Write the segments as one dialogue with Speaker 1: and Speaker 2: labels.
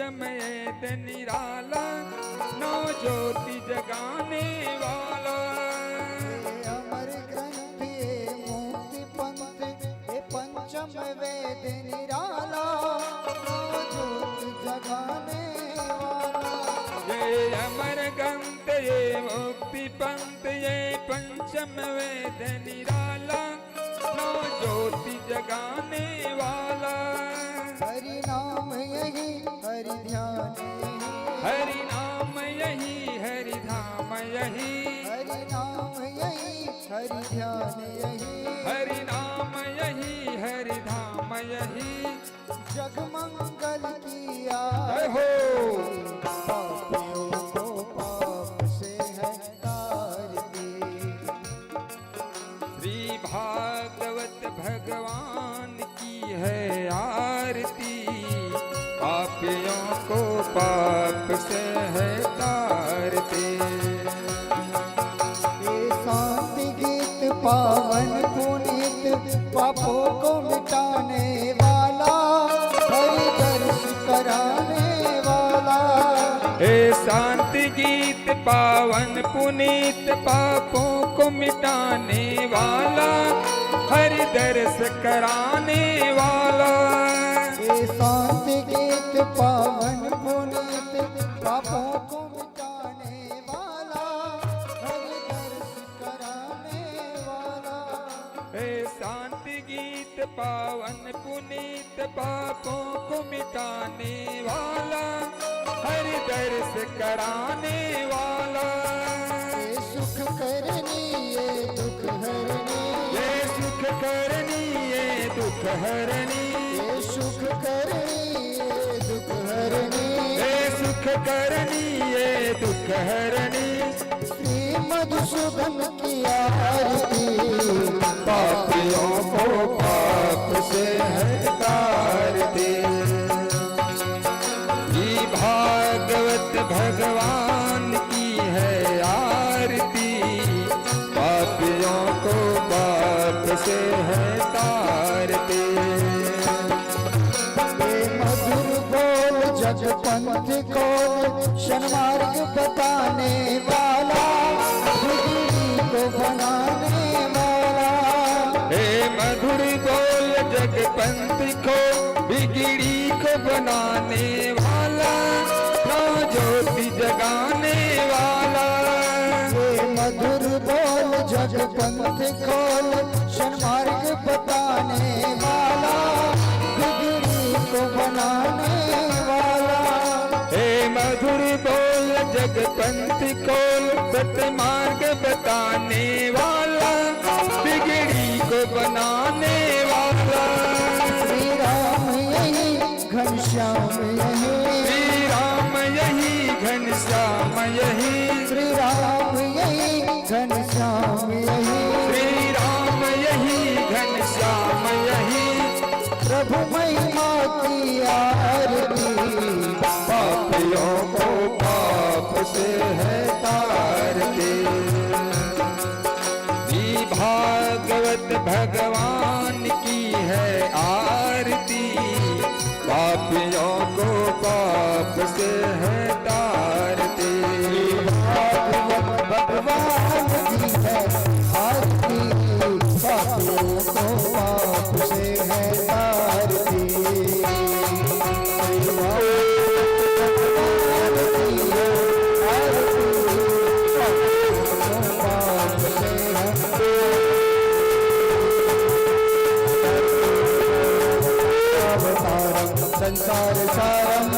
Speaker 1: पंचम वेद निराला, नौ ज्योति जगाने वाला।
Speaker 2: अमर ग्रंथ ये मुक्ति पंथ, ये पंचम वेद निराला, नौ ज्योति जगाने वाला।
Speaker 1: ये अमर ग्रंथ ये मुक्ति पंथ, ये पंचम वेद निराला, नौ ज्योति जगाने वाला।
Speaker 2: हरि नाम यही हरि ध्यान यही,
Speaker 1: हरि नाम यही हरि धाम यही,
Speaker 2: हरि नाम यही हरि ध्यान यही,
Speaker 1: हरि नाम यही हरि धाम यही।
Speaker 2: जग मंगल किया
Speaker 1: जय हो।
Speaker 2: पापियों को पाप से है तारती।
Speaker 1: श्री भागवत भगवान की है आरती, पापियों को पाप से है तारती।
Speaker 2: ये शांति गीत पावन पुनीत, पापों को मिटाने वाला, हरि दर्श कराने वाला।
Speaker 1: हे शांति गीत पावन पुनीत, पापों को मिटाने वाला, हरि दर्श कराने वाला।
Speaker 2: ये शांति गीत पावन पुनीत, पापों को मिटाने वाला, हरि दर्श कराने वाला।
Speaker 1: हे शांति गीत पावन पुनीत, पापों को मिटाने वाला, हरि दर्श कराने वाला।
Speaker 2: ये सुख करनी ये दुख हरनी,
Speaker 1: ये सुख करनी ये दुख हरनी,
Speaker 2: ये सुख करनी ये दुख हरनी।
Speaker 1: ये सुख करनी ये दुख हरनी।
Speaker 2: श्री मधुसूदन की आरती,
Speaker 1: पापियों को पाप से है तारती। ये भागवत भगवान की है आरती, पापियों को पाप से है तारती।
Speaker 2: ये मधुर बोल जग पंथ को सन्मार्ग बताने वाला, बिगड़ी को बनाने वाला।
Speaker 1: हे मधुर बोल जग पंथ को, बिगड़ी को बनाने वाला, नौ ज्योति जगाने वाला।
Speaker 2: ये मधुर बोल जग पंथ को सन्मार्ग बताने वाला, बिगड़ी को बनाने वाला।
Speaker 1: हे मधुर बोल जग पंथ को, सतमार्ग बताने वाला, बिगड़ी को बनाने वाला।
Speaker 2: श्री राम यही घनश्याम यही,
Speaker 1: श्री राम यही घनश्याम यही,
Speaker 2: श्री राम यही घनश्याम यही।
Speaker 1: श्री राम यही घनश्याम यही।
Speaker 2: प्रभु महिमा की आरती,
Speaker 1: पापियों को पाप से है तारती। श्री भागवत भगवान की है आरती, पापियों को पाप से है तारती।
Speaker 2: भागवत भगवान की है आरती, पापियों को पाप से है तारती। संसार सारम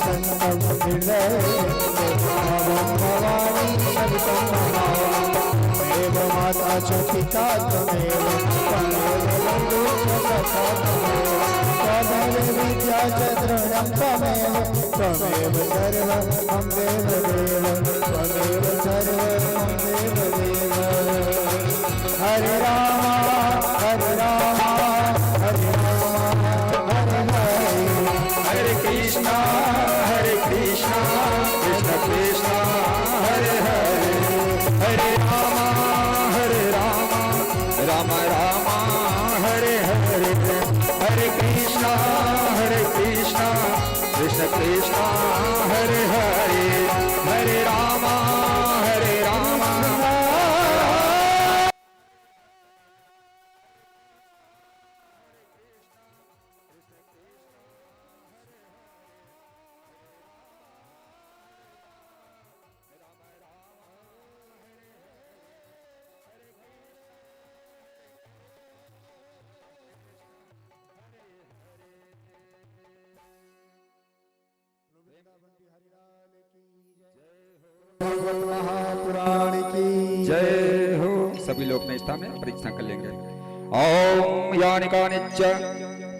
Speaker 2: संतम हृदय भवानी सवितम देव माता च पिता त्वमेव, त्वमेव बन्धु च सखा त्वमेव विद्या च दृढं त्वमेव, त्वमेव सर्वं मम देवदेव, त्वमेव सर्वं मम देवदेव। हरे राम हरे राम हरे राम हरे हरे,
Speaker 1: हरे कृष्णा कृष्ण कृष्ण हरे हरे, हरे राम राम राम हरे हरे, हरे कृष्णा कृष्ण कृष्ण हरे हरे हरे राम
Speaker 2: महापुराण की
Speaker 1: जय हो। सभी लोग अपने स्थान में परीक्षा कर लेंगे। ओम यानि कानिच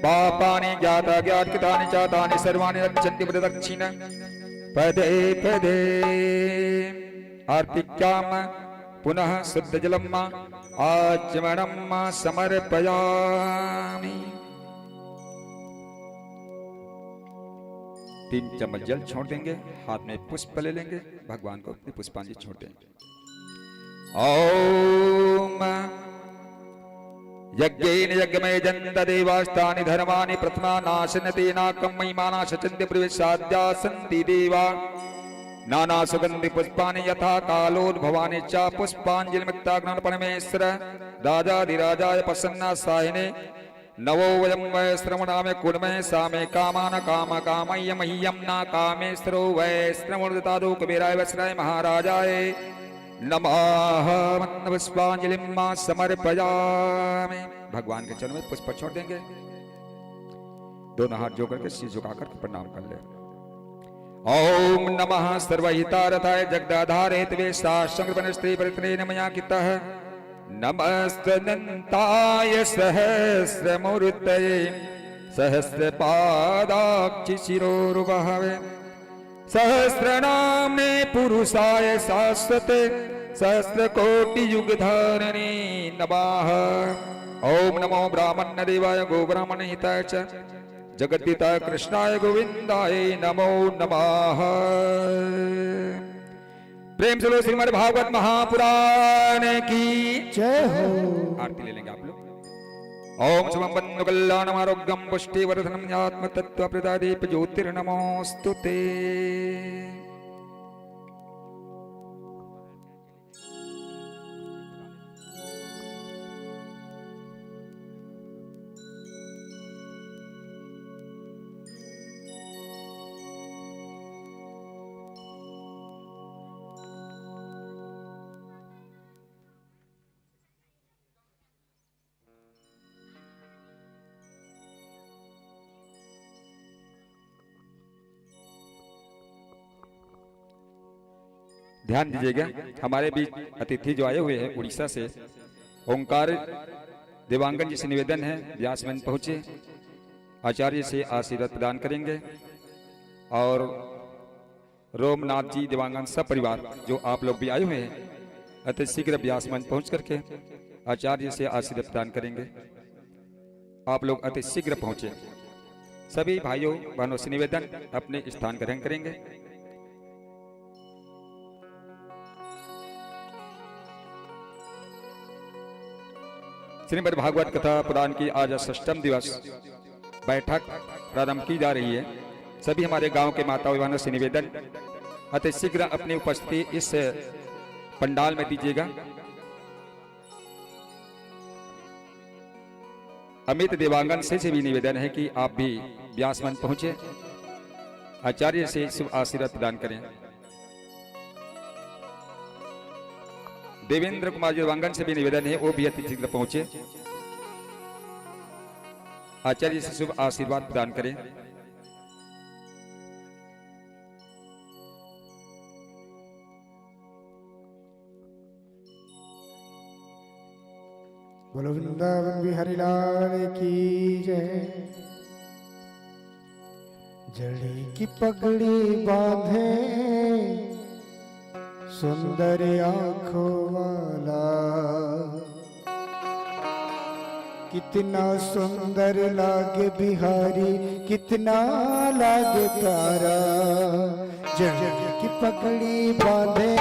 Speaker 1: पापानि ज्ञाता ज्ञातकृतानि च तानि सर्वाणि रक्षन्ति प्रदक्षिण पदे पदे। आर्तिक्याम पुनः शुद्ध जलम आचमनम समर्पयामि। 3 चम्मच जल छोड़ देंगे, हाथ में पुष्प ले लेंगे, भगवान को अपनी पुष्पांजलि छोड़ देंगे। ओम यज्ञेन यज्ञमय जन्त देवास्तानि धर्माणि प्रथमा नाशनते नाकं महिमाना सचन्ति प्रवेशाद्या सन्ति देवा नाना सुगंधि पुष्पानि यथा कालोद्भवानि च पुष्पांजलिमुक्ता परमेश्वर राजाधिराजाय प्रसन्ना साहिने नवो वयं वै श्रवणामे कुर्महे सामे कामान काम कामय्य मह्यं न कामेश्वरो वै श्रवणदादो कबीराय वस्राय महाराजाय नमः। पुष्पांजलिं समर्पयामि। भगवान के चरणों में पुष्प छोड़ देंगे। दोनों हाथ जोड़ करके सिर झुकाकर प्रणाम कर ले। ओम नमः सर्वहितारथाय जगदाधारे तवे साशंकृपन स्त्री परित्रे नमया कितः नमस्तनन्ताय सहस्रमूर्तये सहस्रपादाक्षि शिरोरुबहवे सहस्रनाम्ने पुरुषाय शाश्वते सहस्रकोटियुगधारिणे नमः। ओम नमो ब्राह्मण देवाय गोब्राह्मण हिताय च जगद्दिताय कृष्णाय गोविंदाय नमो नमः। प्रेम से लो श्रीमद् भागवत महापुराण की
Speaker 2: जय हो।
Speaker 1: आरती ले लेंगे आप लोग। ओम शुभम बंधु कल्याणम आरोग्यम पुष्टिवर्धनम आत्म तत्व प्रदा दीप ज्योतिर्नमोस्तुते। ध्यान दीजिएगा, हमारे बीच अतिथि जो आए हुए हैं उड़ीसा से, ओंकार देवांगन जी से निवेदन है व्यास मंच पहुंचे, आचार्य से आशीर्वाद प्रदान करेंगे और रोमनाथ जी देवांगन सब परिवार जो आप लोग भी आए हुए हैं अति शीघ्र व्यास मंच पहुंच करके आचार्य से आशीर्वाद प्रदान करेंगे। आप लोग अति शीघ्र पहुंचे। सभी भाइयों बहनों से निवेदन अपने स्थान ग्रहण करेंगे। श्रीमद् भागवत कथा पुराण की आज 6म दिवस बैठक प्रारंभ की जा रही है। सभी हमारे गांव के माता बहनों से निवेदन अति शीघ्र अपनी उपस्थिति इस पंडाल में दीजिएगा। अमित देवांगन से भी निवेदन है कि आप भी व्यास मंच पहुंचे, आचार्य से शुभ आशीर्वाद प्रदान करें। देवेंद्र कुमार देवांगन से भी निवेदन है वो भी अति शीघ्र पहुंचे, आचार्य से शुभ आशीर्वाद प्रदान करें।
Speaker 2: बोलो वृंदावन बिहारी लाल की जय। जड़ी की पगड़ी बांधे सुंदर आंखों वाला, कितना सुंदर लागे बिहारी कितना लागे प्यारा। जड़ी की पगड़ी बांधे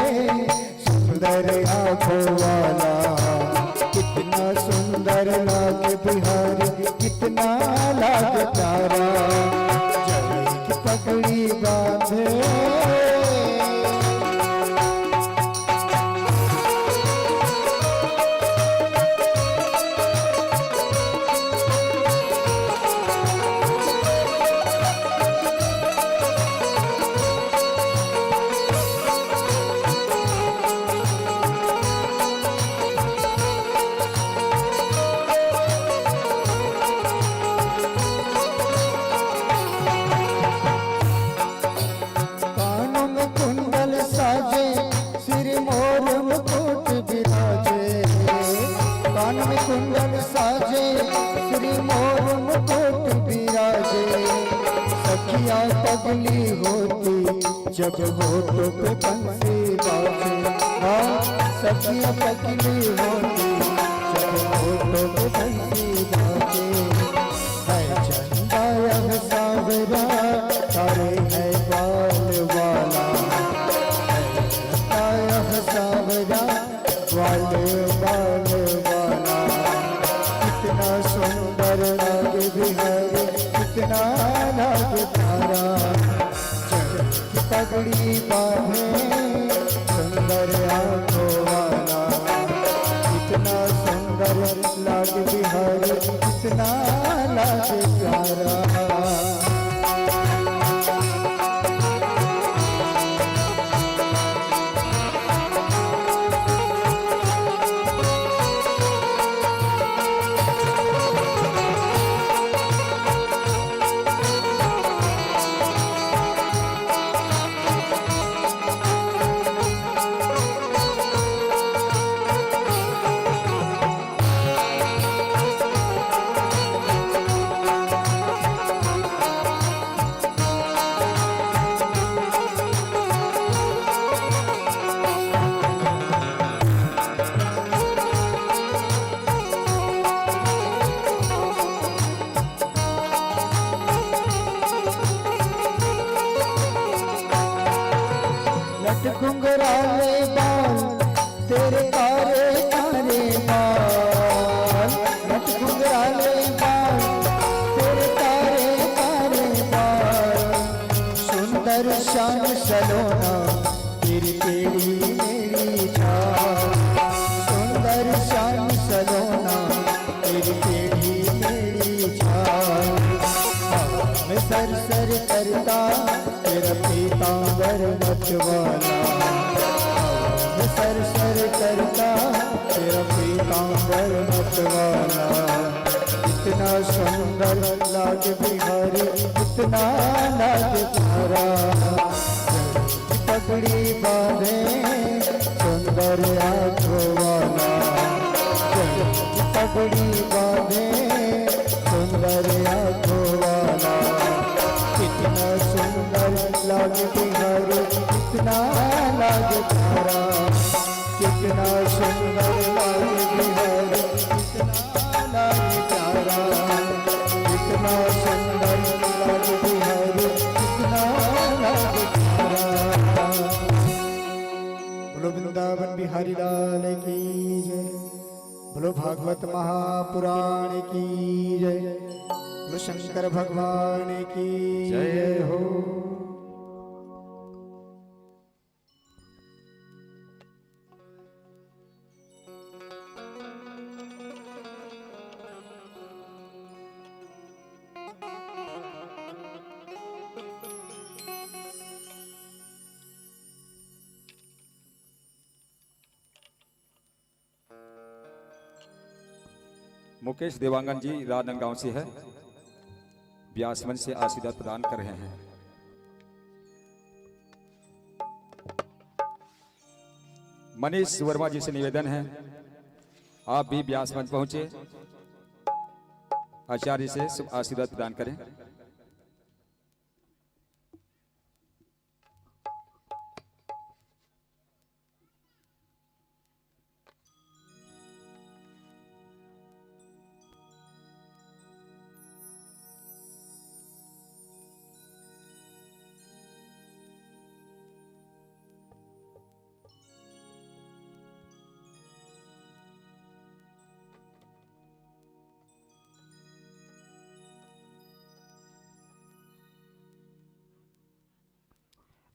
Speaker 2: सुंदर आंखों वाला, कितना सुंदर लागे बिहारी कितना लागे प्यारा। जड़ी की पगड़ी पगड़ी बांधे कानों में कुंडल साजे सिर मोर मुकुट विराजे कान में कुंडल साजे सिर मोर मुकुट विराजे सखिया पगली होती जब होठों पे बंसी बाजे हाँ सखिया पगली होती जब होठों पे बंसी बाजे है चंदा यह सावरा तारे है बाल वाला यह सावरा बाल वाला कितना सुंदर लागे बिहारी कितना लागे तारा की पगड़ी बांधे सुंदर आंखों वाला कितना सुंदर लागे बिहारी कितना लागे प्यारा लट घुंघराले बाल तेरे कारे कारे बाल लट घुंघराले बाल तेरे कारे कारे बाल सुंदर श्याम सलोना तेरी तेरी मेरी चाल सुंदर श्याम सलोना तेरी तेरी मेरी चाल मैं सर सर करता तेरा पीतांबर मतवाला मैं सर सर करता तेरा पीतांबर मतवाला इतना सुंदर लागे बिहारी इतना लागे प्यारा पगड़ी बांधे सुंदर आंखों वाला पगड़ी बांधे सुंदर आंखों वाला कितना सुंदर लागे बिहारी कितना लागे प्यारा कितना सुंदर लागे बिहारी कितना लागे प्यारा कितना सुंदर लागे बिहारी कितना लागे प्यारा बोलो वृंदावन बिहारी लाल की जय बोलो भागवत महापुराण की जय बोलो शंकर भगवान की जय हो
Speaker 1: मुकेश देवांगन जी राजनांदगांव से है, व्यास मंच से आशीर्वाद प्रदान कर रहे हैं। मनीष वर्मा जी से निवेदन है आप भी व्यास मंच पहुंचे, आचार्य से आशीर्वाद प्रदान करें।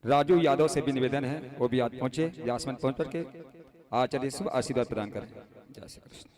Speaker 1: राजू यादव से भी निवेदन है वो भी आज पहुंचे, व्यासमन पहुंच करके आचार्य शुभ आशीर्वाद प्रदान करें। जय श्री कृष्ण।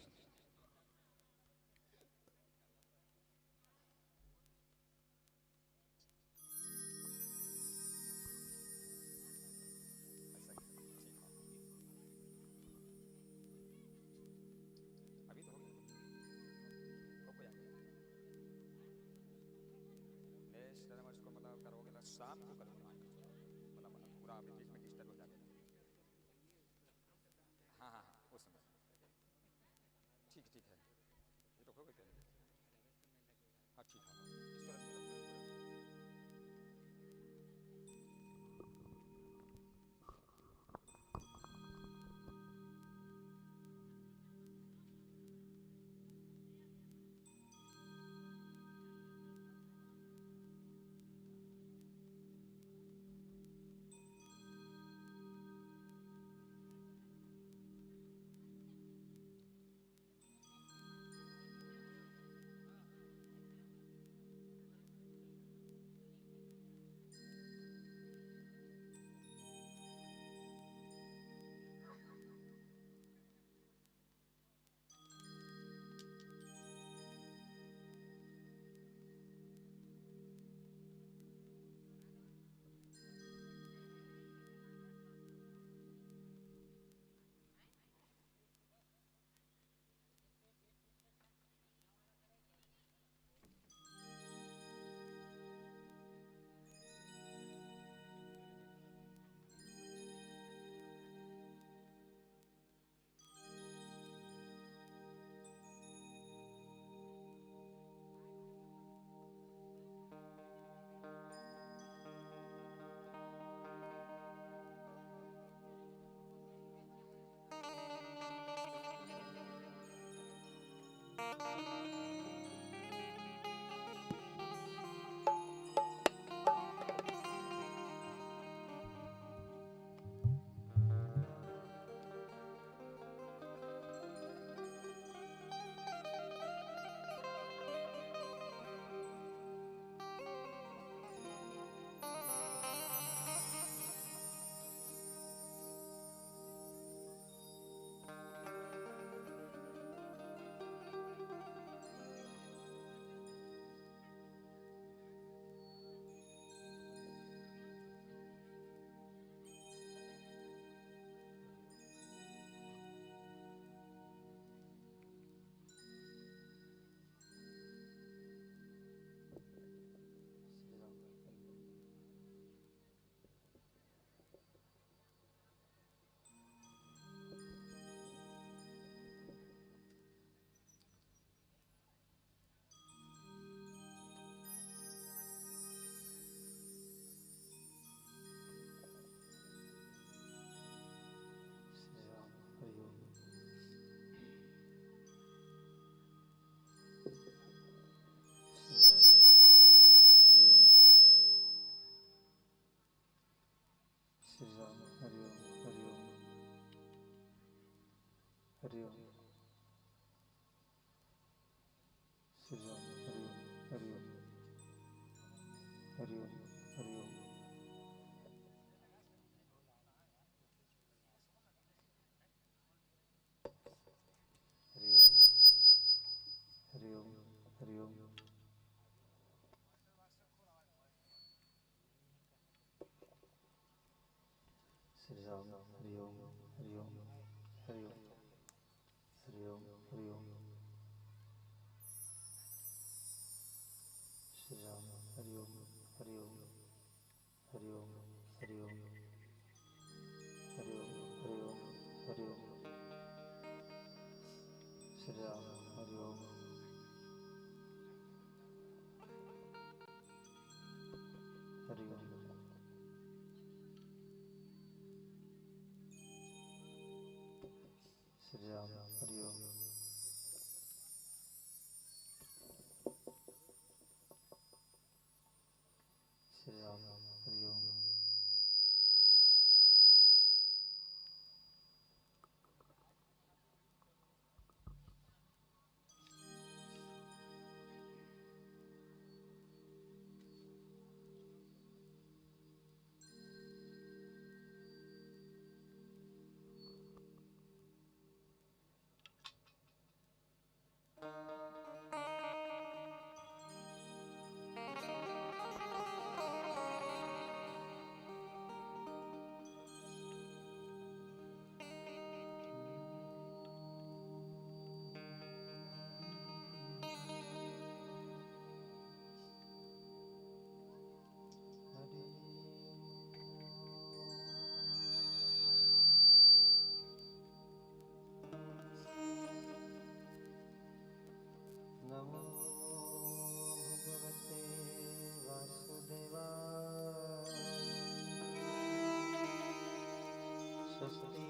Speaker 3: स्वस्ति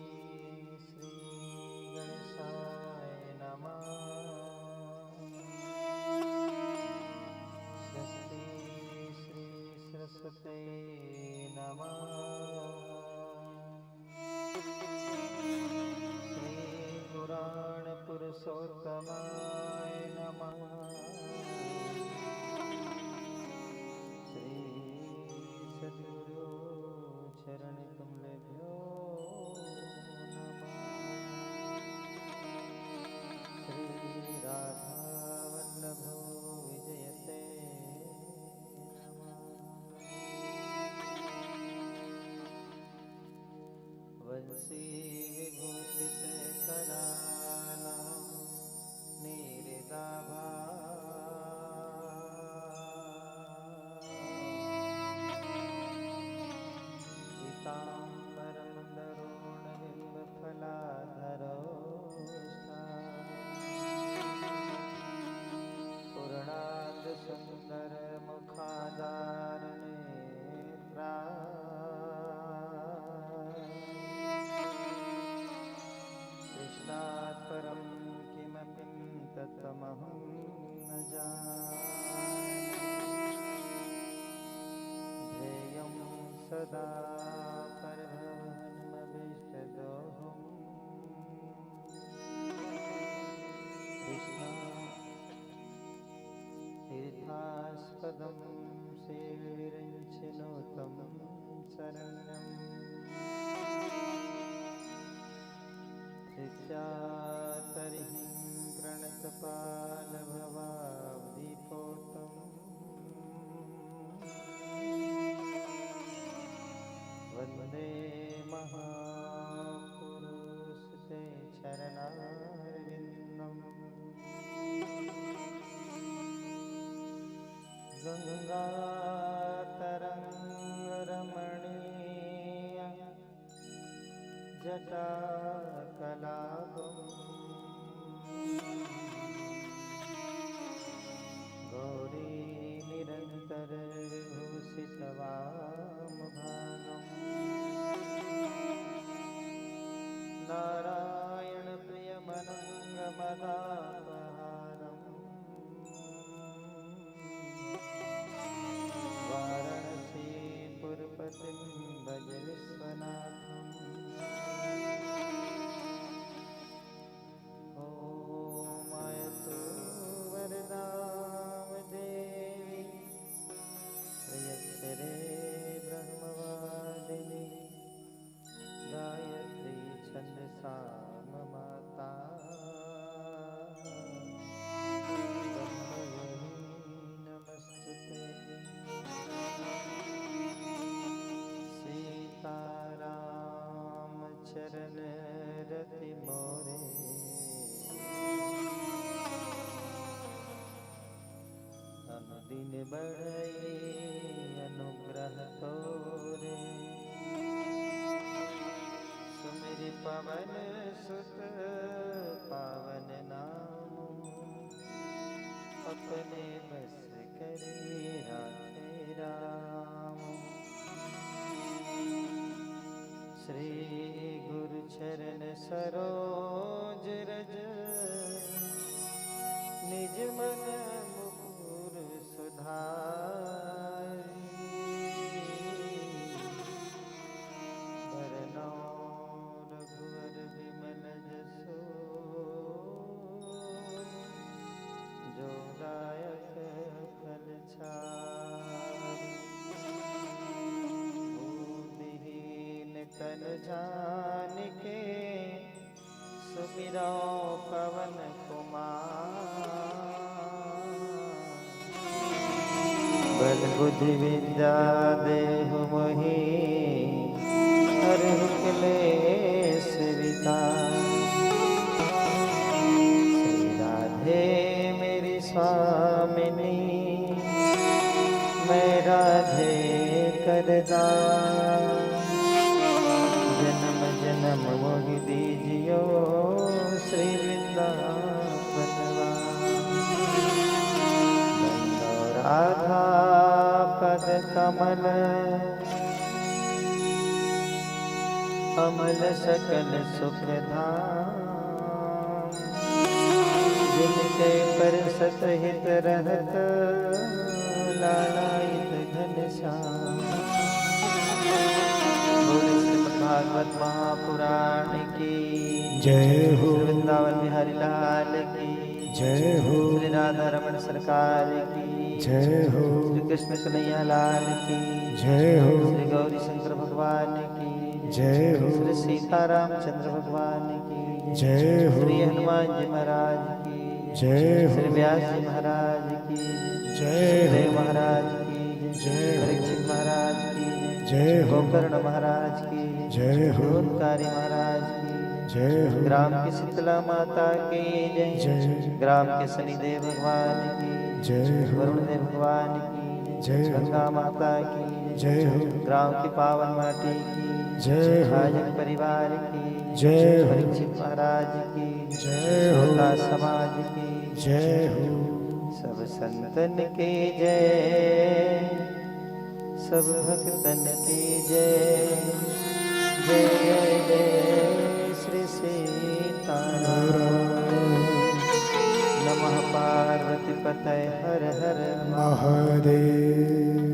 Speaker 3: श्री गणेशाय नमः। स्वस्ति श्री सरस्वती नमः। श्री पुराण पुरुषोत्तमाय नमः। श्री सद्गुरु चरण कमलेभ्यो नमः। श्री राधा वल्लभो विजयते नमः। वंशी विभूषित कराला नीरदाभा पूर्णाद सुंदर मुखादार नेत्रा कृष्णात् परं किमपि तत्त्वमहं न जाने। ध्येयं सदा परमभीष्टदोहम् कृष्ण तीर्थास्पदं सेविरञ्चिनोतं शरण्यम् तर्हि प्रणतपालभवाब्धिपोतम् वन्दे महापुरुष ते चरणारविन्दम्। गंगातरंगरमणीय जटाकलापम् गौरी निरंतर विभूषितवामभागम् नारायण प्रियमनङ्गमदापहारम् वाराणसीपुरपतिं भज विश्वनाथम्। ॐ आयतु वरदां देवी प्रयच्छरे ब्रह्मवादिनी गायत्री छन्दसा माता नमस्तुते। सीतारामचरण रति मोरे अनुदिन बढ़ई अनुग्रह तोरे। सुमिर पवन सुत पावन नाम अपने बस करे राखे राम। श्री गुरु चरण सरोज रज निज मन मुकुर सुधारि। बरनौ रघुवर विमल जसो जो दायक फल छारि। भूमिहीन तन जानिके सुमिरौ पवन कुमार। बल बुद्धि विद्या देहु मोहि हरहु क्लेश विकार। श्री राधे मेरी स्वामिनी मैं राधे करदार। जन्म जन्म मोहि दीजियो श्री वृंदावन नंदो राधा पद कमल कमल सकल सुख धाम, जिनके पर सतहित रहत लालायित घनश्याम। बोले श्रीमद्भागवत महापुराण की
Speaker 2: जय हो।
Speaker 3: श्री वृंदावन बिहारी लाल की
Speaker 2: जय हो।
Speaker 3: श्री राधा रमण सरकार की
Speaker 2: जय हो।
Speaker 3: श्री कृष्ण कन्हैया लाल की
Speaker 2: जय हो।
Speaker 3: श्री गौरी शंकर भगवान की
Speaker 2: जय हो।
Speaker 3: श्री सीताराम चंद्र भगवान की
Speaker 2: जय हो।
Speaker 3: श्री हनुमान जी महाराज की
Speaker 2: जय हो।
Speaker 3: श्री व्यास जी महाराज की
Speaker 2: जय
Speaker 3: देव
Speaker 2: हो।
Speaker 3: महाराज की
Speaker 2: जय हो।
Speaker 3: परीक्षित महाराज की
Speaker 2: जय हो।
Speaker 3: गोकर्ण महाराज की
Speaker 2: जय हो।
Speaker 3: कारी महाराज की
Speaker 2: जय हो।
Speaker 3: ग्राम की शीतला माता की जय।
Speaker 2: जय।
Speaker 3: ग्राम के शनिदेव भगवान की
Speaker 2: जय हो।
Speaker 3: वरुण देव भगवान की
Speaker 2: जय हो।
Speaker 3: गंगा माता की
Speaker 2: जय हो।
Speaker 3: ग्राम की पावन माटी की
Speaker 2: जय हो।
Speaker 3: भाजक परिवार की
Speaker 2: जय हो।
Speaker 3: परीक्षित महाराज की
Speaker 2: जय हो।
Speaker 3: श्रोता समाज की
Speaker 2: जय हो।
Speaker 3: सब संतन की जय, सब भक्तन की जय। जय जय जय श्री सीताराम। नमः पार्वती पतये हर हर
Speaker 2: महादेव।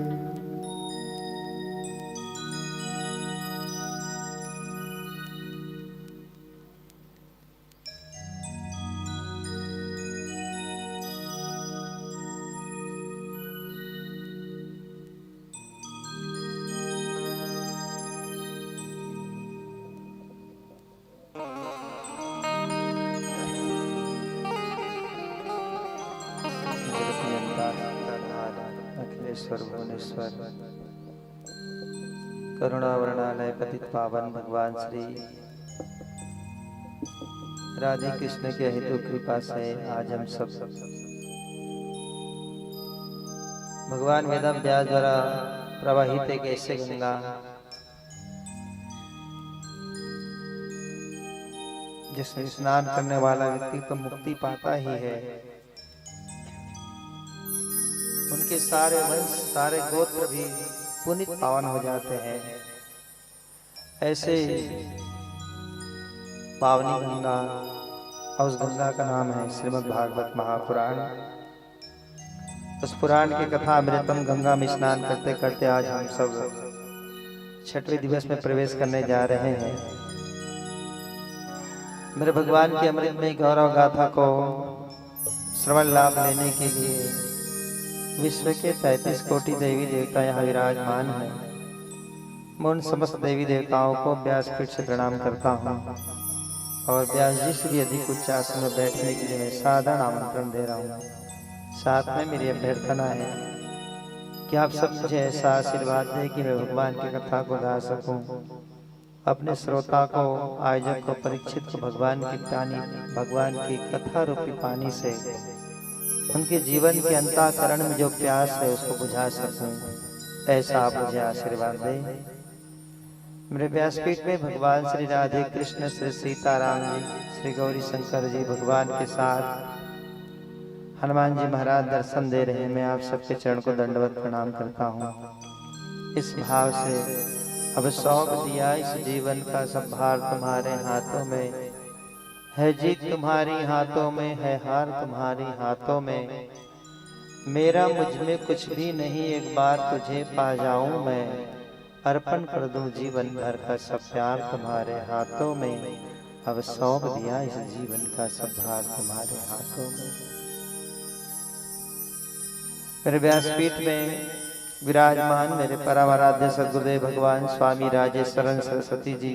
Speaker 3: अखिलेश्वर भुवनेश्वर करुणावरणालय पतित पावन भगवान श्री राधे कृष्ण के हेतु कृपा से आज हम सब भगवान वेदम व्यास द्वारा प्रवाहित एक ऐसे गंगा जिसमें स्नान करने वाला व्यक्ति तो मुक्ति पाता ही है, उनके सारे वंश सारे गोत्र भी पुनीत पावन हो जाते हैं। ऐसे पावनी गंगा और उस गंगा का नाम है श्रीमद् भागवत महापुराण। उस पुराण की कथा अमृतम गंगा में स्नान करते करते आज हम सब छठवें दिवस में प्रवेश करने जा रहे हैं। मेरे भगवान की अमृतमय गौरव गाथा को श्रवण लाभ लेने के लिए विश्व के 33 कोटि देवी देवता यहाँ विराजमान हैं। मैं उन समस्त देवी देवताओं को व्यासपीठ से प्रणाम करता हूँ और व्यास जी से भी अधिक उच्च आसन में बैठने के लिए मैं साधारण आमंत्रण दे रहा हूँ। साथ में मेरी अभ्यर्थना है कि आप सब मुझे ऐसा आशीर्वाद दें कि मैं भगवान की कथा को गा सकूं, अपने श्रोता को, आयोजक को, परीक्षित को भगवान की कथा रूपी पानी से उनके जीवन के अंतःकरण में जो प्यास है उसको बुझा सकूं। ऐसा आप मुझे आशीर्वाद दें। मेरे व्यासपीठ में भगवान श्री राधे कृष्ण, श्री सीताराम जी, श्री गौरी शंकर जी भगवान के साथ हनुमान जी महाराज दर्शन दे रहे हैं। मैं आप सबके चरण को दंडवत प्रणाम करता हूँ। इस भाव से अब सौंप दिया इस जीवन का सब भार तुम्हारे हाथों में है, जीत तुम्हारी हाथों में है, हार तुम्हारी हाथों में। मेरा मुझ में कुछ भी नहीं, एक बार तुझे पा जाऊं मैं, अर्पण कर दूं जीवन भर का सब प्यार तुम्हारे हाथों में। अब सौंप दिया इस जीवन का सब भार तुम्हारे हाथों में। मेरे व्यासपीठ में विराजमान मेरे परम आराध्य सद्गुरुदेव भगवान स्वामी राजेश्वरन सरस्वती जी,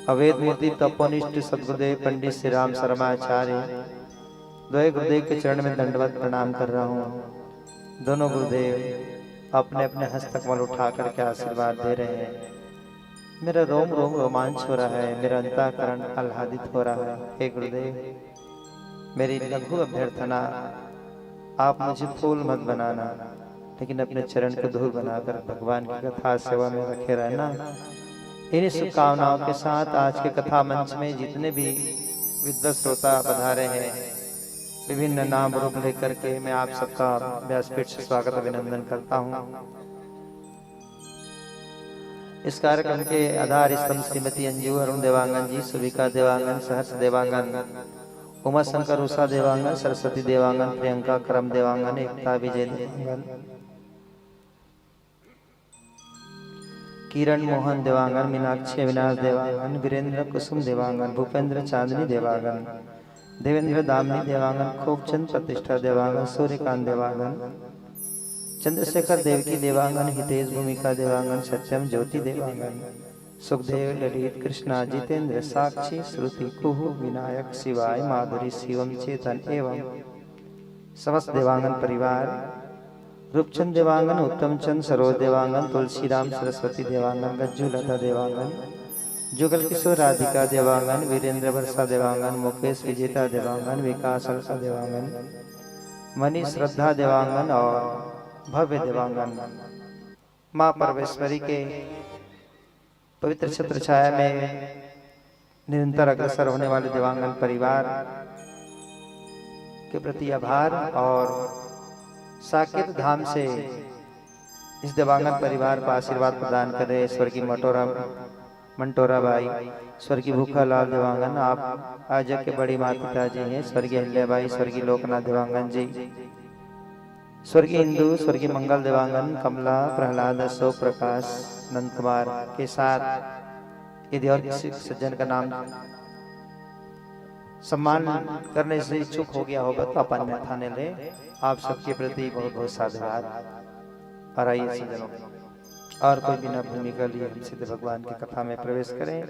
Speaker 3: अवेद मूर्ति तपोनिष्ठ सद्गुरुदेव पंडित श्री राम शर्माचार्य, द्वय गुरुदेव के चरण में दंडवत प्रणाम कर रहा हूँ। दोनों गुरुदेव अपने अपने हस्तकमल उठा करके आशीर्वाद दे रहे हैं। मेरा रोम रोम रोमांच हो रहा है, मेरा अंतःकरण आह्लादित हो रहा है। हे गुरुदेव, मेरी लघु अभ्यर्थना, आप मुझे फूल मत बनाना, लेकिन अपने चरण को धूल बनाकर भगवान की कथा सेवा में रखे रहना। इन्हीं शुभकामनाओं के साथ आज के कथा मंच में जितने भी विद्वत श्रोता पधारे हैं, विभिन्न नाम रूप लेकर के मैं आप सबका व्यासपीठ से स्वागत अभिनंदन करता हूँ। इस कार्यक्रम के आधार स्तंभ श्रीमती अंजू अरुण देवांगन जी, सुविका देवांगन, सहर्ष देवांगन, उमा शंकर उषा देवांगन, सरस्वती देवांगन, प्रियंका करम देवांगन, एकता विजय देवांगन, किरण मोहन देवांगन, मीनाक्षी अविनाश देवांगन, वीरेंद्र कुसुम देवांगन, भूपेंद्र चांदनी देवांगन, देवेंद्र दामनी देवांगन, खूबचंद प्रतिष्ठा देवांगन, सूर्यकांत देवांगन, चंद्रशेखर देवकी देवांगन, हितेश भूमिका देवांगन, सत्यम ज्योति देवांगन, सुखदेव, ललित, कृष्णा, जितेंद्र, साक्षी, श्रुति, कुहू, विनायक, शिवाय, माधुरी, शिवम, चेतन एवं समस्त देवांगन परिवार, रूपचंद देवांगन, उत्तम चंद, सरोज देवांगन, तुलसीराम, सरस्वती देवांगन, गज्जू लता देवांगन, जुगल किशोर, राधिका देवांगन, वीरेंद्र वर्षा देवांगन, मुकेश विजेता देवांगन, विकास अलसा देवांगन, मनीष श्रद्धा देवांगन और भव्य देवांगन, माँ परमेश्वरी के पवित्र छत्र छाया में निरंतर अग्रसर होने वाले देवांगन परिवार के प्रति आभार और साकेत धाम से इस देवांगन परिवार को आशीर्वाद प्रदान कर रहे स्वर्गीय मंटोरा बाई, स्वर्गीय भूखा लाल देवांगन, आप आजक के बड़ी माता पिताजी हैं, स्वर्गीय अहिल्याबाई, स्वर्गीय लोकनाथ देवांगन जी, स्वर्गीय इंदु, स्वर्गीय मंगल देवांगन, कमला, प्रहलाद, अशोक, प्रकाश, नंद कुमार के साथ यदि और किसी सज्जन का नाम सम्मान करने से इच्छुक हो गया होगा तो अपन में थाने ले। आप सबके प्रति बहुत बहुत साधुवाद। और आइए सज्जनों, और कोई बिना भूमिका लिए सिद्ध भगवान की कथा में प्रवेश करें।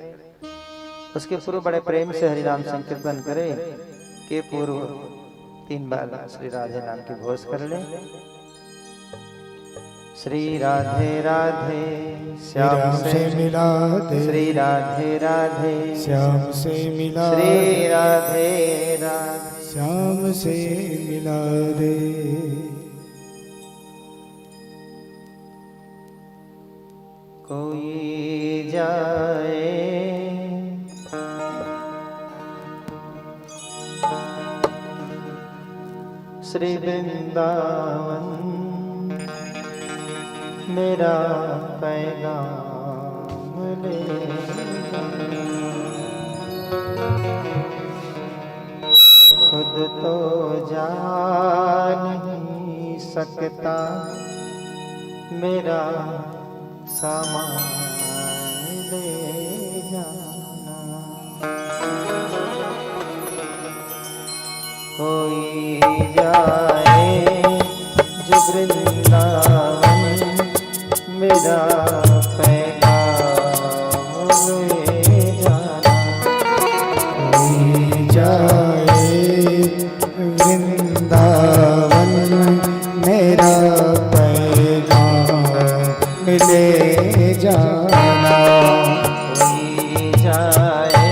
Speaker 3: उसके पूर्व बड़े प्रेम से हरिनाम संकीर्तन करें के पूर्व 3 बार श्री राधे नाम की घोष कर ले। श्री राधे राधे श्याम से मिला दे, श्री राधे राधे
Speaker 2: श्याम से मिला,
Speaker 3: श्री राधे राधे
Speaker 2: श्याम से मिला दे।
Speaker 3: कोई जाए श्री वृंदावन, मेरा पैगाम ले, खुद तो जा नहीं सकता, मेरा सामान ले जाना। कोई जाए जो वृंदावन, मेरा पैगाम ले जाना।
Speaker 2: कोई जाए वृंदावन, मेरा पैगाम ले जाना।
Speaker 3: कोई जाए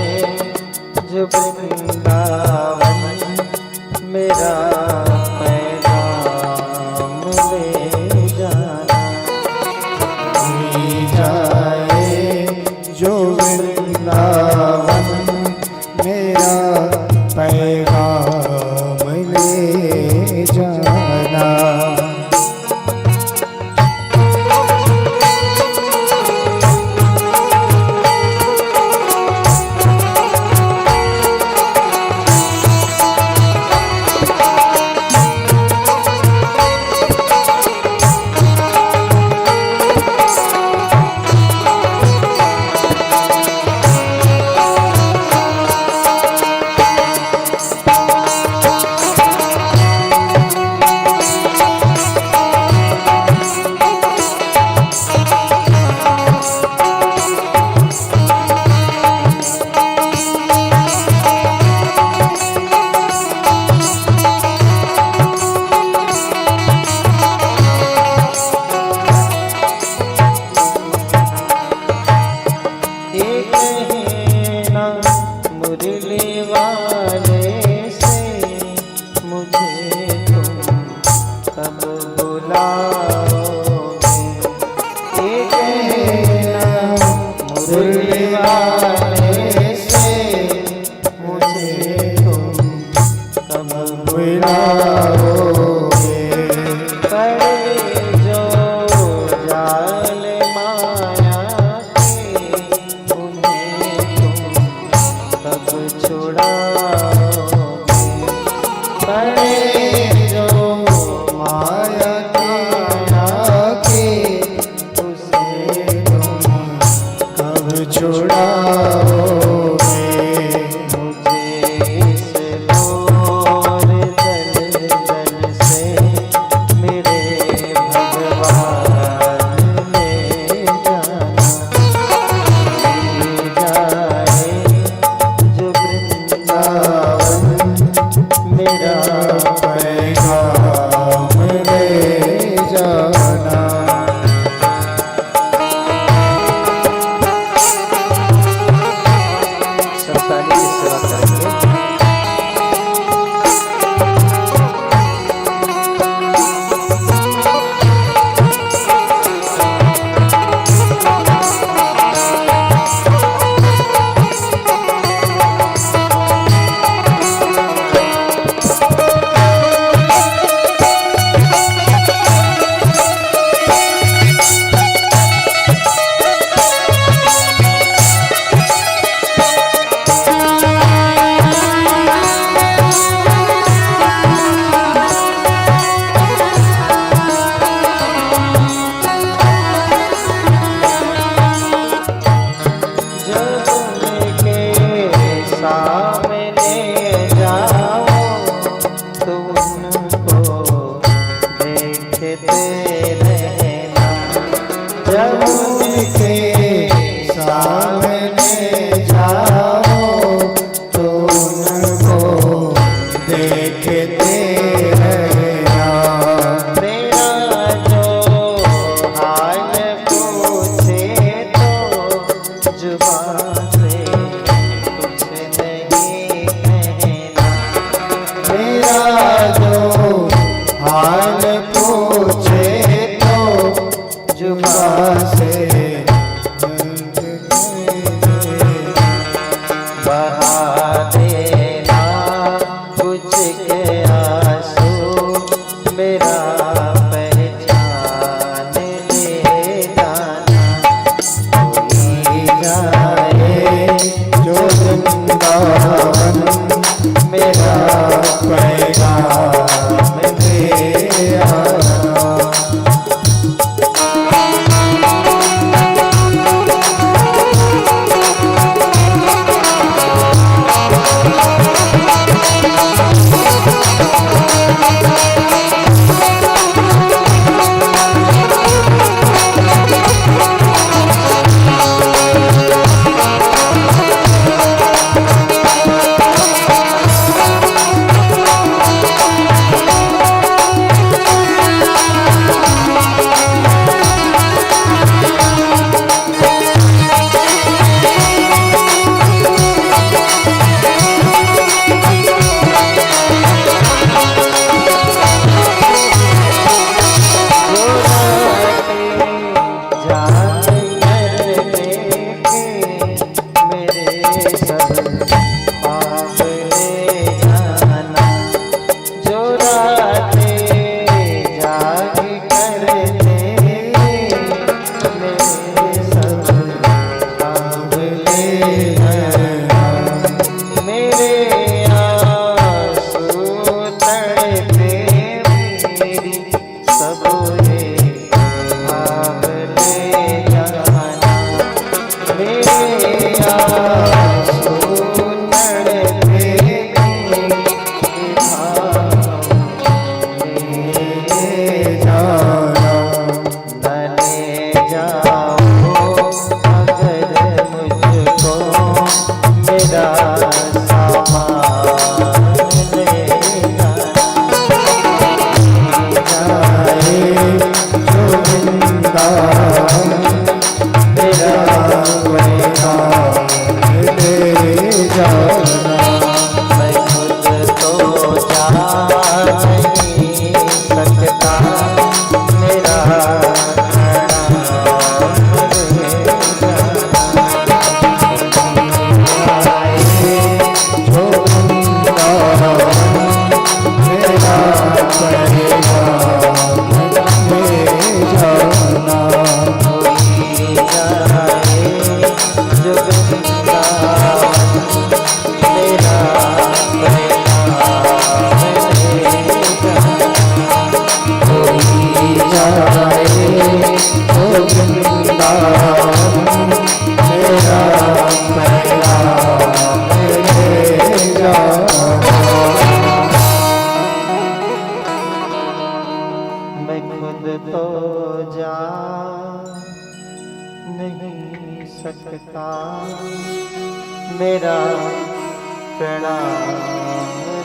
Speaker 3: जो वृंदावन, मेरा पैगाम ले जाना।
Speaker 2: कोई जाए जो वृंदावन, मेरा पैगाम ले जाना।
Speaker 3: छुड़ाओगे पड़े जो
Speaker 2: माया के आगे
Speaker 3: उसे तुम
Speaker 2: कब छुड़ाओगे
Speaker 3: मुझे इस घोर दलदल से मेरे भगवान ले जाए जो वृंदावन मेरा
Speaker 2: पैगाम ले जाना।
Speaker 3: सब सारी की सेवा करेंगे।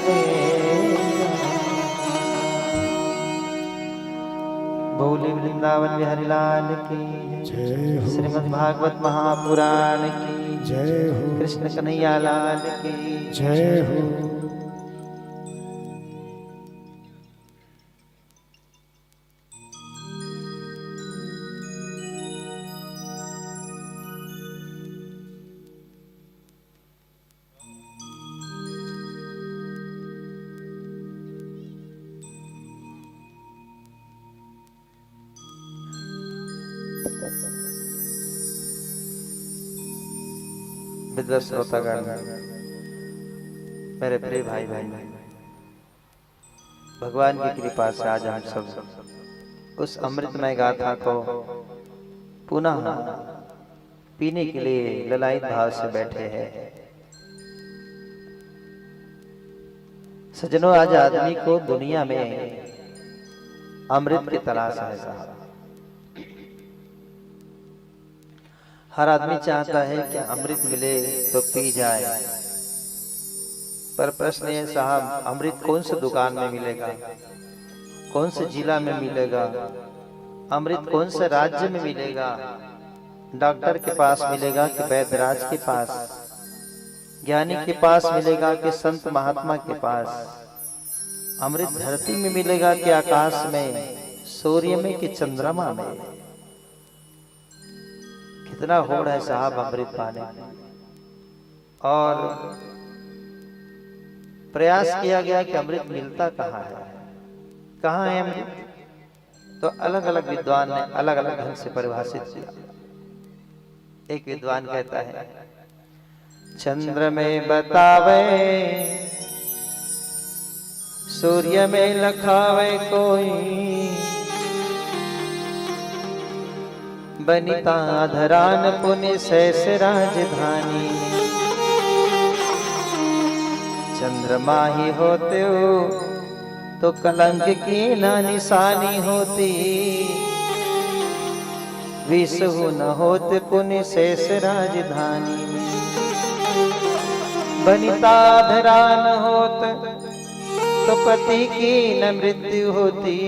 Speaker 3: रे। बोले वृंदावन बिहारी लाल की
Speaker 2: जय हो।
Speaker 3: श्रीमद् भागवत महापुराण की
Speaker 2: जय हो।
Speaker 3: कृष्ण कन्हैया लाल की
Speaker 2: जय हो।
Speaker 3: विद्वत श्रोतागण, मेरे प्रिय भाई भाई, भगवान की कृपा से आज हम सब उस अमृतमय गाथा को पुनः पीने के लिए ललायत भाव से बैठे हैं। सज्जनों, आज आदमी को दुनिया में अमृत की तलाश है साहब। हर आदमी चाहता है कि अमृत मिले तो पी जाए, पर प्रश्न है साहब, अमृत कौन से दुकान में मिलेगा, कौन से जिला में मिलेगा, अमृत कौन से राज्य में मिलेगा? डॉक्टर के पास मिलेगा कि वैद्यराज के पास, ज्ञानी के पास मिलेगा कि संत महात्मा के पास? अमृत धरती में मिलेगा कि आकाश में, सूर्य में कि चंद्रमा में? कितना होड़ है साहब अमृत पाने में। और प्रयास किया गया कि अमृत मिलता कहाँ है, कहाँ है अमृत? तो अलग अलग विद्वान ने अलग अलग ढंग से परिभाषित किया। एक विद्वान कहता है, चंद्र में बतावे, सूर्य में लखावे कोई, बनिता धरान पुनि शेष राजधानी। चंद्रमा ही होते हो तो कलंक की न निशानी होती, विषहु न होते पुनि शेष राजधानी। बनिता धरान होत तो पति की न मृत्यु होती,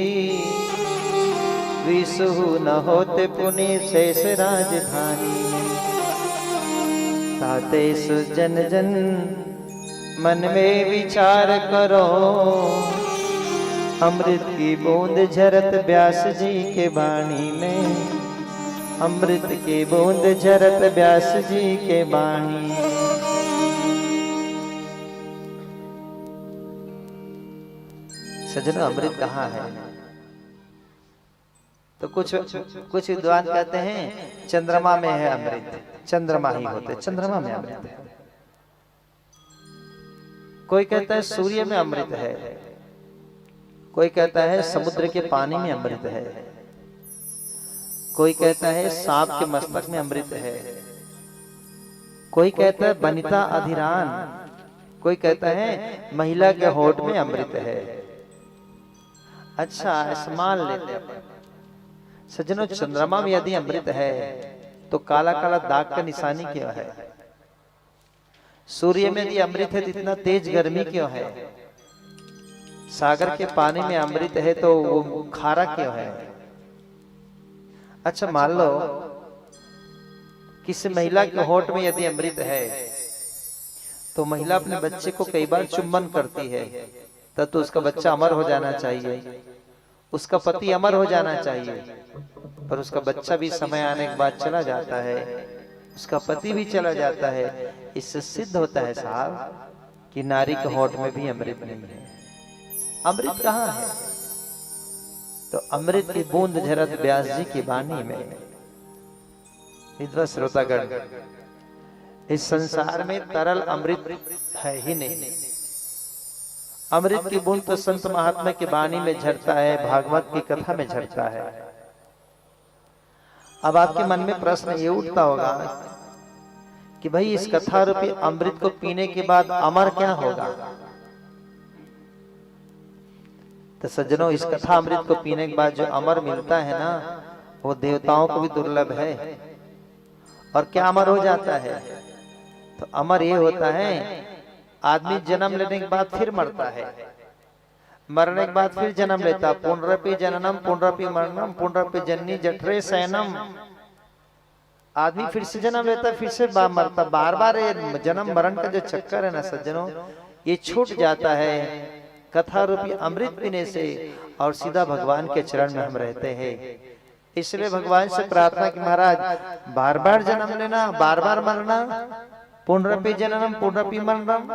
Speaker 3: विषहु न होते पुनि शेष राजधानी। तातेषु जन जन मन में विचार करो, अमृत की बूंद झरत व्यास जी के वाणी में, अमृत की बूंद झरत व्यास जी के वाणी। सज्जनों, अमृत कहाँ है? तो कुछ विद्वान कहते हैं चंद्रमा में है अमृत, चंद्रमा ही होते, चंद्रमा में अमृत है। कोई कहता है सूर्य में अमृत है, कोई कहता है समुद्र के पानी में अमृत है, कोई कहता है सांप के मस्तक में अमृत है, कोई कहता है बनिता अधिरान, कोई कहता है महिला के होठ में अमृत है। अच्छा, ऐसा मान लेते हैं। सज्जनों, चंद्रमा में यदि अमृत है तो काला काला दाग का निशानी क्यों है? सूर्य में यदि अमृत है तो इतना तेज गर्मी क्यों है? सागर के पानी में अमृत है तो वो खारा क्यों है? अच्छा, मान लो किसी महिला के होठ में यदि अमृत है तो महिला अपने बच्चे को कई बार चुंबन करती है, तब तो उसका बच्चा अमर हो जाना चाहिए, उसका पति अमर हो जाना चाहिए, पर उसका बच्चा भी समय आने के बाद चला जाता है, उसका पति भी चला जाता है। इससे सिद्ध होता है साहब कि नारी के होठ में भी अमृत नहीं है। अमृत कहाँ है? तो अमृत की बूंद झरत व्यास जी की वाणी में। विद्वत श्रोतागण, इस संसार में तरल अमृत है ही नहीं। अमृत की बूंद तो संत महात्मा की वाणी में झरता है, भागवत की कथा में झरता है। अब आपके मन में प्रश्न ये उठता होगा कि भाई इस कथा रूपी अमृत को पीने के बाद अमर क्या होगा? तो सज्जनों, इस कथा अमृत को पीने के बाद जो अमर मिलता है ना, वो देवताओं को भी दुर्लभ है। और क्या अमर हो जाता है? तो अमर ये होता है आदमी जन्म लेने के बाद फिर मरता है, मरने के बाद फिर जन्म लेता। पुनरपि जननम पुनरपि मरणम पुनरपि जननी जठरे शयनम। आदमी फिर से जन्म लेता, फिर से मरता। बार बार ये जन्म मरण का जो चक्कर है ना सज्जनों, ये छूट जाता है कथा रूपी अमृत पीने से, और सीधा भगवान के चरण में हम रहते हैं। इसलिए भगवान से प्रार्थना कि महाराज बार बार जन्म लेना, बार बार मरना, पुनरपि जननम पुनरपि मरणम,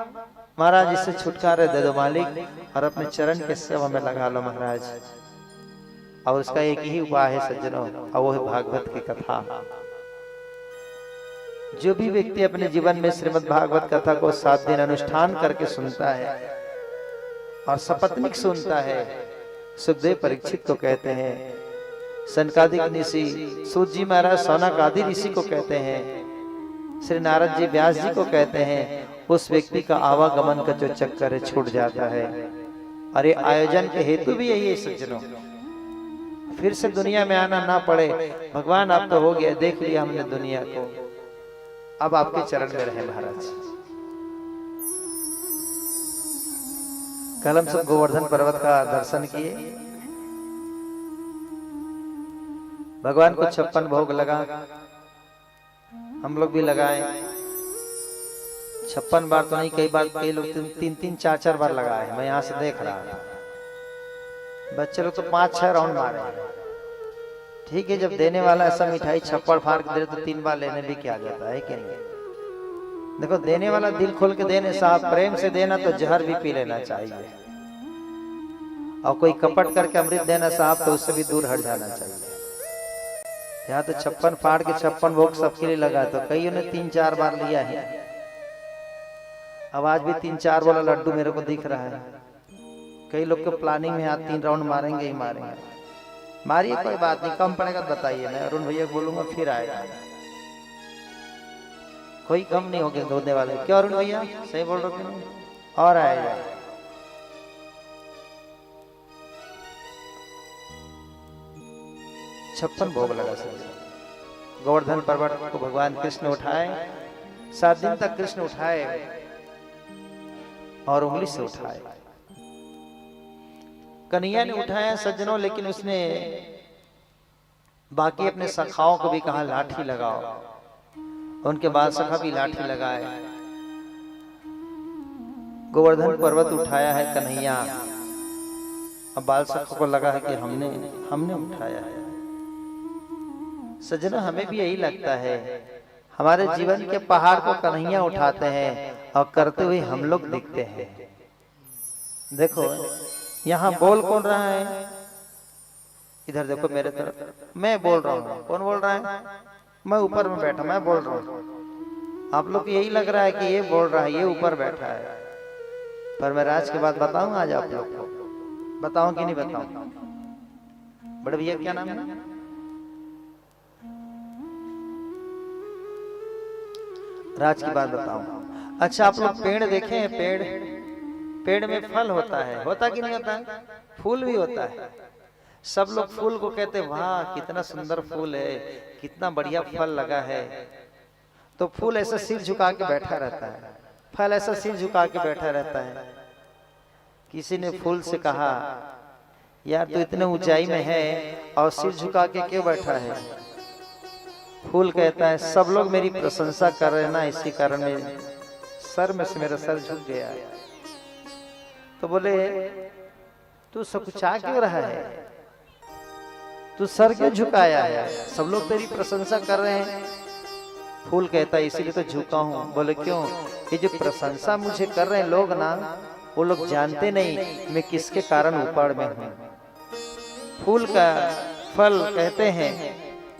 Speaker 3: महाराज इससे छुटकारा दे दो मालिक, और अपने चरण के सेवा में लगा लो महाराज। और उसका एक ही उपाय है सज्जनों, और वो है भागवत की कथा। जो भी व्यक्ति अपने जीवन में श्रीमद् भागवत कथा को 7 दिन अनुष्ठान करके सुनता है और सपत्नीक सुनता है, सुखदेव परीक्षित को कहते हैं, सनकादिक ऋषि, सूत जी महाराज सौनकादि ऋषि को कहते हैं, श्री नारद जी व्यास जी को कहते हैं, उस व्यक्ति का आवागमन का जो चक्कर है छूट जाता है। और ये आयोजन के हेतु भी यही है सज्जनों, फिर से दुनिया में आना ना पड़े। भगवान आप तो हो गया, देख लिया हमने दुनिया को, अब आपके चरण में रहे महाराज। कल हम सब गोवर्धन पर्वत का दर्शन किए, भगवान को 56 भोग लगा, हम लोग भी लगाए। 56 बार तो नहीं, कई बार कई लोग 3-3, 4-4 बार लगाए। मैं यहां से देख रहा था, बच्चे लोग तो 5-6 राउंड मारे। ठीक है, जब देने वाला ऐसा मिठाई छप्पड़ फाड़ के दे तो 3 बार लेने भी क्या जाता है कि नहीं। देखो, देने वाला दिल खोल के देने साहब, प्रेम से देना तो जहर भी पी लेना चाहिए, और कोई कपट करके अमृत देना साहब तो उससे भी दूर हट जाना चाहिए। यहाँ तो 56 फाड़ के 56 भोग सबके लिए लगा, तो कईयों ने 3-4 बार लिया है। अब आज भी 3-4 वाला लड्डू मेरे को दिख रहा है। कई लोग को प्लानिंग में आज 3 राउंड मारेंगे ही मारेंगे। मारिए, कोई बात नहीं, कम पड़ेगा तो बताइए, मैं अरुण भैया को बोलूंगा फिर आएगा। कोई कम नहीं होगा धोने वाले, क्यों अरुण भैया सही बोल रहे हो? और आएगा। छप्पन भोग लगा सर। गोवर्धन पर्वत को भगवान कृष्ण उठाए, 7 दिन तक कृष्ण उठाए और उंगली से उठाए। कन्हैया ने उठाया सज्जनों, लेकिन उसने बाकी अपने सखाओं को भी कहा लाठी लगाओ। उनके बाद सखा भी लाठी लगाए। गोवर्धन पर्वत उठाया है कन्हैया, अब बाल सखा को लगा है कि हमने उठाया है। सज्जनों, हमें भी यही लगता है, हमारे जीवन के पहाड़ को कन्हैया उठाते हैं और करते हुए हम लोग दिखते हैं। देखो यहाँ बोल कौन रहा है, इधर देखो मेरे तरफ, मैं बोल रहा हूँ। कौन बोल रहा है? मैं ऊपर में बैठा, मैं बोल रहा हूँ। आप लोग को यही लग रहा है कि ये बोल रहा है, ये ऊपर बैठा है। पर मैं राज की बात बताऊं आज आप लोग को, बताऊं कि नहीं बताऊं? बड़े भैया क्या नाम है? राज की बात बताऊं। अच्छा, आप लोग पेड़ देखे हैं? पेड़ में फल होता है, होता कि नहीं होता है? फूल भी होता है। सब लोग फूल को कहते वाह कितना सुंदर फूल है, कितना बढ़िया फल लगा है। तो फूल ऐसा सिर झुका के बैठा रहता है, फल ऐसा सिर झुका के बैठा रहता है। किसी ने फूल से कहा, यार तू इतने ऊंचाई में है और सिर झुका के क्यों बैठा है? फूल कहता है सब लोग मेरी प्रशंसा कर रहे हैं ना, इसी कारण में सर में से मेरा सर झुक गया। तो बोले तू सकुचा क्यों रहा है, तू सर क्यों झुकाया है? सब लोग तेरी प्रशंसा कर रहे हैं। फूल कहता है इसीलिए तो झुका हूं। बोले क्यों? ये जो प्रशंसा मुझे कर रहे हैं लोग ना, वो लोग जानते नहीं मैं किसके कारण ऊपर में हूं। फूल का फल कहते हैं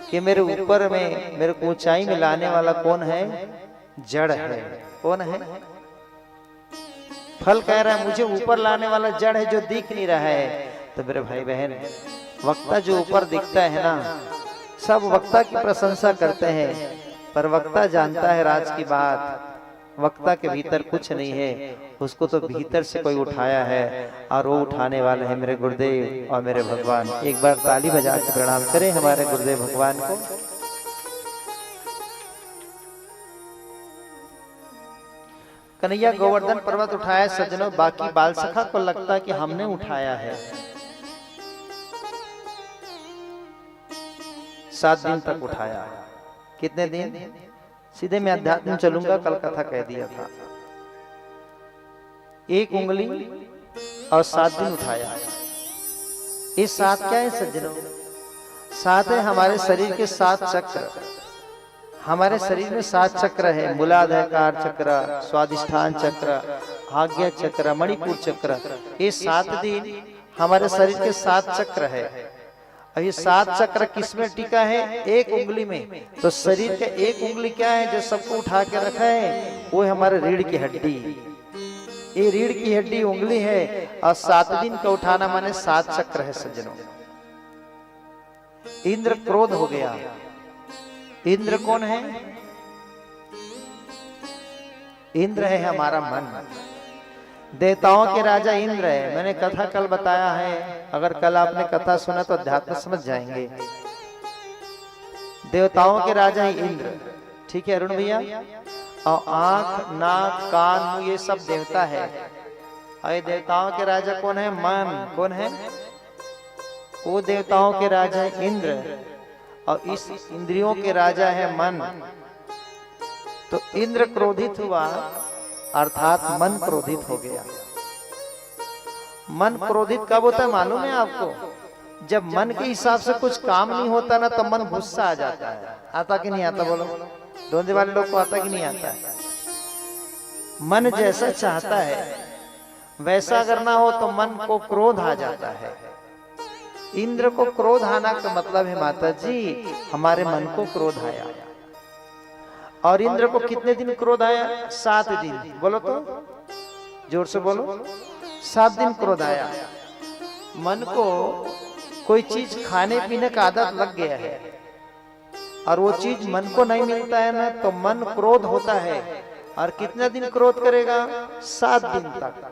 Speaker 3: कि मेरे ऊपर में, मेरे को ऊंचाई में लाने वाला कौन है? जड़ है। कौन है? फल कह रहा है मुझे ऊपर लाने वाला जड़ है जो दिख नहीं रहा है। तो मेरे भाई बहन, वक्ता जो ऊपर दिखता है ना, सब वक्ता की प्रशंसा करते हैं, पर वक्ता जानता है राज की बात, वक्ता के भीतर कुछ नहीं है, उसको तो भीतर से कोई उठाया है, और वो उठाने वाले हैं मेरे गुरुदेव और मेरे भगवान। एक बार ताली बजा के प्रणाम करें हमारे गुरुदेव भगवान को। कन्हैया गोवर्धन पर्वत उठाया सज्जनों, बाकी बाल सखा को लगता कि हमने उठाया है। 7 दिन तक उठाया। कितने दिन? सीधे मैं अध्यात्म चलूंगा, कल कथा कह दिया था। 1 उंगली और 7 दिन उठाया। ये 7 क्या है सज्जनों? 7 है हमारे शरीर के 7 चक्र। हमारे शरीर में 7 चक्र है। मूलाधार चक्र, स्वादिष्ठान चक्र, आज्ञा चक्र, मणिपुर चक्र। ये 7 दिन हमारे शरीर के 7 चक्र है। और ये 7 चक्र किसमें टिका है? 1 उंगली में। तो शरीर के 1 उंगली क्या है जो सबको उठा के रखा है? वो है हमारे रीढ़ की हड्डी। ये रीढ़ की हड्डी उंगली है। और 7 दिन का उठाना माने 7 चक्र है सज्जनों। इंद्र क्रोध हो गया। इंद्र कौन है? इंद्र है हमारा मन। देवताओं के राजा इंद्र है। मैंने कथा कल बताया है, अगर कल आपने कथा सुना तो अध्यात्म समझ जाएंगे। देवताओं के राजा है इंद्र, ठीक है अरुण भैया। और आंख, नाक, कान, मुंह ये सब देवता है। और देवताओं के राजा कौन है? मन। कौन है वो? देवताओं के राजा है इंद्र। और इस इंद्रियों के राजा है मन। तो इंद्र क्रोधित हुआ, अर्थात मन क्रोधित हो गया। मन क्रोधित कब होता है मालूम है आपको? जब मन के हिसाब से कुछ काम नहीं होता ना, तो मन गुस्सा आ जाता है। आता कि नहीं आता? बोलो, डोंदे वाले लोग को आता कि नहीं आता है? मन जैसा चाहता है वैसा अगर ना हो तो मन को क्रोध आ जाता है। इंद्र को क्रोध आना का मतलब है माता जी हमारे मन को क्रोध आया। और इंद्र को कितने दिन क्रोध आया? 7 दिन। बोलो तो, जोर से बोलो। 7 दिन क्रोध आया। मन को कोई चीज खाने पीने का आदत लग गया है और वो चीज मन को नहीं मिलता है ना, तो मन क्रोध होता है। और कितना दिन क्रोध करेगा? 7 दिन तक।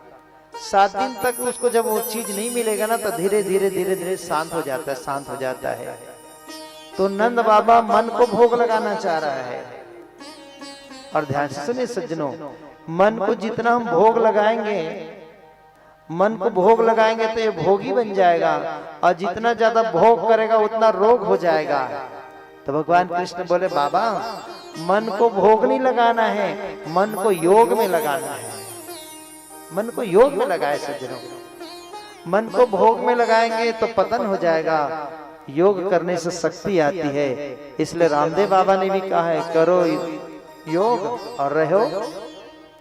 Speaker 3: 7 दिन तक उसको जब वो चीज नहीं मिलेगा ना, तो धीरे धीरे धीरे धीरे शांत हो जाता है, शांत हो जाता है। तो नंद बाबा मन को भोग लगाना चाह रहा है। और ध्यान से सुनिए सज्जनों, मन को जितना हम भोग लगाएंगे, मन को भोग लगाएंगे तो ये भोगी बन जाएगा। और जितना ज्यादा भोग करेगा उतना रोग हो जाएगा। तो भगवान कृष्ण बोले बाबा मन को भोग नहीं लगाना है, मन को योग में लगाना है। मन को योग में लगाए सज्जनों। मन को भोग में लगाएंगे तो पतन हो जाएगा। योग करने से शक्ति आती है। इसलिए रामदेव बाबा ने भी कहा है करो योग और रहो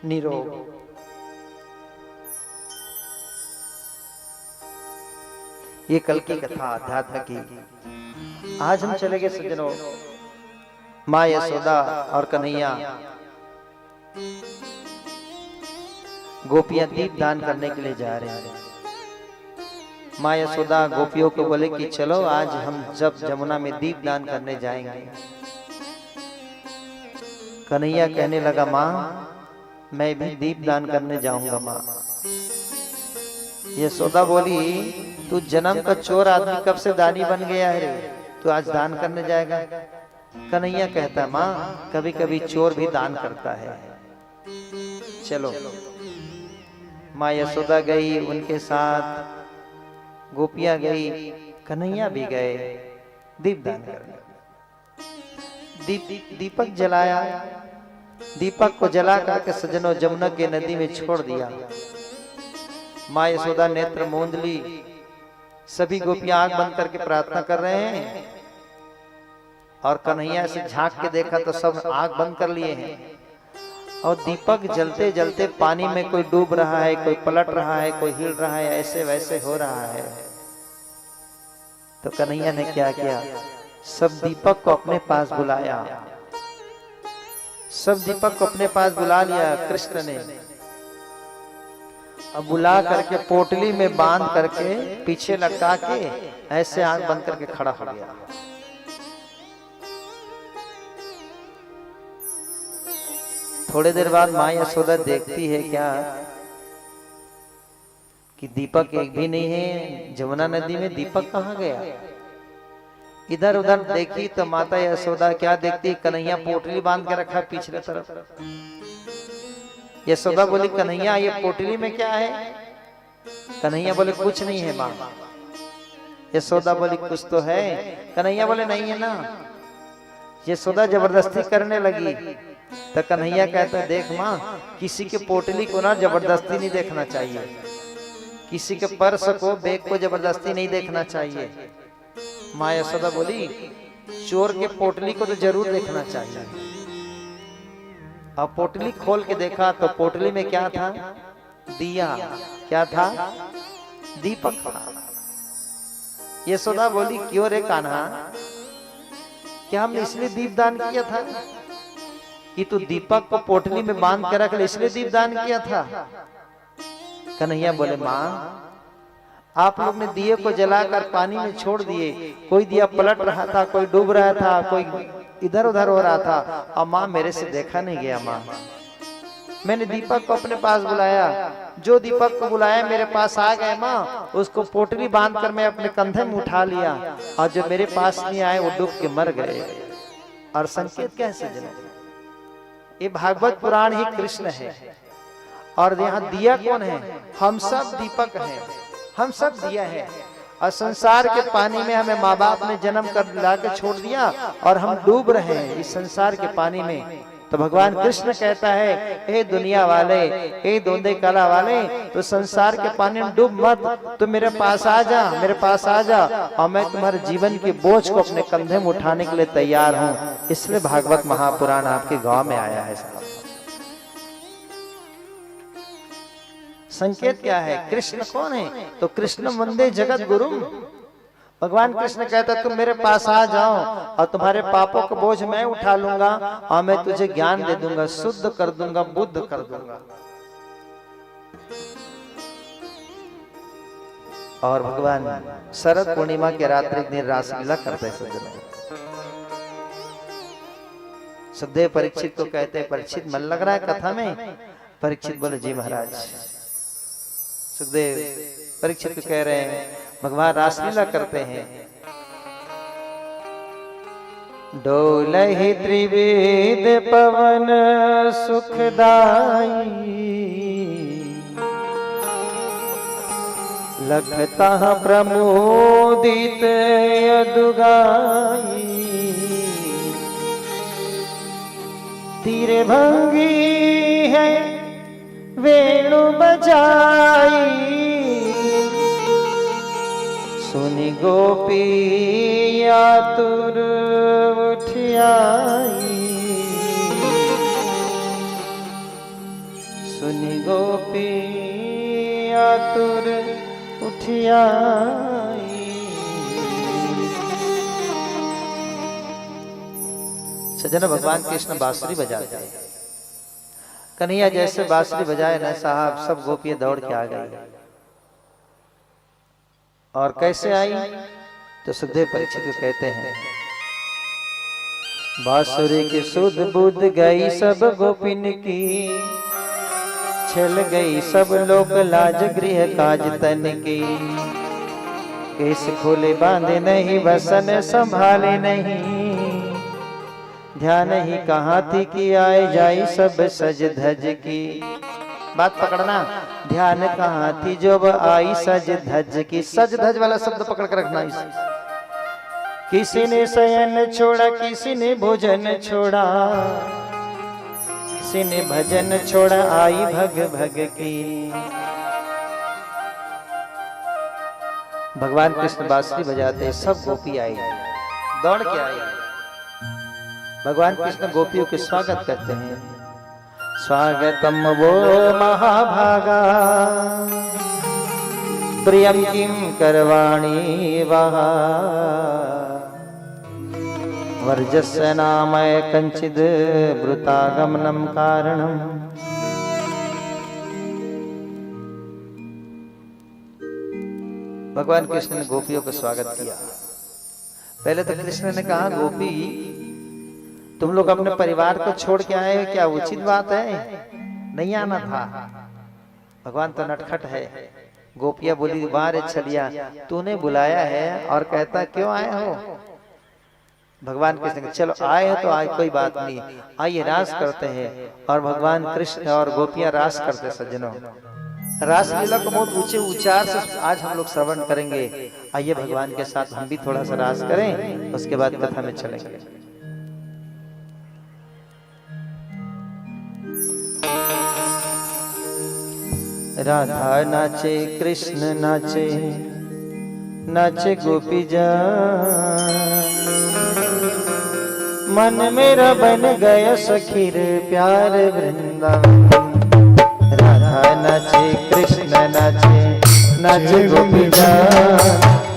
Speaker 3: निरोग। ये कल की कथा अध्यात्म की। आज हम चले गए सज्जनों माँ यशोदा और कन्हैया गोपियां दीप दान करने के लिए जा रहे हैं। माँ यशोदा गोपियों को बोले कि चलो आज हम जब जमुना में दीप दान करने जाएंगे। कन्हैया कहने लगा माँ मैं भी दीप दान करने जाऊंगा माँ। यशोदा बोली तू जन्म का चोर आदमी कब से दानी बन गया है रे, तू आज दान करने जाएगा। कन्हैया कहता माँ कभी कभी चोर भी दान करता है। चलो माँ यशोदा गई, उनके साथ गोपियां गई, कन्हैया भी गए दीपदान करने। दीपक जलाया। दीपक को जला करके सज्जनों जमुना के नदी में छोड़ दिया। माँ यशोदा नेत्र मूंद ली। सभी गोपियां आंख बंद करके प्रार्थना कर रहे हैं और कन्हैया से झांक के देखा तो सब आंख बंद कर लिए हैं। और दीपक जलते जलते पानी में कोई डूब रहा है, कोई पलट रहा है, कोई हिल रहा है, ऐसे वैसे हो रहा है। तो कन्हैया ने क्या किया, सब दीपक को अपने पास बुलाया। सब दीपक को अपने पास बुला लिया कृष्ण ने। अब बुला करके पोटली में बांध करके पीछे लटका के ऐसे आंख बंद करके खड़ा हो गया। थोड़ी देर बाद माँ यशोदा देखती है क्या कि दीपक एक भी नहीं है। जमुना नदी में दीपक कहाँ गया। इधर उधर देखी तो माता यशोदा क्या देखती, कन्हैया पोटली बांध के रखा पिछले तरफ। यशोदा बोली कन्हैया ये पोटली में क्या है? कन्हैया बोले कुछ नहीं है माँ। यशोदा बोली कुछ तो है। कन्हैया बोले नहीं है ना। यशोदा जबरदस्ती करने लगी तो कन्हैया कहता देख माँ, किसी के पोटली को ना जबरदस्ती नहीं देखना चाहिए, किसी के पर्स को बैग को जबरदस्ती नहीं देखना चाहिए। माँ यशोदा बोली चोर के पोटली को तो जरूर देखना चाहिए। अब पोटली खोल के देखा तो पोटली में क्या था? दिया। क्या था? दीपक था। यशोदा बोली क्यों रे कान्हा, क्या हमने इसलिए दीपदान किया था कि तू दीपक को पोटली में बांध के रख ले, इसलिए दीपदान किया था? कन्हैया बोले माँ आप लोग ने दिए को जलाकर पानी में छोड़ दिए, कोई दिया पलट रहा था, कोई डूब रहा था, कोई इधर उधर हो रहा था, और माँ मेरे से देखा नहीं गया। माँ मैंने दीपक को अपने पास बुलाया, जो दीपक को बुलाया मेरे पास आ गए माँ, उसको पोटली बांधकर मैं अपने कंधे में उठा लिया, और जो मेरे पास नहीं आए वो डूब के मर गए। और संकेत कैसे जना, ये भागवत पुराण ही कृष्ण है, और यहाँ दिया कौन है? हम सब दीपक हैं, हम सब दिया है। और संसार के पानी में हमें माँ बाप ने जन्म कर लाकर छोड़ दिया और हम डूब रहे हैं इस संसार के पानी में। तो भगवान कृष्ण कहता है हे दुनिया वाले, हे दोंदे कला वाले, तो संसार के पानी में डूब मत, तो मेरे पास आ जा, मेरे पास आ जा, और मैं तुम्हारे जीवन के बोझ को अपने कंधे में उठाने के लिए तैयार हूँ। इसलिए भागवत महापुराण आपके गांव में आया है। संकेत क्या है? कृष्ण कौन है? तो कृष्ण वंदे जगत गुरु। भगवान कृष्ण कहता तुम मेरे पास आ जाओ और तुम्हारे पापों का बोझ मैं उठा लूंगा, और मैं तुझे ज्ञान दे दूंगा, शुद्ध कर दूंगा, बुद्ध कर दूंगा। और भगवान शरद पूर्णिमा के रात्रि दिन रासलीला करते हैं। सुखदेव परीक्षित को कहते हैं परीक्षित मन लग रहा है कथा में? परीक्षित बोले जी महाराज। सुखदेव परीक्षित को कह रहे हैं भगवान रासलीला करते हैं। डोलहि त्रिवेद पवन सुखदाई, लखता प्रमोदित यदुगाई, तीर भंगी है वेणु बजाई, सुनि गोपी आतुर उठियाई, सुनि गोपी आतुर उठियाई। सज्जन भगवान कृष्ण बांसुरी बजाते हैं। कन्हैया जैसे बांसुरी बजाए ना साहब, सब गोपियां दौड़ के आ गई। और कैसे आई? तो सुखदेव परीक्षित को कहते हैं बांसुरी की सुध बुध गई सब गोपिन की, छल गई सब लोग लाज गृह काज तन की, केस खोले बांधे नहीं वसन संभाले नहीं, ध्यान ही कहाँ थी कि आए जाई सब सज धज की। बात पकड़ना, ध्यान कहाँ थी जब आई सज धज की। सज धज वाला शब्द पकड़ कर रखना। इस किसी ने शयन छोड़ा, किसी ने भोजन छोड़ा, किसी ने भजन छोड़ा, आई भग भग की। भगवान कृष्ण बांसुरी बजाते सब गोपी आई, दौड़ के आई। भगवान कृष्ण गोपियों के स्वागत करते हैं। स्वागतम वो महाभागा, प्रियम किम करवाणी वहा, वर्जस्य नामय कंचिद वृतागमनम कारणम। भगवान कृष्ण ने गोपियों का स्वागत किया। पहले तो कृष्ण ने कहा गोपी तुम लोग अपने परिवार को छोड़ के आए, क्या उचित बात है? नहीं आना था। भगवान तो नटखट है। गोपियां बोली वाह रे छलिया, तूने बुलाया है और कहता क्यों आए हो? भगवान के संग चलो आए हैं तो आज कोई बात नहीं, आइए रास करते हैं। और भगवान कृष्ण और गोपियां रास करते सज्जनों। रास लीला को बहुत ऊंचे उच्चार से आज हम लोग श्रवण करेंगे। आइए भगवान के साथ हम भी थोड़ा सा रास करें, उसके बाद कथा में चलेंगे। राधा नाचे कृष्ण नाचे, नाचे गोपी जान, मन मेरा बन गया सखीर प्यार वृंदावन। राधा नाचे कृष्ण नाचे, नाचे गोपी जान,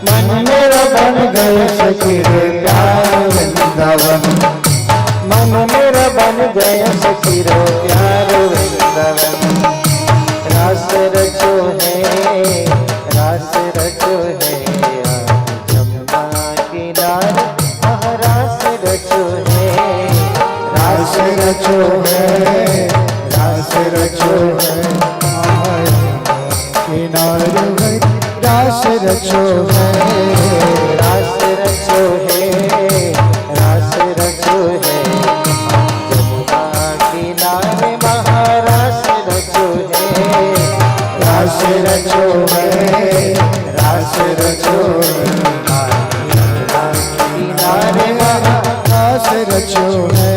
Speaker 3: मन मेरा बन गया सखीर प्यार वृंदावन। मन मेरा बन गया सखीर प्यार वृंदावन। रास रचो है, रास रचो है, जमुना किनारे रास रचो है। रास रचो है, रास रचो है, किनारे रास रचो है। रास रचो है, रास रचो है, जमुना किनारे महारास रचो है। रास रचो है, रास रचो है, किनारे महारास रचो है।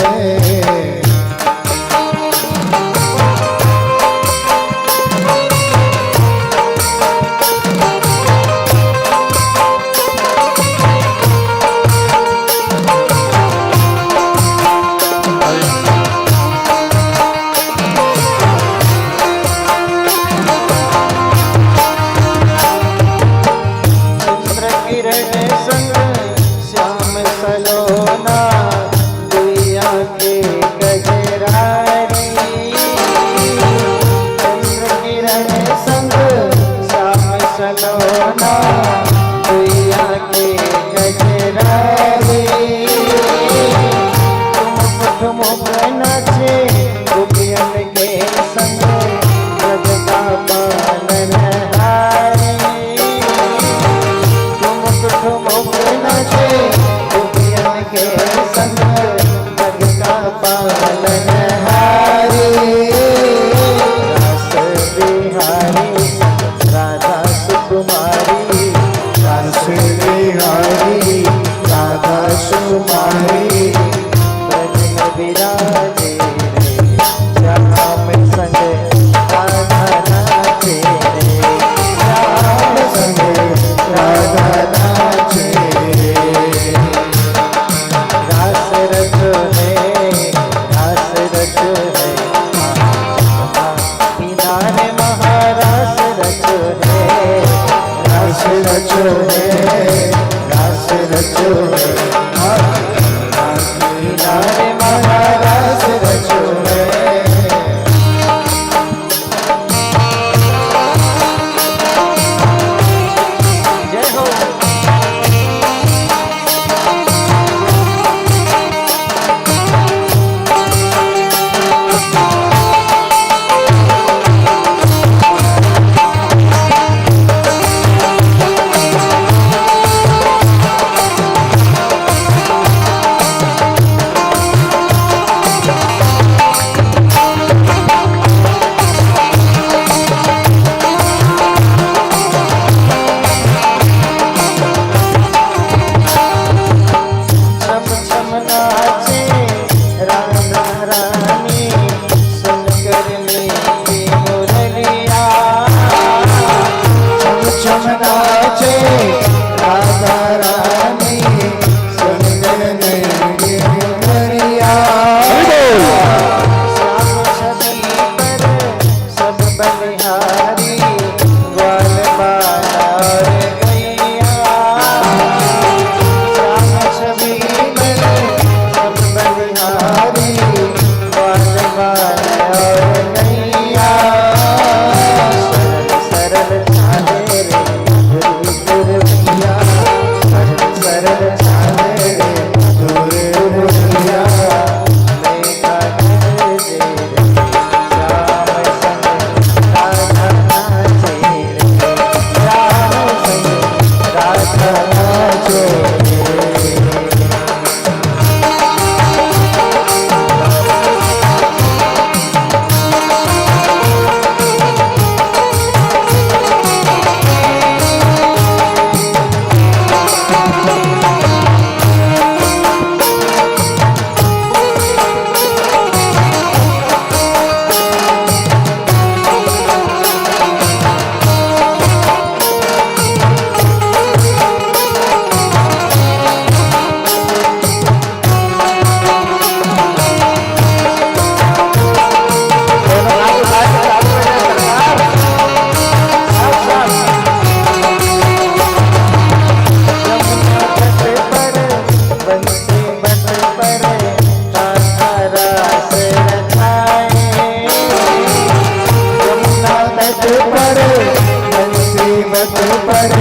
Speaker 2: मुसीबत पर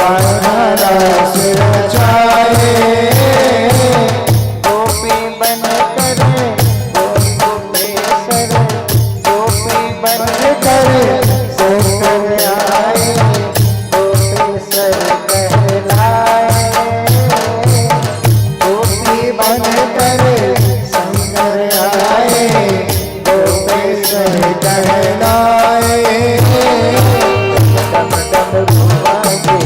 Speaker 2: कान्हा रास रचाए
Speaker 3: गोपी बन कर गोपेश्वर गोपी बन
Speaker 2: कर शंकर आए
Speaker 3: गोपेश्वर कहलाए
Speaker 2: गोपी बन कर शंकर आए गोपेश्वर कहलाए
Speaker 3: डम डम रुआ के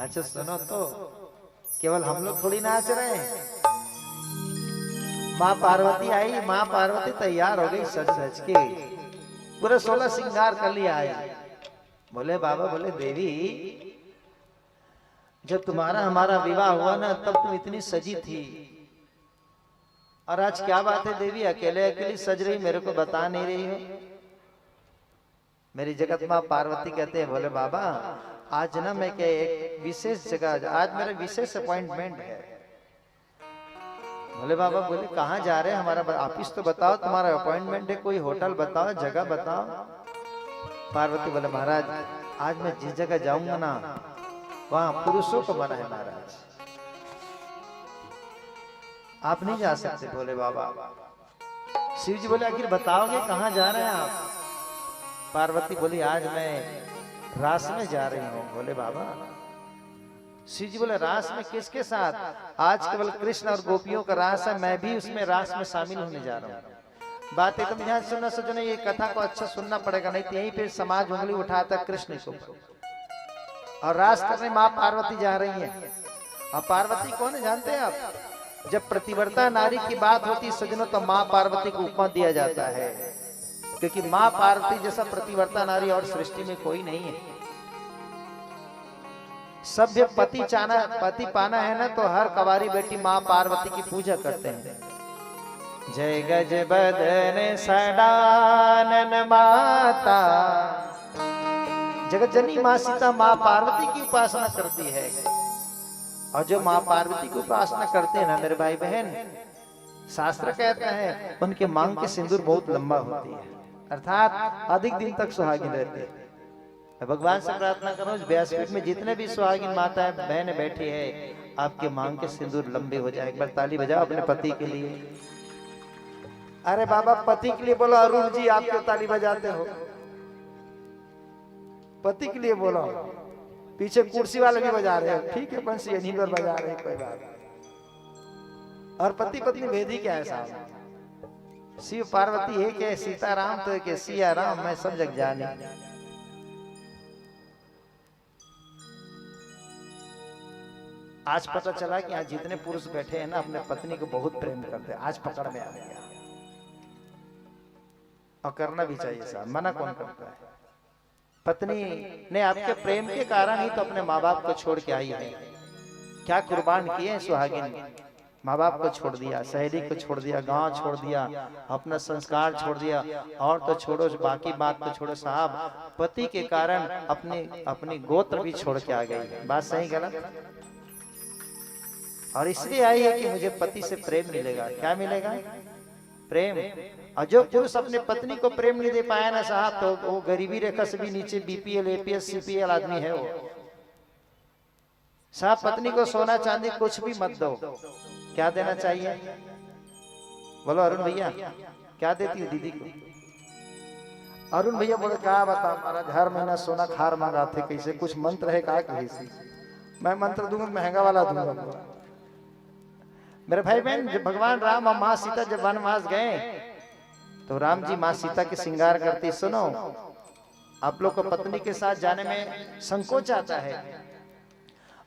Speaker 3: अच्छा सुनो तो, केवल हम लोग थोड़ी नाच रहे हैं। माँ पार्वती आई, माँ पार्वती तैयार हो गई सज सज के, पूरे 16 श्रृंगार कर लिया आई। बोले बाबा, बोले देवी, जब तुम्हारा हमारा विवाह हुआ ना तब तुम इतनी सजी थी, और आज क्या बात है देवी, अकेले अकेली सज रही, मेरे को बता नहीं रही हो। मेरी जगत माँ पार्वती कहते हैं, बोले बाबा आज ना मैं क्या एक विशेष जगह, आज मेरा विशेष अपॉइंटमेंट है। बोले बाबा, बोले कहाँ जा रहे हैं, हमारा ऑफिस तो बताओ, तुम्हारा अपॉइंटमेंट है, कोई होटल बताओ, जगह बताओ। पार्वती बोले महाराज, आज मैं जिस जगह जाऊंगा ना वहां पुरुषों को मना है महाराज, आप नहीं जा सकते। बोले बाबा, शिव जी बोले आखिर बताओगे कहाँ जा रहे हैं आप। पार्वती बोली आज मैं रास में जा रही हूँ। बोले बाबा, शिव जी बोले रास में किसके साथ, आज केवल कृष्ण और गोपियों का रास है, मैं भी उसमें रास में शामिल होने जा रहा हूँ। बात एकदम ध्यान सुनना सजने, ये कथा को अच्छा सुनना पड़ेगा, नहीं तो यहीं पे समाज उंगली उठाता कृष्ण को। और रास करने माँ पार्वती जा रही है। और पार्वती कौन है जानते हैं आप, जब प्रतिवर्ता नारी की बात होती सजनों तो माँ पार्वती को उपमा दिया जाता है, क्योंकि माँ पार्वती जैसा प्रतिवर्ता नारी और सृष्टि में कोई नहीं है। सभ्य पति पाना है ना तो हर कवारी बेटी माँ पार्वती की पूजा करते हैं। जय गज बदन सडानन माता, जगत जननी माँ सीता माँ पार्वती की उपासना करती है। और जो माँ पार्वती की उपासना करते हैं ना मेरे भाई बहन, शास्त्र कहता है उनके मांग के सिंदूर बहुत लंबा होती है, अर्थात अधिक दिन तक सुहागिन रहती है। भगवान से प्रार्थना करो इस व्यासपीठ में जितने भी सुहागिन माताएं बहनें बैठी है, आपके मांग के सिंदूर लंबे हो जाए। एक बार ताली बजाओ अपने पति के लिए। अरे बाबा पति के लिए बोलो, अरुण जी आप क्यों ताली बजाते हो, पति के लिए बोलो। पीछे कुर्सी वाले भी बजा रहे हो, ठीक है बंसी यहीं पर बजा रहे हैं, कोई बात। और पति पत्नी भेदी क्या है साहब, शिव पार्वती एक है, सीताराम तो एक है, सिया राम मैं सब जग जाने। आज पता चला कि आज जितने पुरुष बैठे हैं ना अपने पत्नी को बहुत प्रेम करते हैं, आज पकड़ में आ गया। और करना भी चाहिए साहब, मना कौन करता है। पत्नी ने आपके प्रेम के कारण ही तो अपने माँ बाप को छोड़ के आई है। क्या कुर्बान किए सुहागिन, माँ बाप को छोड़ दिया, सहेली को छोड़ दिया, गांव छोड़ दिया, अपना संस्कार छोड़ दिया, और तो छोड़ो बाकी बात तो छोड़ो साहब, पति के कारण अपनी गोत्र भी छोड़ के आ गई। बात सही गलत? और इसलिए आई है कि मुझे पति से प्रेम मिलेगा। क्या मिलेगा? प्रेम। और जो पुरुष अपने पत्नी को प्रेम नहीं दे पाया ना साहब, तो वो गरीबी रेखा से भी नीचे बीपीएल एपीएस सीपीएल आदमी है वो साहब। पत्नी को सोना चांदी कुछ भी मत दो। क्या देना चाहिए बोलो अरुण भैया, क्या देती है दीदी को? अरुण भैया बोले क्या बता महाराज, हर महीना सोना खार मंगाते, कैसे कुछ मंत्र है का कैसे? मैं मंत्र दूंगा महंगा वाला दूंगा। मेरे भाई बहन, जब भगवान राम और माँ सीता जब वनवास गए तो राम जी माँ सीता के श्रृंगार करते। सुनो, आप लोग को पत्नी के साथ जाने में संकोच आता है,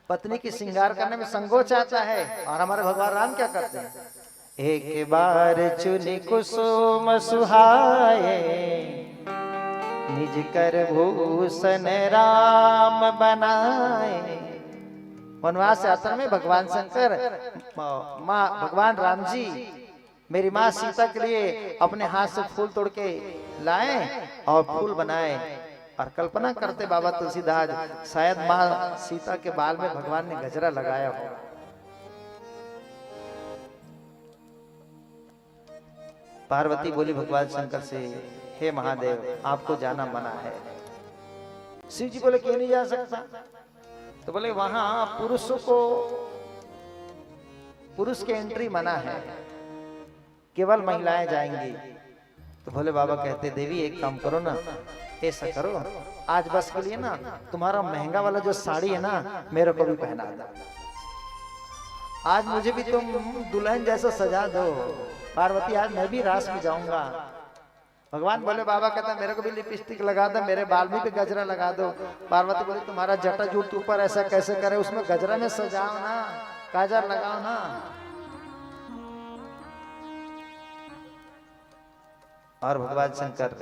Speaker 3: पत्नी की श्रृंगार करने में संकोच आता है, और हमारे भगवान राम क्या करते हैं? एक बार चुनी कुसुम सुहाए, निज कर भूषण राम बनाए। वनवास यात्रा में भगवान शंकर माँ भगवान राम जी मेरी माँ सीता के लिए अपने हाथ से फूल तोड़ के लाए और फूल बनाए। और कल्पना करते बाबा तुलसीदास, शायद माँ सीता के बाल में भगवान ने गजरा लगाया हो। पार्वती बोली भगवान शंकर से, हे महादेव आपको जाना मना है। शिव जी बोले क्यों नहीं जा सकता? तो बोले वहां पुरुष के एंट्री मना है, केवल महिलाएं जाएंगी। तो भोले बाबा कहते देवी एक काम करो ना, ऐसा करो आज बस के लिए ना तुम्हारा महंगा वाला जो साड़ी है ना मेरे को भी पहना दो, आज मुझे भी तुम दुल्हन जैसा सजा दो। पार्वती आज मैं भी रास में जाऊंगा, भगवान बोले बाबा कहता मेरे को भी लिपस्टिक लगा दो, मेरे बाल में भी गजरा लगा दो। पार्वती बोली तुम्हारा जटा जूट ऊपर ऐसा कैसे करे, उसमें गजरा में सजाओ ना, काजर लगाओ ना। और भगवान शंकर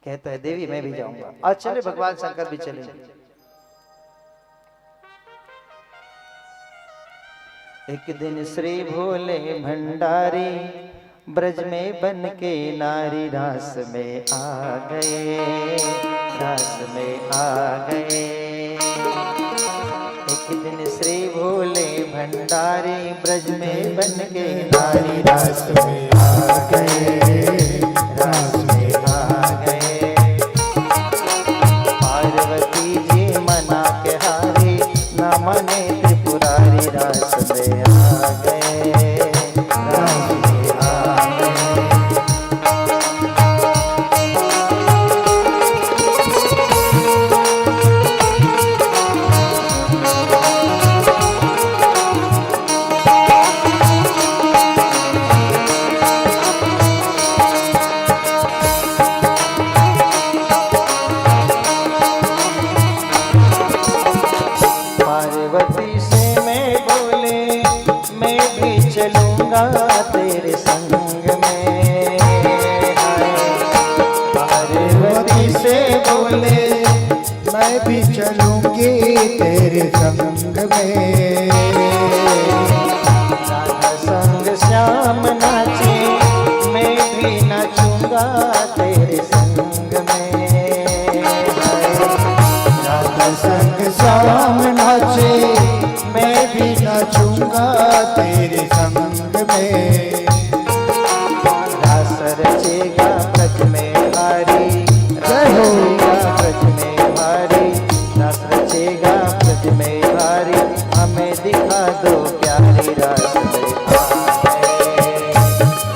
Speaker 3: कहता है देवी मैं भी जाऊंगा। और चले भगवान शंकर भी चले। एक दिन श्री भोले भंडारी ब्रज में बन के नारी रास में आ गए, रास में आ गए। एक दिन श्री भोले भंडारी ब्रज में बन के नारी रास में आ गए, रास में आ गए। पार्वती जी मना के हारी न मने त्रिपुरारी रास में आ गए, रास में आ गए। पार्वती से मैं बोले मैं भी चलूंगा तेरे संग में। पार्वती से बोले
Speaker 2: मैं भी चलूंगी तेरे संग में।
Speaker 3: राधा संग श्याम नाचे मैं भी नाचूंगा तेरे संग में।
Speaker 2: राधा संग श्याम नाचे मैं भी नाचूंगा तेरे संग में।
Speaker 3: रास रचेगा ब्रज में हारी, रास रचेगा ब्रज में हारी, रास रचेगा ब्रज में हारी। हमें दिखा दो प्यारी रास में आ गए,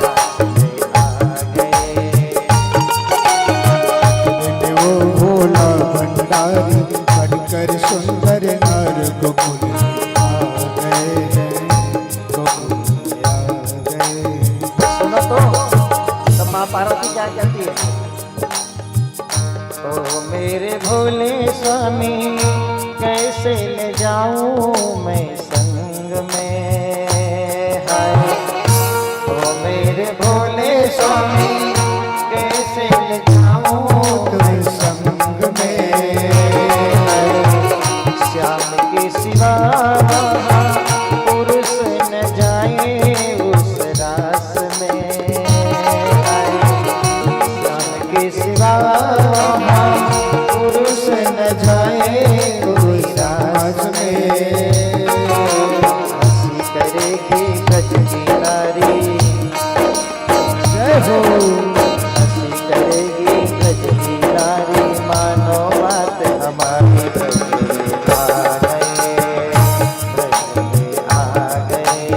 Speaker 3: रास में आ गए।
Speaker 2: वो भोला भंडारी बनकर सुंदर नर गोकुल आ गए हैं, गोकुल आ गए।
Speaker 3: सुनो तो माँ पार्वती क्या कहती है? ओ मेरे भोले स्वामी कैसे ले जाऊं मैं संग में। हाय ओ मेरे भोले स्वामी कैसे ले जाऊं
Speaker 2: तेरे संग में।
Speaker 3: श्याम के सिवा पुरुष न जाए उस रास में। श्याम के सिवा पुरुष न जाए उस रास में। हंसी करेगी ब्रज की नारी,
Speaker 2: जय हो।
Speaker 3: हंसी करेगी ब्रज की नारी। मानो बात हमारी ब्रज में आ गए, ब्रज में आ गए।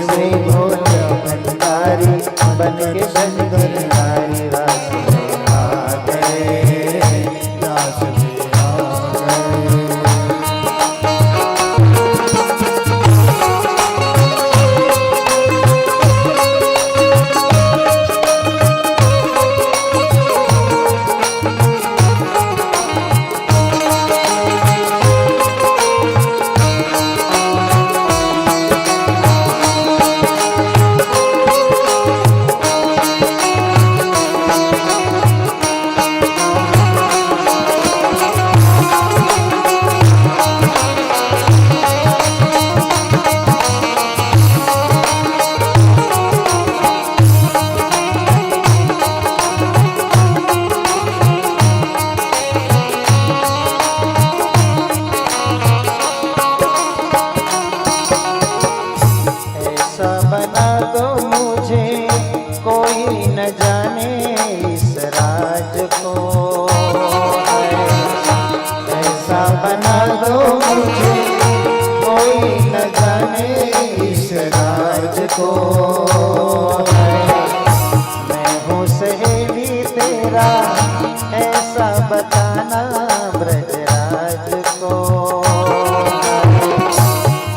Speaker 3: श्री भोले भंडारी बन के बन नारी रास में आ गए,
Speaker 2: रास में आ गए।
Speaker 3: ऐसा बना दो मुझे कोई न जाने इस राज को। ऐसा बना दो मुझे कोई न जाने इस राज को। मैं हूँ सहेली तेरा ऐसा बताना ब्रजराज को।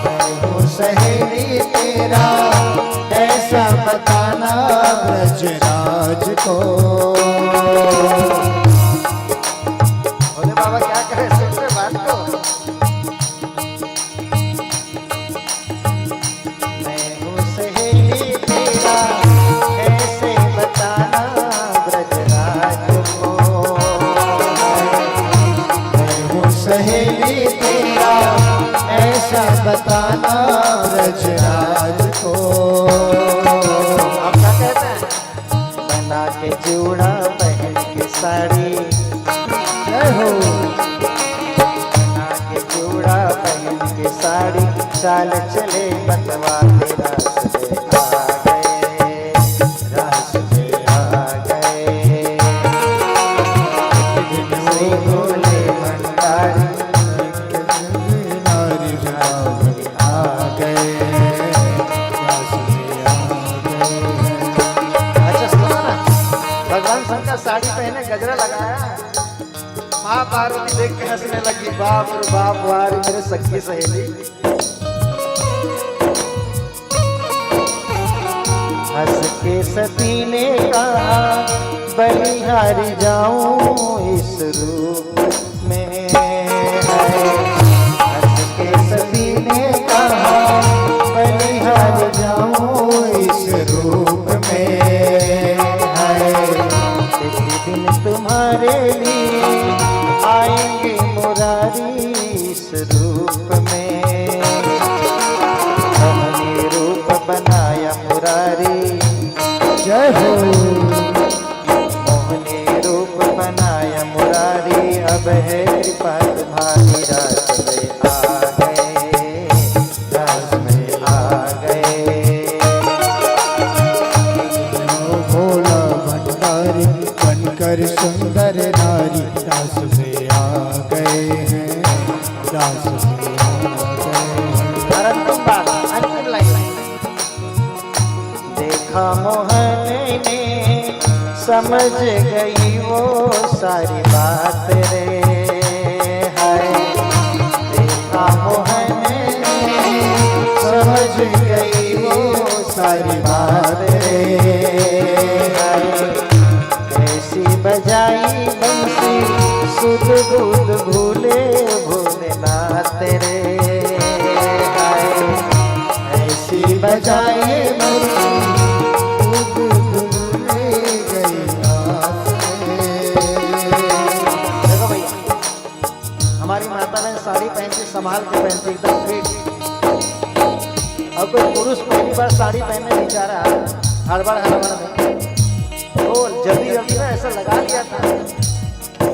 Speaker 3: मैं हूँ सहेली तेरा
Speaker 2: बताना ब्रजराज को।
Speaker 3: बोले बाबा क्या कहे सुन रहे बात को। मैं हूँ सहेली तेरा कैसे बताना ब्रजराज को।
Speaker 2: मैं हूँ सहेली तेरा ऐसा बताना ब्रजराज को।
Speaker 3: आप क्या कहते हैं? बना के जूड़ा पहन के साड़ी,
Speaker 2: जय हो।
Speaker 3: बना के जूड़ा पहन के साड़ी, चाल चले बतवा तेरा रास में आ गए। श्री भोले भंडारी
Speaker 2: नारी राम आ गए, रास में आ गए।
Speaker 3: अच्छा सुनो ना, भगवान शंकर साड़ी पहने गजरा लगाया, माँ पार्वती देख के हंसने लगी, बाप रे बाप वारी मेरे सखी सहेली। हंस के सती ने कहा बलिहारी जाऊं इस रूप में है। हंस के सती ने कहा बलिहारी जाऊं
Speaker 2: इस रूप में है।
Speaker 3: एक दिन तुम्हारे लिए आएंगे मुरारी इस रूप में। हमने रूप बनाया मुरारी,
Speaker 2: जय हो।
Speaker 3: मोहने रूप बनाया मुरारी, अब है कृपा तुम्हारी, रास में आ गए, रास में आ गए।
Speaker 2: भोला भंडारी बनकर सुंदर नारी रास में आ गए हैं, रास में आ गए हैं।
Speaker 3: अंतिम बात, अंतिम लाइन। देखा मोहन ने समझ गई वो सारी बात रे, हाय। देखा मोहन ने
Speaker 2: समझ गई वो सारी बात रे,
Speaker 3: हाय। कैसी बजाई बंसी सुध बुध भूले भोलेनाथ रे, हाय। ऐसी बजाई बंसी
Speaker 2: भूले गई रात में।
Speaker 3: देखो भैया, हमारी माता ने साड़ी पहन के संभाल के पहनती एकदम फिट। अब कोई पुरुष पहली बार साड़ी पहनने नहीं जा रहा, हड़बड़ हड़बड़ में तो जल्दी जल्दी में ऐसा लगा लिया था।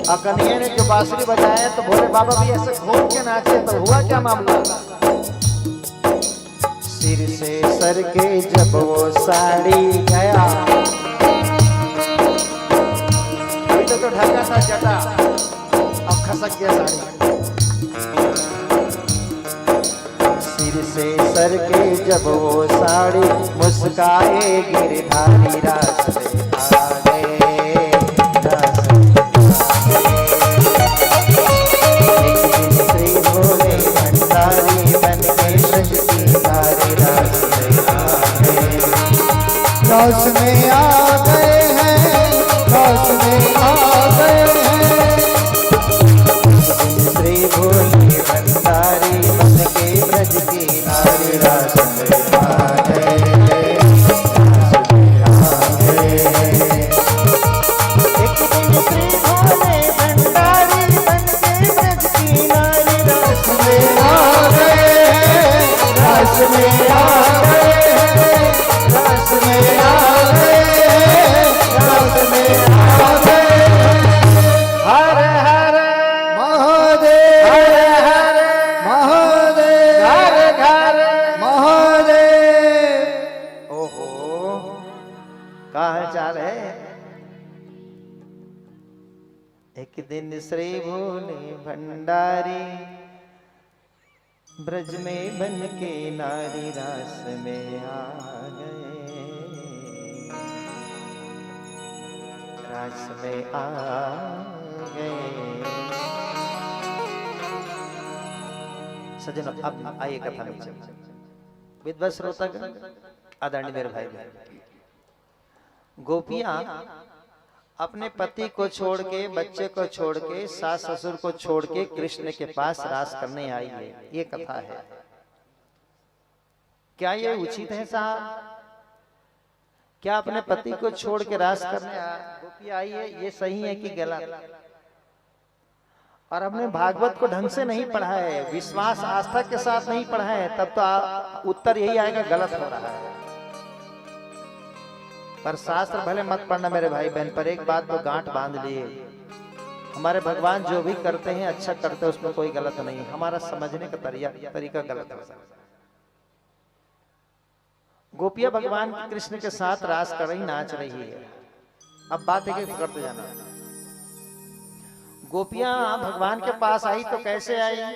Speaker 3: और कन्हैया ने जो बांसुरी बजाया तो भोले बाबा भी ऐसे घूम के नाचे, तो हुआ क्या मामला। सिर से सर के जब वो साड़ी गया, अभी तो ढका था जटा, अब खसक गया साड़ी। सिर से सर के जब वो साड़ी, मुस्काए गिरधारी रास में आ गए, रास में आ गए। एक दिन श्री भोले भंडारी बन के ब्रज की नारी रास में आ गए,
Speaker 2: रास में आ गए हैं, रास में आ गए हैं।
Speaker 3: श्री भोले भंडारी बन के ब्रज की नारी रास में आ गए, रास में आ गए। एक दिन श्री भोले भंडारी बन के ब्रज की नारी रास में आ गए,
Speaker 2: रास में आ गए हैं, रास में आ गए हैं, रास में आ गए हैं।
Speaker 3: हर हर
Speaker 2: महादेव,
Speaker 3: हर हर
Speaker 2: महादेव,
Speaker 3: घर घर।
Speaker 2: महादेव।
Speaker 3: ओहो, कहाँ चाल है। एक दिन श्री भोले भंडारी ब्रज में बन के नारी रास में आ गए, रास में आ गए। सज्जनों, अब आइए कथा में चलते हैं। विद्वत श्रोतागण, आदरणीय मेरे भाई बहन, गोपियां अपने पति को छोड़ के, बच्चे को छोड़ के, सास ससुर को छोड़ के कृष्ण के पास रास करने आई है, ये कथा है। क्या ये उचित है साहब? क्या अपने पति को छोड़ के रास करने गोपी आई है, ये सही है कि गलत? और हमने भागवत को ढंग से नहीं पढ़ा है, विश्वास आस्था के साथ नहीं पढ़ा है, तब तो उत्तर यही आएगा गलत हो रहा है। पर शास्त्र भले मत पढ़ना मेरे भाई बहन, पर एक बात तो गांठ बांध लिए, हमारे भगवान जो भी करते हैं अच्छा करते हैं, उसमें कोई गलत नहीं, हमारा समझने का तरीका गलत हो सकता है। गोपियां भगवान कृष्ण के साथ रास कर रही, नाच रही है। अब बात है कि पकड़ते जाना। गोपियां भगवान के पास आई तो कैसे आई?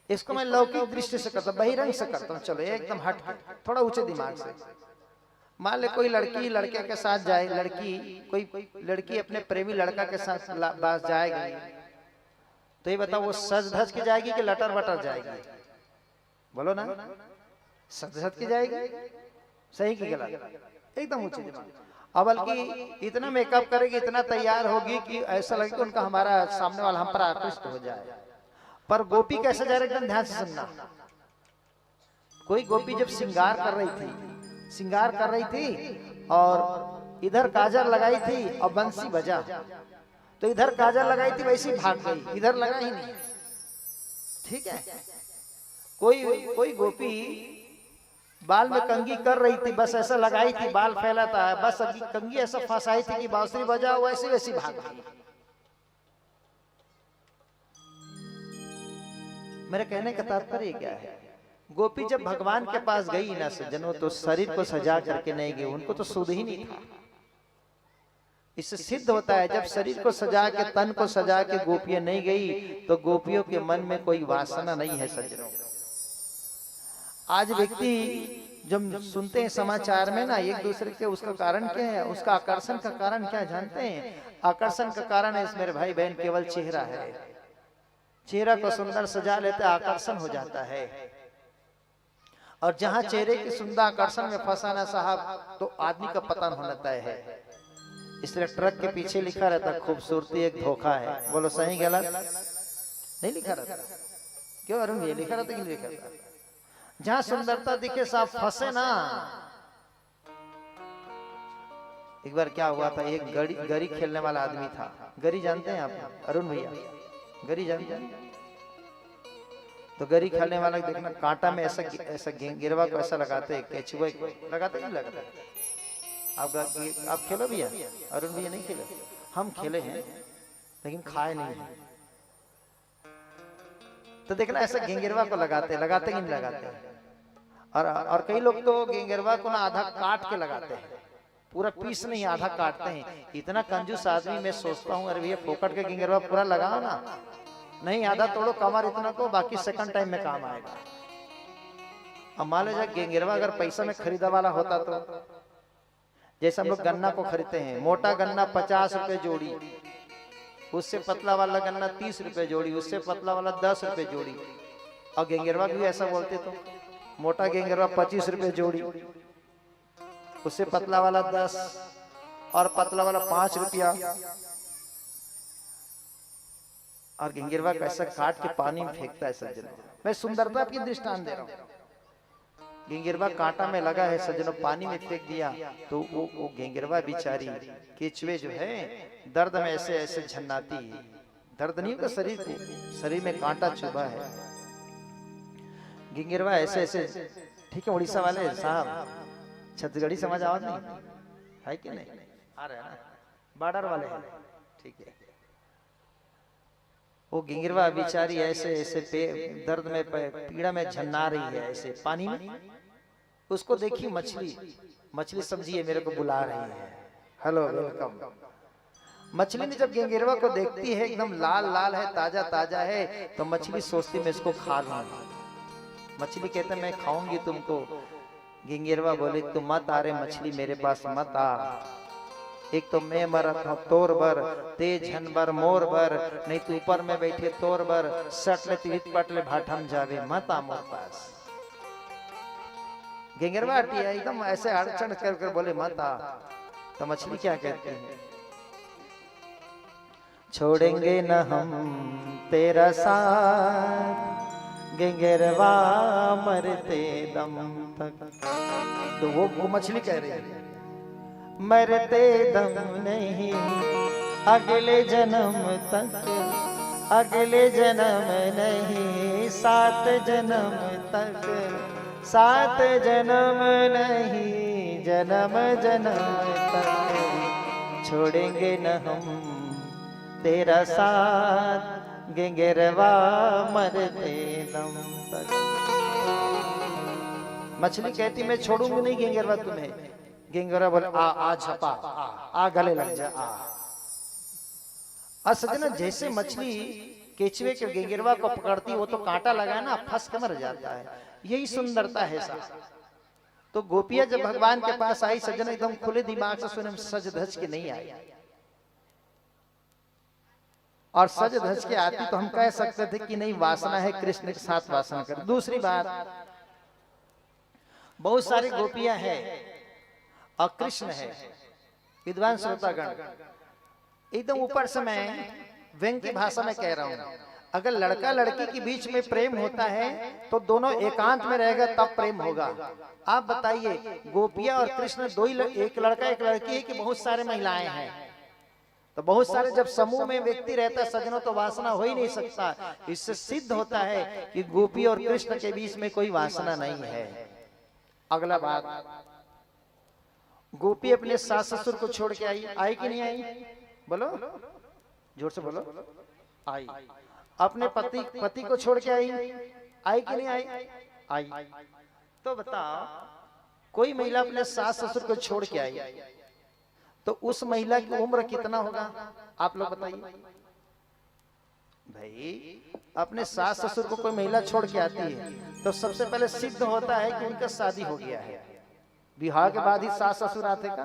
Speaker 3: इसको मैं लौकिक दृष्टि से करता हूं, बहिरंग से करता हूं। चलो एकदम हट थोड़ा ऊंचे दिमाग से। मान ले कोई लड़की लड़के के साथ जाए, कोई लड़की अपने प्रेमी लड़का के साथ पास जाएगी, तो ये बताओ वो सज धज के जाएगी कि लटर वटर जाएगी? बोलो ना, सज धज के जाएगी। सही की गलत? एकदम ऊंचे दिमाग। अब बल्कि इतना मेकअप करेगी, इतना तैयार होगी कि ऐसा लगे कि उनका हमारा सामने वाला हम पर आकृष्ट हो जाए। पर गोपी कैसे जा रही, एकदम ध्यान से सुनना। कोई गोपी जब श्रृंगार कर रही थी और इधर काजल लगाई थी और बंसी बजा, तो इधर काजल लगाई थी वैसी भाग गई, इधर लगा ही नहीं। ठीक है। कोई गोपी बाल में कंघी कर रही थी, बस ऐसा लगाई थी, बाल फैलाता है, बस कंघी ऐसा फंसाई थी कि बांसुरी बजा वैसी वैसी भाग गई। मेरे कहने का तात्पर्य क्या है? गोपी जब भगवान के पास गई ना सज्जनों, तो शरीर को सजा करके नहीं गई, उनको तो सुध ही नहीं था। इससे सिद्ध होता है जब शरीर को सजा के, तन को सजा के गोपियां नहीं गई, तो गोपियों के मन में कोई वासना नहीं है सज्जनों। आज व्यक्ति जब सुनते हैं समाचार में ना एक दूसरे के, उसका कारण क्या है? उसका आकर्षण का कारण क्या जानते हैं? आकर्षण का कारण है मेरे भाई बहन केवल चेहरा है। चेहरा को सुंदर सजा लेते आकर्षण हो जाता है, और जहां चेहरे के सुंदर आकर्षण में फंसाना साहब, तो आदमी का पतन होना तय है। इसलिए ट्रक के पीछे लिखा रहता खूबसूरती एक धोखा है। बोलो सही गलत? नहीं लिखा रहता? क्यों अरुण, ये लिखा रहता कि नहीं लिखा रहता? जहां सुंदरता दिखे साहब फंसे ना। एक बार क्या हुआ था, एक गरी खेलने वाला आदमी था। गरी जानते हैं आप अरुण भैया? गरी जानते हैं? तो गरी खेलने वाला देखना, कांटा में ऐसा गिरवा को ऐसा लगाते हैं, केचुआ लगाते नहीं लगाते? आप खेलो भैया? अरुण भैया नहीं खेले? हम खेले हैं लेकिन खाए नहीं है। तो देखना ऐसा गेंगेरवा को लगाते कि नहीं लगाते? और कई लोग तो गेंगेरवा को ना आधा काट के लगाते हैं, पूरा पीस नहीं आधा काटते हैं। इतना कंजूस आदमी मैं सोचता हूँ, अरे भैया फोकट के गेंगेरवा पूरा लगाओ ना, नहीं आधा तोड़ो कमर इतना को, बाकी सेकंड टाइम में काम आएगा। अब मान लीजिए गेंगेरवा अगर पैसा में खरीदा वाला होता तो, जैसे हम लोग गन्ना को खरीदते हैं, मोटा गन्ना 50 रुपए जोड़ी, उससे पतला वाला गन्ना 30 रुपए जोड़ी, उससे पतला वाला 10 रुपए जोड़ी। और गेंगेरवा भी ऐसा बोलते तो, मोटा गेंगेरवा 25 रुपए जोड़ी, उससे पतला वाला 10 और पतला वाला 5 रुपया। और गेंगेरवा कैसा काट के पानी में फेंकता है सज्जनों। मैं सुंदरता की दृष्टांत दे रहा हूँ। गेंगेरवा कांटा में लगा है सज्जनों, पानी में फेंक दिया तो वो गेंगेरवा बेचारी केचुए जो है दर्द में ऐसे ऐसे झन्नाती है। दर्द नहीं होगा शरीर को, शरीर में कांटा चुभा है। गेंगेरवा ऐसे ऐसे, ठीक है उड़ीसा वाले साहब, छत्तीसगढ़ी समझ आवाज नहीं है कि नहीं? आ रहे हैं ना, बॉर्डर वाले हैं, ठीक है। वो गेंगेरवा बेचारी ऐसे ऐसे दर्द में पीड़ा में झन्ना रही है ऐसे पानी में। उसको देखी मछली समझिए मेरे को बुला रही है, हेलो वेलकम। मछली ने जब गेंगेरवा को देखती है एकदम लाल लाल है, ताजा ताजा है, तो मछली सोचती मैं इसको खा लूंगी। मछली कहते मैं खाऊंगी तुमको। गेंगेरवा बोले तुम मत आ रे मछली, मेरे पास मत आ। एक तो मैं मरत हूँ तोर बर, तेज झनबर मोर बर, नहीं तो ऊपर में बैठे तोर बर, सट ले तीत पट ले भाठम जावे, मत आ मोर पास। गेंगेरवा हटिया एकदम ऐसे अड़चन कर बोले मत आ। तो मछली क्या कहती है? छोड़ेंगे न हम तेरा साथ, गेंगेरवा मरते दम तक। तो वो मछली कह रही है मरते दम नहीं, अगले जन्म तक, अगले जन्म नहीं, 7 जन्म तक, 7 जन्म नहीं, जन्म जन्म तक छोड़ेंगे न हम तेरा साथ, गेंगेरवा मरते दम तक। मछली कहती मैं छोड़ूंगी नहीं गेंगेरवा तुम्हें। गेंगेरवा बोले आ झपा, आ गले लग जा, आ सजना। जैसे मछली केचवे के गेंगेरवा को पकड़ती वो तो कांटा लगाए ना, फंस के मर जाता है। यही सुंदरता है सा। तो गोपियां जब भगवान के पास आई सजना, एकदम खुले दिमाग से सुने, सज धज के नहीं आई। और सज धज के आती तो हम कह सकते थे कि नहीं वासना है, कृष्ण के साथ वासना कर। दूसरी बात, बहुत सारी गोपियां हैं और कृष्ण है। विद्वान श्रोतागण, एकदम ऊपर से मैं व्यंग्य की भाषा में कह रहा हूं। अगर लड़का लड़की के बीच में प्रेम होता है तो दोनों एकांत में रहेगा तब प्रेम होगा। आप बताइए, गोपियां और कृष्ण दो ही, एक लड़का एक लड़की है कि बहुत सारे महिलाएं हैं? तो बहुत सारे जब समूह में व्यक्ति रहता है सज्जनों, तो वासना हो ही नहीं सकता। इससे सिद्ध होता है कि गोपी और कृष्ण के बीच में कोई वासना नहीं है। अगला बात, गोपी अपने सास ससुर को छोड़ के आई कि नहीं आई? बोलो, जोर से बोलो। आई। अपने पति को छोड़ के आई कि नहीं आई? तो बताओ, कोई महिला अपने सास ससुर को छोड़ के आई तो उस महिला की उम्र कितना होगा? आप लोग बताइए भाई। अपने सास ससुर को कोई महिला छोड़ के आती है तो सबसे पहले सिद्ध होता है कि उनका शादी हो गया है। विवाह के बाद ही सास ससुर आते का?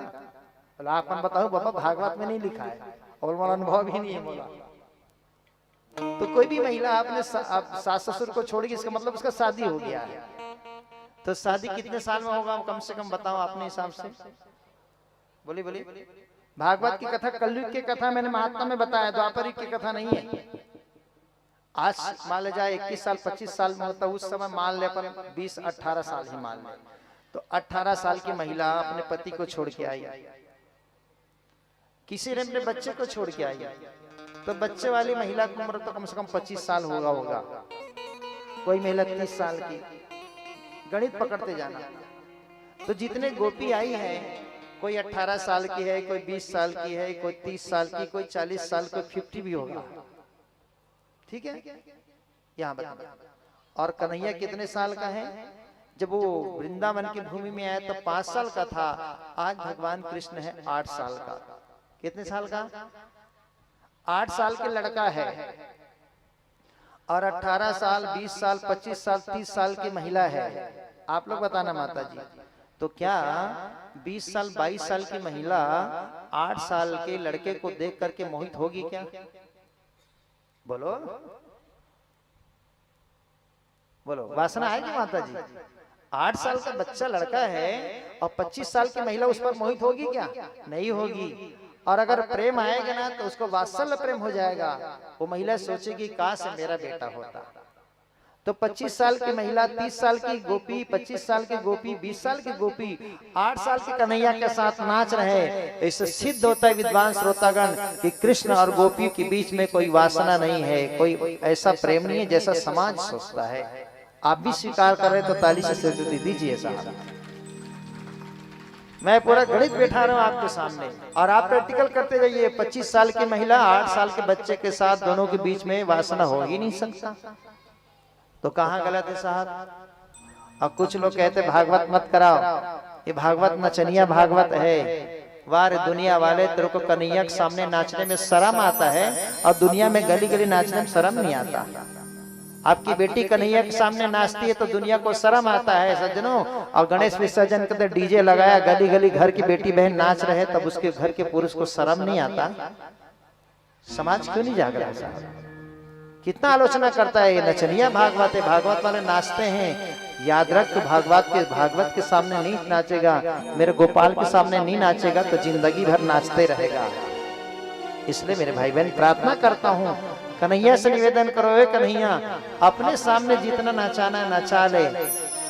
Speaker 3: बोला आपन बताओ बाबा, भागवत में नहीं लिखा है और मेरा अनुभव भी नहीं है। बोला तो कोई भी महिला अपने सास ससुर को छोड़ेगी, इसका मतलब उसका शादी हो गया है। तो शादी कितने साल में होगा कम से कम बताओ अपने हिसाब से? बोली बोली। भागवत की कथा, कलयुग की कथा मैंने महात्मा में बताया, द्वापर युग की कथा नहीं है। आज मान ले जाए 21 साल 25 साल में होता, उस समय मान ले अपन 20-18 साल ही मान ले। तो 18 साल की महिला अपने पति को छोड़ के आई, किसी ने अपने बच्चे को छोड़ के आई, तो बच्चे वाली महिला की उम्र तो कम से कम 25 साल होगा। कोई महिला 30 साल की, गणित पकड़ते जाना। तो जितने गोपी आई है, कोई 18 साल की है, कोई 20 साल की है, कोई 30 साल की, कोई 40 साल, कोई 50 भी होगा। ठीक है, यहाँ बता। और कन्हैया कितने साल का है? जब वो वृंदावन की भूमि में आया तो 5 साल का था। आज भगवान कृष्ण है 8 साल का। कितने साल का? 8 साल के लड़का है। और 18 साल, 20 साल, 25 साल, 30 साल की महिला है। आप लोग बताना माता जी, तो क्या 20 साल 22 साल की महिला 8 साल के लड़के को देख करके मोहित होगी क्या? बोलो बोलो, वासना आएगी माता जी? 8 साल का बच्चा लड़का है और 25 साल की महिला उस पर मोहित होगी क्या? नहीं होगी। और अगर प्रेम आएगा ना तो उसको वात्सल्य प्रेम हो जाएगा। वो महिला सोचेगी काश मेरा बेटा होता। तो 25 साल की महिला, 30 साल की गोपी, 25 साल की गोपी, 20 साल की गोपी 8 साल की कन्हैया के साथ नाच रहे। इससे सिद्ध होता है विद्वान श्रोतागण कि कृष्ण और गोपी के बीच में कोई वासना नहीं है, कोई ऐसा प्रेम नहीं है जैसा समाज सोचता है। आप भी स्वीकार कर रहे तो ताली से स्वीकृति दीजिए साहब। मैं पूरा गणित बैठा रहा हूं आपके सामने और आप प्रैक्टिकल करते जाइए। 25 साल की महिला 8 साल के बच्चे के साथ, दोनों के बीच में वासना हो ही नहीं सकता। तो कहाँ गलत है साहब? अब कुछ लोग कहते भागवत मत कराओ, ये भागवत नचनिया भागवत है। वारे दुनिया वाले, तेरे को कन्हैया के सामने नाचने में शर्म आता है और दुनिया में गली गली नाचने में शर्म नहीं आता। आपकी बेटी कन्हैया के सामने नाचती है तो दुनिया को शर्म आता है सज्जनों। और गणेश विसर्जन करते डीजे लगाया, गली गली घर की बेटी बहन नाच रहे, तब उसके घर के पुरुष को शर्म नहीं आता? समाज क्यों नहीं जाग रहा साहब? कितना आलोचना करता है ये नचनिया भागवत है। भागवत वाले नाचते हैं याद रख, तू भागवत के सामने नहीं नाचेगा, मेरे गोपाल के सामने नहीं नाचेगा तो जिंदगी भर नाचते रहेगा। इसलिए मेरे भाई बहन प्रार्थना करता हूँ, कन्हैया से निवेदन करो, हे कन्हैया अपने सामने जितना नाचाना है नचा ले,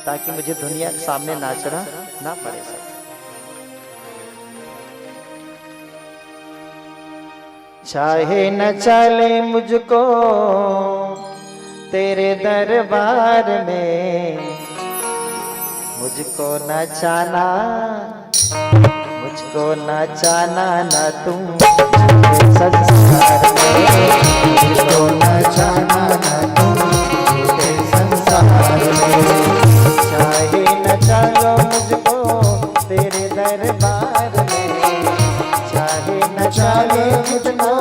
Speaker 3: ताकि मुझे दुनिया के सामने नाचना ना पड़े। चाहे न चले मुझको तेरे दरबार में, मुझको नचाना न तुम संसार में,
Speaker 2: मुझको नचाना न तुम झूठे संसार में।
Speaker 3: चाहे न चलो मुझको तेरे दरबार में, चाहे न चले मुझको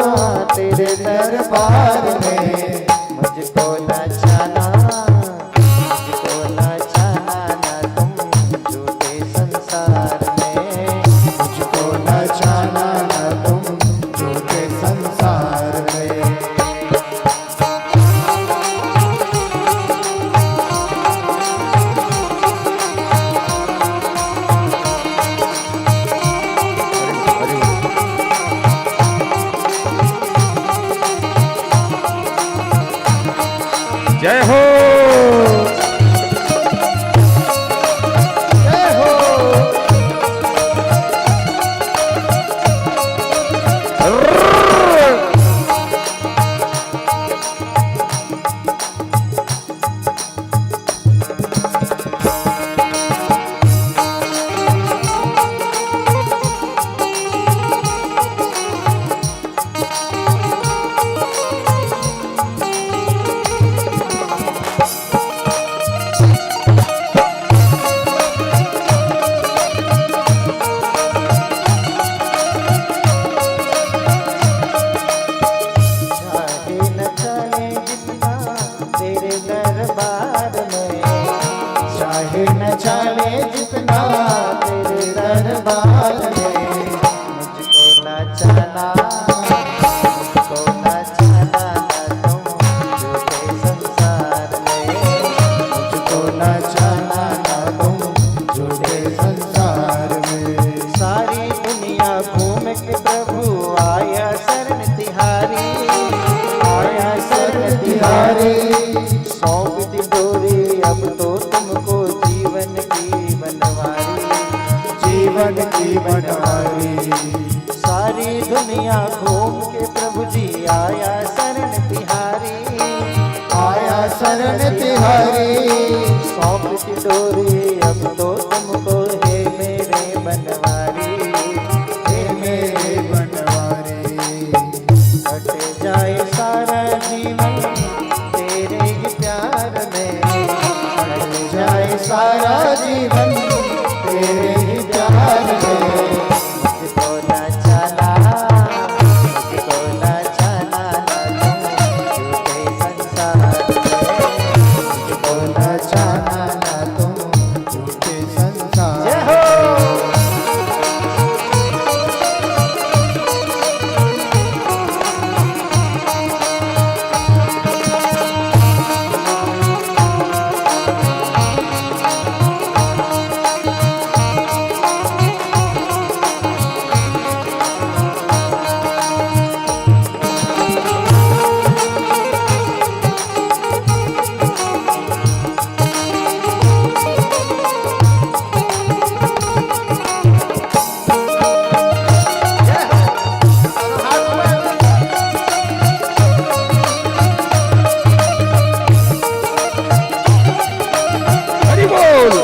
Speaker 3: तेरे दरबार में, मुझको नचाना न तुम झूठे संसार में,
Speaker 2: मुझको नचाना न तुम झूठे संसार में।
Speaker 1: जय हो
Speaker 3: जय हो।
Speaker 2: चाहे न चले जितना तेरे दरबार में,
Speaker 3: मुझको नचाना न तुम झूठे संसार में,
Speaker 2: मुझको नचाना न तुम झूठे संसार में।
Speaker 3: सारी दुनिया घूम के प्रभु आया शरण तिहारी, आया शरण तिहारी, सौंप दी डोरी अब तो तुमको जीवन की बनवारी,
Speaker 2: जीवन की बनवारी।
Speaker 3: सारी दुनिया घूम के प्रभु जी आया शरण तिहारी,
Speaker 2: आया शरण तिहारी,
Speaker 3: सौंप दी डोरी अब तो तुमको हे मेरे बनवारी,
Speaker 2: हे मेरे बनवारी।
Speaker 3: कट जाए सारा जीवन तेरे ही प्यार में,
Speaker 2: कट जाए सारा जीवन तेरे ही प्यार में।
Speaker 3: मुझको नचाना न तुम झूठे संसार में,
Speaker 2: मुझको नचाना न तुम झूठे संसार।
Speaker 3: जय हो।
Speaker 1: हरि बोल।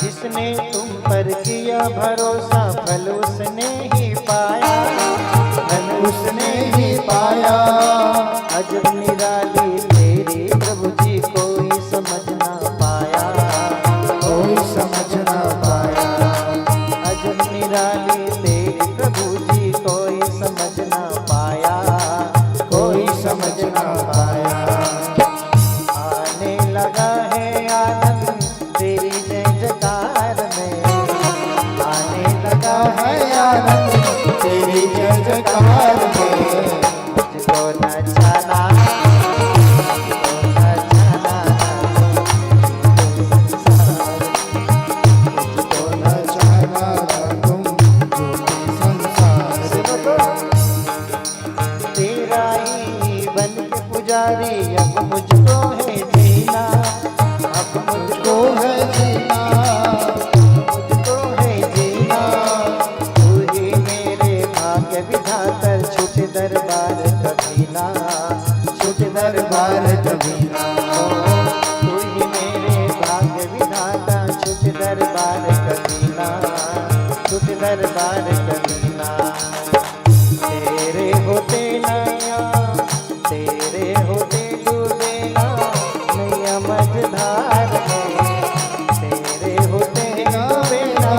Speaker 3: जिसने तुम पर किया भरोसा फल उसने ही पाया, फल
Speaker 2: उसने ही पाया।
Speaker 3: अजब निराली तेरी प्रभु जी कोई समझ ना पाया,
Speaker 2: कोई समझ न पाया।
Speaker 3: अजब निराली तेरी प्रभु जी कोई समझ ना पाया,
Speaker 2: कोई समझ न पाया।
Speaker 3: आने लगा है आनंद
Speaker 2: है आनंद तेरी जय जयकार में।
Speaker 3: मुझको नचाना
Speaker 2: मुझको नचाना तुम झूठे संसार
Speaker 3: तेरा ही बन के पुजारी अब मुझको है जीना, अब
Speaker 2: मुझको है जीना,
Speaker 3: मुझको है जीना। तू ही मेरे भाग्य विधाता छूट दरबार कभी ना, छूट
Speaker 2: दरबार कभी ना।
Speaker 3: तू ही मेरे भाग्य विधाता छूट दरबार कभी ना, छूट दरबार कभी ना। तेरे होते नैया, तेरे होते डूबे ना नैया मझधार में, तेरे होते डूबे ना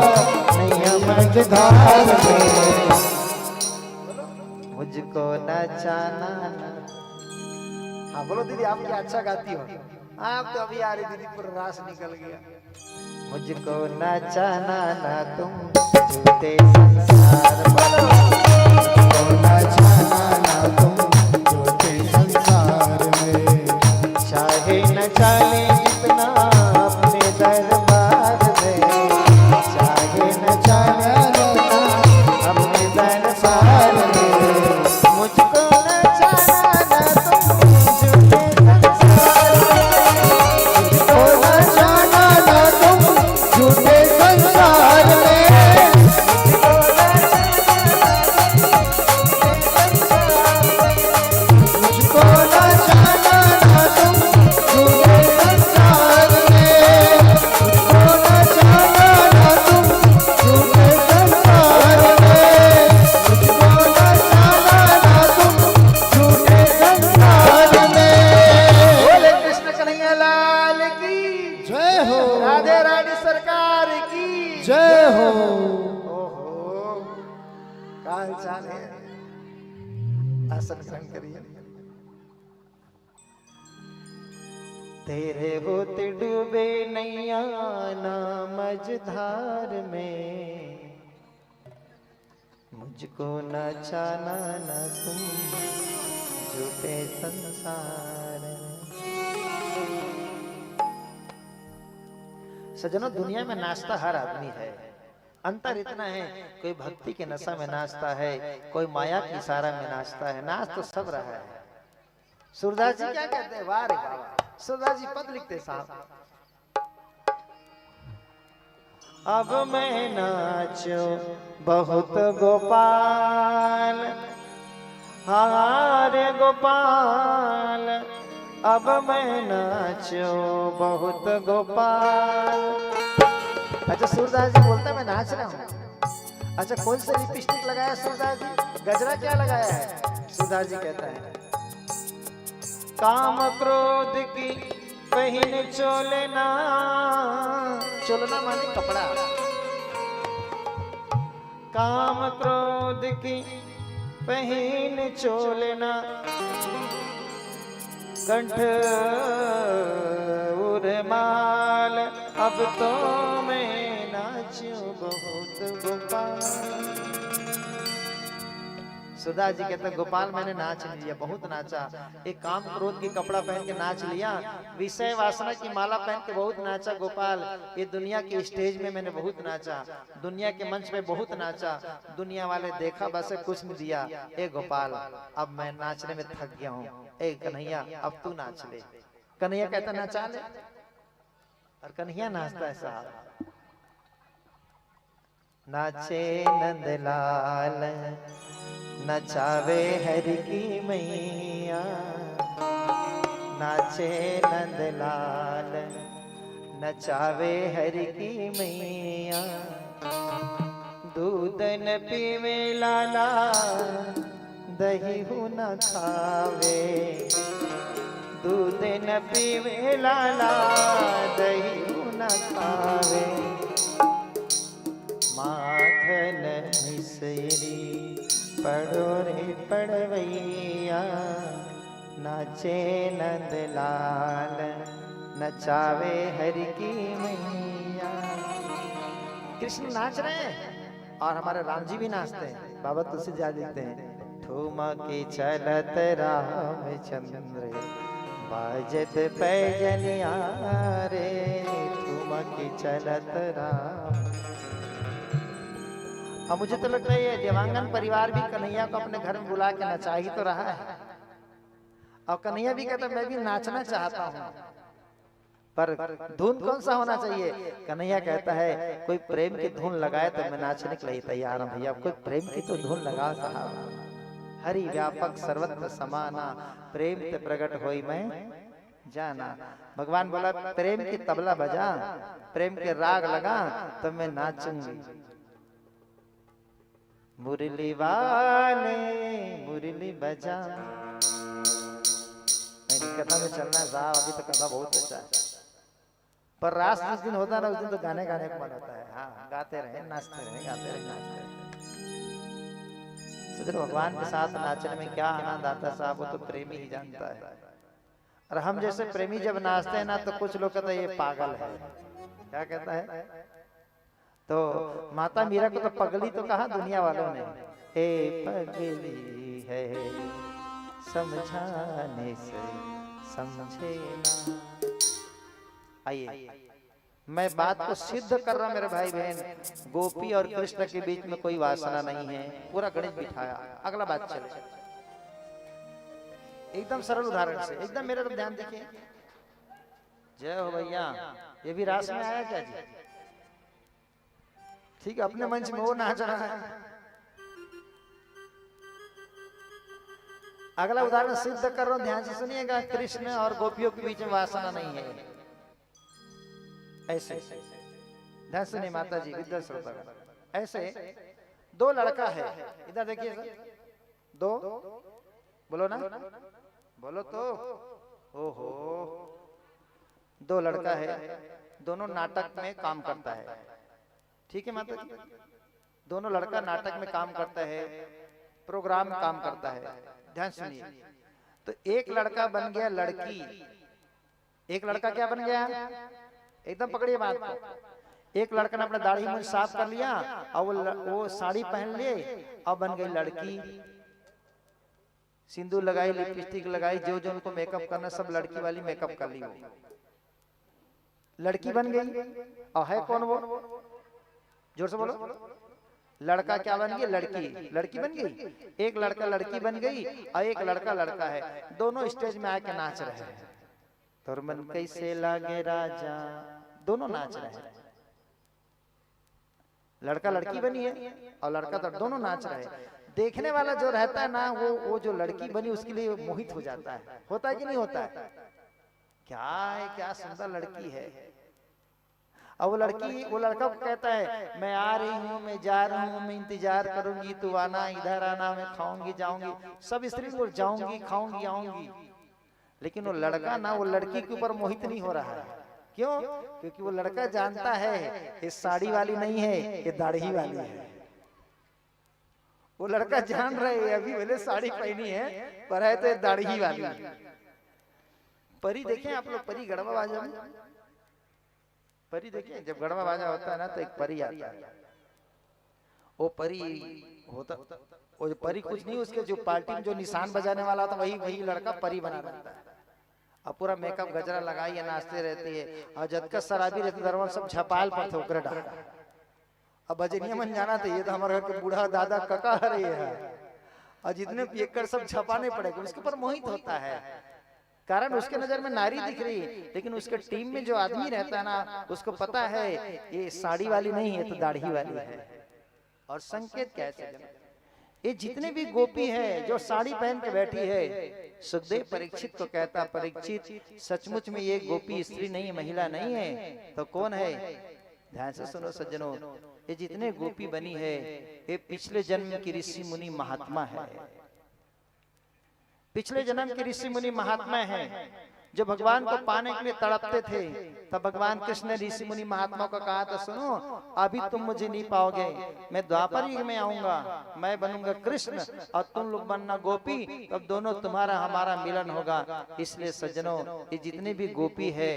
Speaker 3: नैया मझधार में। मुझको नचाना ना। हाँ बोलो दीदी, आप क्या अच्छा गाती हो। आप तो अभी आ रही दीदी, पूरा रास निकल गया। मुझको नचाना ना तुम झूठे संसार, बोलो
Speaker 2: मुझको नचाना ना तुम झूठे संसार में।
Speaker 3: चाहे न चाले जितना अपने दरबार में, चाहे न चाले जितना अपने दरबार में। मुझको नचाना ना तुम झूठे संसार में,
Speaker 2: मुझको नचाना ना तुम झूठे संसार में। मुझको नचाना ना तुम झूठे संसार में। मुझको नचाना ना तुम झूठे संसार में। मुझको नचाना ना तुम झूठे संसार में।
Speaker 3: बोले कृष्ण कन्हैया लाल की
Speaker 2: जय हो,
Speaker 3: राधे रानी सरकार की
Speaker 2: जय हो।
Speaker 3: ओहो, का हाल चाल है। आसन ग्रहण करिए। तेरे होते डूबे नैया ना मझधार में, मुझको नचाना ना तुम झूठे संसार में। सजनों, दुनिया में नाचता हर आदमी है। अंतर इतना है, कोई भक्ति के नशा में नाचता है, कोई माया की इशारा में नाचता है। नाच तो सब रहा है। सूरदास जी क्या कहते हैं, वाह रे बाबा। सूरदास जी पद लिखते साहब, अब मैं नाचो बहुत गोपाल, हारे गोपाल, अब मैं नाचो बहुत गोपाल। अच्छा, सूरदास जी बोलता है मैं नाच रहा हूँ। अच्छा, कौन सा लिपस्टिक लगाया सूरदास जी, गजरा क्या लगाया है। सूरदास जी कहता है काम क्रोध की पहन चोलना, चोलना माने कपड़ा। काम क्रोध की पहन चोलना, कंठ उर्माल, अब तो मैं नाचूं बहुत गोपाल। सूरदास जी कहते हैं गोपाल मैंने नाच लिया, बहुत नाचा। एक काम क्रोध की कपड़ा पहन के नाच लिया, विषय वासना की माला पहन के बहुत नाचा गोपाल। ये दुनिया के स्टेज में मैंने बहुत नाचा, दुनिया के मंच पे बहुत नाचा। दुनिया वाले देखा बस कुछ नहीं दिया। ए गोपाल, अब मैं नाचने में थक गया हूँ। ए कन्हैया, अब तू नाच ले। कन्हैया कहता नाचा ले, और कन्हैया नाचता है साहब। नाचे नंदलाल नचावे हरि की मैया, नाचे नंदलाल नचावे हरि की मैया। दूध न पीवे लाला दही न खावे, दूध न पीवे लाला दही न खावे। माखन मिसरी पढ़ो रे पढ़वैया, नाचे नंदलाल नचावे हरि की मैया। कृष्ण नाच रहे हैं और हमारे राम जी भी नाचते हैं। बाबा तुलसीदास लिखते हैं, ठुमकी चलत रामचंद्र बाजत पैजनिया रे, ठुमकी चलत राम। अब मुझे तो लगता है ये देवांगन परिवार भी कन्हैया को अपने घर में बुला के नचा ही तो रहा है, और कन्हैया भी कहता मैं भी नाचना चाहता हूँ, पर धुन कौन सा होना चाहिए? कन्हैया कहता है कोई प्रेम की धुन लगाए तो मैं नाचने के लिए तैयार हूँ भैया, कोई प्रेम की तो धुन लगा साहब। हरि व्यापक सर्वत्र समाना, प्रेम ते प्रकट होई मैं जाना। भगवान बोला प्रेम की तबला बजा, प्रेम के राग लगा तो मैं नाचूंगी। मुरली वाले मुरली बजा। कथा में चलना है साहब, अभी तो कथा बहुत अच्छा है, पर रास जिस दिन होता है ना उस दिन तो गाने गाने को मन होता है। हाँ, गाते रहे नाचते रहे, गाते रहे नाचते रहे। तो भगवान के साथ नाचने में क्या आनंद आता है साहब, वो तो प्रेमी ही जानता है। और हम जैसे प्रेमी जब नाचते हैं ना तो कुछ लोग कहते हैं ये पागल है। क्या कहता है? तो माता मीरा को तो पगली तो कहा दुनिया वालों ने, ए पगली है समझाने से समझे ना। आइए मैं बात को सिद्ध कर रहा हूं मेरे भाई बहन, गोपी और कृष्ण के बीच में कोई वासना नहीं है, पूरा गणित बिठाया। अगला बात चले, एकदम सरल उदाहरण से, एकदम मेरे तरफ ध्यान देखिए। जय हो भैया, ये भी रास में आया क्या जी? ठीक है, अपने मंच में वो नाच रहा है। अगला उदाहरण सिद्ध कर रहा हूं, ध्यान से सुनिएगा। कृष्ण और गोपियों के बीच में वासना नहीं है। ऐसे ध्यान सुनिए माता जी, विद्या श्रोता, ऐसे दो लड़का है, इधर देखिए सर, दो बोलो ना, बोलो तो, ओहो, दो लड़का है, दोनों नाटक में काम करता है। ठीक है माता जी, दोनों लड़का नाटक में काम करता है, प्रोग्राम में काम करता है। ध्यान सुनिए, तो एक लड़का बन गया लड़की, एक लड़का क्या बन गया? एकदम पकड़िए बात को। एक लड़का ने अपना दाढ़ी मूंछ साफ कर लिया और वो साड़ी पहन लिए और बन गई लड़की। सिंदूर लगाई, लिपस्टिक लगाई, जो जो उनको मेकअप करना सब लड़की वाली मेकअप कर ली, वो लड़की बन गई। और है कौन वो? जोर से बोलो। लड़का क्या बन गई? लड़की, लड़की बन गई। एक लड़का लड़की बन गई और एक लड़का लड़का है, दोनों स्टेज में आके नाच रहे हैं। तो मन कैसे लागे राजा, दोनों नाच रहे हैं। लड़का लड़की बनी है और लड़का तो, दोनों नाच रहे हैं। देखने वाला जो रहता है ना, वो जो लड़की बनी उसके लिए मोहित हो जाता है। होता है कि नहीं होता है? क्या है, क्या सुंदर लड़की है। और वो लड़की वो लड़का को कहता है मैं आ रही हूँ, मैं जा रहा हूँ, मैं इंतजार करूंगी, तू आना, इधर आना, मैं खाऊंगी जाऊंगी, सब स्त्री को जाऊंगी खाऊंगी आऊंगी। लेकिन वो लड़का ना वो लड़की के ऊपर मोहित नहीं हो रहा है। क्यों? क्योंकि वो लड़का जानता है ये साड़ी वाली नहीं है, ये दाढ़ी वाली है। वो लड़का जान रहे है अभी भले साड़ी पहनी है पर है तो ये दाढ़ी वाली है। परी देखें आप लोग, परी गड़वा बाजा में, परी देखें, जब गड़वा बाजा होता है ना तो एक परी आता है। वो परी होता, वो जो परी कुछ नहीं, उसके जो पार्टी में जो निशान बजाने वाला था वही लड़का परी बना रहता है। अब पूरा मेकअप गजरा लगाई है, नाचते रहती है, और जद का शराबी रहते दरबार सब झपाल पर थे उकरे डाल। अब बजनिया मन जाना था, ये तो हमारे घर के बूढ़ा दादा कका रही है, और जितने पियक्कड़ सब झपाने पड़ेगा, उसके ऊपर मोहित होता है। कारण उसके नजर में नारी दिख रही है, लेकिन उसके टीम में जो आदमी रहता है ना, उसको पता है ये साड़ी वाली नहीं है तो दाढ़ी वाली है। और संकेत कैसे? ये जितने भी गोपी है जो साड़ी पहन के बैठी है, सुखदेव परीक्षित को कहता, परीक्षित सचमुच में ये गोपी स्त्री नहीं, महिला नहीं है तो कौन है? ध्यान से सुनो सज्जनों, ये जितने गोपी बनी है ये पिछले जन्म की ऋषि मुनि महात्मा है। पिछले जन्म के ऋषि मुनि महात्मा है जो भगवान को पाने के लिए तड़पते थे। तब भगवान कृष्ण ने ऋषि मुनि महात्मा को कहा था, सुनो अभी तुम मुझे नहीं पाओगे, मैं द्वापर युग में आऊंगा, मैं बनूंगा कृष्ण और तुम लोग बनना गोपी, तब दोनों तुम्हारा हमारा मिलन होगा। इसलिए सज्जनों, ये जितनी भी गोपी है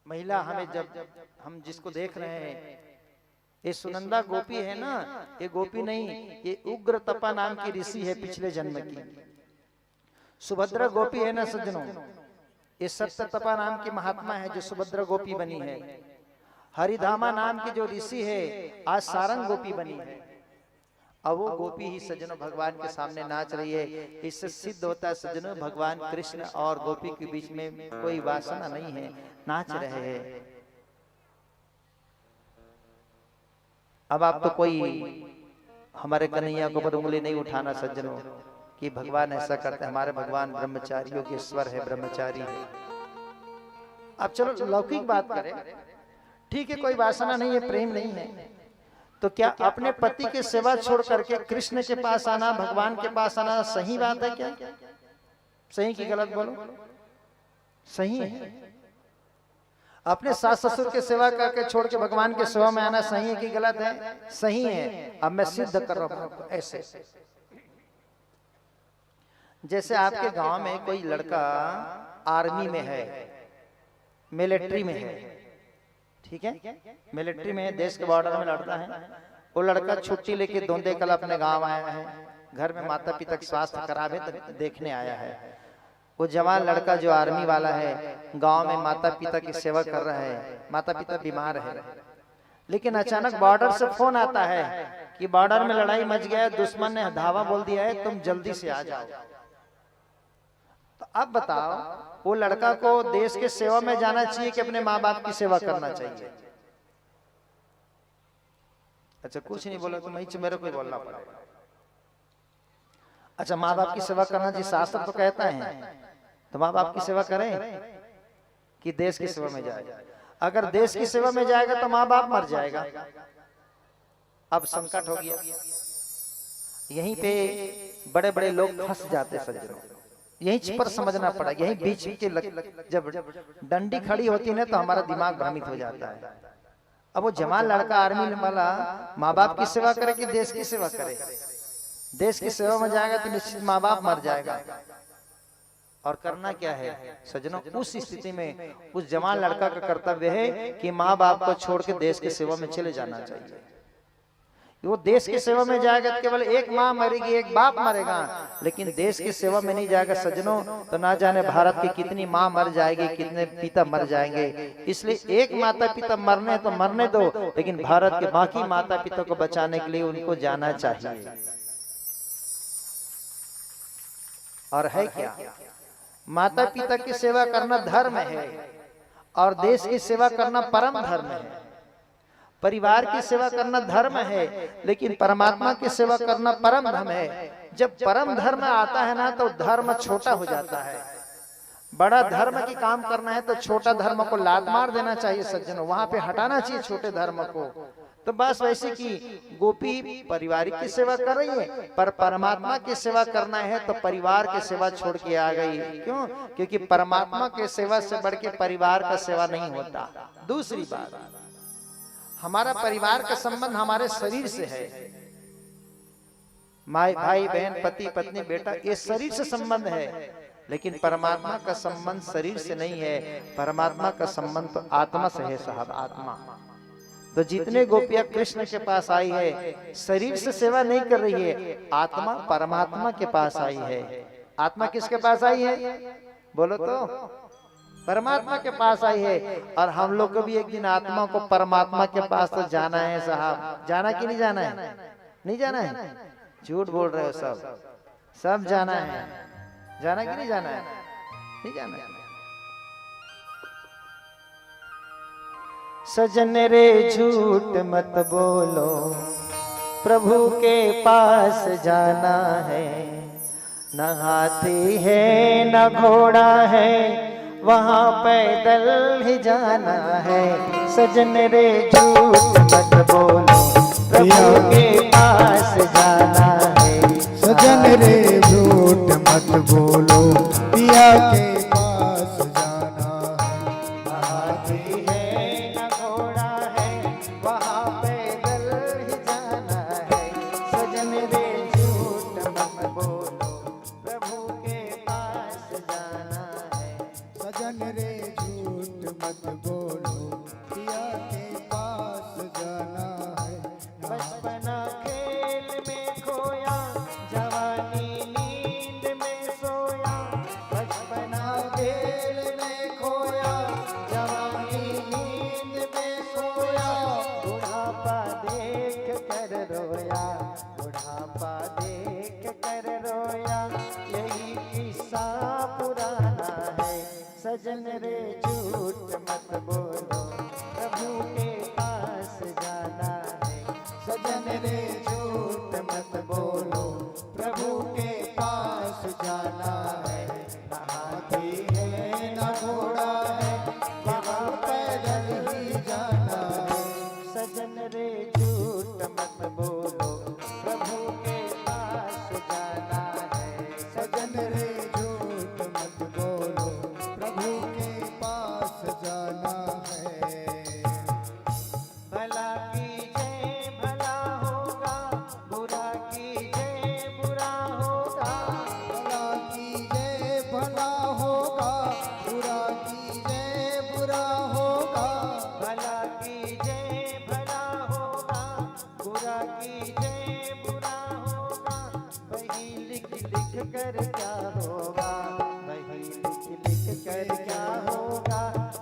Speaker 3: महिला, हमें जब हम जिसको देख रहे हैं ये सुनंदा गोपी है ना, ये गोपी नहीं, ये उग्र तपा नाम की ऋषि है पिछले जन्म की। सुभद्रा गोपी है ना सज्जनों, ये सत्य तपा नाम की महात्मा है जो सुभद्रा गोपी बनी है। हरिधामा नाम की जो ऋषि है आज सारंग गोपी बनी है। अब वो गोपी ही सज्जनों भगवान के सामने नाच रही है। इससे सिद्ध होता है सज्जनों भगवान कृष्ण और गोपी के बीच में कोई वासना नहीं है, नाच रहे हैं। अब आप तो कोई हमारे कन्हैया को पर उंगली नहीं उठाना सज्जनों कि भगवान ऐसा करते हैं। हमारे भगवान ब्रह्मचारियों के ईश्वर है, ब्रह्मचारी है। अब चलो लौकिक बात करें, ठीक है, कोई वासना नहीं है, प्रेम नहीं है, तो क्या अपने पति की सेवा छोड़ करके कृष्ण के पास आना, भगवान के पास आना सही बात है क्या? सही की गलत बोलो? सही है। अपने सास ससुर के सेवा करके छोड़ के भगवान के सेवा में आना सही है कि गलत है? सही है। अब मैं सिद्ध कर रहा हूं ऐसे। जैसे आपके गांव में कोई लड़का आर्मी में है, मिलिट्री में है, ठीक है, मिलिट्री में देश के बॉर्डर में लड़ता है। वो लड़का छुट्टी लेके दोंदे कल अपने गांव आया है, घर में माता पिता का स्वास्थ्य खराब है तो देखने आया है। वो जवान लड़का जो आर्मी वाला है गांव में माता पिता की सेवा कर रहा है, माता पिता बीमार है, लेकिन अचानक बॉर्डर से फोन आता है कि बॉर्डर में लड़ाई मच गया है, दुश्मन ने धावा बोल दिया है, तुम जल्दी से आ जाओ। तो अब बताओ वो लड़का को देश के सेवा में जाना चाहिए कि अपने माँ बाप की सेवा करना चाहिए? अच्छा कुछ नहीं बोला तो मेरे को बोलना पड़ेगा। अच्छा माँ बाप की सेवा करना चाहिए, शास्त्र तो कहता है, तो माँ बाप की सेवा करें कि देश की सेवा में जाए? अगर देश की सेवा में जाएगा तो माँ बाप मर जाएगा। अब संकट हो गया, यहीं पे बड़े बड़े लोग फंस जाते सज्जनों, यहीं पर समझना पड़ा। यहीं बीच के जब डंडी खड़ी होती है ना तो हमारा दिमाग भ्रमित हो जाता है। अब वो जवान लड़का आर्मी वाला माँ बाप की सेवा करे कि देश की सेवा करे? देश की सेवा में जाएगा तो निश्चित माँ बाप मर जाएगा। और करना क्या है सज्जनों, उस स्थिति में उस जवान लड़का का कर्तव्य है कि माँ बाप को छोड़ के देश की सेवा में चले जाना चाहिए। वो देश की सेवा में जाएगा तो केवल एक माँ मरेगी, एक बाप मरेगा, लेकिन देश की सेवा में नहीं जाएगा सज्जनों तो ना जाने भारत की कितनी माँ मर जाएगी, कितने पिता मर जाएंगे। इसलिए एक माता पिता मरने तो मरने दो, लेकिन भारत के बाकी माता पिता को बचाने के लिए उनको जाना चाहिए। और है क्या, माता पिता की सेवा करना धर्म है और देश की सेवा करना परम धर्म है। परिवार की सेवा करना धर्म है, लेकिन परमात्मा की सेवा करना परम धर्म है। जब परम धर्म आता है ना तो धर्म छोटा हो जाता है। बड़ा धर्म की काम करना है तो छोटा धर्म को लात मार देना चाहिए सज्जनों, वहां पे हटाना चाहिए छोटे धर्म को। तो बस वैसे कि गोपी पारिवारिक की सेवा कर रही है, पर परमात्मा की सेवा करना है तो परिवार की सेवा छोड़ के आ गई। क्यों? क्योंकि परमात्मा की सेवा से बढ़ के परिवार का सेवा नहीं होता। दूसरी बात, हमारा परिवार का संबंध हमारे शरीर से है। माँ भाई बहन पति पत्नी बेटा ये शरीर से संबंध है, लेकिन परमात्मा का संबंध शरीर से नहीं है। परमात्मा का संबंध तो आत्मा से है साहब, आत्मा। तो जितने गोपियां कृष्ण के पास आई है शरीर से सेवा नहीं कर रही है, आत्मा परमात्मा के पास आई है। आत्मा किसके पास आई है बोलो तो? परमात्मा के पास आई है। और हम लोग को भी एक दिन आत्मा को परमात्मा के पास तो जाना है साहब। जाना कि नहीं जाना है? नहीं जाना है? झूठ बोल रहे हो सब, सब जाना है। जाना कि नहीं जाना है? नहीं जाना है। सजन रे झूठ मत बोलो, प्रभु के पास जाना है। न हाथी है न घोड़ा है, वहाँ पैदल ही जाना है। सजन रे झूठ मत बोलो, प्रभु के पास जाना है।
Speaker 2: सजन रे झूठ मत बोलो, पिया के पास जाना है।
Speaker 3: हाथी है न घोड़ा है, वहाँ पैदल ही जाना है। सजन रे झूठ मत बोलो, प्रभु के पास जाना है।
Speaker 2: सजन रे झूठ मत बोलो, पिया के पास जाना है।
Speaker 3: कर रोया, बुढ़ापा देख कर रोया, यही किस्सा पुराना है। सजन रे झूठ मत बोलो, प्रभु के पास जाना है।
Speaker 2: सजन रे झूठ मत बोलो, प्रभु के पास जाना है। न हाथी है न घोड़ा है, वहाँ पैदल ही जाना है।
Speaker 3: सजन रे झूठ मत बोलो, प्रभु के पास जाना है।
Speaker 2: सजन रे झूठ मत बोलो, प्रभु के पास जाना है।
Speaker 3: भला कीजिए भला होगा, बुरा कीजिए बुरा होगा।
Speaker 2: भला कीजिए भला होगा, बुरा कीजिए बुरा होगा।
Speaker 3: भला कीजिए भला होगा, बुरा कीजिए बुरा होगा। वही लिख लिख कर क्या होगा, वही लिख लिख कर क्या होगा।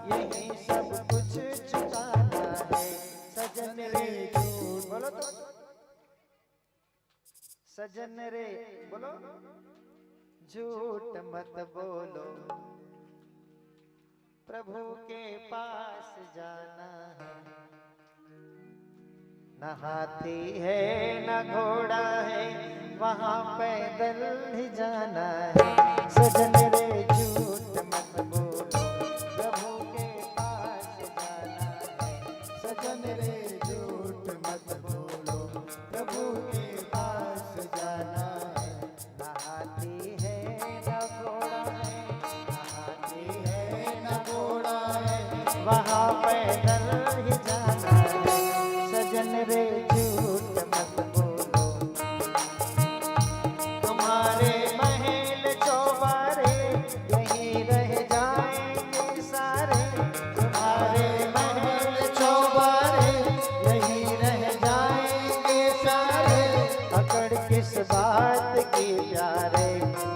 Speaker 3: यही सब कुछ चुकाना है। सजन रे झूठ बोलो तो, सजन रे बोलो, झूठ मत बोलो, प्रभु के पास जाना है। न हाथी है न घोड़ा है, वहाँ पैदल ही जाना है। सजन रे झूठ मत बोलो, प्रभु के पास जाना है।
Speaker 2: सजन रे झूठ मत बोलो, प्रभु के पास जाना है।
Speaker 3: न हाथी है न घोड़ा है,
Speaker 2: न हाथी है न घोड़ा है,
Speaker 3: वहाँ पैदल ही जाना है। सजन रे झूठ मत बोलो, तुम्हारे महल चौबारे यहीं रह जाएंगे सारे। तुम्हारे महल चौबारे
Speaker 2: यहीं रह जाएंगे सारे।
Speaker 3: अकड़ किस बात की प्यारे,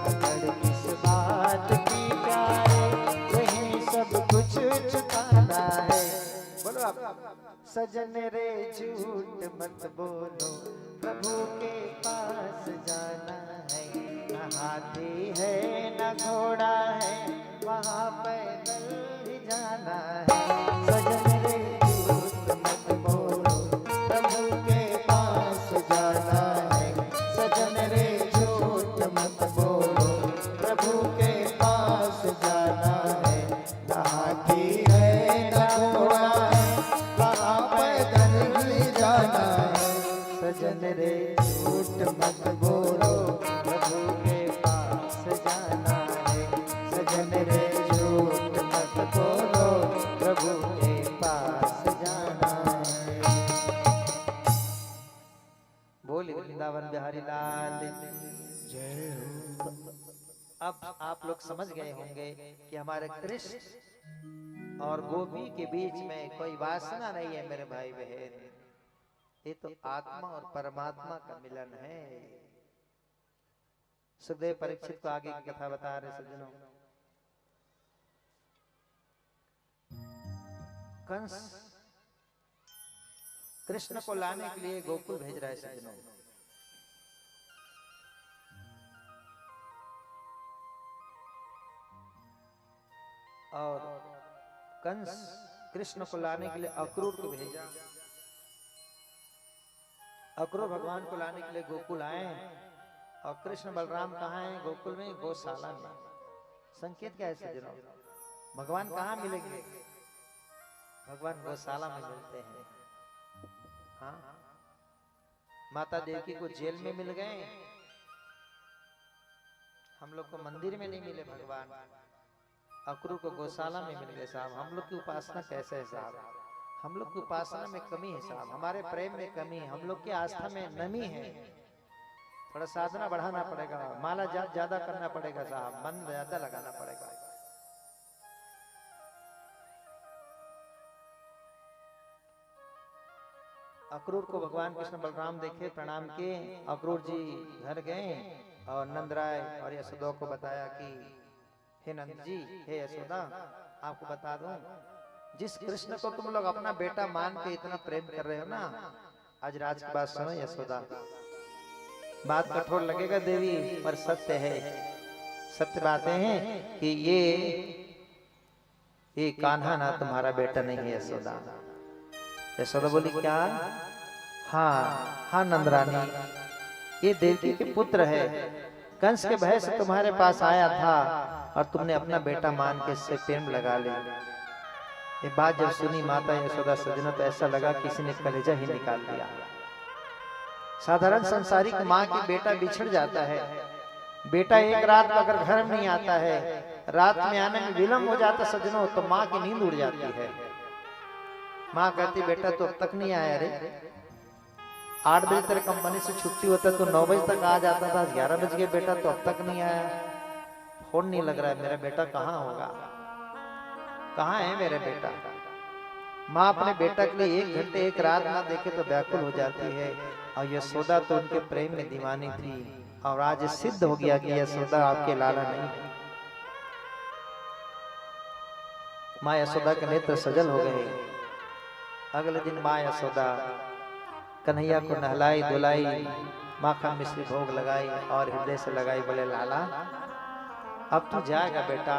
Speaker 3: अकड़ किस बात की प्यारे। वही सब कुछ चुकाना है। बोलो आप, सजन रे झूठ मत बोलो, प्रभु के पास जाना है। न हाथी है न घोड़ा है, वहाँ पैदल ही जाना है। सजन रे झूठ मत बोलो,
Speaker 2: प्रभु के पास जाना है। सजन रे झूठ मत बोलो, प्रभु के पास जाना है। न हाथी है न घोड़ा है, वहाँ पैदल ही जाना है।
Speaker 3: सजन रे झूठ मत बोलो, प्रभु के पास जाना है। सजन रे झूठ मत बोलो, प्रभु के पास जाना है। बोल वृंदावन बिहारी लाल
Speaker 2: जय हो।
Speaker 3: अब आप लोग समझ गए होंगे कि हमारे कृष्ण और गोपी के बीच में कोई वासना नहीं है मेरे भाई बहन। ये तो आत्मा और परमात्मा का मिलन है। सुखदेव परीक्षित को आगे की कथा बता रहे सज्जनों। कंस कृष्ण को लाने के लिए गोकुल भेज रहा है सज्जनों। और कंस कृष्ण को लाने के लिए अक्रूर को भेजा। अक्रूर भगवान को लाने के लिए गोकुल आए और कृष्ण बलराम कहाँ हैं? गोकुल में, गौशाला में। संकेत क्या है सज्जनों? भगवान कहाँ मिलेंगे? भगवान गौशाला में मिलते हैं। हाँ, माता देवकी को जेल में मिल गए, हम लोग को मंदिर में नहीं मिले भगवान। अक्रूर को गौशाला में मिल गए साहब। हम लोग की उपासना कैसे है साहब? हम लोग की उपासना में कमी है साहब, हमारे प्रेम में कमी है, हम लोग की आस्था में नमी है। थोड़ा साधना बढ़ाना पड़ेगा, माला जाप ज्यादा करना पड़ेगा साहब, मन ज्यादा लगाना पड़ेगा। अक्रूर को भगवान कृष्ण बलराम देखे, प्रणाम किए। अक्रूर जी घर गए और नंदराय और यशोदा को बताया कि हे नंद जी, हे यशोदा, आपको बता दूं, जिस कृष्ण को तुम लोग अपना बेटा मान के इतना प्रेम कर रहे हो ना, आज राज की बात सुनो यशोदा। बात कठोर लगेगा देवी, पर सत्य है। सत्य बातें हैं कि ये कान्हा ना तुम्हारा बेटा नहीं है यशोदा। यशोदा बोली क्या? हाँ नंदरानी, ये देवकी के पुत्र है। कंस के भय से तुम्हारे पास आया था और तुमने अपना बेटा मान के इससे प्रेम लगा लिया। ये बात जब सुनी माता यशोदा सजना तो ऐसा लगा किसी ने कलेजा ही निकाल दिया। साधारण संसारिक माँ की बेटा बिछड़ जाता है, बेटा एक रात अगर घर में नहीं आता है, रात में आने में विलंब हो जाता सजनों, तो माँ की नींद उड़ जाती है। माँ कहती बेटा तो अब तक नहीं आया रे, 8 बजे तेरे कंपनी से छुट्टी होता तो 9 बजे तक आ जाता था, 11 बज गए बेटा तो अब तक नहीं आया। फोन नहीं लग रहा है, मेरा बेटा कहाँ होगा, कहाँ है मेरा बेटा। माँ अपने बेटा के लिए 1 घंटे 1 रात ना देखे तो व्याकुल हो जाती है। और यशोदा तो उनके प्रेम में दीवानी थी और आज सिद्ध हो गया कि यशोदा आपके लाला नहीं है। माँ यशोदा के नेत्र सजल हो गए। अगले दिन माँ यशोदा कन्हैया को नहलाई धुलाई, माखन मिश्री भोग लगाई और हृदय से लगाई। बोले लाला अब तू जाएगा बेटा,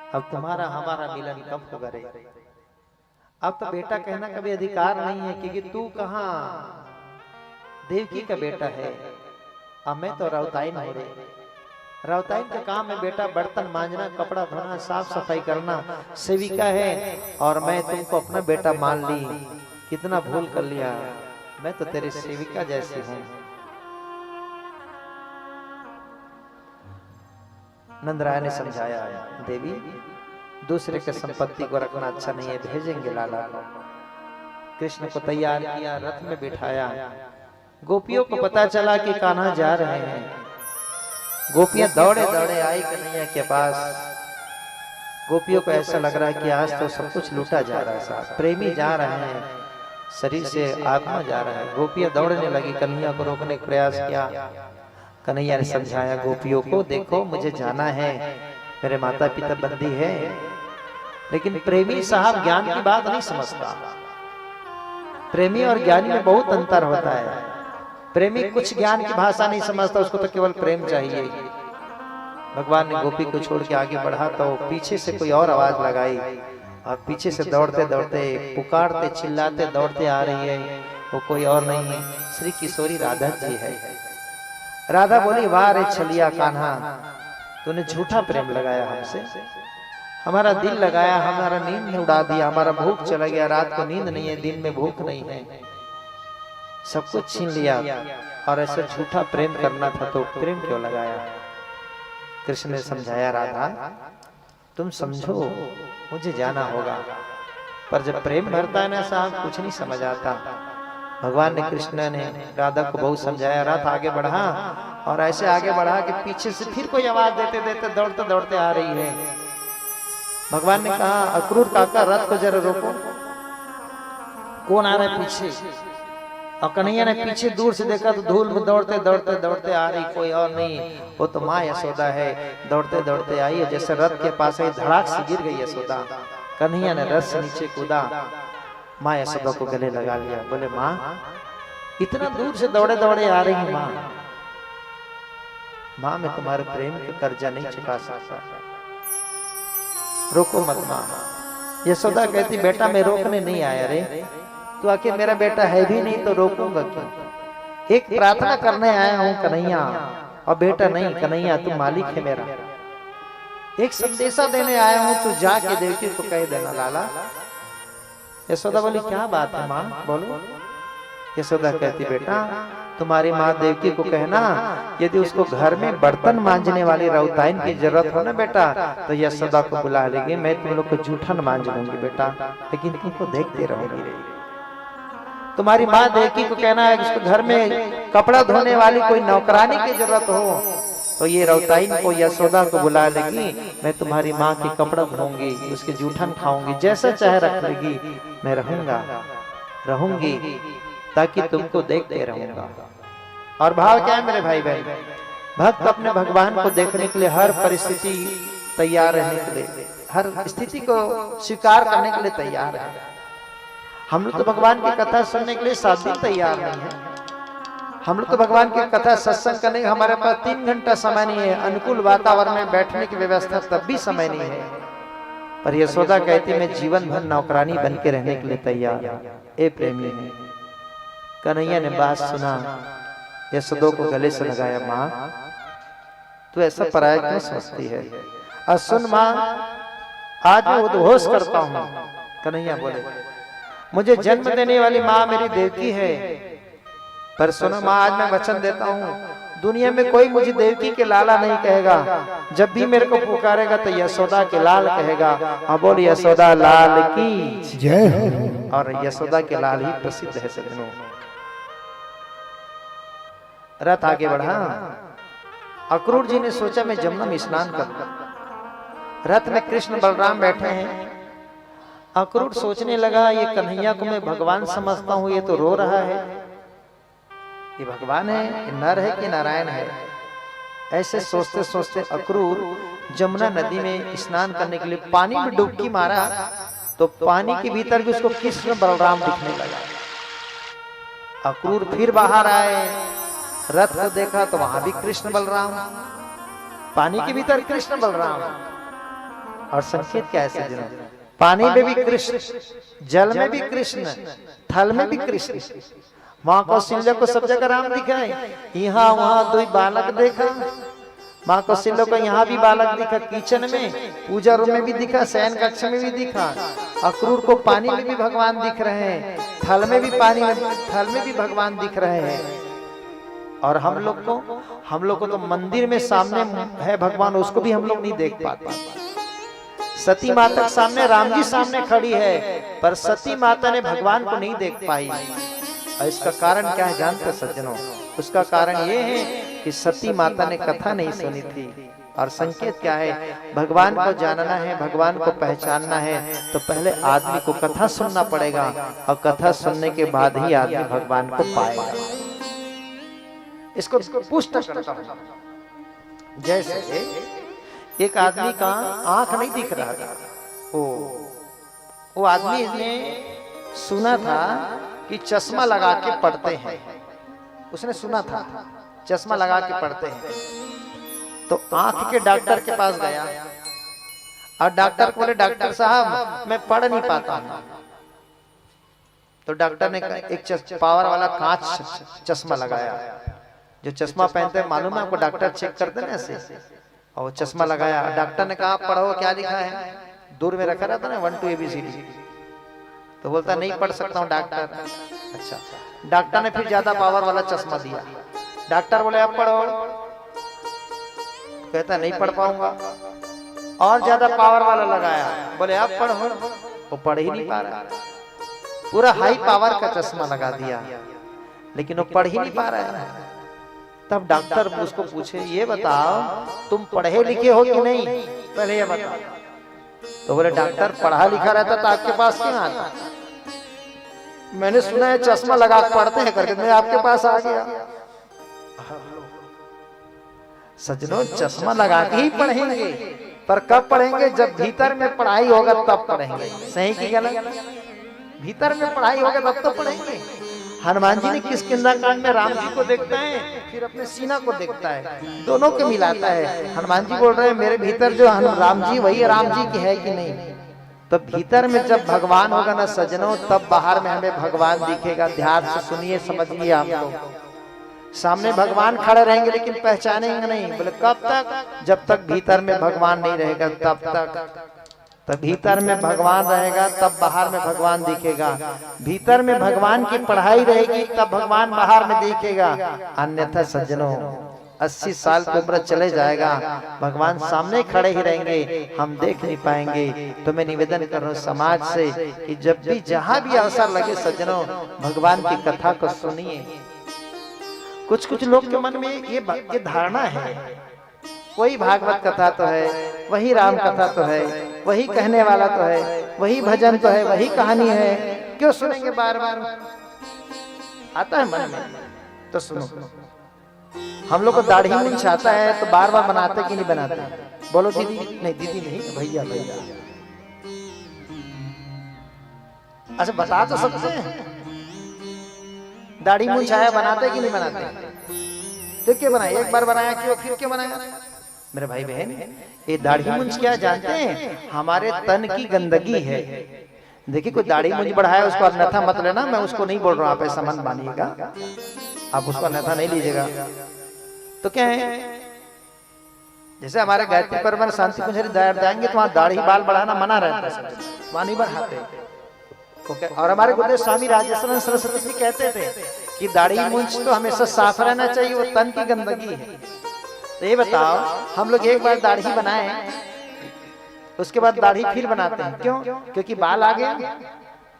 Speaker 3: अब तुम्हारा हमारा मिलन कब होगा रे। अब तो बेटा कहना कभी अधिकार नहीं है, क्योंकि तू कहाँ देवकी का बेटा है और मैं तो राउताइन हो रही। राउताइन का काम है बेटा बर्तन मांजना, कपड़ा धोना, साफ सफाई करना, सेविका है। और मैं तुमको अपना बेटा मान ली, कितना भूल कर लिया, मैं तो तेरी सेविका जैसी हूँ। नंदराय ने समझाया देवी दूसरे के संपत्ति को रखना अच्छा नहीं है, भेजेंगे लाला को। कृष्ण को तैयार किया, रथ में बिठाया। गोपियों को पता चला कि कान्हा जा रहे हैं। गोपियां दौड़े दौड़े आई कन्हैया के पास। गोपियों को ऐसा लग रहा है कि आज तो सब कुछ लूटा जा रहा है, साहब प्रेमी जा रहे हैं, शरीर से आत्मा जा रहा है। गोपियां दौड़ने लगी, कन्हैया को रोकने का प्रयास किया। कन्हैया ने समझाया गोपियों को, देखो मुझे जाना है, मेरे माता पिता बंदी है। लेकिन प्रेमी साहब ज्ञान की बात नहीं समझता। प्रेमी और ज्ञानी में बहुत अंतर होता है। प्रेमी कुछ ज्ञान की भाषा नहीं समझता, उसको तो केवल प्रेम चाहिए। भगवान ने गोपी को छोड़ के आगे बढ़ा तो पीछे से कोई और आवाज लगाई और पीछे से दौड़ते दौड़ते पुकारते चिल्लाते दौड़ते आ रही है। वो कोई और नहीं, श्री किशोरी राधा जी है। राधा बोली वाह रे छलिया कान्हा, तूने झूठा प्रेम लगाया हमसे, हमारा दिल लगाया, हमारा नींद में उड़ा दिया, हमारा भूख चला गया, रात को नींद नहीं है, दिन में भूख नहीं है, सब कुछ छीन लिया। और ऐसा झूठा प्रेम करना था तो प्रेम क्यों लगाया। कृष्ण ने समझाया राधा तुम समझो, मुझे जाना होगा। पर जब प्रेम भरता है ना साहब, कुछ नहीं समझ आता। भगवान ने कृष्ण ने राधा को बहुत समझाया। रथ आगे बढ़ा और ऐसे आगे बढ़ा कि पीछे से फिर कोई आवाज देते देते दौड़ते दौड़ते आ रही है। भगवान ने कहा अक्रूर काका रथ को जरा रोको, कौन आ रहा है पीछे। और कन्हैया ने पीछे दूर से देखा तो धूल में दौड़ते दौड़ते दौड़ते आ रही, कोई और नहीं, वो तो माँ यशोदा है। दौड़ते दौड़ते आई है, जैसे रथ के पास आई धड़ाक से गिर गई यशोदा। कन्हैया ने रथ से नीचे कूदा, माँ यशोदा को गले लगा लिया। बोले माँ इतना दूर से दौड़े दौड़े आ रही है माँ, माँ मैं तुम्हारे प्रेम का कर्जा नहीं चुका सकता, रोको मत माँ। यशोदा कहती बेटा मैं रोकने नहीं आया रे, तो आखिर मेरा बेटा है भी नहीं तो रोकूंगा क्यों। एक प्रार्थना करने आया हूँ कन्हैया, और बेटा नहीं कन्हैया तू मालिक है मेरा। एक संदेशा देने आया हूँ, तू जाके देवकी को कह देना लाला। यशोदा बोली क्या बात है माँ बोलो। यशोदा कहती बेटा तुम्हारी माँ देवकी को कहना यदि उसको घर में बर्तन मांजने वाली राउताइन की जरूरत हो ना बेटा, तो यशोदा को बुला लेगी, मैं तुम लोग को जूठन मांज लूंगी बेटा, लेकिन तुमको देखते रहूंगी। तुम्हारी माँ देवकी को कहना है उसके घर में कपड़ा धोने वाली कोई नौकरानी की जरूरत हो, तो ये राउताइन को यशोदा को बुला लेगी, मैं तुम्हारी माँ की कपड़ा धोऊंगी, उसके जूठन खाऊंगी, जैसा चाहे रख लेगी, मैं रहूंगी ताकि तुमको देखते रहूंगा। और भाव क्या है मेरे भाई बहन, भक्त अपने भगवान को देखने के लिए हर परिस्थिति तैयार रहने के लिए, हर स्थिति को स्वीकार करने के लिए तैयार है। हम लोग तो भगवान की कथा सुनने के लिए 7 दिन तैयार नहीं है। हम लोग तो भगवान की कथा सत्संग करने का हमारे पास 3 घंटा समय नहीं है, अनुकूल वातावरण में बैठने की व्यवस्था तब भी समय नहीं है। पर यशोदा कहती मैं जीवन भर नौकरानी बन के रहने के लिए तैयार हूं। ए प्रेमी है, कन्हैया ने बात सुना, यशोदा को गले से लगाया, माँ तू ऐसा पराया क्यों समझती है? और सुन माँ, आज मैं उद्घोष करता हूँ। कन्हैया बोले, मुझे जन्म देने वाली माँ मेरी देवकी है, पर सुनो माँ, आज मैं वचन देता हूँ, दुनिया में कोई मुझे देवकी के लाला नहीं कहेगा। जब भी मेरे को पुकारेगा तो यशोदा के लाल कहेगा। हाँ बोल, यशोदा लाल की
Speaker 2: जय।
Speaker 3: और यशोदा के लाल ही प्रसिद्ध है सज्जनों। रथ आगे बढ़ा। अक्रूर जी ने सोचा मैं जमुना में स्नान करूं। रथ में कृष्ण बलराम बैठे हैं। अक्रूर सोचने लगा, ये कन्हैया को मैं भगवान समझता हूं, ये तो रो रहा है, ये भगवान है, ये नर है कि नारायण है? ऐसे सोचते सोचते अक्रूर जमुना नदी में स्नान करने के लिए पानी में डुबकी मारा, तो पानी के भीतर भी उसको कृष्ण बलराम दिखने लगा। अक्रूर फिर बाहर आए, रथ को देखा तो वहां भी कृष्ण बलराम, पानी के भीतर कृष्ण बलराम। और संकेत क्या है सज्जनों? पानी में भी कृष्ण, जल में भी कृष्ण, थल में भी कृष्ण। माँ कौशल्या को सब जगह राम दिखाए, यहाँ वहां 2 बालक देखा। माँ कौशल्या को यहाँ भी बालक दिखा, किचन में, पूजा रूम में भी दिखा, शयन कक्ष में भी दिखा। अक्रूर को पानी में भी भगवान दिख रहे हैं, थल में भी पानी में, थल में भी भगवान दिख रहे हैं। और हम लोग को तो मंदिर में सामने है भगवान, उसको भी हम लोग नहीं देख पाते। सती माता के सामने, राम जी सामने खड़ी है, पर सती माता ने भगवान को नहीं देख पाई। और इसका कारण क्या है जानते सज्जनों? उसका कारण ये है कि सती माता ने कथा नहीं सुनी थी। और संकेत क्या है? भगवान को जानना है, भगवान को पहचानना है, तो पहले आदमी को कथा सुनना पड़ेगा, और कथा सुनने के बाद ही आदमी भगवान को पाएगा। इसको पुष्ट करता हूं। जैसे एक आदमी का आंख नहीं दिख रहा था, वो आदमी ने सुना था कि चश्मा लगा के पढ़ते हैं। उसने सुना था चश्मा लगा के पढ़ते हैं, तो आंख के डॉक्टर के पास गया और डॉक्टर को बोले, डॉक्टर साहब मैं पढ़ नहीं पाता हूं। तो डॉक्टर ने एक पावर वाला कांच चश्मा लगाया। जो चश्मा पहनते हैं मालूम है आपको, डॉक्टर चेक करते हैं ऐसे, और वो चश्मा लगाया। डॉक्टर ने कहा पढ़ो, क्या लिखा है? दूर में रखा रहता ना 1 2 ABCD। तो बोलता नहीं पढ़ सकता हूँ डॉक्टर। अच्छा, डॉक्टर ने फिर ज्यादा पावर वाला चश्मा दिया। डॉक्टर बोले अब पढ़ो, कहता नहीं पढ़ पाऊंगा। और ज्यादा पावर वाला लगाया, बोले अब पढ़ो, वो पढ़ ही नहीं पा रहा। पूरा हाई पावर का चश्मा लगा दिया, लेकिन वो पढ़ ही नहीं पा रहा है। तब डॉक्टर उसको पूछे, ये बताओ तुम पढ़े लिखे हो कि नहीं, पहले ये बताओ। तो बोले डॉक्टर पढ़ा लिखा रहता तो आपके पास क्यों आता? मैंने सुना है चश्मा लगा के पढ़ते हैं करके मैं आपके पास आ गया। सज्जनों, चश्मा लगा के ही पढ़ेंगे, पर कब पढ़ेंगे? जब भीतर में पढ़ाई होगा तब पढ़ेंगे। सही की गलत? भीतर में पढ़ाई होगा तब तो पढ़ेंगे। हनुमान जी ने किष्किंधा कांड में राम जी को देखता है, फिर अपने सीना को देखता है, दोनों को मिलाता है। हनुमान जी बोल रहे हैं मेरे भीतर जो राम जी वही राम जी की है कि नहीं? तो भीतर में जब भगवान होगा ना सज्जनों, तब बाहर में हमें भगवान दिखेगा। ध्यान से सुनिए, समझिए। आप लोग सामने भगवान खड़े रहेंगे लेकिन पहचानेंगे नहीं। बोले कब तक? जब तक भीतर में भगवान नहीं रहेगा तब तक। तो भीतर में भगवान रहेगा तब बाहर में भगवान दिखेगा। भीतर में भगवान की पढ़ाई रहेगी तब भगवान बाहर में दिखेगा। अन्यथा सज्जनों 80 साल की उम्र चले जाएगा, भगवान सामने खड़े ही रहेंगे, हम देख नहीं पाएंगे। तो मैं निवेदन कर रहा हूँ समाज से कि जब भी जहां भी अवसर लगे सज्जनों, भगवान की कथा को सुनिए। कुछ लोग के मन में ये धारणा है, वही भागवत कथा तो है, वही राम कथा तो है, वही कहने वाला तो है, वही भजन तो है, वही कहानी है, क्यों सुनेंगे बार बार? आता है मन में तो सुनो। हम लोग को दाढ़ी मूंछ आता है तो बार बार बनाते कि नहीं बनाते? बोलो दीदी। नहीं दीदी नहीं, भैया भैया। अच्छा बता तो सकते हैं, दाढ़ी मूंछ आया बनाते कि नहीं बनाते? तो क्यों बनाया? एक बार बनाया क्यों, फिर क्यों बनाया? मेरे भाई बहन, ये दाढ़ी मूंछ क्या जानते हैं? हमारे तन की गंदगी है। देखिए कोई दाढ़ी मूंछ बढ़ाया उसको अन्यथा मत लेना, मैं उसको नहीं बोल रहा हूं, आप ऐसा मन मानिएगा, आप उसको अन्यथा नहीं लीजिएगा। तो क्या है, जैसे हमारे गायत्री परिवार शांति कुंजरी जाएंगे तो वहां दाढ़ी बाल बढ़ाना मना रहता है, वहां नहीं बढ़ाते। और हमारे गुरुदेव स्वामी राजेश्वर सरस्वती जी कहते थे कि दाढ़ी मूंछ तो हमेशा साफ रहना चाहिए, वो तन की गंदगी है। तो ये बताओ, हम लोग एक बार दाढ़ी बनाए उसके बाद दाढ़ी फिर बनाते हैं, क्यों? क्योंकि बाल आ गया,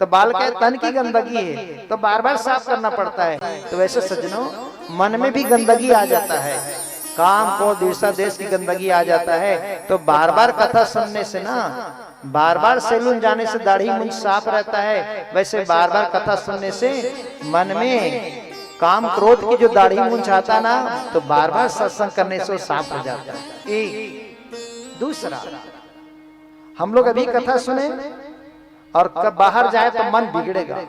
Speaker 3: तो बाल का तन की गंदगी है तो बार बार साफ करना पड़ता है। तो वैसे सज्जनों, मन में भी गंदगी आ जाता है, काम को दिशा देश की गंदगी आ जाता है। तो बार बार कथा सुनने से ना, बार बार सैलून जाने से दाढ़ी मूंछ साफ रहता है, वैसे बार बार कथा सुनने से मन में काम क्रोध की जो दाढ़ी मूंछ आता ना, तो बार बार सत्संग करने से वो साफ हो जाता है। एक दूसरा, हम लोग अभी कथा सुने और कब बाहर जाए तो मन बिगड़ेगा,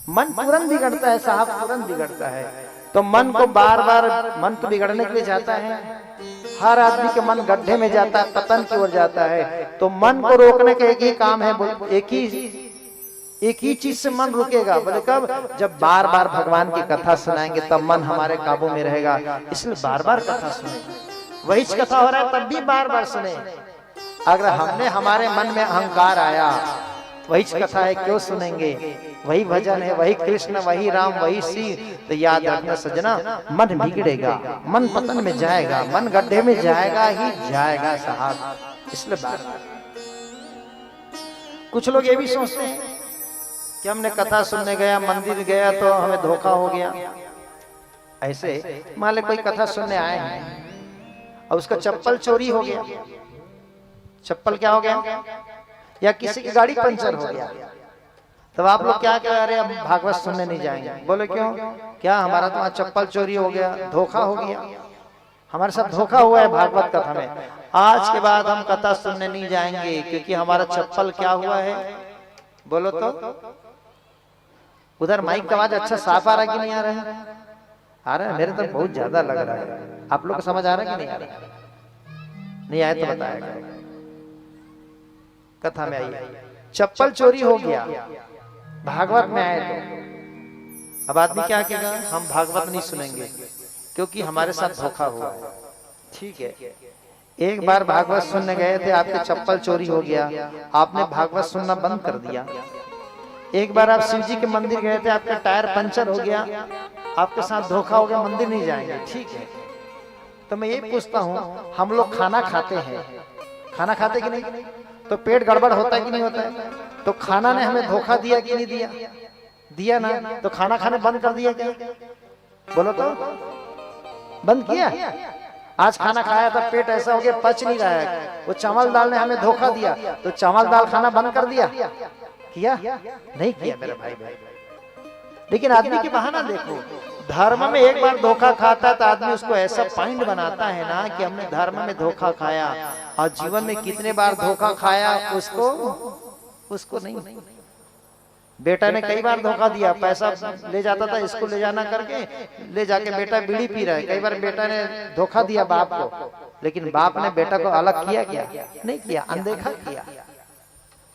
Speaker 3: मन तुरंत बिगड़ता है साहब, तुरंत बिगड़ता है। तो मन को बार बार, मन तो बिगड़ने के लिए जाता है, हर आदमी के मन गड्ढे में जाता है, पतन की ओर जाता है। तो मन को रोकने का एक ही काम है, एक ही चीज से मन रुकेगा। बोले कब? जब बार बार भगवान की कथा सुनाएंगे तब मन हमारे काबू में रहेगा। इसलिए बार बार कथा सुने, वही कथा हो रहा है तब भी बार बार सुने। अगर हमने, हमारे मन में अहंकार आया, वही कथा है क्यों सुनेंगे, वही भजन है, वही कृष्ण, वही राम, वही शिव, तो याद रखना सजना, मन बिगड़ेगा, मन पतन में जाएगा, मन गड्ढे में जाएगा ही जाएगा साहब। इसलिए बार कुछ लोग ये भी सोचते हैं कि हमने कथा सुनने गया, मंदिर गया तो हमें धोखा हो गया। ऐसे मान ले कोई कथा सुनने आए हैं और उसका चप्पल चोरी हो गया, चप्पल क्या हो गया, या किसी की गाड़ी पंचर हो गया, तब आप लोग क्या कह रहे, हम भागवत सुनने नहीं जाएंगे। बोले क्यों? क्या हमारा तो चप्पल चोरी हो गया, धोखा हो गया, हमारे साथ धोखा हुआ है भागवत कथा में, आज के बाद हम कथा सुनने नहीं जाएंगे क्योंकि हमारा चप्पल क्या हुआ है। बोलो तो उधर माइक का आवाज अच्छा साफ आ रहा है कि नहीं आ रहा है? आ रहा है, मेरे तो बहुत ज्यादा लग रहा है। आप लोग को समझ आ रहा है कि नहीं आ रहा है? नहीं आए तो बताएगा, कथा में आइए। चप्पल चोरी हो गया, भागवत में आए तो अब आदमी क्या कहेगा, हम भागवत नहीं सुनेंगे क्योंकि हमारे साथ धोखा हुआ है। ठीक है, एक बार भागवत सुनने गए थे, आपके चप्पल चोरी हो गया, आपने भागवत सुनना बंद कर दिया। एक बार आप शिव जी के मंदिर गए थे, आपका टायर पंचर हो गया, आपके साथ धोखा हो गया, मंदिर नहीं जाएंगे। ठीक है, तो मैं ये पूछता हूँ, हम लोग खाना खाते हैं, खाना खाते कि नहीं? तो पेट गड़बड़ होता है कि नहीं होता है? तो खाना ने हमें धोखा दिया कि नहीं दिया? दिया ना। तो खाना खाने बंद कर दिया क्या? बोलो तो, बंद किया? आज खाना खाया था, पेट ऐसा हो गया, पच नहीं रहा है, वो चावल दाल ने हमें धोखा दिया, तो चावल दाल खाना बंद कर दिया? किया? नहीं किया मेरे भाई भाई। लेकिन आदमी की बहाना देखो, धर्म में एक बार धोखा खाता है तो आदमी उसको ऐसा पॉइंट बनाता है ना कि हमने धर्म में धोखा खाया, और जीवन में कितने बार धोखा खाया उसको नहीं। बेटा ने कई बार धोखा दिया, पैसा ले जाता था स्कूल ले जाना करके, ले जाके बेटा बीड़ी पी रहा है। कई बार बेटा ने धोखा दिया बाप को, लेकिन बाप ने बेटा को अलग किया क्या? नहीं किया, अनदेखा किया।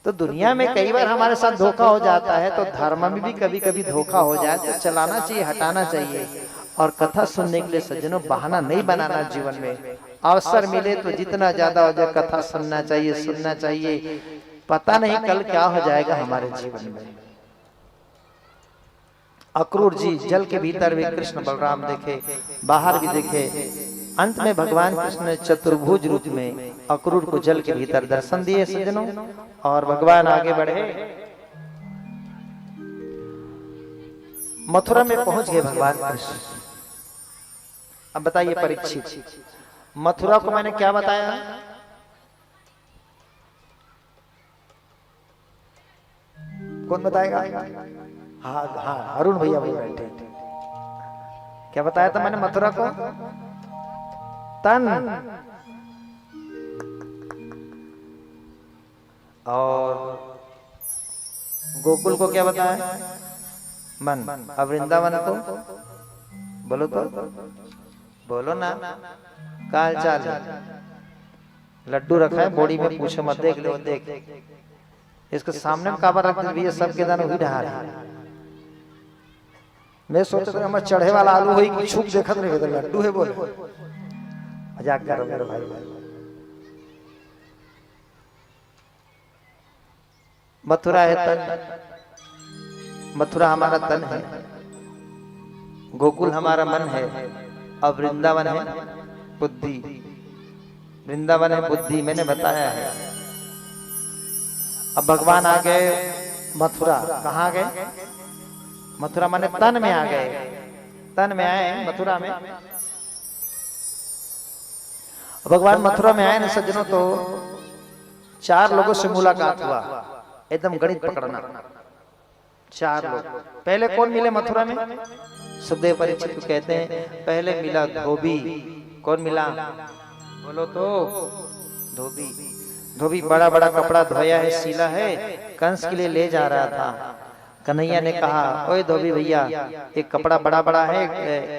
Speaker 3: तो दुनिया में कई बार हमारे साथ धोखा हो जाता है, तो धर्म में भी कभी कभी धोखा हो जाए तो चलाना चाहिए, हटाना चाहिए। और कथा सुनने के लिए सज्जनों बहाना नहीं बनाना, जीवन में अवसर मिले तो जितना ज्यादा हो जाए कथा सुनना चाहिए, सुनना चाहिए। पता नहीं कल क्या हो जाएगा हमारे जीवन में। अक्रूर जी जल के भीतर भी कृष्ण बलराम देखे, बाहर भी देखे, अंत में भगवान कृष्ण ने चतुर्भुज रूप में अक्रूर को जल के भीतर दर्शन दिए सज्जनों। और भगवान आगे बढ़े, मथुरा में पहुंच गए भगवान कृष्ण। अब बताइए परीक्षित, मथुरा को मैंने क्या बताया? कौन बताएगा? हाँ हाँ, अरुण भैया भाई बैठे। क्या बताया था मैंने मथुरा को? तन और गोकुल को क्या बताया? मन। अब वृंदावन को बोलो तो, बोलो ना, क्या हाल चाल है? लड्डू रखा है बोड़ी में, पूछो मत, देख लो देख, इसके सामने में काबा रख दी, सबके दाने हुई ढहा रही है। मैं सोच रहा हूँ चढ़े वाला आलू हुई कि छुप देखत रहे, तो लड्डू है बोले, मजाक करो मेरे भाई। मथुरा है तन, मथुरा हमारा तन है, गोकुल हमारा मन है, अब वृंदावन है बुद्धि। वृंदावन है बुद्धि, मैंने बताया है। अब भगवान आ गए मथुरा, कहाँ गए? मथुरा माने तन में आ गए, तन में आए मथुरा में। भगवान मथुरा में आए ना सज्जनों, तो 4 लोगों से मुलाकात हुआ, एकदम गणित पकड़ना। 4 लोग। पहले कौन मिले मथुरा में? सुखदेव परीक्षित को कहते हैं पहले मिला धोबी। कौन मिला? बोलो तो, धोबी। धोबी बड़ा बड़ा कपड़ा धोया है, सीला है, कंस के लिए ले जा रहा था। कन्हैया ने कहा, ओए धोबी भैया, एक कपड़ा बड़ा बड़ा है,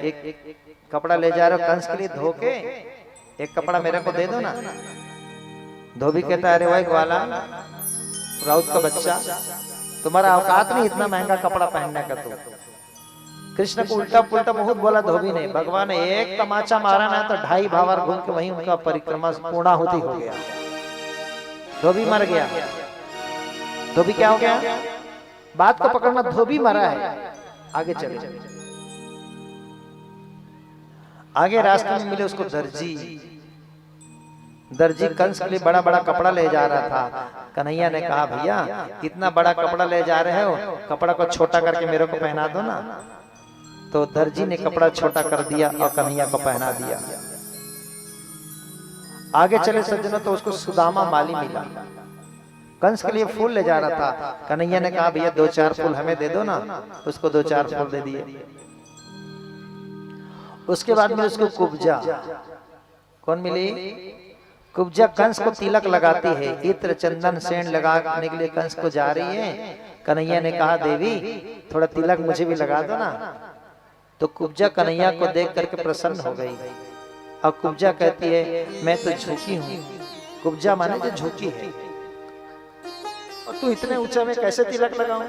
Speaker 3: एक कपड़ा ले जा रहे हो कंस के लिए, धो के एक कपड़ा मेरे को दे दो ना। धोबी कहता है, अरे भाई ग्वाला, राउत का बच्चा, तुम्हारा औकात नहीं इतना महंगा कपड़ा पहनने का। तो कृष्ण को उल्टा पुल्टा बहुत बोला धोबी ने। भगवान ने एक तमाचा मारा ना, तो 2.5 भावर घूम के वहीं उनका परिक्रमा पूर्णाहुति हो गया, धोबी मर गया। धोबी क्या हो गया? बात को पकड़ना, धोबी मरा है। आगे चले, आगे रास्ते में मिले उसको दर्जी। दर्जी कंस के लिए बड़ा बड़ा कपड़ा ले जा रहा था। कन्हैया ने कहा, भैया इतना बड़ा कपड़ा ले जा रहे हो, कपड़ा को छोटा करके मेरे को पहना दो ना। तो दर्जी ने कपड़ा छोटा कर दिया और कन्हैया को पहना दिया। आगे चले सज्जनों, तो उसको सुदामा माली मिला, कंस के लिए फूल ले जा रहा था। कन्हैया ने कहा, भैया 2-4 फूल हमें दे दो ना। उसको 2-4 फूल दे दिए। उसके बाद में उसको कुब्जा। कौन मिली? कुब्जा कंस को तिलक लगाती है, इत्र चंदन सेंध लगाने के लिए कंस को जा रही है। कन्हैया ने कहा, देवी थोड़ा तिलक मुझे भी लगा दो ना। तो कुब्जा कन्हैया को देख करके प्रसन्न हो गई। और कुब्जा कहती है, मैं तो झुकी हूँ। कुब्जा माने जो झुकी है, और तू इतने ऊंचा में कैसे तिलक लगाऊं?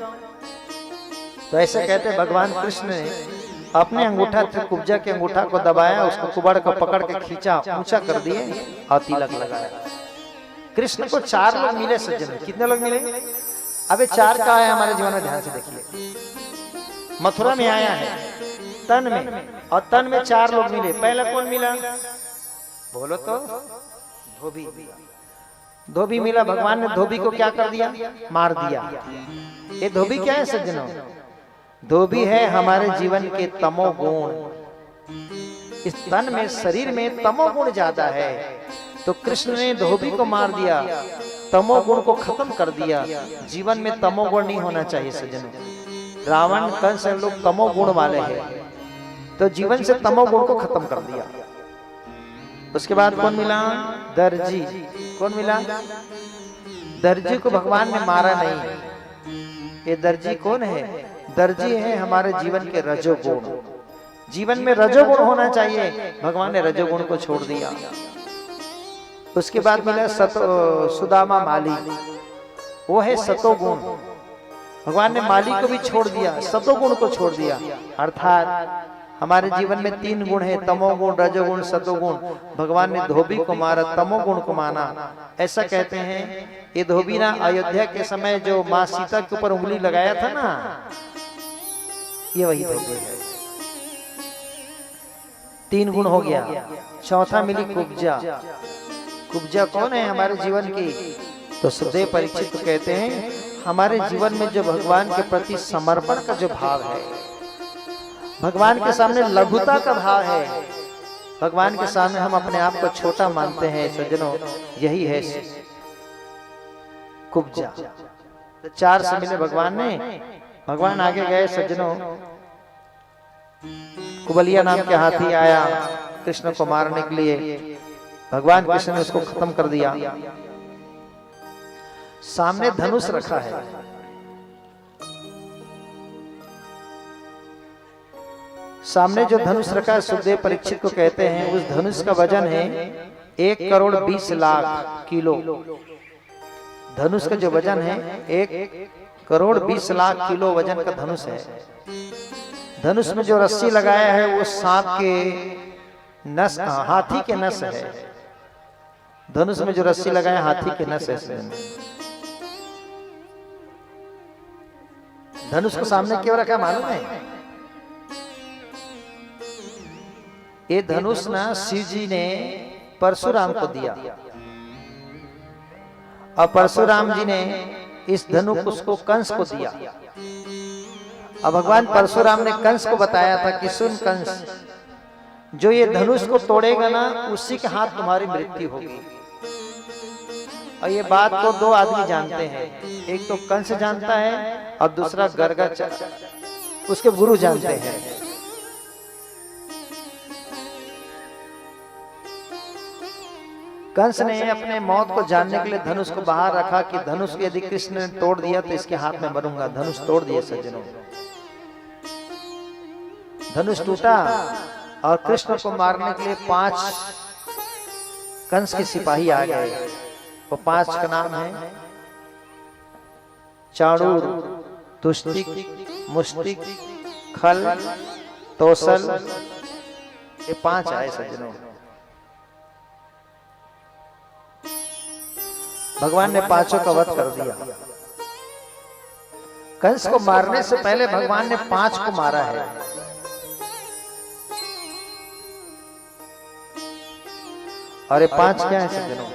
Speaker 3: तो ऐसे कहते भगवान कृष्ण ने अपने अंगूठा से कुब्जा के अंगूठा को दबाया, उसको कुबड़ को पकड़ के खींचा, ऊंचा कर दिए और तिलक लगाया। कृष्ण को 4 लोग मिले सज्जन। कितने लोग मिले? अबे 4 का है हमारे जीवन में, ध्यान से देखिए। मथुरा में आया है तन में, और तन में 4 लोग मिले। पहला कौन मिला? बोलो तो, धोबी। धोबी मिला। भगवान ने धोबी को क्या कर दिया? मार दिया। ये धोबी क्या है सज्जनों? धोबी है हमारे जीवन के तमोगुण। इस तन में, शरीर में तमोगुण ज्यादा है, तो कृष्ण ने धोबी को मार दिया, तमोगुण को खत्म कर दिया। जीवन में तमोगुण नहीं होना चाहिए सज्जनों। रावण कंस लोग तमोगुण वाले हैं, तो जीवन से तमोगुण को खत्म कर दिया। उसके बाद कौन मिला? दर्जी। कौन मिला? दर्जी को भगवान ने मारा नहीं। ये दर्जी कौन है? दर्जी है हमारे जीवन के रजोगुण। जीवन में रजोगुण होना चाहिए, भगवान ने रजोगुण को छोड़ दिया। उसके बाद मिला सुदामा माली, वो है सतोगुण। भगवान ने माली को भी छोड़ दिया, सतोगुण को छोड़ दिया। अर्थात हमारे जीवन में 3 गुण है, तमोगुण, रजोगुण, सतोगुण। भगवान ने धोबी को मारा, तमोगुण को माना। ऐसा कहते हैं ये धोबी ना अयोध्या के समय जो माँ सीता के ऊपर उंगली लगाया था ना, ये वही धोबी है। 3 गुण हो गया। चौथा मिली कुब्जा। कुब्जा कौन है हमारे जीवन की? तो सुखदेव परीक्षित कहते हैं हमारे जीवन में जो भगवान के प्रति समर्पण का जो भाव है, भगवान के सामने लघुता का भाव है, भगवान के सामने हम अपने आप को छोटा मानते हैं सज्जनों, यही है कुब्जा। तो 4 से मिले भगवान ने। भगवान आगे गए सज्जनों, कुबलिया नाम के हाथी आया कृष्ण को मारने के लिए। भगवान कृष्ण ने उसको खत्म कर दिया। सामने धनुष रखा है, सामने जो धनुष रखा है सुखदेव परीक्षित को कहते हैं, उस धनुष का वजन है 1,20,00,000 किलो। धनुष का जो वजन है 1,20,00,000 किलो वजन का धनुष है। धनुष में जो रस्सी लगाया है वो सांप के नस, हाथी के नस है। धनुष में जो रस्सी लगाया हाथी के नस है। धनुष को सामने क्यों रखा मालूम है? ये धनुष ना शिव जी ने परशुराम को दिया और परशुराम जी ने इस धनुष को कंस को दिया। अब भगवान परशुराम ने कंस को बताया था कि सुन कंस, जो ये धनुष को तोड़ेगा ना उसी के हाथ तुम्हारी मृत्यु होगी। और ये बात को दो आदमी जानते हैं, एक तो कंस जानता है और दूसरा गर्ग उसके गुरु जानते हैं। कंस ने अपने मौत को जानने के लिए धनुष को बाहर रखा कि धनुष को यदि कृष्ण ने तोड़ दिया तो इसके हाथ में मरूंगा। धनुष तोड़ दिए सज्जनों। धनुष टूटा और कृष्ण को मारने के लिए 5 कंस के सिपाही आ गए। वो 5 का नाम है चाणूर, तुष्टिक, मुष्टिक, खल, तोसल। ये 5 आए सज्जनों। भगवान ने 5 का वध कर दिया। कंस को मारने से पहले भगवान ने 5 को मारा है। और ये 5 क्या है सज्जनों?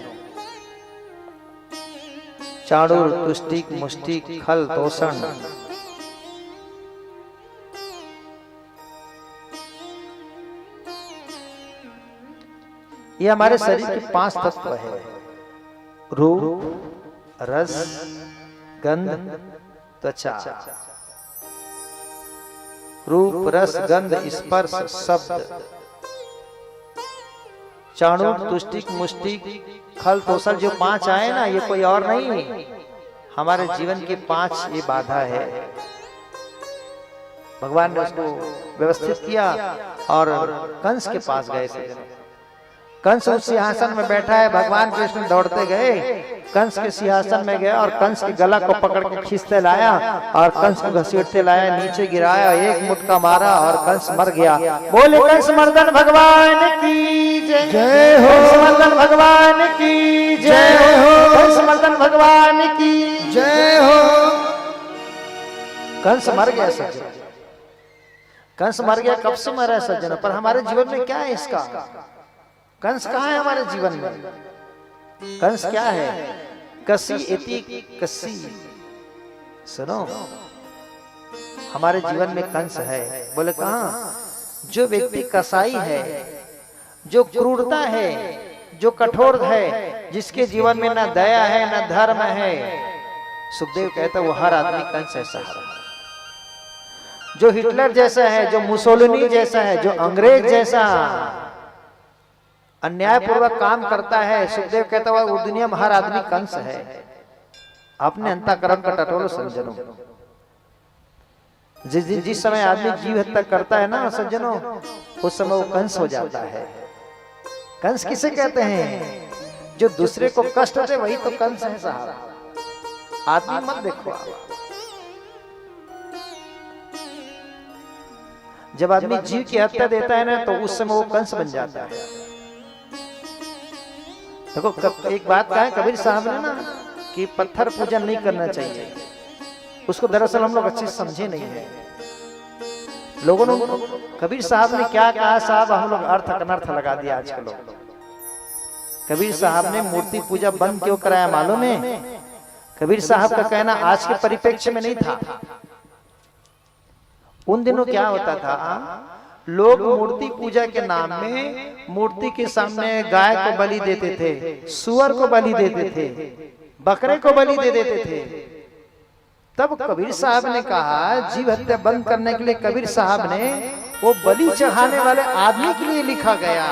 Speaker 3: चाणूर, तुष्टिक, मुष्टिक, खल, तोषण। ये हमारे शरीर के 5 तत्व है। रूप, रस, गंध, त्वचा। रूप, रस, गंध, स्पर्श, शब्द। चाणूर, तुष्टिक, मुष्टिक, खल, तोषण जो 5 आए ना, ये कोई और नहीं, हमारे जीवन के 5 ये बाधा है। भगवान ने उसको व्यवस्थित किया और कंस के पास गए। कंस उस सिंहासन में बैठा है। भगवान कृष्ण दौड़ते गए, कंस के सिंहासन में गए और कंस के गला को पकड़ के खींचते लाया और कंस को घसीटते लाया, नीचे गिराया, एक मुटका मारा और कंस मर गया। बोले कंस मर्दन भगवान की जय हो। कंस मर्दन भगवान की जय हो। कंस मर्दन भगवान की जय हो। कंस मर गया सज्जन। कंस मर गया। कब से मरा है सज्जन? पर हमारे जीवन में क्या है इसका? कंस कहाँ है हमारे जीवन में? कंस क्या है? कसी इति कसी। सुनो, हमारे जीवन में कंस है। बोले कहाँ? जो व्यक्ति कसाई है, जो क्रूरता है, जो कठोर है, जिसके जीवन में न दया है न धर्म है, सुखदेव कहता वो हर आदमी कंस ऐसा है। जो हिटलर जैसा है, जो मुसोलिनी जैसा है, जो अंग्रेज जैसा अन्यायपूर्वक काम करता है, सुखदेव कहता हुआ वो दुनिया में हर आदमी कंस है। अपने अंतःकरण का टटोलो सज्जनों। जिस समय आदमी जीव हत्या करता है ना सज्जनों, उस समय वो कंस हो जाता है। कंस किसे कहते हैं? जो दूसरे को कष्ट दे वही तो कंस है साहब। आदमी मत देखो आप। जब आदमी जीव की हत्या देता है ना तो उस समय वो कंस बन जाता है। देखो एक बात कहा है कबीर साहब ने ना कि पत्थर पूजन नहीं करना चाहिए। उसको दरअसल हम लोग अच्छे से समझे नहीं है। लोगों ने कबीर साहब ने क्या कहा साहब, हम लोग अर्थ अनर्थ लगा दिया आजकल लोग। कबीर साहब ने मूर्ति पूजा बंद क्यों कराया मालूम है? कबीर साहब का कहना आज के परिप्रेक्ष्य में नहीं था। उन दिनों क्या होता था, लोग मूर्ति पूजा के नाम में मूर्ति के सामने गाय को बलि देते थे, सुअर को बलि देते थे, बकरे को बलि दे देते थे। तब कबीर साहब ने कहा जीव हत्या बंद करने के लिए कबीर साहब ने वो बलि चढ़ाने वाले आदमी के लिए लिखा गया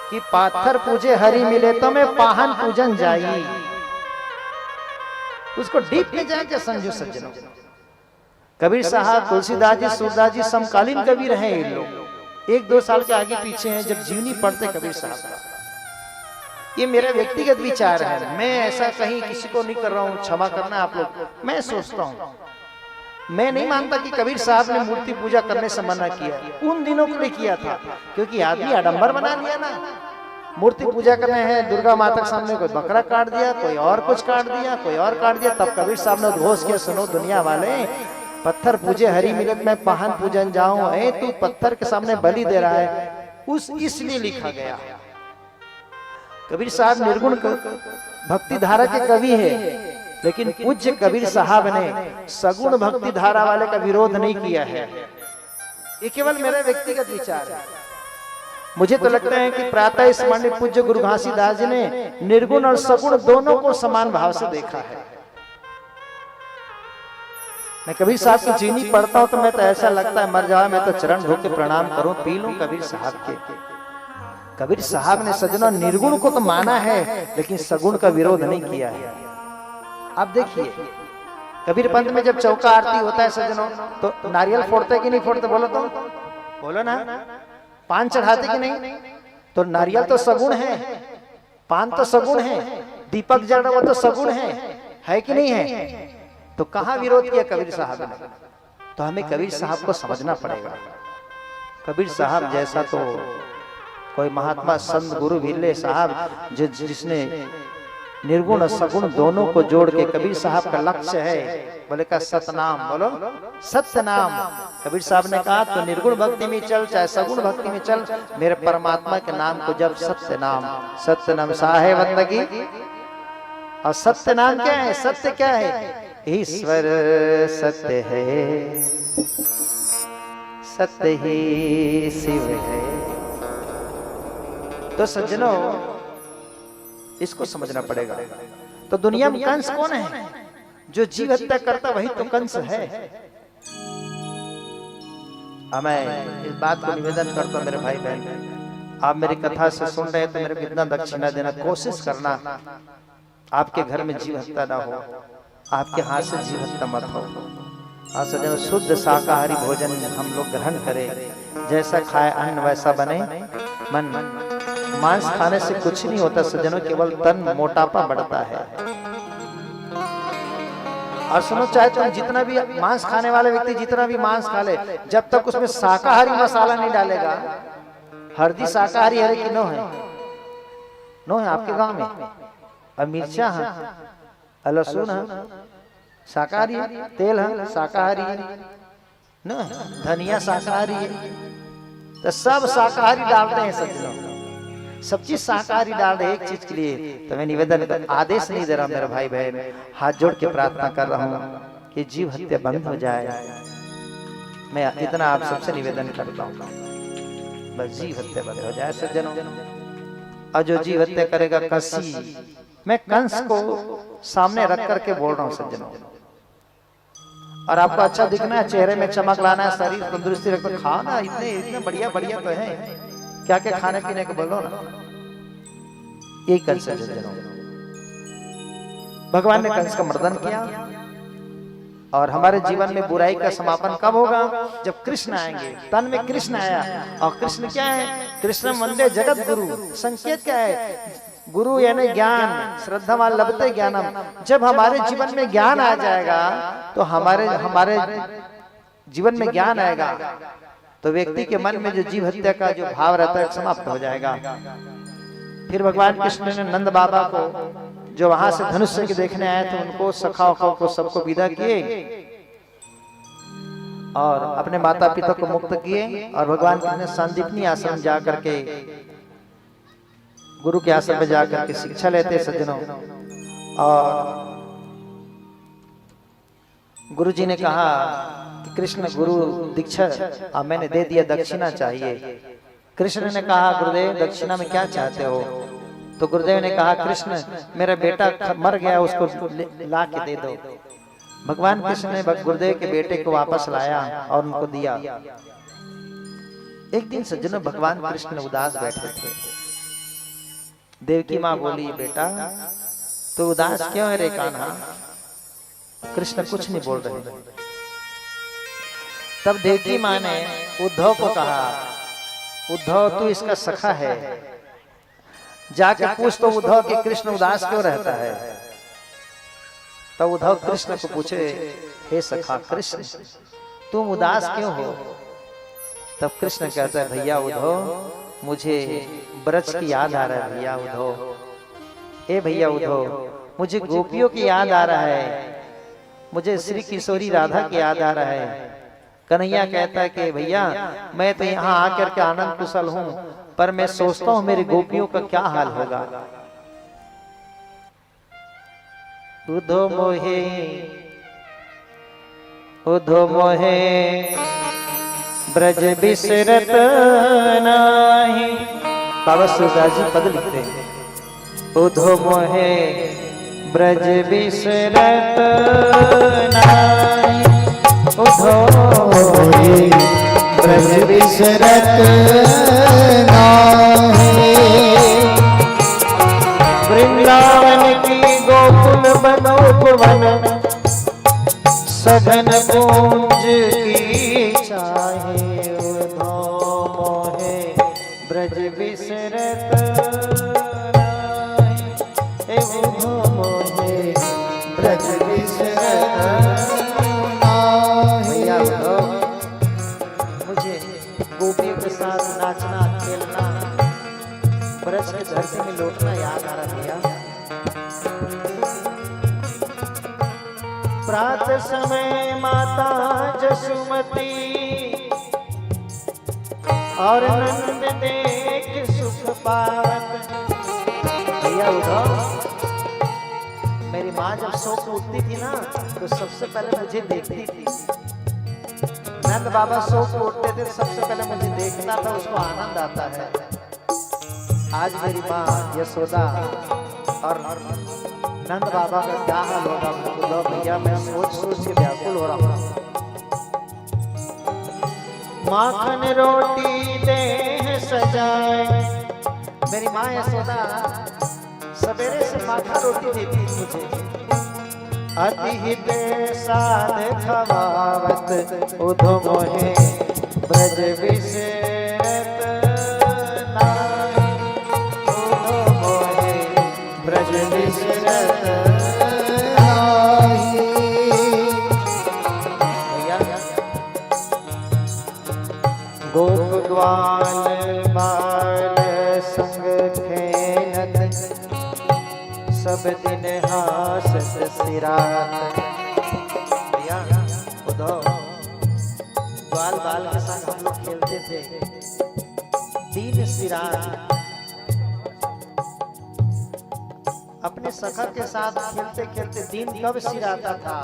Speaker 3: कि पाथर पूजे हरि मिले तो मैं पाहन पूजन जाई। उसको डीप में जाके समझो सज्जनों। कबीर साहब, तुलसीदास जी, सूरदास जी समकालीन कबीर हैं ये लोग, 1-2 साल के आगे पीछे हैं जब जीवनी पढ़ते कबीर साहब का। ये मेरा व्यक्तिगत विचार है, मैं ऐसा कहीं किसी को नहीं कर रहा हूँ, क्षमा करना आप लोग। मैं सोचता हूँ, मैं नहीं मानता कि कबीर साहब ने मूर्ति पूजा करने से मना किया, उन दिनों के लिए किया था, क्योंकि आदमी आडंबर बना लिया ना। मूर्ति पूजा करने हैं, दुर्गा माता के सामने कोई बकरा काट दिया, कोई और कुछ काट दिया, कोई और काट दिया। तब कबीर साहब ने उद्घोष किया, सुनो दुनिया वाले, पत्थर पूजे हरी मिलत में पाहन पूजन जाऊं, ए तू पत्थर के सामने बलि दे रहा है। उस इसलिए लिखा गया। कबीर साहब निर्गुण भक्ति धारा के कवि है, लेकिन पूज्य कबीर साहब ने सगुण भक्ति धारा वाले का विरोध नहीं किया है। ये केवल मेरा व्यक्तिगत विचार है। मुझे तो लगता है कि प्रातः स्मरणीय पूज्य गुरु घासीदास जी ने निर्गुण और सगुण दोनों को समान भाव से देखा है। मैं कबीर साहब की जीवनी पढ़ता हूं तो मैं तो ऐसा लगता है मर जाओ मैं तो चरण धो के प्रणाम करूं, पी लूं कबीर साहब के। कबीर साहब ने सज्जनों निर्गुण को तो माना है, लेकिन सगुण का विरोध नहीं किया है। आप देखिए कबीर पंथ में जब चौका आरती होता है सज्जनों, तो नारियल फोड़ते कि नहीं फोड़ते? बोलो तो, बोलो ना। पान चढ़ाते कि नहीं? तो नारियल तो सगुण है, पान तो सगुण है, दीपक जल रहा वो तो सगुण है कि नहीं है? तो कहां विरोध किया कबीर साहब ने? तो हमें कबीर साहब को समझना पड़ेगा। कबीर साहब जैसा तो कोई महात्मा संत गुरु विरले साहब जिसने निर्गुण और सगुण दोनों को जोड़ के, कबीर साहब का लक्ष्य है बोले का सतनाम, बोलो सत्य नाम। कबीर साहब ने कहा तो निर्गुण भक्ति में चल चाहे सगुण भक्ति में चल, मेरे परमात्मा के नाम को जब सत्य नाम साहे बंदगी। और सत्य नाम क्या है? सत्य क्या है? ईश्वर सत्य है, सत्य ही शिव है। तो सज्जनों इसको समझना पड़ेगा। तो दुनिया में कंस कौन है? जो जीव हत्या करता वही तो कंस है। मैं इस बात को निवेदन करता हूं मेरे भाई बहन, आप मेरी कथा से सुन रहे हैं तो मेरे को इतना दक्षिणा देना, कोशिश करना आपके घर में जीव हत्या ना हो, आपके हाथ से जीव हत्या मत हो। आज सज्जनों शुद्ध शाकाहारी भोजन हम लोग ग्रहण करें, जैसा खाए अन्न वैसा बने मन। मांस खाने से कुछ नहीं होता सज्जनों, केवल तन मोटापा बढ़ता है। और सुनो, चाहे तुम जितना भी मांस खाने वाले व्यक्ति जितना भी मांस खा ले, जब तक उसमें शाकाहारी मसाला नहीं डालेगा। हल्दी शाकाहारी है कि नो है? नो है आपके गांव में? और मिर्चा है, लहसुन है शाकाहारी, तेल है शाकाहारी, न धनिया शाकाहारी है। तो सब शाकाहारी डालते हैं सज्जनों, सब चीज शाकाहारी डाल रहे। एक चीज के लिए तो मैं निवेदन आदेश नहीं दे रहा मेरे भाई बहन, हाथ जोड़ के प्रार्थना कर रहा हूँ कि जीव हत्या बंद हो जाए। मैं इतना आप सबसे निवेदन करता हूँ, बस जीव हत्या बंद हो जाए सज्जनों। और जो जीव हत्या करेगा कसी, मैं कंस को सामने रख करके बोल रहा हूँ सज्जनों। और आपको अच्छा दिखना है, चेहरे में चमक लाना है, शरीर तंदुरुस्ती रखना, खाना इतने बढ़िया बढ़िया तो है, क्या क्या खाने पीने को बोलो ना। यही कंस है सज्जनों। भगवान ने कंस का मर्दन किया। और हमारे जीवन में बुराई का समापन कब होगा? जब कृष्ण आएंगे। तन में कृष्ण आया, और कृष्ण क्या है? कृष्ण वंदे जगत गुरु। संकेत क्या है? गुरु यानी ज्ञान, श्रद्धा लभते ज्ञानम। जब हमारे जीवन में ज्ञान आ जाएगा तो हमारे जीवन में ज्ञान आएगा तो व्यक्ति के मन में जो जीव हत्या का जो भाव रहता है समाप्त हो जाएगा। फिर भगवान कृष्ण ने नंद बाबा को जो वहां से धनुष के देखने आए थे उनको, सखा को सबको विदा किए और अपने माता पिता को मुक्त किए। और भगवान कृष्ण ने संदीपनी आश्रम जाकर के, गुरु के आश्रम में जाकर के शिक्षा लेते सज्जनों। और गुरु जी ने कहा कि कृष्ण गुरु दीक्षा मैंने दे दिया, दक्षिणा चाहिए। कृष्ण ने कहा गुरुदेव दक्षिणा में क्या चाहते हो? तो गुरुदेव ने कहा कृष्ण मेरा बेटा मर गया, उसको ला के दे दो। भगवान कृष्ण ने गुरुदेव के बेटे को वापस लाया और उनको दिया। एक दिन सज्जनों भगवान कृष्ण उदास बैठे थे। देवकी माँ बोली बेटा तो उदास क्यों है रे कान्हा? कृष्ण कुछ नहीं बोल रहे। तब देवकी माँ ने उद्धव को कहा, उद्धव तू इसका सखा है, जाके पूछ तो उद्धव कि कृष्ण उदास क्यों रहता है। तब उद्धव कृष्ण को पूछे, हे सखा कृष्ण तुम उदास क्यों हो। तब कृष्ण कहता है, भैया उद्धव मुझे ब्रज की याद आ रहा है भैया उद्धव, ए भैया उद्धव मुझे गोपियों की याद आ रहा है, मुझे श्री किशोरी राधा की याद आ रहा है। कन्हैया कहता है कि भैया मैं तो यहाँ आकर के आनंद कुशल हूँ, पर मैं सोचता हूँ मेरी गोपियों का क्या हाल होगा। उद्धव मोहे ब्रज बिसरत नाही। बाबा सूरदास जी पद लिखते हैं, उद्धव मोहे ब्रज बिसरत नाही, उद्धव मोहे
Speaker 2: ब्रज बिसरत नाही।
Speaker 3: वृंदावन की गोकुल बनोपवन सघन पूंज की चाहे, उद्धव मोहे ब्रज बिसरत नाही, उद्धव मोहे
Speaker 2: ब्रज बिसरत नाही।
Speaker 3: भैया उद्धव मुझे गोपियों के साथ नाचना खेलना ब्रज की धरती में लौटना याद आ रहा भैया। प्रातः समय माता जसुमती और नंद देख सुख पावत। भैया उद्धव मेरी माँ जब सो के उठती थी ना तो सबसे पहले मुझे देखती थी। नंद बाबा सो के उठते थे सबसे पहले मुझे देखना था, उसको आनंद आता है। आज मेरी माँ यशोदा और नंद बाबा का क्या हाल होगा उद्धव भैया, मैं सोच सोच के व्याकुल हो रहा हूँ। माखन रोटी दे सजाए, मेरी माँ यशोदा सवेरे से माखन रोटी देती मुझे। अति हित साध खवावत, उद्धव मोहे ब्रज बिसरत नाही, उद्धव मोहे ब्रज बिसरत
Speaker 2: नाही।
Speaker 3: गोप ग्वाल बाल संग खेलत, सब दिन हासत सिरात। भैया उद्धव ग्वाल बाल के साथ हम लोग खेलते थे दिन सिरात। अपने सखा के साथ खेलते खेलते दिन कब सिराता था,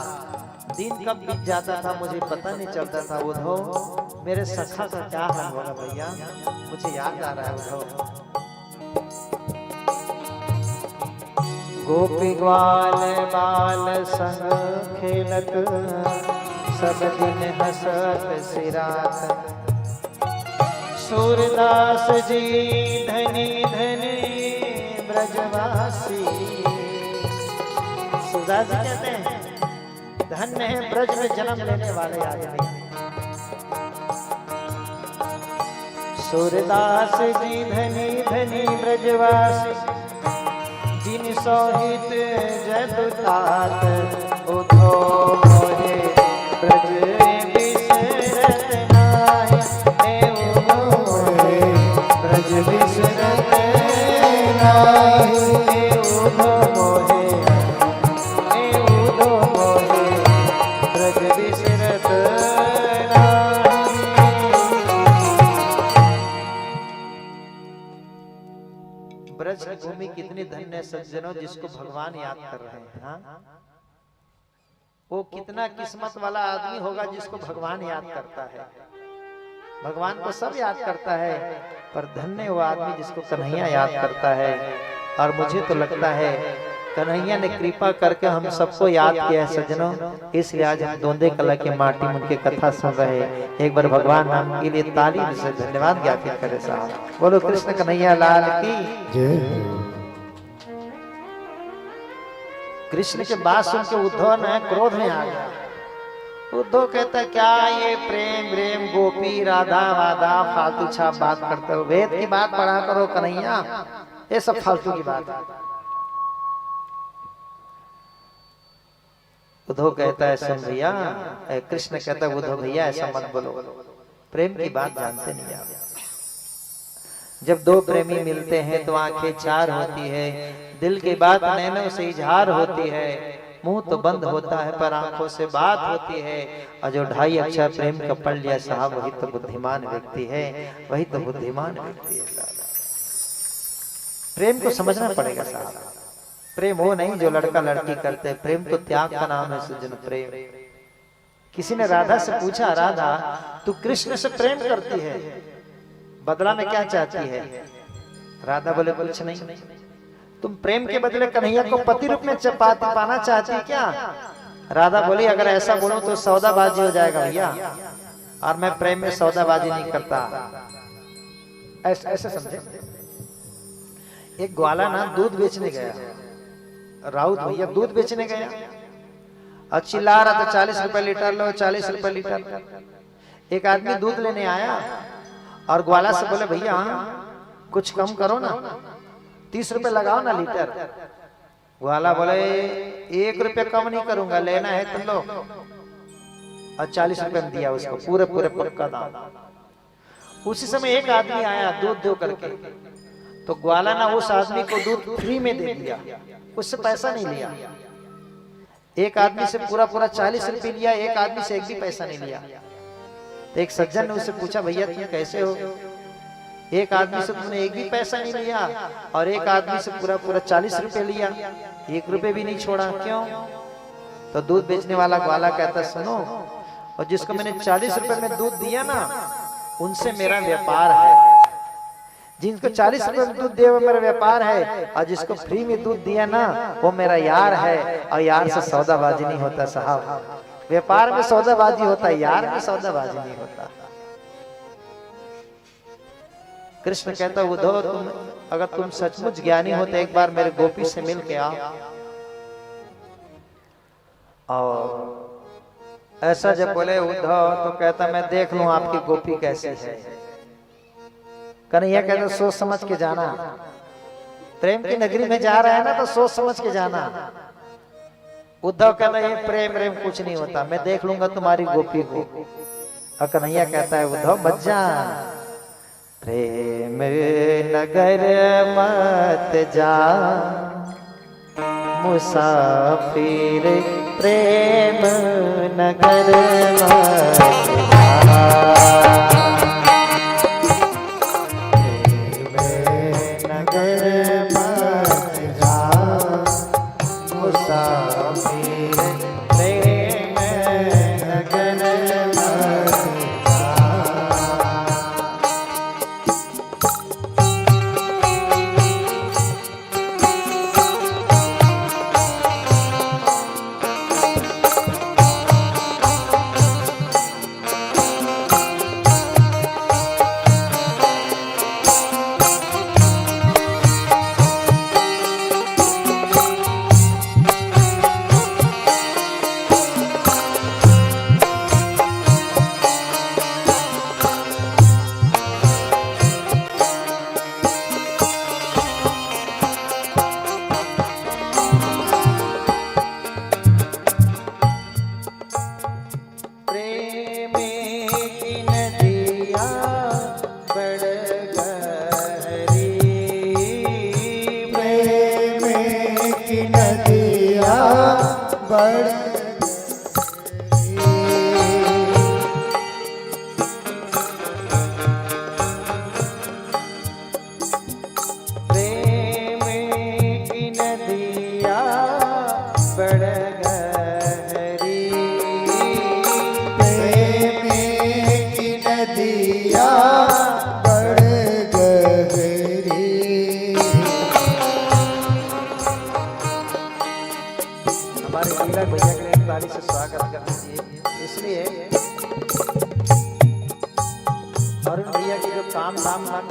Speaker 3: दिन कब बीत जाता था मुझे पता नहीं चलता था। उद्धव मेरे सखा का क्या हाल होगा भैया, मुझे याद आ रहा है उद्धव। गोपी ग्वाल बाल संग खेलत, सब दिन हसत सिरात। सूरदास जी धनी धनी ब्रजवासी। सूरदास जी कहते हैं धन्य है ब्रज में जन्म लेने वाले आदमी। सूरदास जी धनी धनी ब्रजवासी, जिन सोहित जदुतात, उद्धव मोहे ब्रज बिसरत नाही, उद्धव मोहे
Speaker 2: ब्रज बिसरत नाही।
Speaker 3: उद्धव मोहे ब्रज बिसरत नाही। ब्रज की भूमि कितनी धन्य है सज्जनों, जिसको भगवान याद कर रहे हैं। हाँ? वो कितना किस्मत वाला आदमी होगा जिसको भगवान याद करता है। भगवान को सब याद करता है, पर धन्य वो आदमी जिसको कन्हैया याद करता है। और मुझे तो लगता है कन्हैया ने कृपा करके हम सबको याद किया है सज्जनों, इसलिए आज हम दोंदे कला के माटी में उनके कथा सुन रहे हैं। एक बार भगवान नाम के लिए ताली से धन्यवाद ज्ञापित करें साहब। बोलो कृष्ण कन्हैया लाल की
Speaker 2: जय।
Speaker 3: कृष्ण के बात सुन के उद्धव ने क्रोध में आ गया। उद्धव कहता है क्या ये प्रेम प्रेम गोपी राधा वादा फालतू छाप बात करते हो, वेद की बात पढ़ा करो कन्हैया, ये सब फालतू की बात है। उद्धव कहता है सुन भैया, कृष्ण कहता है उद्धव भैया ऐसा मत बोलो, प्रेम की बात जानते नहीं आप। जब दो प्रेमी मिलते हैं तो आंखें चार होती है, दिल की बात नैनों से इजहार होती है, मुंह तो बंद होता है पर आंखों से बात होती है। और जो 2.5 अक्षर प्रेम का पढ़ लिया साहब, वही तो बुद्धिमान व्यक्ति है, वही तो बुद्धिमान व्यक्ति है साहब। प्रेम को समझना पड़ेगा साहब। प्रेम वो नहीं जो लड़का लड़की करते हैं, प्रेम तो त्याग का नाम है सज्जन। प्रेम, किसी ने राधा से पूछा, राधा तू कृष्ण से प्रेम करती है, बदला में क्या चाहती है? राधा बोले कुछ नहीं। तुम प्रेम के बदले कन्हैया को पति रूप में पाना चाहती है क्या? राधा बोली अगर ऐसा बोलूं तो सौदाबाजी हो जाएगा भैया, और मैं प्रेम में सौदाबाजी नहीं करता। ऐसे समझे। एक ग्वाला ना दूध बेचने गया, राउत भैया दूध बेचने गया और चिल्ला रहा था 40 रुपए लीटर लो, 40 रुपए लीटर। एक आदमी दूध लेने आया और ग्वाला से बोले भैया कुछ कम करो ना, 30 रुपए लगाओ ना लीटर। ग्वाला बोले 1 रुपए कम नहीं करूंगा, लेना है तुम लो। और 40 रुपए में दिया उसको, पूरे पक्का दाम। उसी समय एक आदमी आया दूध दो करके, तो ग्वाला ना उस आदमी को दूध फ्री में दे दिया, उससे पैसा नहीं लिया। एक आदमी से पूरा 40 रुपए लिया, एक आदमी से एक भी पैसा नहीं लिया। तो एक सज्जन ने उससे पूछा भैया तुम कैसे हो, एक आदमी से तुमने एक भी पैसा नहीं लिया और एक आदमी से पूरा 40 रुपए लिया, 1 रुपए भी नहीं छोड़ा, क्यों? तो दूध बेचने वाला ग्वाला कहता सुनो, और जिसको मैंने 40 रुपए में दूध दिया ना उनसे मेरा व्यापार है, जिनको 40 रुपए में दूध दिया वो मेरा व्यापार है, और जिसको फ्री में दूध दिया ना वो मेरा यार है। और यार से सौदाबाजी नहीं होता साहब, व्यापार में सौदाबाजी होता है, यार में सौदाबाजी नहीं होता। कृष्ण कहता उद्धव तुम अगर तुम सचमुच ज्ञानी हो तो एक बार मेरे गोपी से मिल के आओ। और ऐसा जब बोले उद्धव तो कहता मैं देख लूं आपकी गोपी कैसी है। कन्हैया कहता सोच समझ के जाना, प्रेम की नगरी में जा रहा है ना तो सोच समझ के जाना। उद्धव कहता ये प्रेम प्रेम कुछ नहीं होता, मैं देख लूंगा तुम्हारी गोपी को। और कन्हैया कहता है उद्धव मत जा, प्रेम नगर मत जा, मुसाफिर प्रेम नगर मत जा।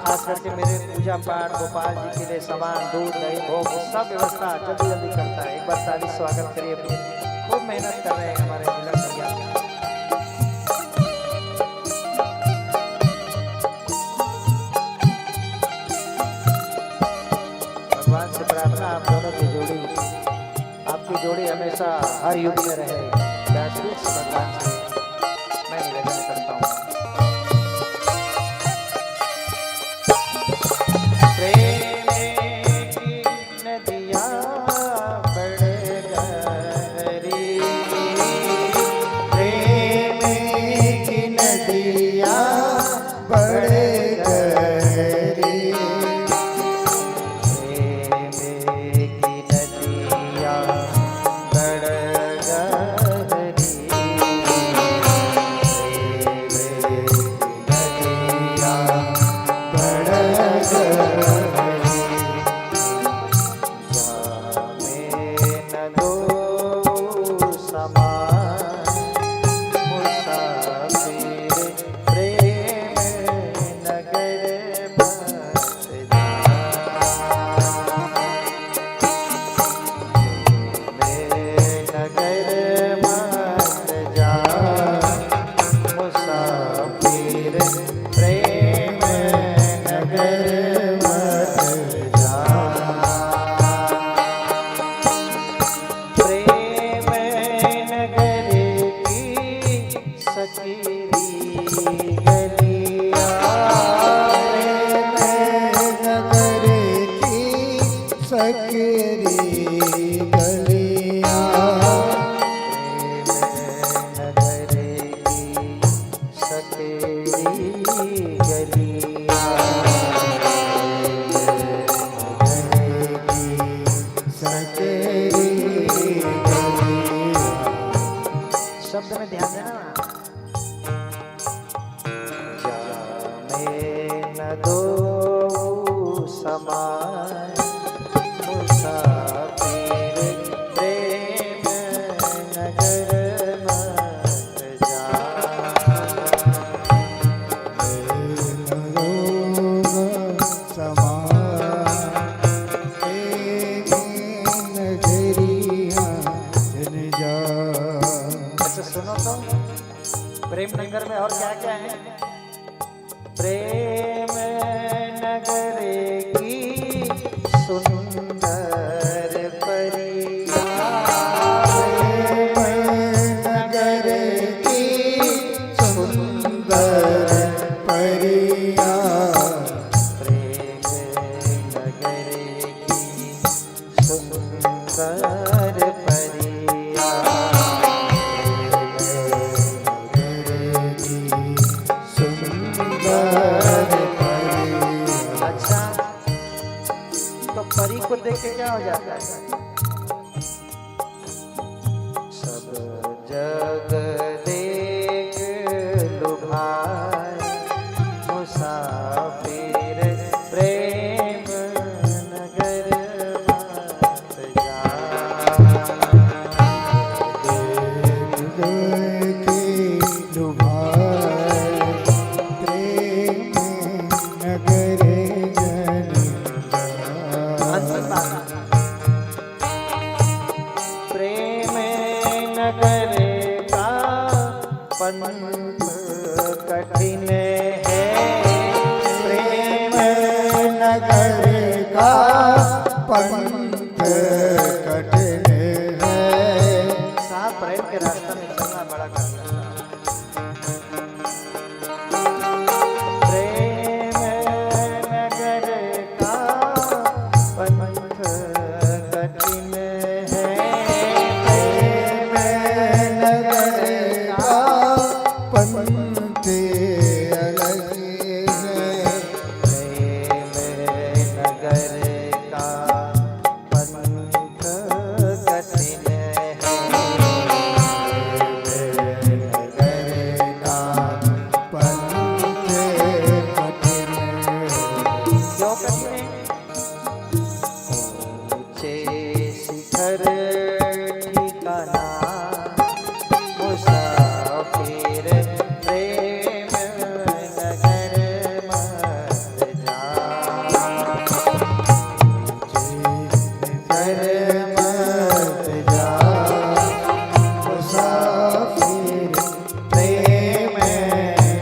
Speaker 3: खास करके मेरे पूजा पाठ गोपाल जी के लिए सामान दूध दही भोग सब व्यवस्था जल्दी जल्दी करता है। एक बार ताली स्वागत करिए, खूब मेहनत कर रहे हैं हमारे मिलन भैया। जोड़ी हमेशा हर युग में रहे। व्यासपीठ से भगवान से मैं निवेदन करता हूँ। प्रेम की नदियाँ बढ़ गहरी,
Speaker 2: प्रेम की नदियाँ बढ़ गहरी,
Speaker 3: प्रेम की नदियाँ बढ़ गहरी, शब्द में ध्यान देना। जामे न दो समान मुसाफिर प्रेम नगर मत जा। अच्छा सुनो तो, प्रेम नगर में और क्या क्या है? प्रेम नगर की सुंदर परिया,
Speaker 2: प्रेम नगर की सुंदर परिया,
Speaker 3: प्रेम नगर की सुंदर परिया, अच्छा तो परी को देख के क्या हो जाता है? सब जग देख लुभाए मुसाफिर प्रेम नगर मत जा। प्रेम नगर का पंथ कठिन है,
Speaker 2: प्रेम नगर का पंथ कठिन है।
Speaker 3: साहब प्रेम के रास्ते में चलना बड़ा कठिन है। प्रेम नगर का पंथ कठिन है,
Speaker 2: प्रेम नगर का पंथ अलग है।
Speaker 3: प्रेम नगर का पंथ कठिन है,
Speaker 2: नगर का पंथ कठिन है।
Speaker 3: क्यों कठिन है? ऊंचे शिखर ठिकाना मुसाफिर प्रेम नगर मत जा।
Speaker 2: घर मत जा, मुसाफिर प्रेम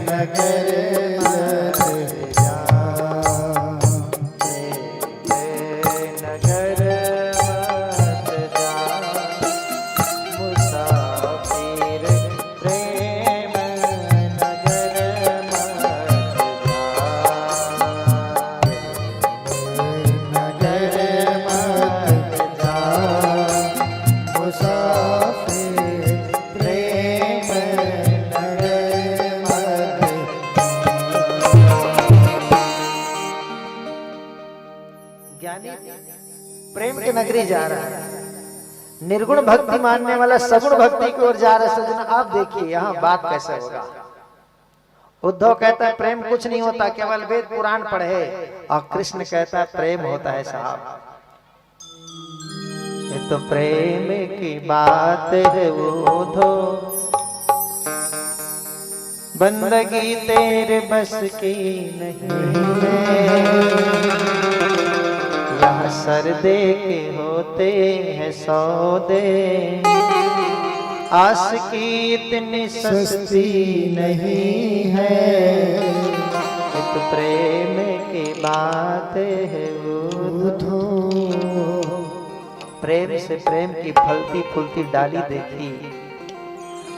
Speaker 2: नगर मत जा।
Speaker 3: ज्ञानी प्रेम की नगरी जा रहा है, निर्गुण भक्ति मानने वाला सगुण भक्ति की ओर जा रहा है। सज्जन आप देखिए यहाँ बात कैसे होगा। उद्धव कहता है प्रेम कुछ नहीं होता, केवल वेद पुराण पढ़े, और कृष्ण कहता है प्रेम होता है साहब। ये तो प्रेम की बात है उद्धव, बंदगी तेरे बस की नहीं है। यहाँ सरदे के होते हैं सौदे, आस की इतनी सस्ती नहीं है। ये तो प्रेम की बात है उद्धव। प्रेम से प्रेम की फलती फूलती डाली देखी,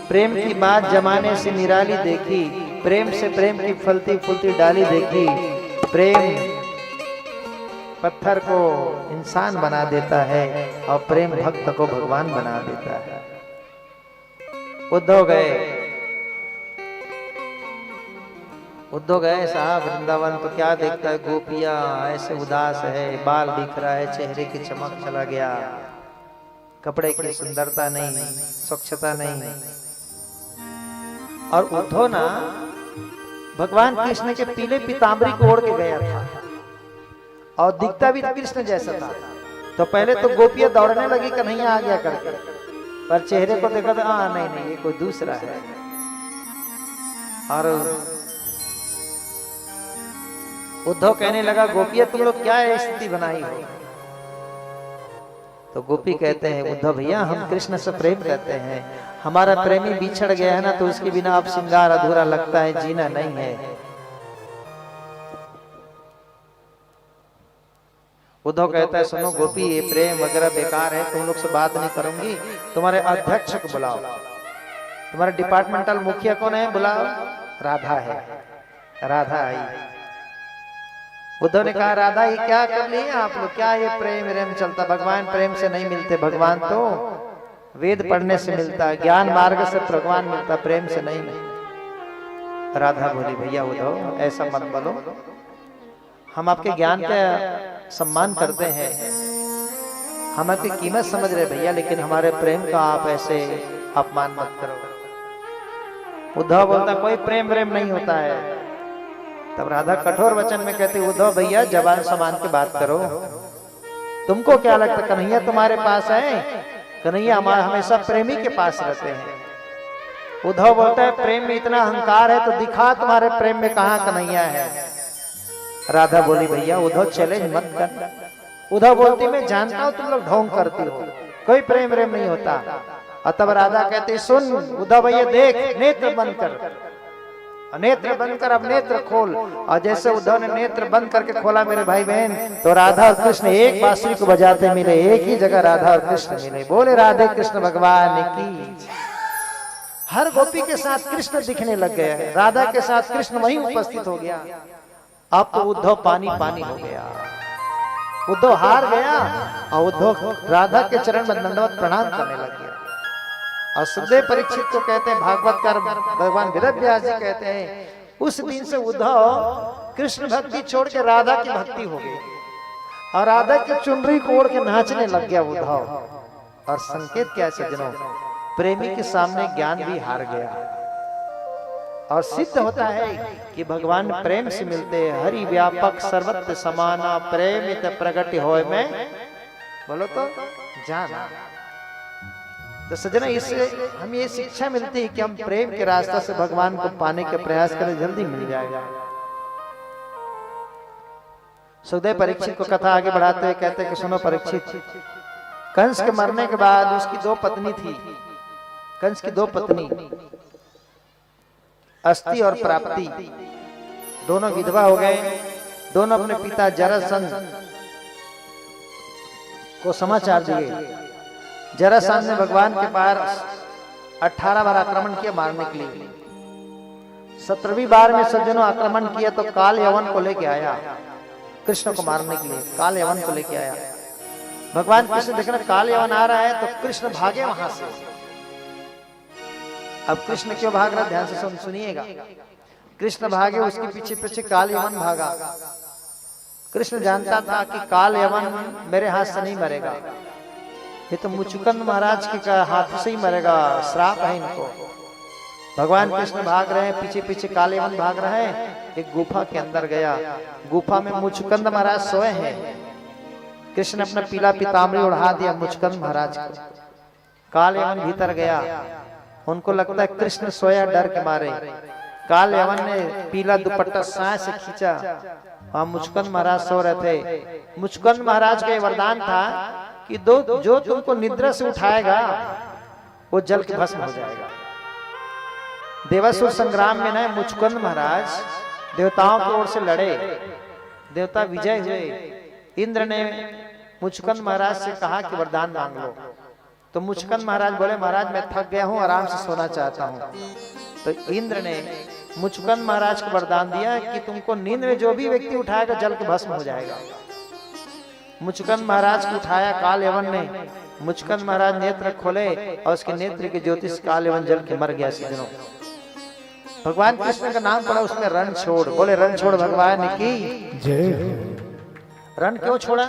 Speaker 3: प्रेम की बात जमाने से निराली देखी, प्रेम से प्रेम की फलती फूलती डाली देखी। प्रेम पत्थर को इंसान बना देता है और प्रेम भक्त को भगवान बना देता है। उद्धव गए साहब वृंदावन, तो क्या देखता है, गोपियां ऐसे उदास है, बाल दिख रहा है, चेहरे की चमक चला गया, कपड़े की सुंदरता नहीं, स्वच्छता नहीं। और उद्धव ना भगवान कृष्ण के पीले पीताम्बरी को ओढ़ के गया था और दिखता भी कृष्ण जैसा था। तो पहले तो गोपियां दौड़ने लगी कन्हैया आ गया करके, पर चेहरे को देखा तो नहीं ये कोई दूसरा है। और उद्धव कहने लगा गोपियां तुम लोग क्या स्थिति बनाई हो। तो गोपी कहते हैं उद्धव भैया हम कृष्ण से प्रेम करते हैं, हमारा प्रेमी बिछड़ गया है ना, तो उसके बिना अब श्रृंगार अधूरा लगता है, जीना नहीं है। उद्धव कहता है सुनो गोपी ये प्रेम वगैरह बेकार है, तुम लोग से बात नहीं करूंगी, तुम्हारे अध्यक्ष को बुलाओ, तुम्हारे डिपार्टमेंटल मुखिया कौन है बुलाओ। राधा है। राधा आई। उद्धव ने कहा राधा ये क्या कर रही है आप लोग, क्या ये प्रेम प्रेम चलता, भगवान प्रेम से नहीं मिलते, भगवान तो वेद पढ़ने से मिलता है, ज्ञान मार्ग से भगवान मिलता, प्रेम से नहीं मिलता। राधा बोली भैया उद्धव ऐसा मत बोलो, हम आपके ज्ञान का सम्मान करते हैं, हम आपकी कीमत समझ रहे भैया, लेकिन हमारे प्रेम का आप ऐसे अपमान मत करो। उद्धव बोलता कोई प्रेम प्रेम नहीं होता है। तब राधा कठोर वचन में कहती उद्धव भैया जबान संभाल के बात करो, तुमको क्या लगता कन्हैया तुम्हारे पास है, कन्हैया हमेशा प्रेमी के पास रहते हैं। उद्धव बोलता है प्रेम में इतना अहंकार है तो दिखा तुम्हारे प्रेम में कहां कन्हैया है। राधा बोली भैया उद्धव चैलेंज मत कर। उद्धव बोलती मैं जानता हूं तुम लोग ढोंग करती हो, कोई प्रेम प्रेम नहीं होता। और तब राधा कहती सुन उद्धव भैया देख नेत्र बंद कर, नेत्र बंद कर, अब नेत्र खोल। और जैसे उद्धव ने नेत्र बंद करके खोला मेरे भाई बहन, तो राधा और कृष्ण एक बांसुरी को बजाते मिले, एक ही जगह राधा और कृष्ण मिले। बोले राधे कृष्ण भगवान की। हर गोपी के साथ कृष्ण दिखने लग गए, राधा के साथ कृष्ण वहीं उपस्थित हो गया। अब तो उद्धव पानी पानी हो गया, उद्धव हार गया और उद्धव राधा के चरण में दंडवत प्रणाम करने लग गया। और सुखदेव परीक्षित को कहते हैं, भागवतकार भगवान वेद व्यास जी कहते हैं उस दिन से उद्धव कृष्ण भक्ति छोड़ के राधा की भक्ति हो गई और राधा की चुनरी को ओढ़ के नाचने लग गया उद्धव। और संकेत क्या सज्जनों, प्रेमी के सामने ज्ञान भी हार गया। और सिद्ध होता है कि भगवान प्रेम से मिलते हैं। हरि व्यापक सर्वत्र समाना प्रेमित प्रगति होय में, बोलो तो जाना। तो सजना इससे हमें ये शिक्षा मिलती है कि हम प्रेम के रास्ते से भगवान को पाने के प्रयास करें, जल्दी मिल जाएगा। सुखदेव परीक्षित को कथा आगे बढ़ाते हुए कहते हैं कि सुनो परीक्षित, कंस के मरने के बाद उसकी दो पत्नी थी। कंस की दो पत्नी अस्ति और प्राप्ति दोनों विधवा हो गए। दोनों अपने पिता जरासंध को समाचार दिए। जरासंध ने भगवान के पास 18 बार आक्रमण किया मारने के लिए। 17वीं बार में सज्जनों आक्रमण किया तो काल यवन को लेके आया कृष्ण को मारने के लिए। काल यवन को लेके आया। भगवान कृष्ण देखना काल यवन आ रहा है तो कृष्ण भागे वहां से। अब कृष्ण क्यों भाग रहा, ध्यान से सुनिएगा। कृष्ण भागे, उसके पीछे पीछे काल यवन भागा। कृष्ण जानता था कि काल यवन मेरे हाथ से नहीं मरेगा, ये तो मुचुकुंद महाराज के हाथ से ही मरेगा, श्राप है इनको। भगवान कृष्ण भाग रहे हैं, पीछे पीछे काल यवन भाग रहे हैं। एक गुफा के अंदर गया, गुफा में मुचुकुंद महाराज सोए हैं। कृष्ण ने अपना पीला पीताम्बरी उड़ा दिया मुचुकुंद महाराज को। काल यवन भीतर गया, उनको लगता है कृष्ण सोया, डर के मारे काल यवन ने पीला दुपट्टा साय से खींचा। वहां मुचुकुंद महाराज सो रहे थे। मुचुकुंद महाराज का वरदान था कि जो तुमको निद्रा से उठाएगा वो जल के भस्म हो जाएगा। देवासुर संग्राम में ना मुचुकुंद महाराज देवताओं की ओर से लड़े, देवता विजय हुए। इंद्र ने मुचुकुंद महाराज से कहा कि वरदान मांग लो। तो मुचुकुंद महाराज बोले, महाराज मैं थक गया हूं, आराम से सोना चाहता हूं। तो इंद्र ने मुचुकुंद महाराज को वरदान दिया कि तुमको नींद में जो भी व्यक्ति उठाएगा जल के भस्म हो जाएगा। मुचुकुंद महाराज को उठाया काल यवन ने। मुचुकुंद महाराज नेत्र खोले और उसके नेत्र के ज्योतिष काल यवन जल के मर गया। सीधनों भगवान कृष्ण का नाम पड़ा उसमें रण छोड़। बोले रण छोड़ भगवान की
Speaker 2: जय।
Speaker 3: रण क्यों छोड़ा?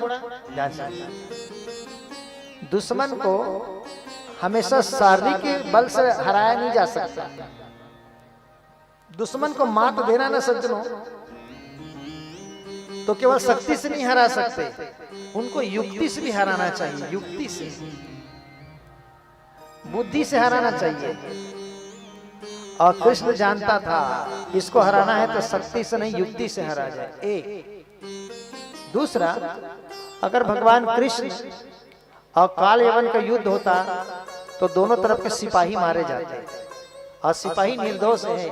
Speaker 3: दुश्मन को हमेशा शारीरिक बल से हराया नहीं जा सकता। दुश्मन को मात देना ना सज्जनों, तो केवल शक्ति से नहीं हरा सकते, उनको युक्ति से भी हराना चाहिए। युक्ति से, बुद्धि से हराना चाहिए। और कृष्ण जानता था इसको हराना है तो शक्ति से नहीं, युक्ति से हरा जाए। एक दूसरा, अगर भगवान कृष्ण और काल यवन का युद्ध होता तो दोनों तरफ के सिपाही मारे जाते। और सिपाही निर्दोष है,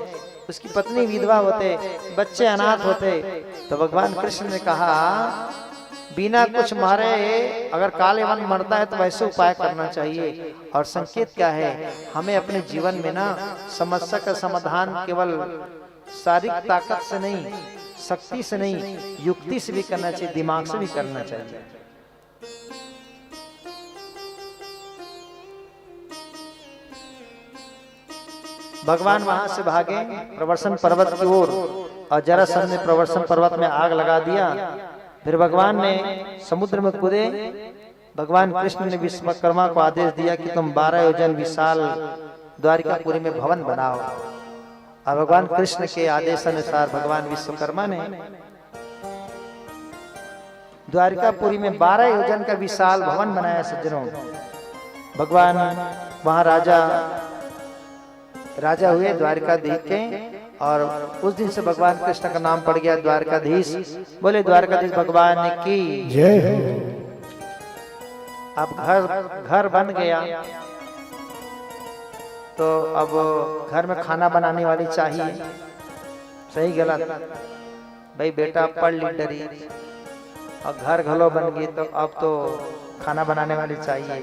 Speaker 3: उसकी पत्नी विधवा होते, बच्चे अनाथ होते। तो भगवान कृष्ण ने कहा बिना कुछ मारे अगर काल यवन मरता है तो वैसे उपाय करना चाहिए। और संकेत क्या है, हमें अपने जीवन में ना समस्या का समाधान केवल शारीरिक ताकत से नहीं, शक्ति से नहीं, युक्ति से भी करना चाहिए, दिमाग से भी करना चाहिए। भगवान वहां से भागे प्रवर्षण पर्वत की ओर, और जरासंध ने प्रवर्षण पर्वत में आग लगा दिया। फिर भगवान ने समुद्र में कूदे। भगवान कृष्ण ने विश्वकर्मा को आदेश दिया कि तुम 12 योजन विशाल द्वारिकापुरी में भवन बनाओ। और भगवान कृष्ण के आदेश अनुसार भगवान विश्वकर्मा ने द्वारिकापुरी में 12 योजन का विशाल भवन बनाया। सज्जनों भगवान वहां राजा हुए द्वारिकाधीश के, और उस दिन से भगवान कृष्ण का नाम पड़ गया द्वारकाधीश। बोले द्वारकाधीश भगवान की
Speaker 2: जय।
Speaker 3: अब घर बन गया तो अब घर में खाना बनाने वाली चाहिए। सही गलत भाई, बेटा पढ़ ली डरी और घर घलो बन गई तो अब तो खाना बनाने वाली चाहिए।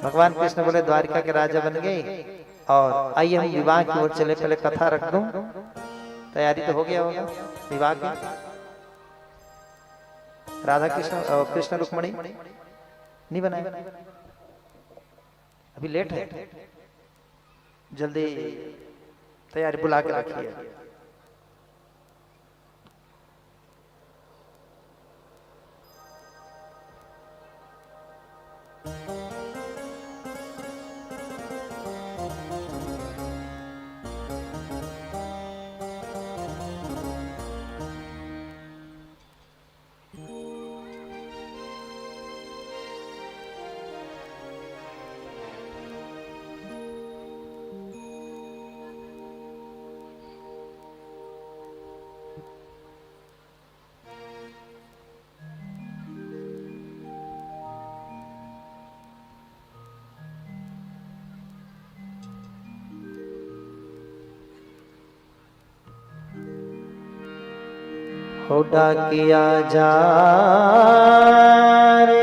Speaker 3: भगवान कृष्ण बोले द्वारिका के राजा बन गए। और आइए हम विवाह की ओर चले। पहले कथा रख दूं, तैयारी तो हो गया होगा विवाह की। राधा कृष्ण और कृष्ण रुक्मणी नहीं बनाए, अभी लेट है, जल्दी तैयारी बुला के रखिए। होडा किया जा रे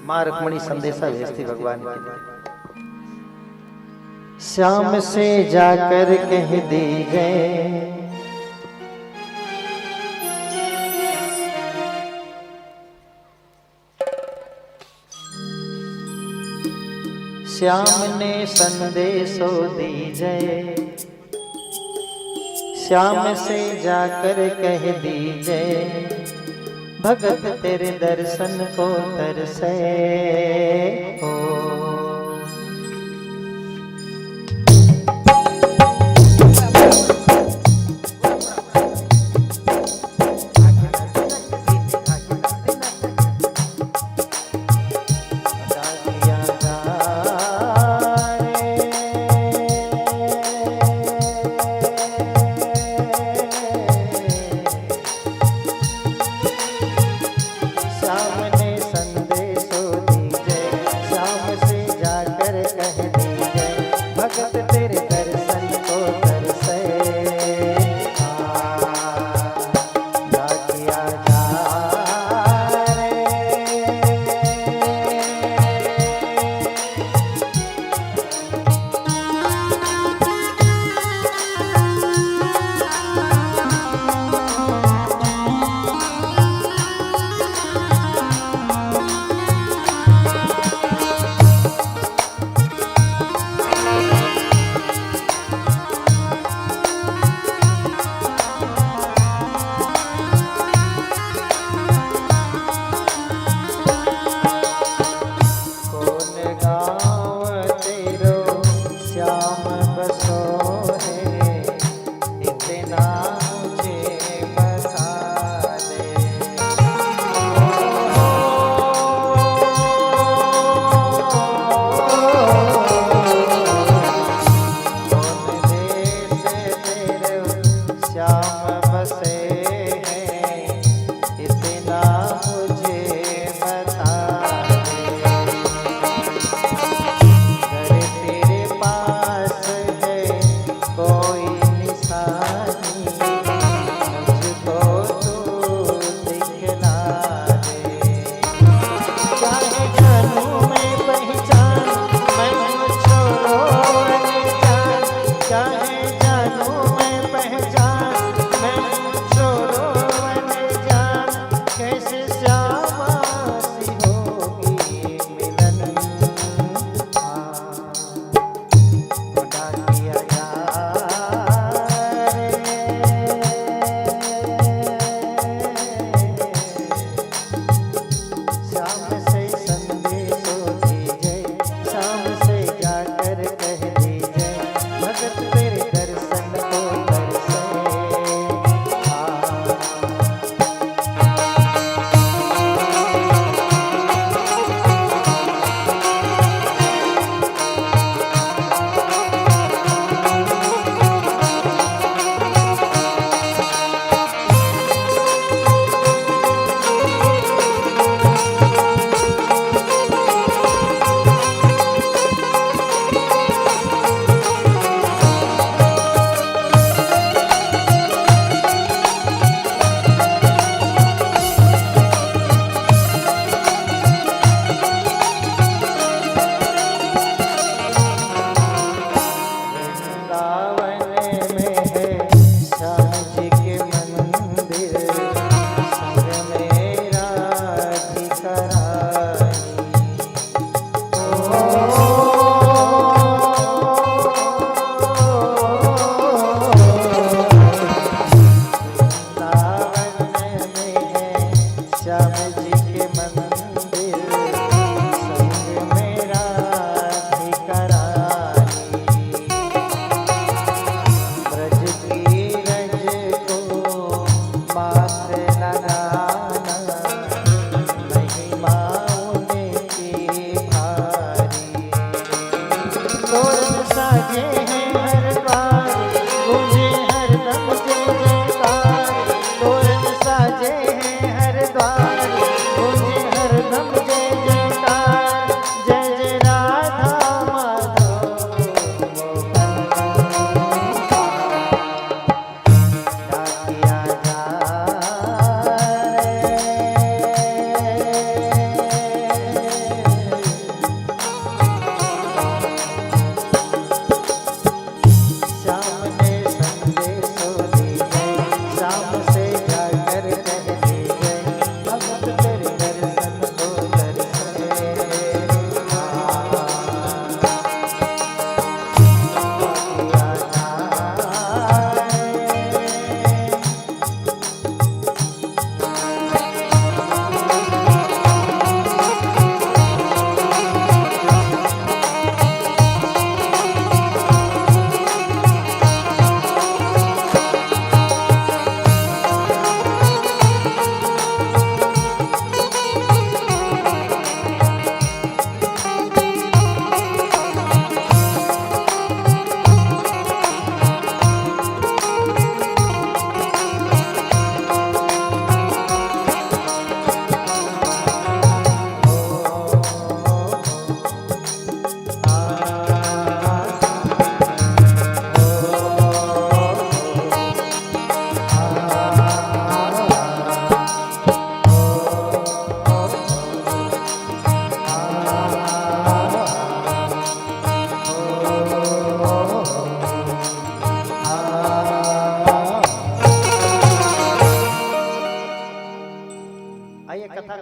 Speaker 3: माँ रुक्मणी संदेशा भेजती भगवान के लिए। श्याम से जाकर कह दी गए श्याम ने संदेशो दीजे, श्याम से जाकर कह दीजे, भगत तेरे दर्शन को तरसे हो।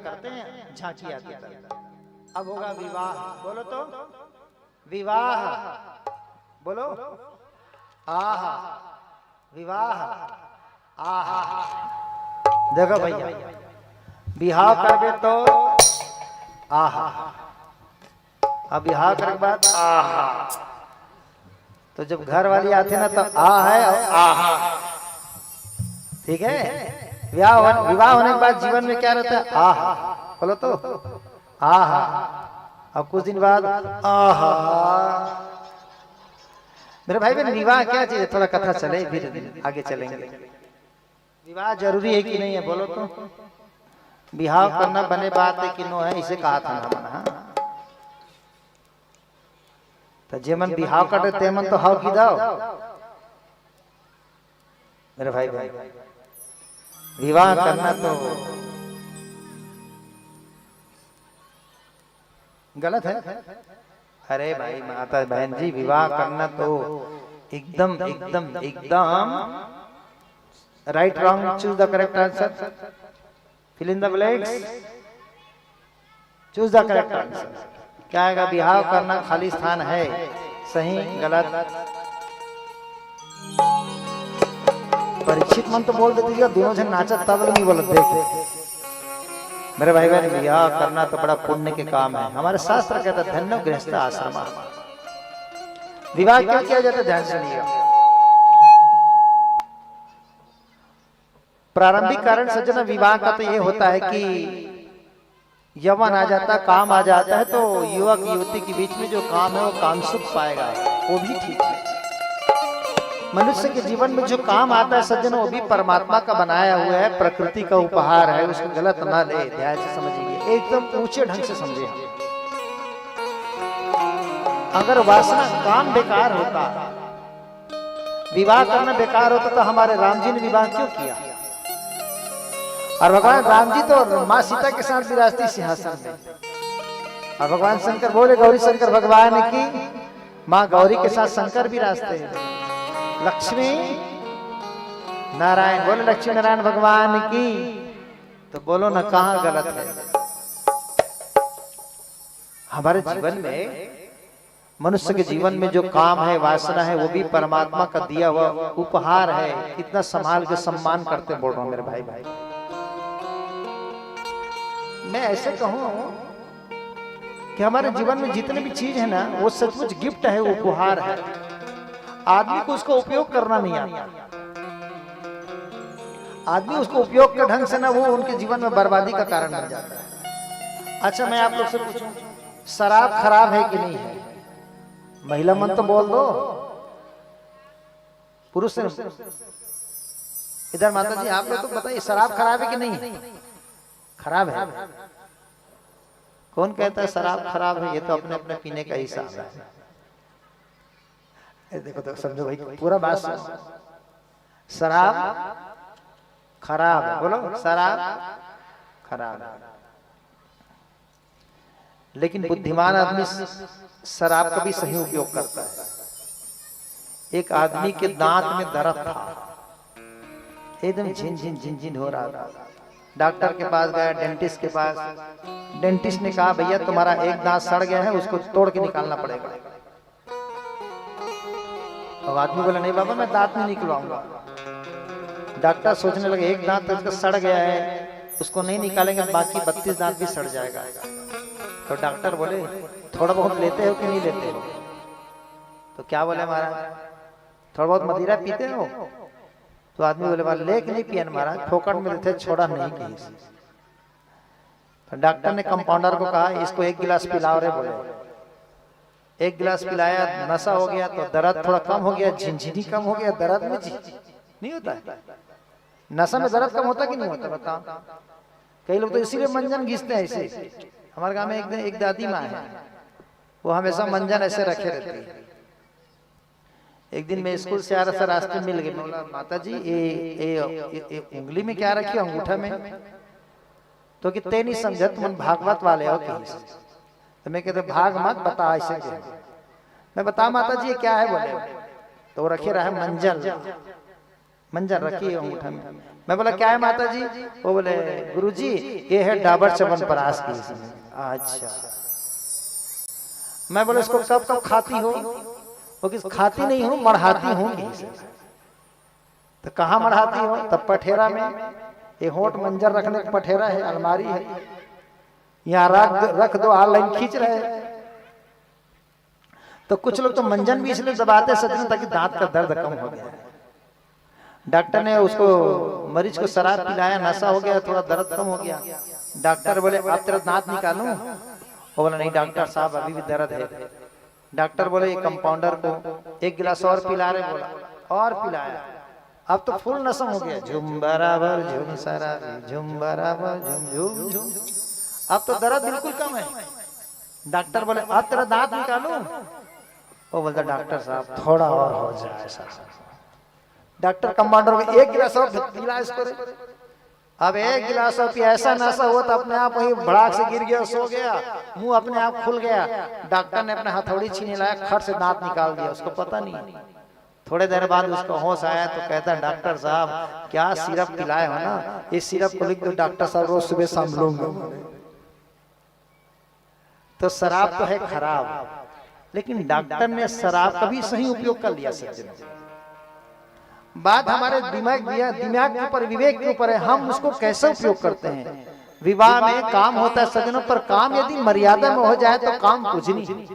Speaker 3: करते हैं झांकिया की तरह। अब होगा विवाह, बोलो तो विवाह, बोलो आहा, विवाह आहा। देखो भैया, बिहाव करबे तो आहा, अब बिहाव करने के बाद आहा, तो जब घर वाली आते ना तो आ है और आहा, ठीक है। विवाह होने के बाद जीवन में क्या रहता है? आहा, बोलो तो आहा। अब कुछ दिन बाद आहा। मेरे भाई बहन, विवाह क्या चीज है? थोड़ा कथा चले फिर आगे चलेंगे। विवाह जरूरी है कि नहीं है? बोलो तो। विवाह करना बने बात है कि नो है, इसे कहा था ना मना। तो जेमन विवाह करते तेमन तो हाउ की दाओ। मेरे भाई भाई, विवाह करना तो गलत है? अरे भाई माता बहन जी, विवाह करना तो एकदम एकदम एकदम right wrong choose the correct answer, fill in the blanks, choose the correct answer. क्या आएगा? विवाह करना खाली स्थान है, सही गलत? परीक्षित मन तो बोल देती है, दोनों जन नाचा तब नहीं बोलत। देख मेरे भाई बहन, विवाह करना तो बड़ा पुण्य के काम है। हमारे शास्त्र कहता है धन्य गृहस्थ आश्रम। विवाह क्यों किया जाता है? ध्यान सुनिएगा। प्रारंभिक कारण सज्जन विवाह का तो ये होता है कि यौवन आ जाता, काम आ जाता है, तो युवक युवती के बीच में जो काम है वो काम सुख पाएगा, वो भी ठीक है। मनुष्य के जीवन में जो काम आता है सज्जन, वो भी परमात्मा का बनाया हुआ है, प्रकृति का उपहार है, उसको गलत ना ले, ध्यान से समझिए, एकदम ऊंचे ढंग से समझे। अगर वासना काम बेकार होता, विवाह करना बेकार होता, तो हमारे राम जी ने विवाह क्यों किया? और भगवान राम जी तो माँ सीता के साथ विराजती सिंहासन में, और भगवान शंकर बोले गौरी शंकर भगवान की माँ गौरी के साथ शंकर विराजते हैं। लक्ष्मी नारायण बोले लक्ष्मी नारायण भगवान की, तो बोलो ना कहाँ गलत है? हमारे जीवन में, मनुष्य के जीवन में जो काम है, वासना है, वो भी परमात्मा का दिया हुआ उपहार है। कितना संभाल के सम्मान करते बोल रहा हूं मेरे भाई भाई। मैं ऐसे कहूं कि हमारे जीवन में जितने भी चीज है ना, वो सचमुच गिफ्ट है, वो उपहार है। आदमी को उसका उपयोग करना नहीं आता। आदमी उसको उपयोग के ढंग से ना, वो उनके जीवन में बर्बादी का कारण बन जाता है। अच्छा, मैं आप लोग से पूछूं, शराब खराब है कि नहीं है? महिला मन तो बोल दो, पुरुष से इधर माता जी आप लोग तो बताइए, शराब खराब है कि नहीं? खराब है। कौन कहता है शराब खराब है? ये तो अपने अपने पीने का हिसाब है। देखो तो समझो भाई, पूरा बात सुनो। शराब खराब है, बोलो शराब खराब है। लेकिन बुद्धिमान आदमी शराब का भी सही उपयोग करता है। एक आदमी के दांत में दर्द था, एकदम झिन झिन हो रहा था। डॉक्टर के पास गया, डेंटिस्ट के पास। डेंटिस्ट ने कहा भैया तुम्हारा एक दांत सड़ गया है, उसको तोड़ के निकालना पड़ेगा। अब आदमी बोला नहीं बाबा, मैं दांत नहीं निकलवाऊंगा। डॉक्टर सोचने लगे एक दांत तो सड़ गया है, उसको नहीं निकालेंगे, बाकी 32 दांत भी सड़ जाएगा। तो डॉक्टर बोले थोड़ा बहुत लेते हो कि नहीं लेते हो? तो क्या बोले महाराज, थोड़ा बहुत मदिरा पीते हो? तो आदमी बोले ले कि नहीं पियन महाराज, फोकट में देते, छोड़ा नहीं कहीं से। तो डॉक्टर ने कंपाउंडर को कहा इसको एक गिलास पिलाओ रे। बोले एक गिलास पिलाया, नशा हो गया तो दर्द थोड़ा कम हो गया, झिनझिनी कम हो गया। दर्द में नहीं होता है, नशा में दर्द कम होता कि नहीं होता? बताओ। कई लोग तो इसीलिए मंजन घिसते हैं ऐसे। हमारे गांव में एक दादी माँ है, वो हमेशा मंजन ऐसे रखे रहती है। एक दिन मैं स्कूल से आ रहा था, रास्ते मिल गई। बोला माता जी ये उंगली में क्या रखी? अंगूठा में। तो कि ते नहीं समझत, तुम भागवत वाले हो कि? तो मैं कहते भाग मत, बता ऐसे क्या? मैं बता माता जी ये क्या है? बोले तो रखे रहा है मंजन। मंजर रखी है अंगूठा में। मैं बोला क्या है माता जी? वो बोले गुरुजी ये है डाबर च्यवनप्राश की इसमें। अच्छा। मैं बोले इसको कब कब खाती हो? वो किस खाती नहीं हूँ, मढ़ाती हूँ। तो कहाँ मढ़ाती हो? तब पठेरा में। ये होंठ मंजर रखने का पठेरा है, अलमारी है, यहाँ रख दो, लाइन खींच रहे। तो कुछ लोग तो मंजन भी इसलिए दबाते सच ताकि दांत का दर्द कम हो गया। डॉक्टर ने उसको मरीज को शराब पिलाया, नशा हो गया, थोड़ा दर्द कम हो गया। डॉक्टर बोले अब तेरा दांत निकालूं? वो बोला नहीं डॉक्टर साहब अभी भी दर्द है। डॉक्टर बोले कंपाउंडर को 1 गिलास और पिला रहे। बोला और पिलाया, अब तो फुल नशा हो गया। झुम बराबर झुम शराबी, झुम बराबर झुम झुम झुम। अब तो दर्द बिल्कुल कम है। डॉक्टर बोले अब तेरा दांत निकालूं? वो बोलता डॉक्टर साहब थोड़ा और हो जाए साहब। डॉक्टर कंपाउंडर को 1 गिलास और पिला इसको। अब 1 गिलास और पिया, ऐसा नशा हुआ तो अपने आप वही भड़ाक से गिर गया, सो गया, मुंह अपने आप खुल गया। डॉक्टर ने अपने हथौड़ी छीने लाया, खट से दांत निकाल दिया, उसको पता नहीं। थोड़े देर बाद उसको होश आया तो कहता है डॉक्टर साहब क्या सिरप पिलाए हो ना, इस सिरप को लिख दो डॉक्टर साहब, रोज सुबह शाम लूंगा। तो शराब तो है खराब, लेकिन डॉक्टर ने शराब का भी सही उपयोग कर लिया। सज्जनों बात हमारे दिमाग के ऊपर, विवेक के ऊपर है, हम उसको कैसे उपयोग करते हैं। विवाह में काम होता है सज्जनों, पर काम यदि मर्यादा में हो जाए तो काम कुछ नहीं।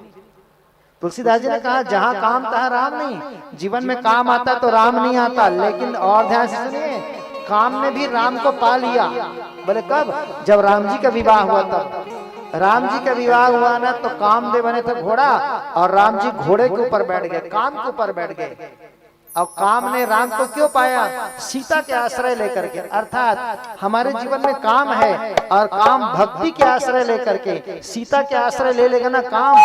Speaker 3: तुलसीदास जी ने कहा जहां काम तहां राम नहीं। जीवन में काम आता तो राम नहीं आता, लेकिन और ध्यान से सुनिए, काम ने भी राम को पा लिया। बोले कब? जब राम जी का विवाह हुआ तब। राम जी का विवाह हुआ ना तो कामदेव बने थे घोड़ा, और राम जी घोड़े के ऊपर बैठ गए, काम के ऊपर बैठ गए। अब काम ने राम को क्यों पाया? सीता के आश्रय लेकर के। अर्थात हमारे जीवन में काम है, और काम भक्ति के आश्रय लेकर के, सीता के आश्रय ले लेगा ना काम,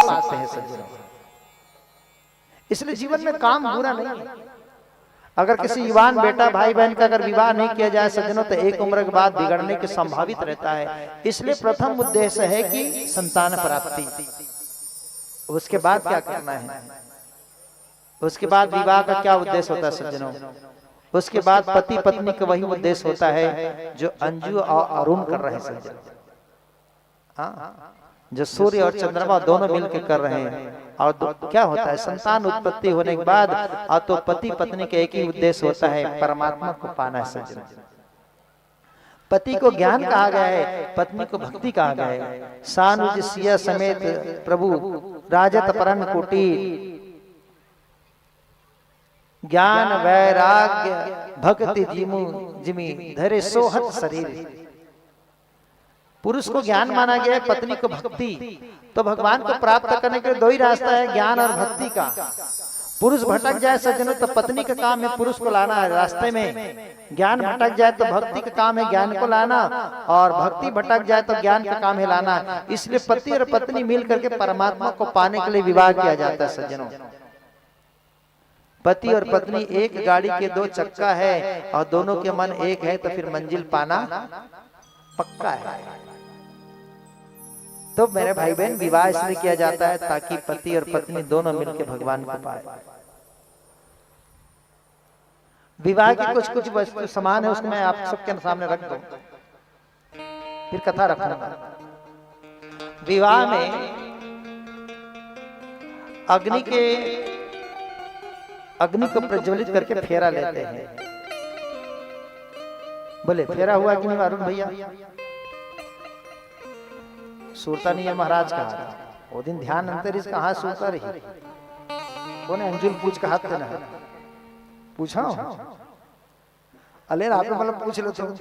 Speaker 3: पाते हैं सज्जनों। इसलिए जीवन में काम बुरा नहीं है। अगर किसी युवान बेटा भाई बहन का अगर विवाह नहीं किया जाए सज्जनों तो एक उम्र के बाद बिगड़ने के संभावित रहता है। इसलिए प्रथम उद्देश्य है कि संतान प्राप्ति। उसके बाद क्या करना है? उसके बाद विवाह का क्या उद्देश्य होता है सज्जनों? उसके बाद पति पत्नी का वही उद्देश्य होता है जो अंजू और अरुण कर रहे हैं सज्जनों। हाँ, जो सूर्य और चंद्रमा दोनों मिलकर कर रहे हैं। और क्या होता है? संतान उत्पत्ति होने के बाद और तो पति पत्नी का एक ही उद्देश्य होता है, परमात्मा को पाना है सज्जनों। पति को ज्ञान कहा गया है, पत्नी को भक्ति कहा गया है। सानुज सिया समेत प्रभु राजत परन कुटीर, ज्ञान वैराग्य भक्ति जिमी धरे सोहत शरीर। पुरुष को ज्ञान माना गया है, पत्नी को भक्ति। तो भगवान को प्राप्त करने के लिए 2 ही रास्ता है, ज्ञान और भक्ति का। पुरुष भटक जाए सज्जनों तो पत्नी का काम है पुरुष को लाना है रास्ते में। ज्ञान भटक जाए तो भक्ति का काम है ज्ञान को लाना, और भक्ति भटक जाए तो ज्ञान का काम है लाना। इसलिए पति और पत्नी मिल करके परमात्मा को पाने के लिए विवाह किया जाता है सज्जनों। पति और पत्नी एक गाड़ी के 2 चक्का है, और दोनों के मन एक है, तो फिर मंजिल पाना पक्का है। तो मेरे भाई बहन विवाह इसलिए किया जाता है ताकि पति और पत्नी दोनों मिलकर भगवान को पाए। विवाह की कुछ कुछ वस्तु समान है, उसको मैं आप सबके सामने रख दूं, फिर कथा रखूंगा। विवाह में अग्नि को प्रज्वलित करके फेरा लेते हैं। बोले फेरा हुआ कि नहीं अरुण भैया? सूरता नहीं है महाराज का। वो दिन ध्यान अंतरिक्ष का हाथ सूरता रही। बोले अंजुल पूछ का हाथ देना है। पूछा अले आपने मतलब पूछ लो तुम।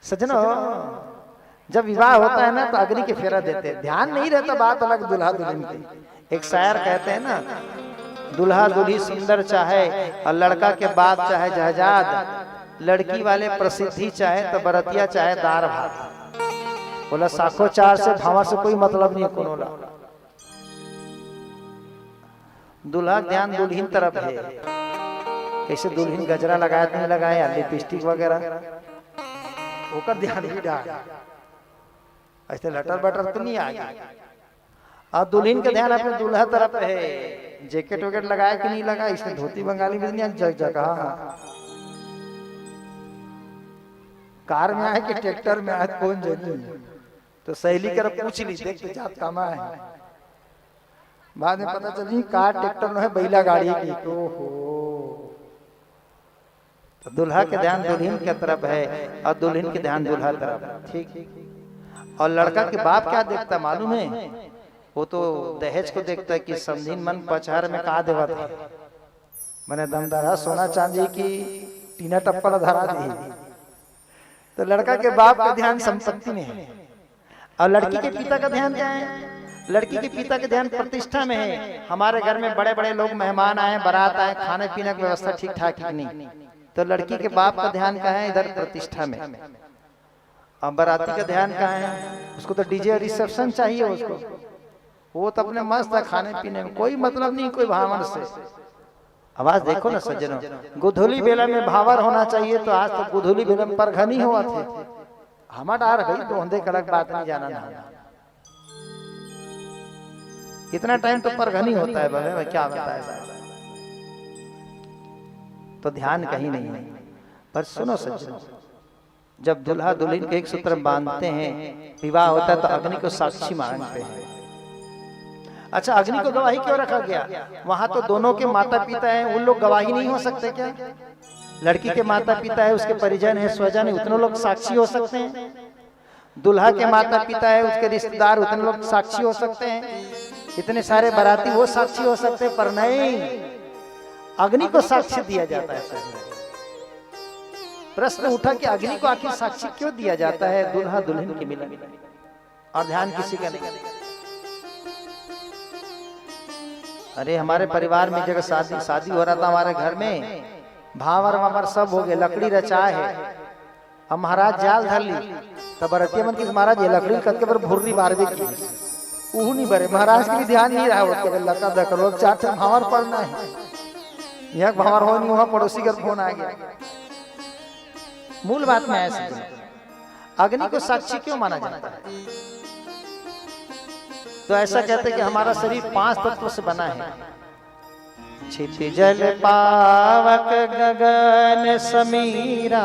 Speaker 3: सज्जनों जब विवाह होता है ना तो अग्नि के फेरा देते हैं। ध्यान नहीं रहता, बात अलग दुल्हा दुल्हन की। एक शायर कहते हैं ना, दुल्हा दुल्ही सुंदर चाहे और लड़का के बाप चाहे जहजाद, लड़की वाले प्रसिद्धि चाहे तो बरतिया चाहे दार भात। बोला साखो चार से भावर से कोई मतलब नहीं है। कोनोला दुल्हा ध्यान दुल्हीन तरफ है। कैसे दुल्हीन गजरा लगाया तो नहीं लगाया, लिपस्टिक वगैरह होकर ध्यान भी डाल, ऐसे लटर बटर तो नहीं आ गया। और दुल्हीन का ध्यान अपने दूल्हा तरफ है। जैकेट वैकेट लगाया कि नहीं लगाया, इसने धोती बंगाली में नहीं जग जगह। कार में आए कि ट्रैक्टर में आए कौन जानी, तो सहेली कर पूछ ली, देख तो जात कामा है। बाद में पता चली कार ट्रैक्टर में है बैला गाड़ी की। ओहो, तो दुल्हा के ध्यान दुल्हन की तरफ है और दुल्हन के ध्यान दुल्हा तरफ। ठीक। और लड़का के बाप क्या देखता मालूम है, वो तो दहेज को देखता है कि समझीन मन पचहर में कहा देवा था, मैंने दमदारा सोना चांदी की टीना टप्पल धरा दी। तो लड़का के बाप का ध्यान संपत्ति में है और लड़की के पिता का ध्यान क्या है, लड़की के पिता के ध्यान प्रतिष्ठा में है। हमारे घर में बड़े बड़े लोग मेहमान आए, बारात आए, खाने पीने की व्यवस्था ठीक ठाक है नहीं, तो लड़की के बाप का ध्यान कहाँ है, इधर प्रतिष्ठा में। अब बाराती का ध्यान कहाँ है, उसको तो डीजे रिसेप्शन चाहिए उसको, वो तो अपने मस्त है खाने पीने में, कोई मतलब नहीं कोई भावर से। आवाज देखो ना सज्जनों, गुधुली बेला में भावर होना चाहिए, तो आज तो गुधुली बेला में परघनी हुआ थे। हमारा डार भाई दोंदे का अलग बात नहीं, जाना ना इतना टाइम तो परघनी होता है भाई, क्या बताया जाए। तो ध्यान कहीं नहीं है। पर सुनो सज्जनों, जब दुल्हा दुल्हन के एक सूत्र बांधते हैं, विवाह होता है, तो अग्नि को साक्षी मानते हैं। अच्छा, अग्नि को गवाही क्यों रखा गया, वहां तो दोनों के माता पिता हैं, उन लोग गवाही नहीं हो सकते क्या? लड़की के माता पिता है, उसके परिजन है, स्वजन है, उतने लोग साक्षी हो सकते हैं। दुल्हा के माता पिता है, उसके रिश्तेदार, उतने लोग साक्षी हो सकते हैं। इतने सारे बाराती वो साक्षी हो सकते हैं, पर नहीं, अग्नि को साक्ष्य दिया जाता है। प्रश्न उठा कि अग्नि को आखिर साक्षी क्यों दिया जाता है दुल्हा दुल्हन के मिलन, और ध्यान किसी का नहीं। अरे हमारे परिवार में जगह शादी हो रहा था, हमारे घर में भावर वावर सब हो गए, लकड़ी रचा है। अब महाराज जाल धर ली, तब बरतिया मन की महाराज ये लकड़ी कद के पर भुर्री बारबे की ऊह नहीं बरे, महाराज के भी ध्यान नहीं रहा, उसके लका दकर लोग चार चार भावर पड़ना है, यहाँ भावर हो नहीं, वहां पड़ोसी का फोन आ गया। मूल बात में ऐसे अग्नि को साक्षी क्यों माना जाता है? तो ऐसा कहते हैं कि हमारा शरीर 5 तत्वों से बना है, क्षिति जल पावक गगन समीरा।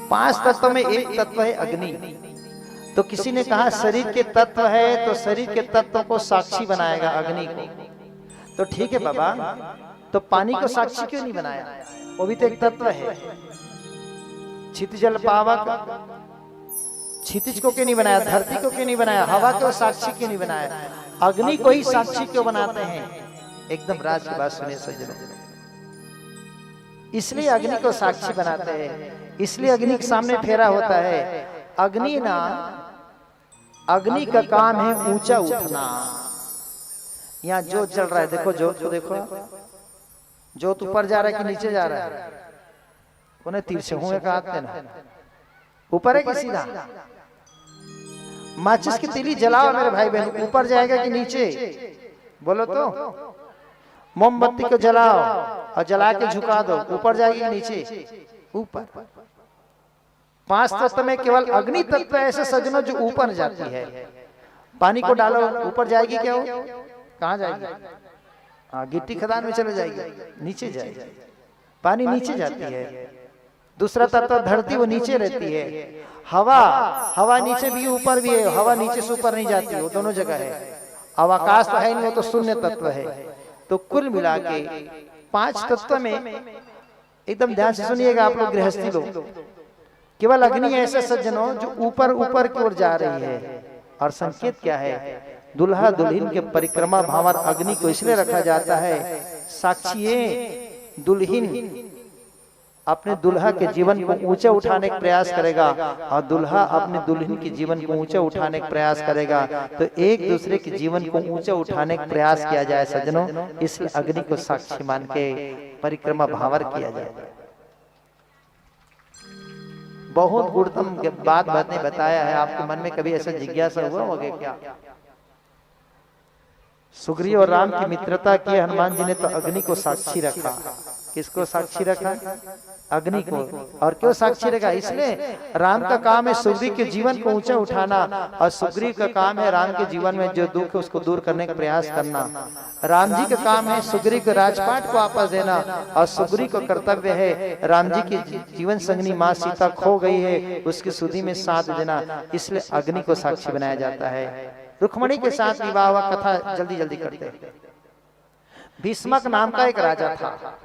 Speaker 3: 5 तत्व में एक तत्व है अग्नि। तो किसी ने कहा शरीर के तत्व है, तो शरीर के तत्व को साक्षी बनाएगा अग्नि को। तो ठीक है बाबा, तो पानी को साक्षी क्यों नहीं बनाया, वो भी तो एक तत्व है। क्षितिज जल पावक, क्षितिज को क्यों नहीं बनाया, धरती को क्यों नहीं बनाया, हवा को साक्षी क्यों नहीं बनाया, अग्नि को ही साक्षी क्यों बनाते हैं? एकदम राज की बात सुनिए सज्जनों, इसलिए अग्नि को साक्षी बनाते हैं, इसलिए अग्नि के सामने फेरा होता है। अग्नि ना, अग्नि का काम है ऊंचा उठना। यहाँ जोत जल रहा है, देखो जोत को देखो, जोत ऊपर जा रहा है कि नीचे जा रहा है? उन्हें तीर से हुए का हाथ देना, ऊपर है कि सीधा? माचिस की तीली जलाओ मेरे भाई बहन, ऊपर जाएगा कि नीचे? बोलो तो। मोमबत्ती को जलाओ और जला के झुका दो, ऊपर जाएगी कि नीचे? ऊपर। 5 तत्व में केवल अग्नि तत्व ऐसे सज्जनों जो ऊपर जाती है। पानी को डालो, ऊपर जाएगी क्या? वो कहाँ जाएगी? हाँ, गिट्टी खदान में चले जाएगी, नीचे जाएगी, पानी नीचे जाती है। दूसरा तत्व धरती, वो नीचे रहती है। हवा, हवा नीचे भी ऊपर भी है, हवा नीचे से ऊपर नहीं जाती, वो दोनों जगह है। अवकाश तो है नहीं, वो तो शून्य तत्व है। तो कुल मिला के 5 तत्व में एकदम ध्यान से सुनिएगा आप लोग गृहस्थी लोग, केवल अग्नि ऐसे सज्जनों जो ऊपर ऊपर की ओर जा रही है। और संकेत क्या है? दुल्हा दुल्हन के परिक्रमा भावर अग्नि को इसलिए रखा जाता है, साक्षी दुल्हन अपने दुल्हा के जीवन को ऊंचा उठाने का प्रयास करेगा और दुल्हा अपने दुल्हन के जीवन को ऊंचा उठाने का प्रयास करेगा। तो एक दूसरे के जीवन को ऊंचा उठाने का प्रयास किया जाए सज्जनों, इसलिए अग्नि को साक्षी मान के परिक्रमा भावर किया जाए। बहुत गुणतम बात ने बताया है। आपके मन में कभी ऐसा जिज्ञासा हुआ होगा क्या? सुग्रीव और राम की मित्रता की, हनुमान जी ने तो अग्नि को साक्षी रखा। किसको साक्षी रखा? अग्नि को। और क्यों साक्षी रखा? इसलिए राम का काम है सुग्रीव के जीवन को ऊंचा उठाना, और सुग्रीव का काम है राम के जीवन में जो दुख है उसको दूर करने का प्रयास करना। राम जी का काम है सुग्रीव के राजपाट को वापस देना, और सुग्रीव को कर्तव्य है राम जी की जीवन संगनी माँ सीता खो गई है उसकी सुधि में साथ देना। इसलिए अग्नि को साक्षी बनाया जाता है। रुक्मणी के साथ विवाह हुआ, कथा जल्दी जल्दी करते हैं। भीष्मक नाम का एक राजा था,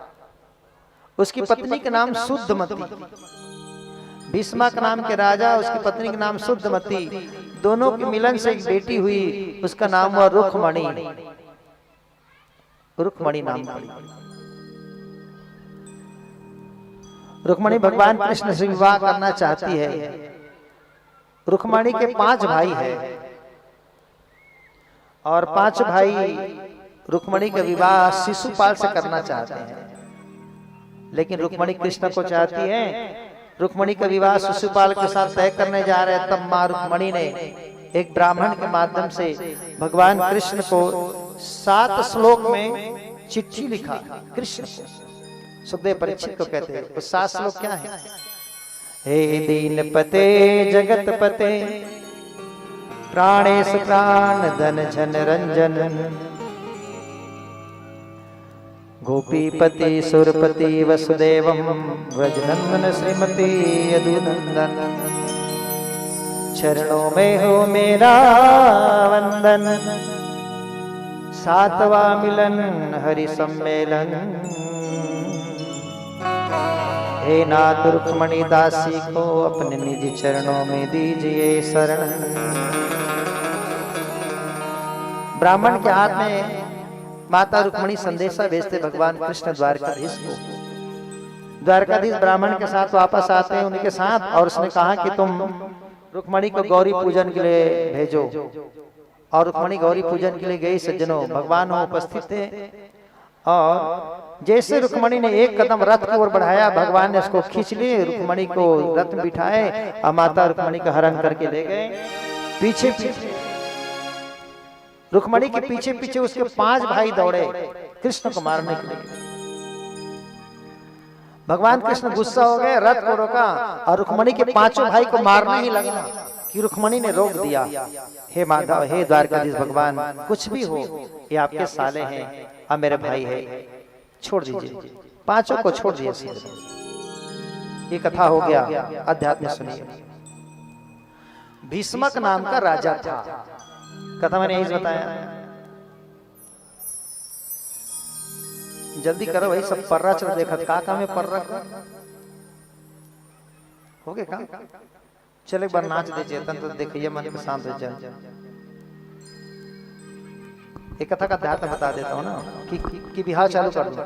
Speaker 3: उसकी पत्नी का नाम शुद्धमती। भीष्मक नाम के राजा, उसकी पत्नी का नाम शुद्धमती, दोनों के मिलन से एक बेटी हुई, उसका नाम हुआ रुक्मणी। रुक्मणी नाम पड़ी। रुक्मणी भगवान कृष्ण से विवाह करना चाहती है। रुक्मणी के 5 भाई है, और 5 भाई रुक्मणी का विवाह शिशुपाल से करना चाहते हैं, लेकिन रुक्मणी कृष्ण को चाहती है। रुक्मणी का विवाह शिशुपाल के साथ तय करने जा रहे हैं, तब मां रुक्मणी ने एक ब्राह्मण के माध्यम से भगवान कृष्ण को 7 श्लोक में चिट्ठी लिखा। कृष्ण को, सुखदेव परीक्षित को कहते हैं। वो 7 श्लोक क्या है? हे दीन पते जगत पते, प्राणेश प्राण धन जन रंजन, गोपीपति सुरपति वसुदेवम व्रजनंदन श्रीमती यदुनंदन, चरणों में हो मेरा वंदन, 7वां मिलन हरि सम्मेलन, हे नाथ रुक्मणी दासी को अपने निज चरणों में दीजिए शरण। ब्राह्मण के हाथ में माता रुक्मणी संदेशा भेजते भगवान कृष्ण द्वारकाधीश को। द्वारकाधीश ब्राह्मण के साथ वापस आते हैं उनके साथ, और उसने कहा कि तुम रुक्मणी को गौरी पूजन के लिए भेजो। और रुक्मणी गौरी पूजन के लिए गई। सज्जनों, भगवान उपस्थित थे, और जैसे रुक्मणी ने एक कदम रथ की ओर बढ़ाया, भगवान ने उसको खींच लिए, रुक्मणी को रथ में बिठाए और माता रुक्मणी का हरण करके ले गए। पीछे पीछे रुक्मणी के पीछे पीछे उसके 5 भाई दौड़े कृष्ण को मारने के लिए। भगवान कृष्ण गुस्सा हो गए, रथ को रोका, और रुक्मणी के 5 भाई को मारने ही लगा कि रुक्मणी ने रोक दिया। हे माधव, हे द्वारकाधीश भगवान, कुछ भी हो, ये आपके साले हैं और मेरे भाई है, छोड़ दीजिए। 5 को छोड़ दिया। ये कथा हो गया। अध्यात्म सुनिए। भीष्मक नाम का राजा था। कथा मैंने यही बताया। जल्दी करो भाई, सब पर्रा चल देखा का काम है। पर्रा हो गए का? चल एक बार नाच दे चेतन, तो देखिए मन को शांत हो जाए। एक कथा का ध्यान बता देता हूँ ना कि बिहार चालू कर दो।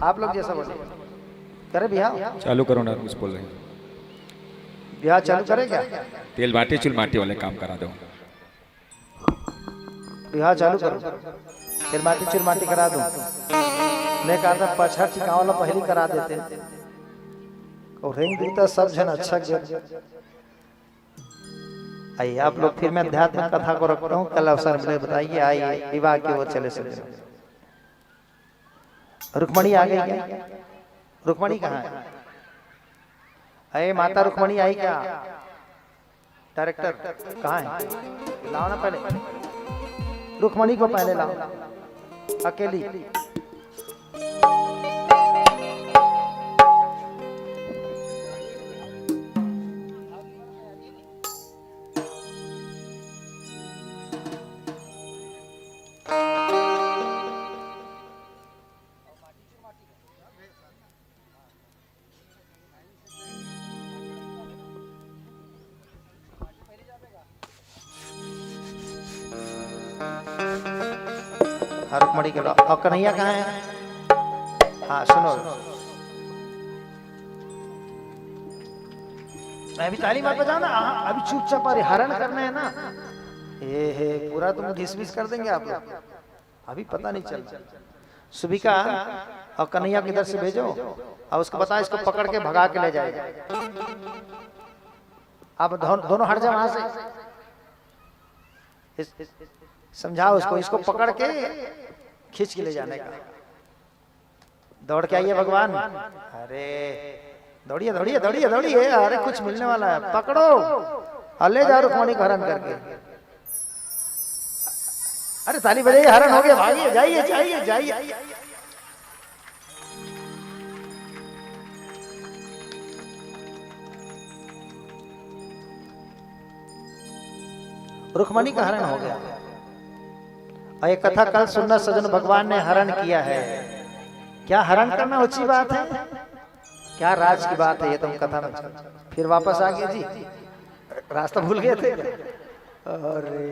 Speaker 3: आप लोग जैसा बोले करे, बिहार
Speaker 1: चालू करो ना। कुछ बोल रहे हैं,
Speaker 3: बिहार चालू करे क्या?
Speaker 1: तेल बाटी चुल माटी वाले काम करा दो।
Speaker 3: बिहार चालू करो, फिर माटी चुरमाटी करा दो। मैं कहा था पछड़ चिकाव वाला पहली करा देते, और रिंग दिखता सब जन अच्छा गया। आइए आप लोग, फिर मैं अध्यात्म कथा को रखता हूँ। कल अवसर मिले बताइए। आइए विवाह की ओर चले चले। रुक्मणी आ गई क्या? रुक्मणी कहाँ है? अरे माता रुक्मणी आई क्या? डायरेक्टर कहाँ है? लाओ ना पहले रुक्मणी को, पहले लाओ अकेली। रुक्मणी के लाओ। और कन्हैया कहाँ है? हाँ सुनो, मैं भी ताली मार बजाओ ना। अभी चुपचाप हरण करना है ना। हे पूरा तुम घिस कर देंगे आप लोग, अभी पता नहीं चल। सुबिका और कन्हैया किधर से भेजो, और उसको बता इसको पकड़ के भगा के ले जाएगा। आप दोनों हट जाओ वहां से। समझाओ उसको, इसको पकड़ के खींच के ले जाने का। दौड़ के आइए भगवान। अरे दौड़िए दौड़िए दौड़िए दौड़िए, अरे कुछ मिलने वाला है, पकड़ो और ले जाओ रुक्मणी को हरण करके। अरे ताली बजाइए, हरण हो गया, भागिए, जाइए जाइए जाइए। रुक्मणी का हरण हो गया। और ये कथा कल सुनना सजन, भगवान ने हरण किया है। क्या हरण करना ऊंची बात है, क्या राज की बात है, ये तो हम कथा में फिर वापस आ गए जी, रास्ता भूल गए थे। अरे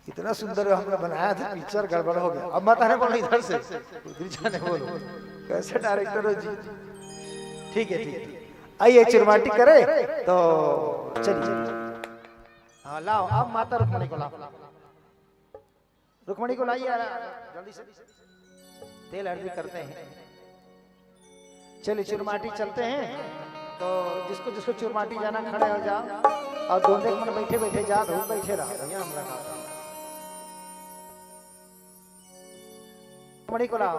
Speaker 3: इतना सुंदर हमने बनाया था, पिक्चर गड़बड़ हो गया। अब मत आने बोलो इधर से, उधर जाने बोलो, कैसे डायरेक्टर हो जी। ठीक है ठीक है, आइए चुरमाटी करे तो चलिए। हाँ लाओ, अब माता रुक्मणी को लाओ, रुक्मणी को लाइए जल्दी से, तेल हल्दी करते हैं। चलिए चुरमाटी चलते हैं। तो जिसको जिसको चुरमाटी जाना खड़े हो जाओ, और दोनों मन बैठे बैठे जा, धूप बैठे रहो भैया। हम लगा रुक्मणी को लाओ।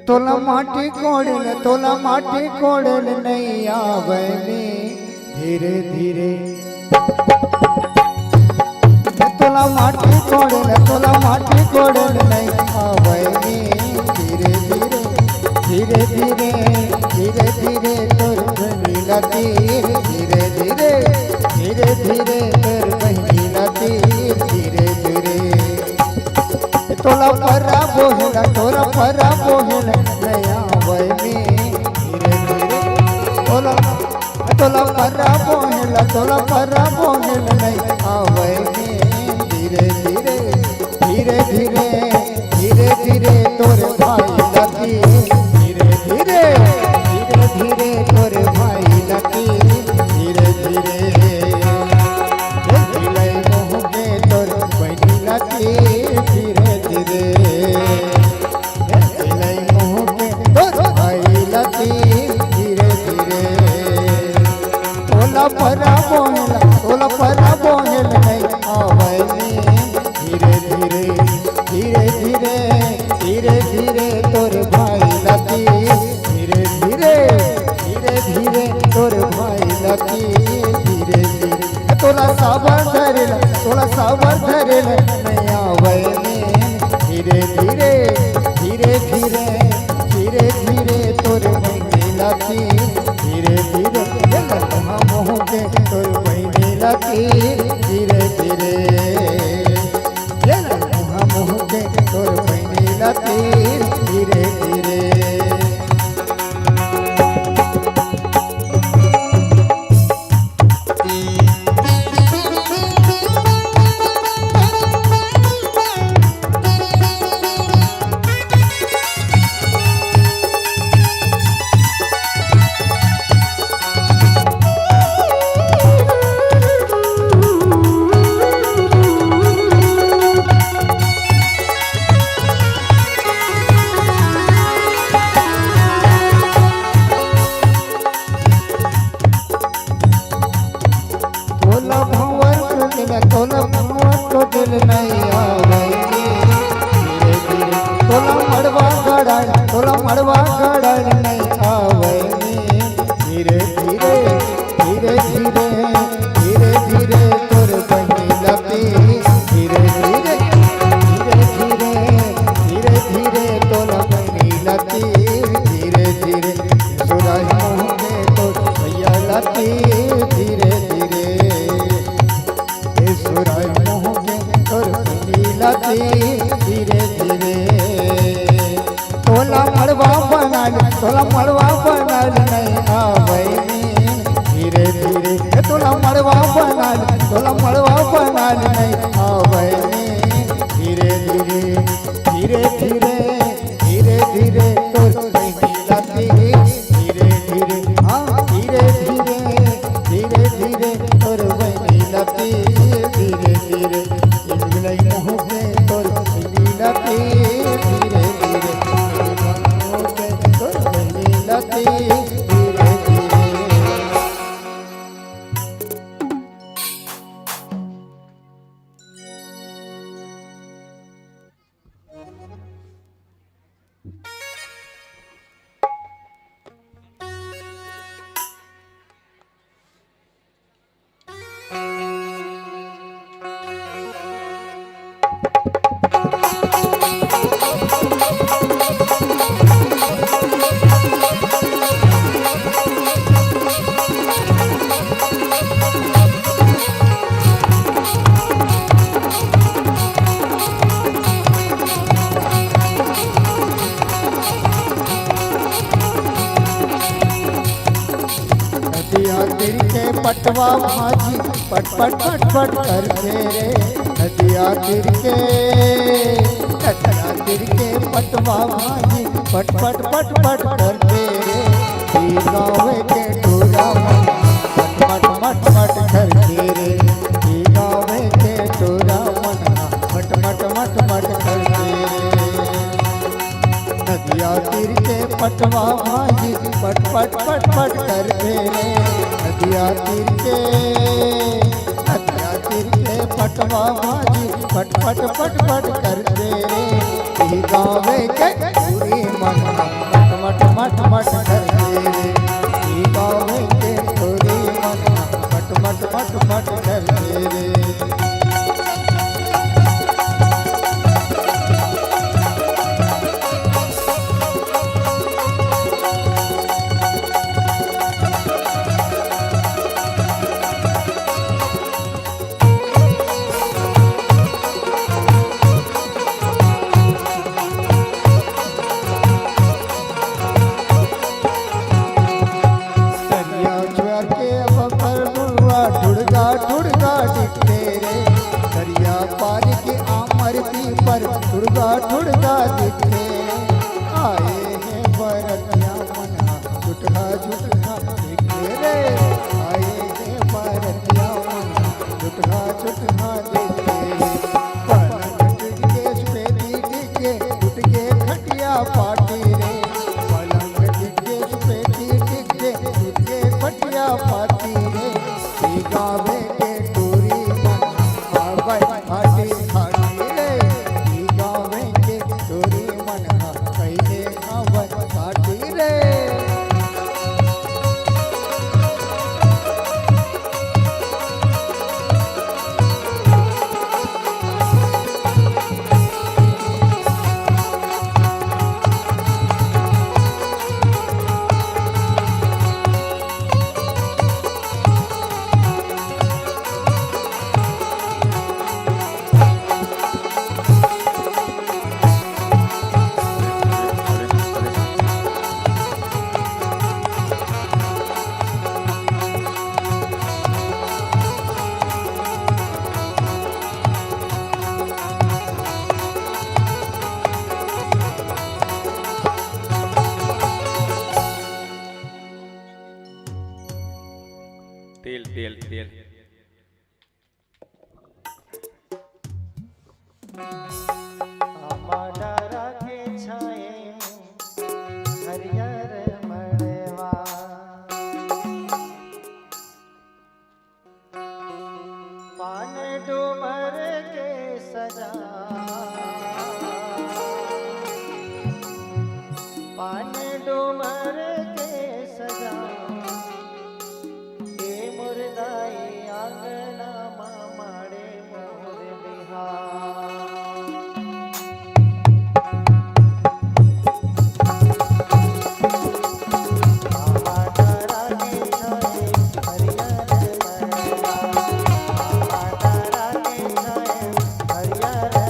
Speaker 2: तोला माटी कोड़ल नहीं आवे में धीरे धीरे। तोला माटी कोड़ल नहीं आवे में धीरे धीरे धीरे धीरे धीरे धीरे तोर बहिला तीर धीरे धीरे धीरे धीरे तोर बहिला तीर धीरे धीरे। तोला परा बोहला तोरा परा बोहला नया वय में धीरे धीरे। तोला परा बोहला नया वय में धीरे धीरे धीरे धीरे धीरे धीरे तोर भाई लती धीरे धीरे धीरे धीरे तोर भाई लती धीरे धीरे। दिलै मोह के तोर बहिनी लती धीरे धीरे। दिलै मोह के तोर भाई लती धीरे धीरे। तोला परा बोहल नहीं आवे धीरे धीरे धीरे धीरे धीरे धीरे तोर भाई लती धीरे धीरे धीरे धीरे तोर भाई लती धीरे धीरे। तोला सावर धरेला नहीं आवे धीरे धीरे धीरे धीरे धीरे धीरे तोर भाई लती धीरे धीरे। मोह के तोर भाई लती धीरे धीरे। तीर धीरे धीरे। तोला भंवर को दिल नहीं आवे धीरे धीरे। तोला मड़वा गड़ाई नहीं आवे धीरे धीरे धीरे धीरे धीरे धीरे तोर बनी लती धीरे धीरे धीरे धीरे धीरे धीरे तोला बनी लती धीरे धीरे। सुराज मुँह में तोर भैया लती धीरे धीरे। सुराज मुँह के तोर नीलती धीरे धीरे। तोला मड़वा बनाल नहीं आवे धीरे धीरे। तोला मड़वा बनाल नहीं आवे धीरे धीरे धीरे धीरे धीरे धीरे तोर नीलती धीरे धीरे। हाँ धीरे धीरे धीरे धीरे तोर नीलती धीरे धीरे। इंगलई मुँह में तोर नीलती धीरे धीरे। मुँह में तोर नीलती धीरे धीरे। पटवा भाजी पट पट पट पट करते रे। नदिया तिर के पटवा भाजी पट पट पट पट करते रे। गाँव के टोला मट मट मट मट करते रे। गाँव के टोला मट मट मट मट करते रे। नदिया तिर के पटवा भाजी पट पट पट पट करते रे। नदिया तिर के पटवा भाजी पट पट पट पट करते रे। गाँव के पूरी मट मट मट मट करते रे। गाँव के पूरी मट मट मट मट करते रे। ठुड़गा दिखे आए हैं बरतिया मना झुटहा झुटहा दिखे रे। आए हैं बरतिया मना झुटहा झुटहा दिखे। पलंग डिगे सफेदी डिगे उठ के खटिया पाटी रे। पलंग डिगे सफेदी डिगे उठ के खटिया पाटी रे। गावे के टोरी मना आवे फाटी फाटी रे। गावे के टोरी मना पहले आवे फाटी रे। અમારા રાખે છાયે હરિયર મળવા પાન ડુમર કે સજા પાન ડુમર કે સજા એ મુરદાઈ આંગણામાં માડે મોર બિહાર हरियर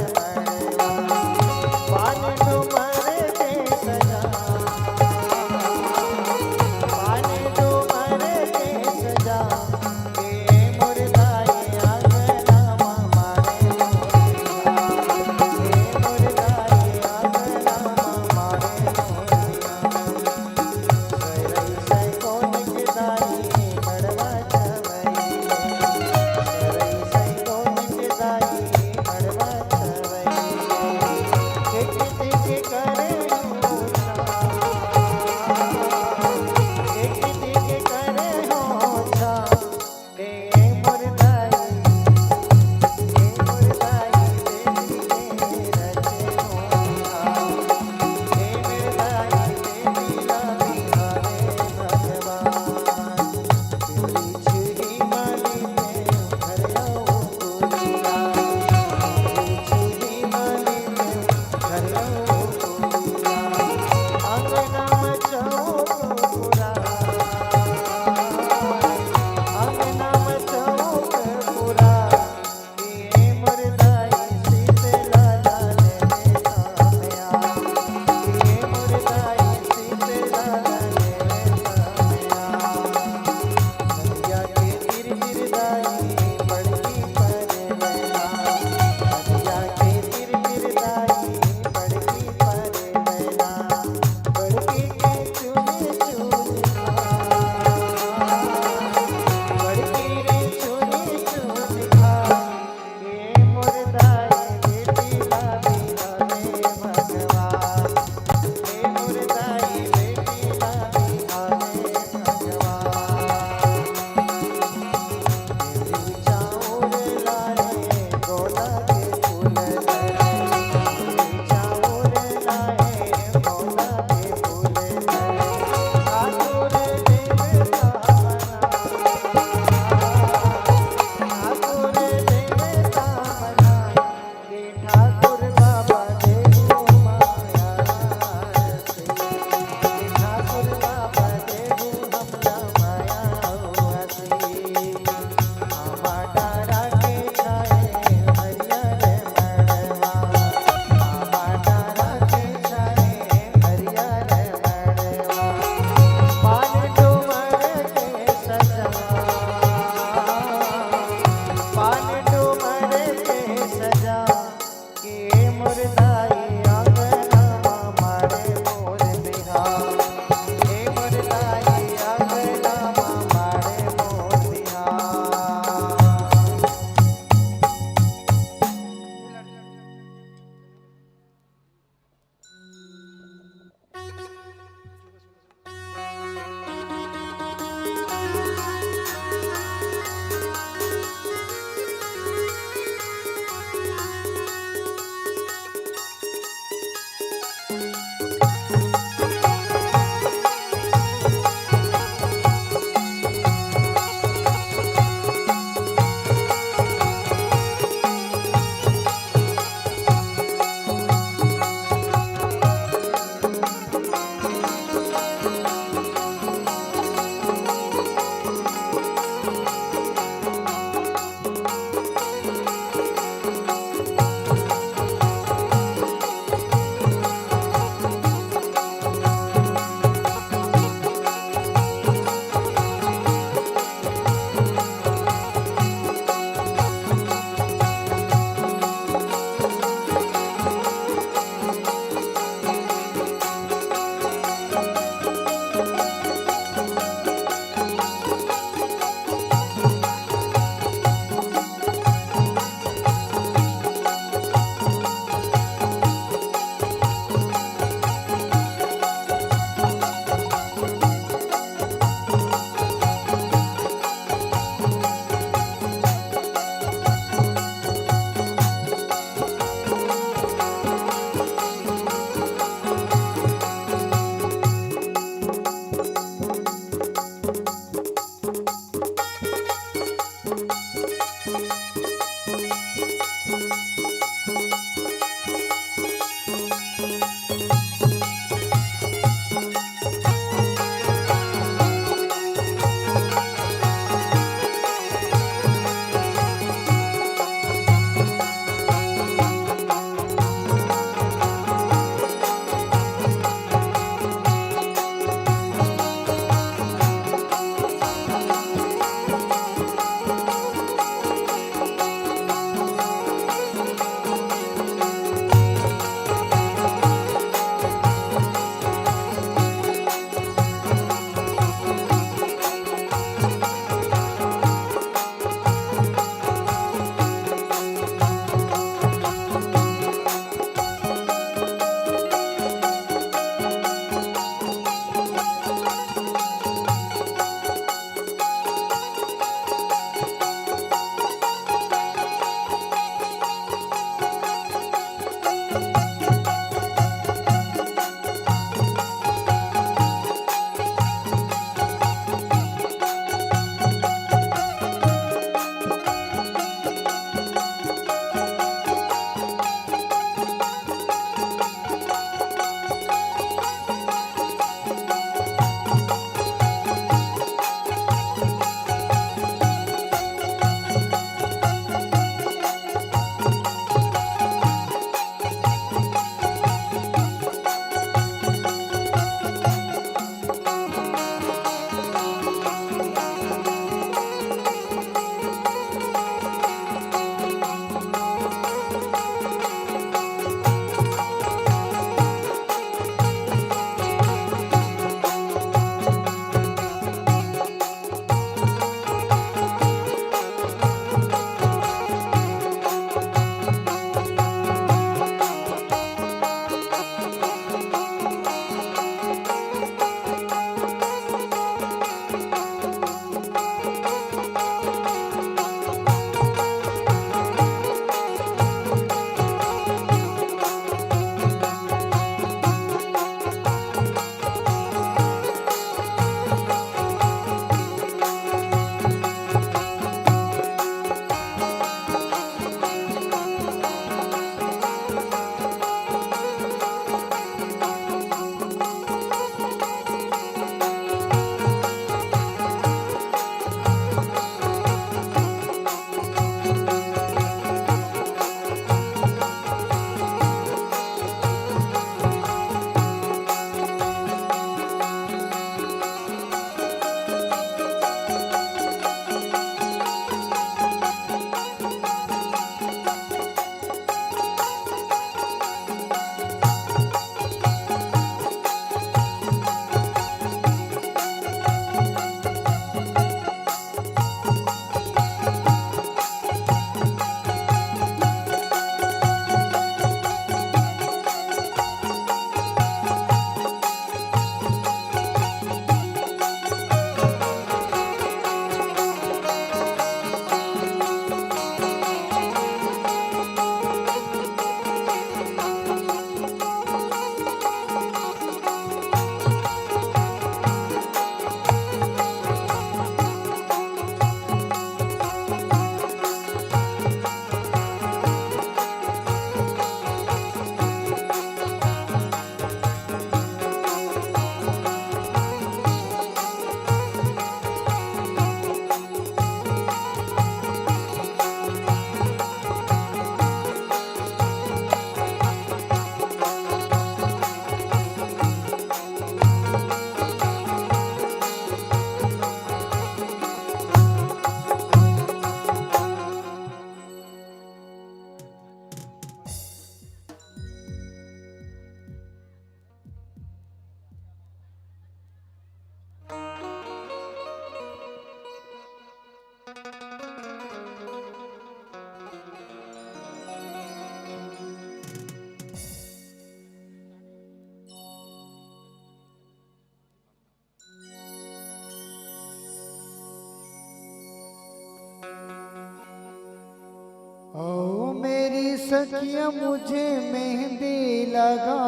Speaker 2: ओ मेरी सखिया मुझे मेहंदी लगा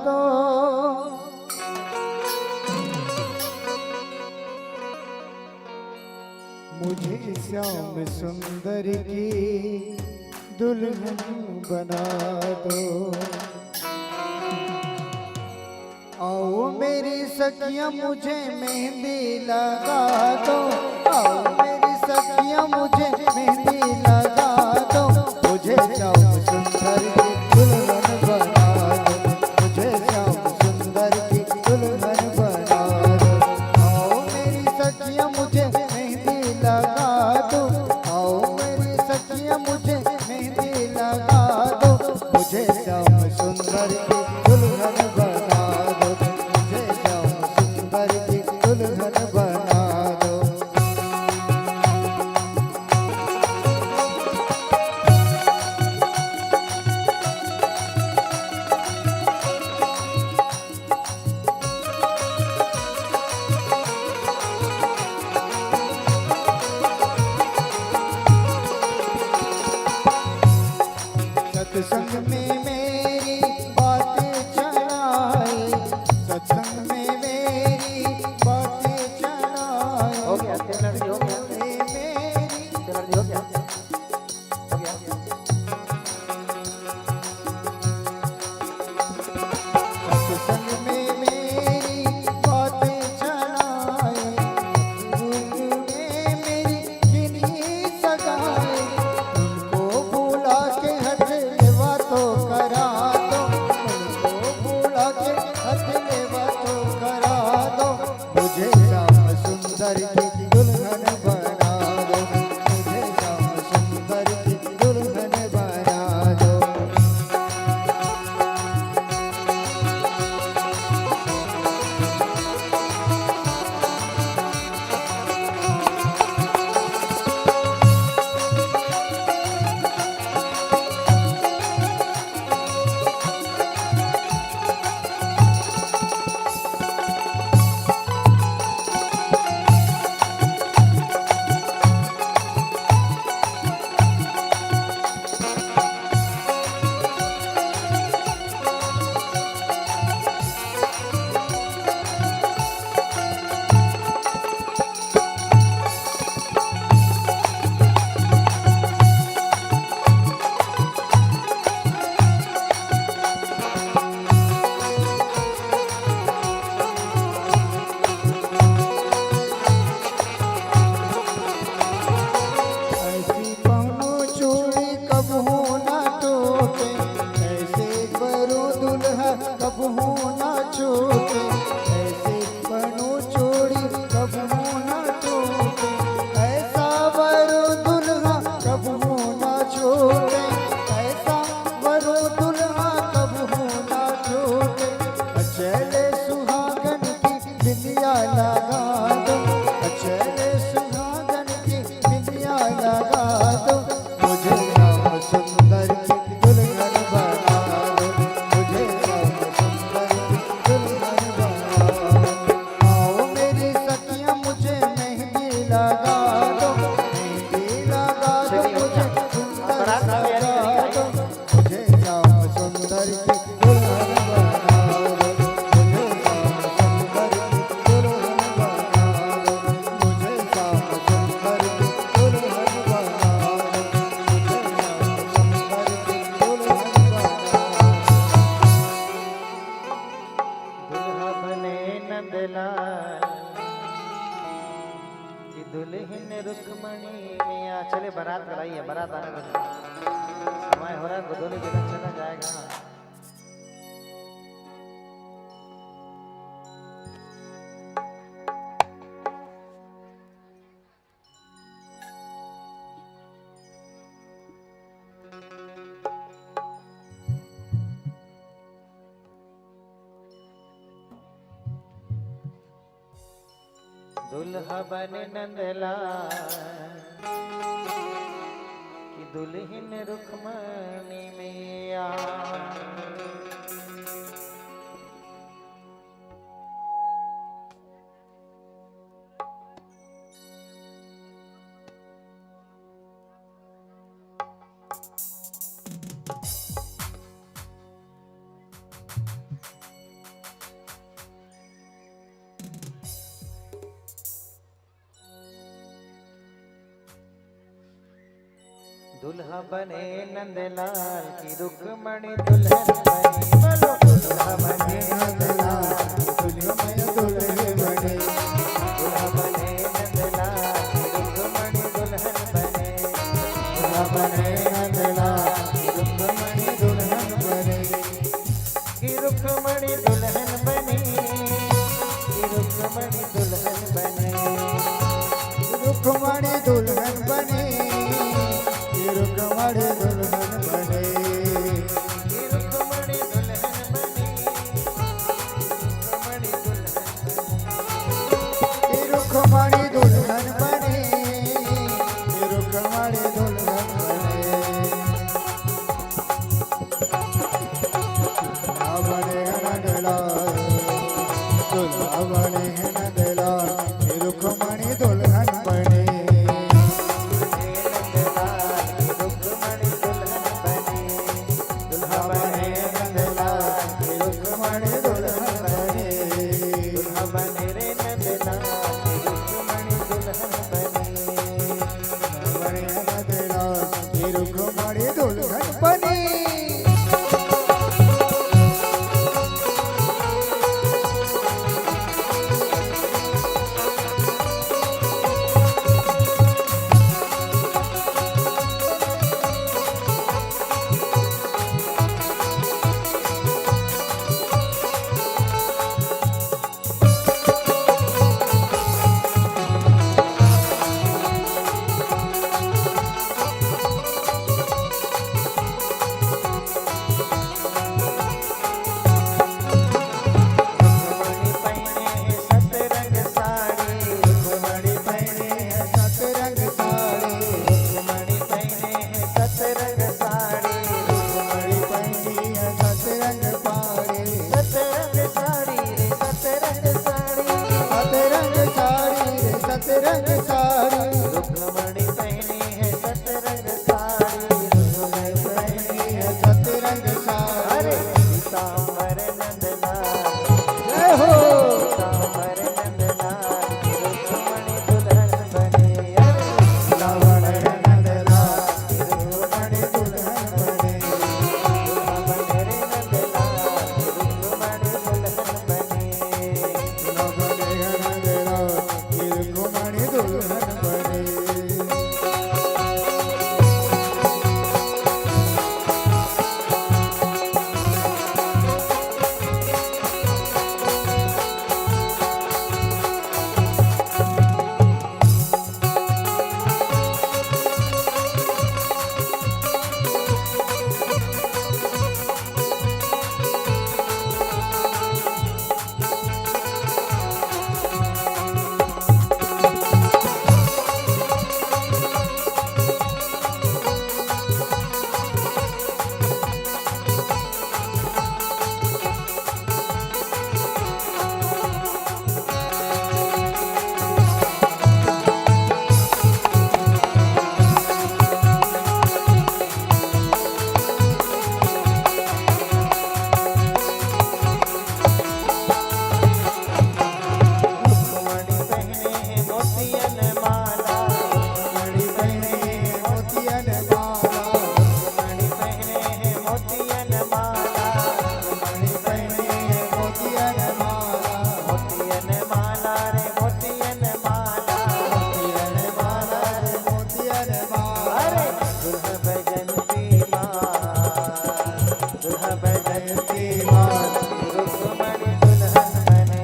Speaker 2: दो, मुझे श्याम सुंदर की दुल्हन बना दो। आओ मेरी सखिया मुझे मेहंदी लगा दो, आओ मेरी सखिया मुझे मेहंदी लगा दो, मुझे श्याम सुंदर की दुल्हन बना दो, मुझे श्याम सुंदर की दुल्हन बना दो। आओ मेरी सखिया मुझे मेहंदी लगा दो, आओ मेरी सखिया मुझे मेहंदी लगा दो, मुझे श्याम सुंदर की दुल्हन बना दो, मुझे श्याम सुंदर की दुल्हन बना दो। सत्संग में मेरी बातें चलाई, सत्संग में मेरी बातें चलाई,
Speaker 3: हो गया तेलर हो गया
Speaker 2: मेरी
Speaker 3: तेलर हो गया हो गया।
Speaker 2: सत्संग में मेरी बातें चलाई, गुरु ने मेरी किन्हीं सगाई, उनको बुला के हथ लेवा तो करा दो, उनको बुला के हथ लेवा तो करा दो, मुझे श्याम सुंदर की दुल्हन बना दो, मुझे श्याम सुंदर की दुल्हन बना दो। ऐसी पहनो चूड़ी कबहू ना टूटे, ऐसे करो दुल्हा कबहू ना छूटे, ऐसे पहनो चूड़ी कबहू ना टूटे, ऐसा वरो दुल्हा कबहू ना छूटे, ऐसा वरो दुल्हा कबहू ना छूटे। अचले सुहागन की बिंदिया लगा दो, अचले सुहागन की बिंदिया लगा दो, मुझे श्याम सुंदर की दुल्हन बना दो, मुझे श्याम सुंदर की दुल्हन बना दो। आओ मेरी सखिया मुझे मेहंदी लगा दो, मेहंदी लगा दो, मुझे सुंदर सजा दो, मुझे श्याम सुंदर की दुल्हन बना दो, मुझे श्याम सुंदर की दुल्हन बना दो, मुझे श्याम सुंदर की दुल्हन बना दो, मुझे श्याम सुंदर की दुल्हन बना दो।
Speaker 3: दुल्हा बने नंदलाल कि दुल्हन रुक्मणी मिया। चले बारात कराइए, बारात आने दो, समय हो रहा है, गोदोली बिना चला जाएगा। दुल्हा बने नंदलाल कि दुल्हन रुक्मणी मिया। दुल्हा बने नंदलाल की रुक्मणी दुल्हन बनी, बोलो दुल्हा बने
Speaker 2: नंदलाल दुल्हन दुल्हन बने,
Speaker 3: दुल्हा बने नंदलाल की रुक्मणी दुल्हन बने,
Speaker 2: दुल्हा बने नंदलाल रुक्मणी दुल्हन बने,
Speaker 3: की रुक्मणी दुल्हन बनी, की रुक्मणी दुल्हन बने,
Speaker 2: रुक्मणी दुल्हन बने, रुक्मणी दुल्हन बने,
Speaker 3: की रुक्मणी दुल्हन बनी, रुक्मणी दुल्हन बनी।
Speaker 2: रुक्मणी दुल्हन बने, रुक्मणी दुल्हन बने, दुल्हा बने नंदलाल, दुल्हा बने नंदलाल, रुक्मणी दुल्हन बने, दुल्हा बने नंदलाल, रुक्मणी दुल्हन बने,
Speaker 3: दुल्हा बने रे नंदलाल की रुक्मणी दुल्हन बनी,
Speaker 2: बने नंदलाल, रुक्मणी दुल्हन बने।
Speaker 3: रुक्मणी पहने सतरंग साड़ी,
Speaker 2: रुक्मणी पहने सतरंग साड़ी,
Speaker 3: रुक्मणी पहने सतरंग साड़ी,
Speaker 2: रुक्मणी पहनी सतरंग पाड़ी,
Speaker 3: सतरंग साड़ी रे सतरंग साड़ी,
Speaker 2: सतरंग साड़ी रे सतरंग साड़ी,
Speaker 3: रुक्मणी पहने है सतरंग साड़ी, रुक्मणी
Speaker 2: पहनी सतरंग साड़ी।
Speaker 3: अरे पीताम्बर नंदलाल,
Speaker 2: जय हो
Speaker 3: पीताम्बर नंदलाल की रुक्मणी दुल्हन बनी, अरे
Speaker 2: रावण नंदलाल, रुक्मणी दुल्हन बने,
Speaker 3: दुल्हा बने रे नंदलाल की रुक्मणी दुल्हन बनी,
Speaker 2: रावण नंदलाल, रुक्मणी दुल्हन बने।
Speaker 3: रुक्मणी पहने मोतियन माला,
Speaker 2: रुक्मणी पहने मोतियन माला,
Speaker 3: रुक्मणी पहने मोतियन माला,
Speaker 2: रुक्मणी पहने मोतियन माला,
Speaker 3: मोतियन माला रे मोतियन माला,
Speaker 2: मोतियन माला रे मोतियन माला।
Speaker 3: अरे दुल्हा बजंती माँ, दुल्हा बजंती माँ, रुक्मणी दुल्हन बने,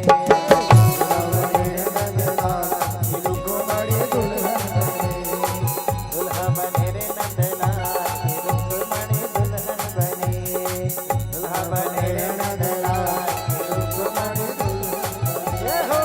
Speaker 2: रावण नंदलाल, रुक्मणी दुल्हन बने,
Speaker 3: दुल्हा बने रे नंदलाल की रुक्मणी दुल्हन बनी, दुल्हा बने रे
Speaker 2: नंदलाल, रुक्मणी दुल्हन बने।
Speaker 3: जय हो।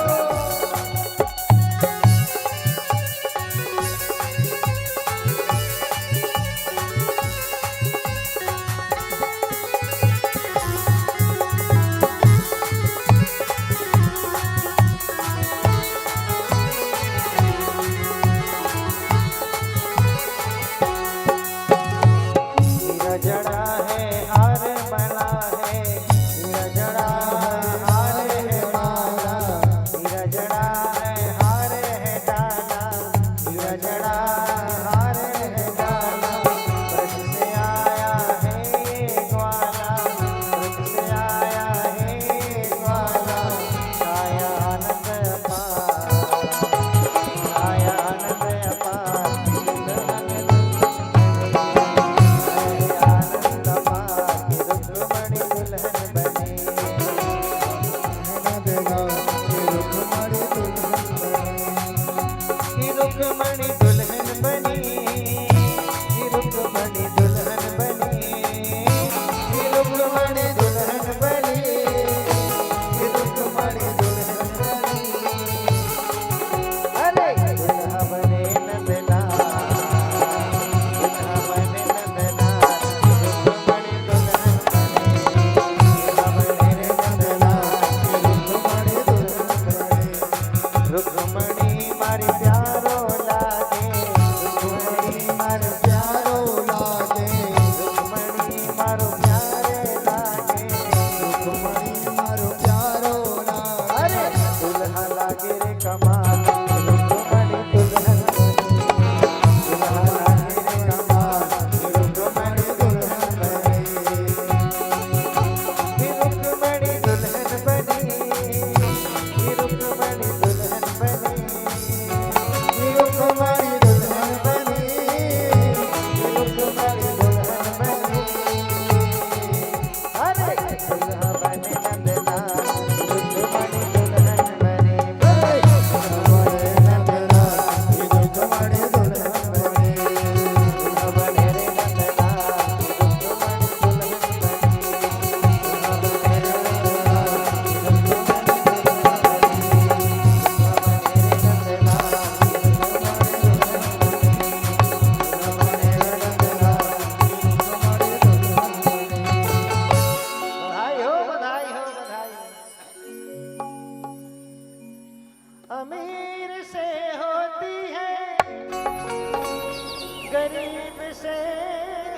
Speaker 2: से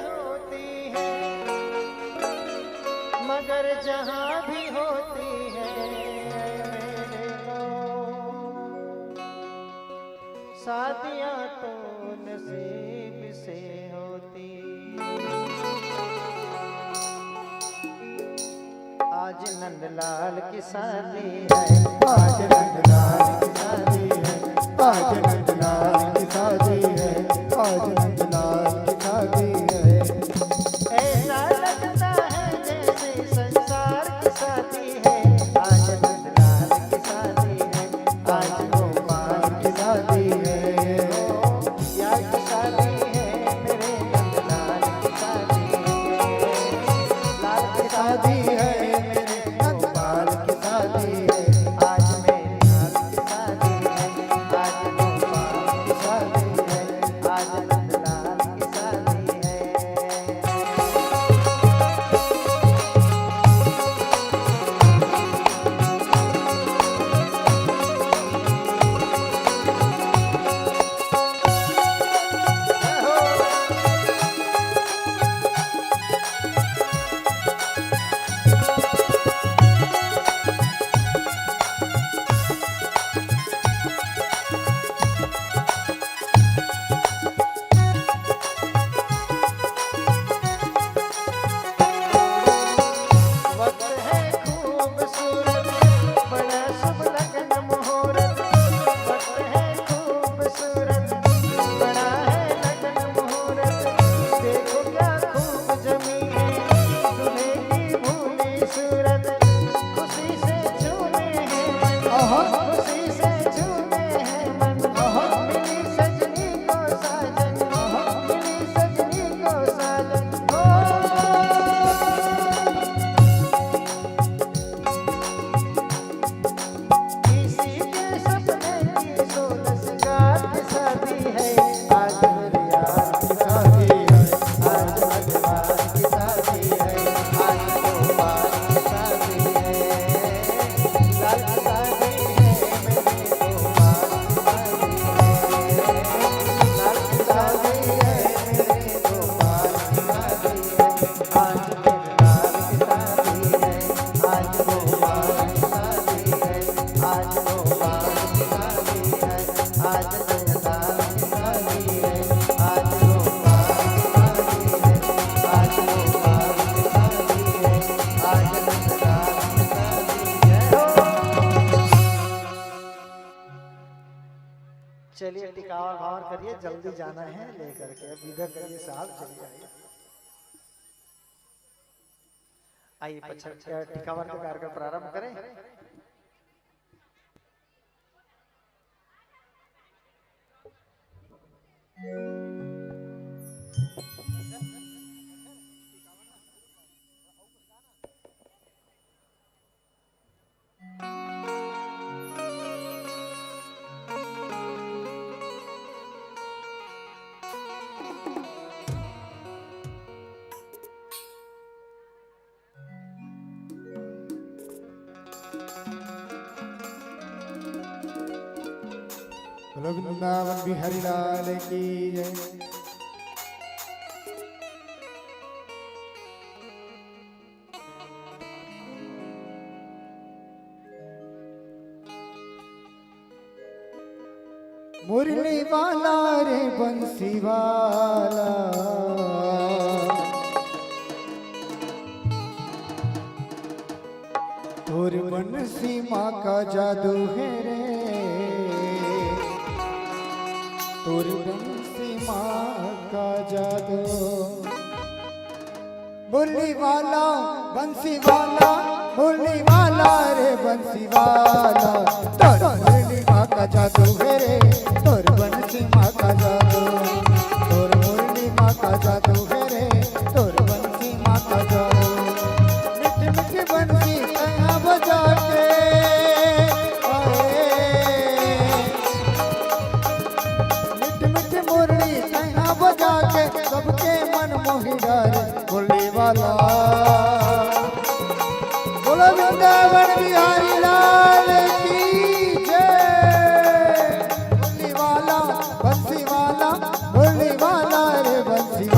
Speaker 2: होती है, मगर जहां भी होती है मेरे शादियां तो नसीब से होती। आज नंदलाल की शादी है, आज नंदलाल की शादी है, आज नंदलाल की शादी है, आज नंदलाल की शादी है। ऐसा लगता है जैसे संसार की शादी है, आज नंदलाल की शादी है, आज गोपाल की शादी है। यार की शादी है, मेरे नंदलाल की शादी है, लाल की शादी है, मेरे गोपाल की शादी है। आज मेरी लाल की शादी है, आज गोपाल की शादी है, आज नंदलाल की शादी है। वक्त है खूबसूरत, बड़ा शुभ लगन मुहूर्त। वक्त है खूबसूरत, बड़ा है लगन मुहूर्त। देखो क्या खूब जमी है दूल्हे की भूली सूरत। खुशी से झूमे हैं मन, खुशी से झूमे हैं मन। मिली सजनी को साजन, मिली सजनी को साजन। किसी के सपने की 16 सिंगार की शादी है, आज मेरी यार की शादी है, आज मजबार की शादी है, आज गोपाल की शादी है। लाल की शादी है, मेरे गोपाल की शादी है, लाल की शादी है, मेरे गोपाल की शादी है। आज मेरी लाल की शादी है, आज गोपाल की शादी है, आज गोपाल की शादी है, आज नंदलाल की शादी है, आज गोपाल की शादी है, आज गोपाल की शादी है, आज नंदलाल की शादी है। चलिए टिकावा भावर करिए, जल्दी जाना है लेकर के। अब इधर करिए साहब, चलिए आइए। आइए टिकावर का कार्यक्रम प्रारंभ करें। वृंदावन बिहारी लाल की जय। मुरली वाला रे बंसी वाला, तोर बंसी माँ का जादू है रे, तोर बंसी माँ का जादू। मुरली वाला बंसी वाला, मुरली वाला रे बंसी वाला, तोर मुरली माँ का जादू है रे, तोर बंसी माँ का जादू, तोर मुरली माँ का जादू है रे, तोर बंसी माँ का जादू। मीठी मीठी बंसी कहाँ बजा के मीठी मीठी मुरली कहाँ बजा के सबके मन मोही डाले। मुरली वाला बोलो वृंदावन बिहारी लाल की जय। मुरली वाला बंसी वाला, मुरली वाला रे बंसी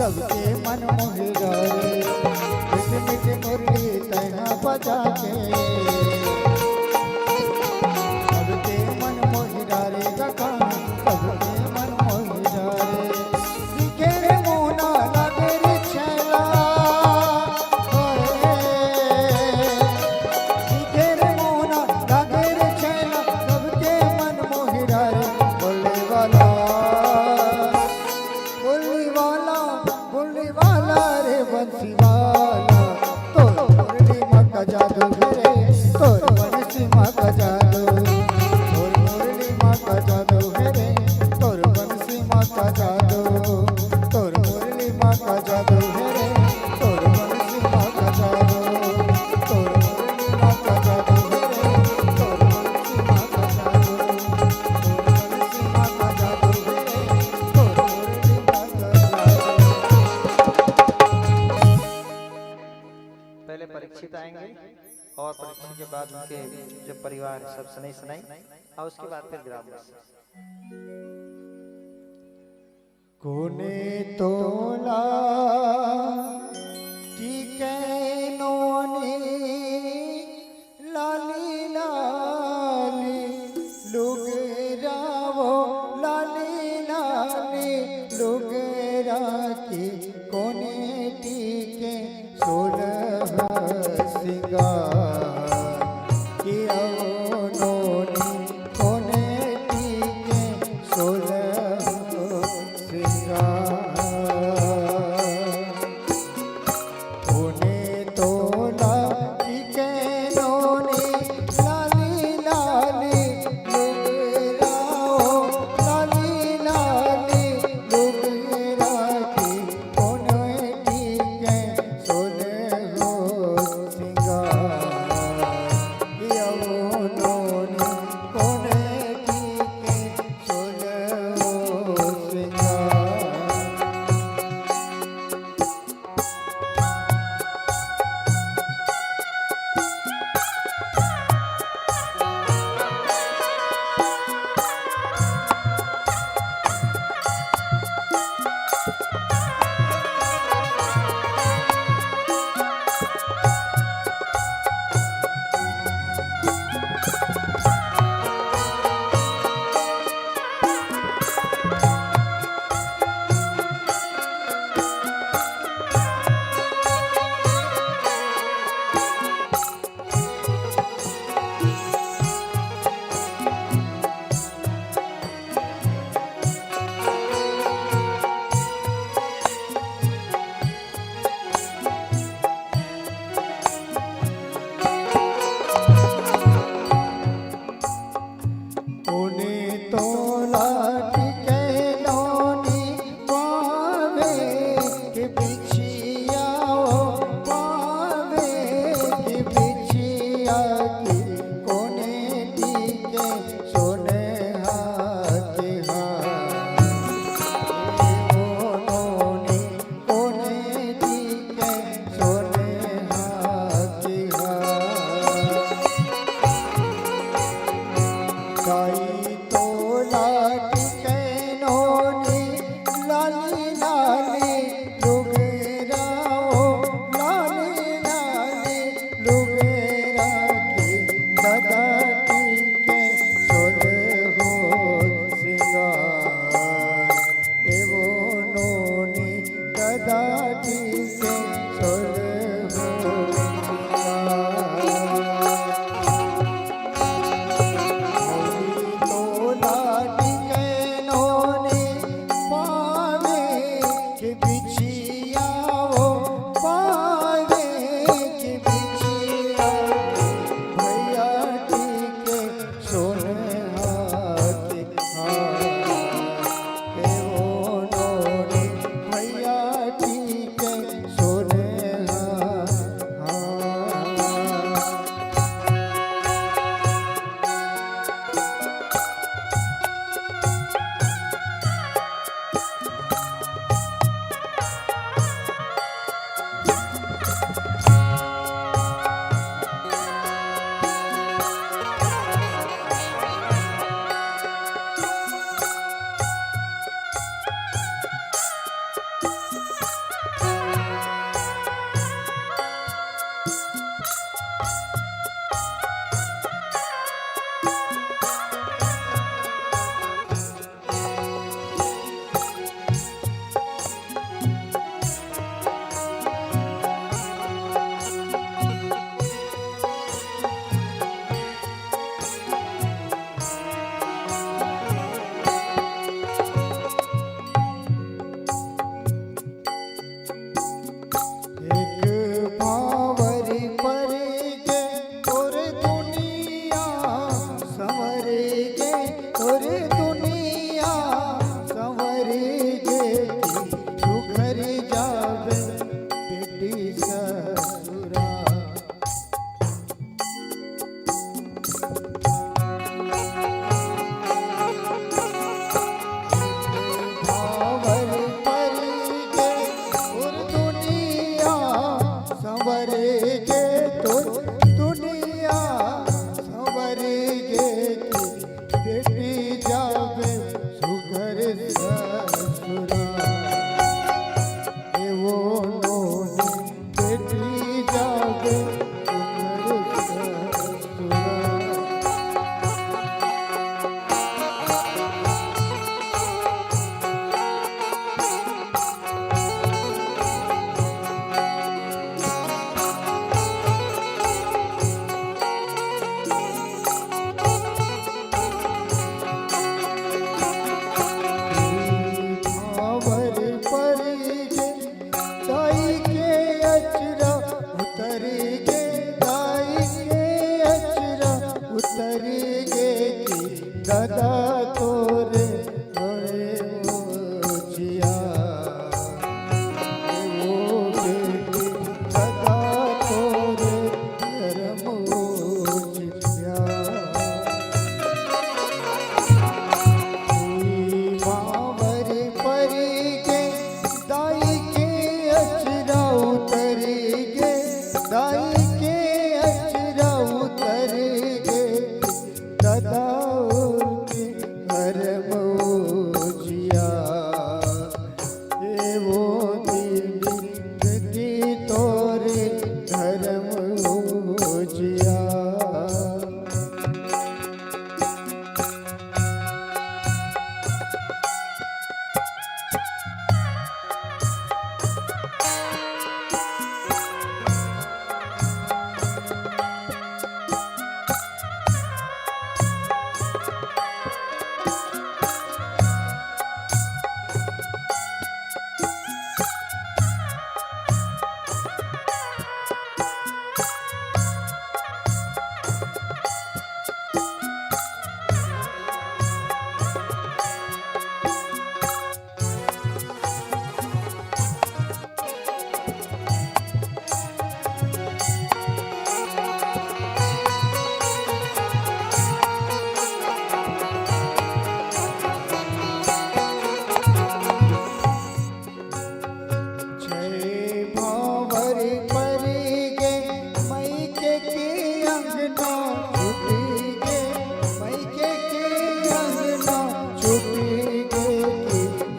Speaker 2: सबके मन मोहिरा रे मीठी मीठी मुरली तैना बजा के सबके मन मोहिरा रे गगन सबके मन मोहिरा रे दिखे रे मोना लागे रे छैला दिखे रे मोना लागे रे छैला सबके मन मोहिरा रे बोले वाला रे बंसी वाला तोर मुरली माँ का जादू रे तोर बंसी माँ का जादू तोर मुरली माँ का जादू रे तोर बंसी माँ का जादू तोर मुरली माँ का जादू रे तोर बंसी माँ का जादू तोर मुरली माँ का जादू रे तोर बंसी माँ का जादू तोर बंसी माँ का जादू रे तोर मुरली माँ का जादू।
Speaker 3: पहले परीक्षित आएंगे और परीक्षा के बाद उनके जो परिवार है सब सुनाई सुनाई और उसके बाद फिर ग्राम
Speaker 2: कोने तोला टीके नोनी लाली लाली लुगरावो लाली लाली लुगरा की कोने टीके सोलह सिंगार किया नोनी कोने टीके सोलह सिंगार कोने तोला टीके नोनी लाली लाली लुगराओ लाली लाली लुगरा की कोने टीके सोलह सिंगार किया नोनी कोने टीके सोलह सिंगार। कोने तोला टीके नोनी पावे के बिछियाओ पावे के बिछिया की कोने टीके सोने हाथे हाथ ओ नोनी कोने टीके सोने हाथे हाथ काई तोला टीके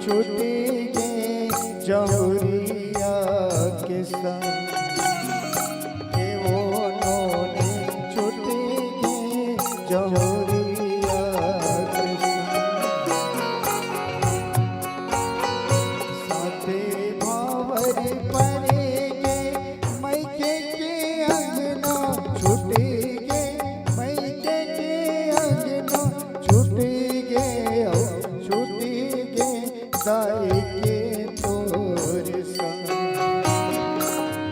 Speaker 2: छूटेंगे जमुरिया के संग हे वो नोने छूटेंगे जमुरिया के संग साथे भावर परेगे मैके के अंगना छूटेंगे मैके के अंगना छूटेंगे छूटेंगे दाई के तोर संग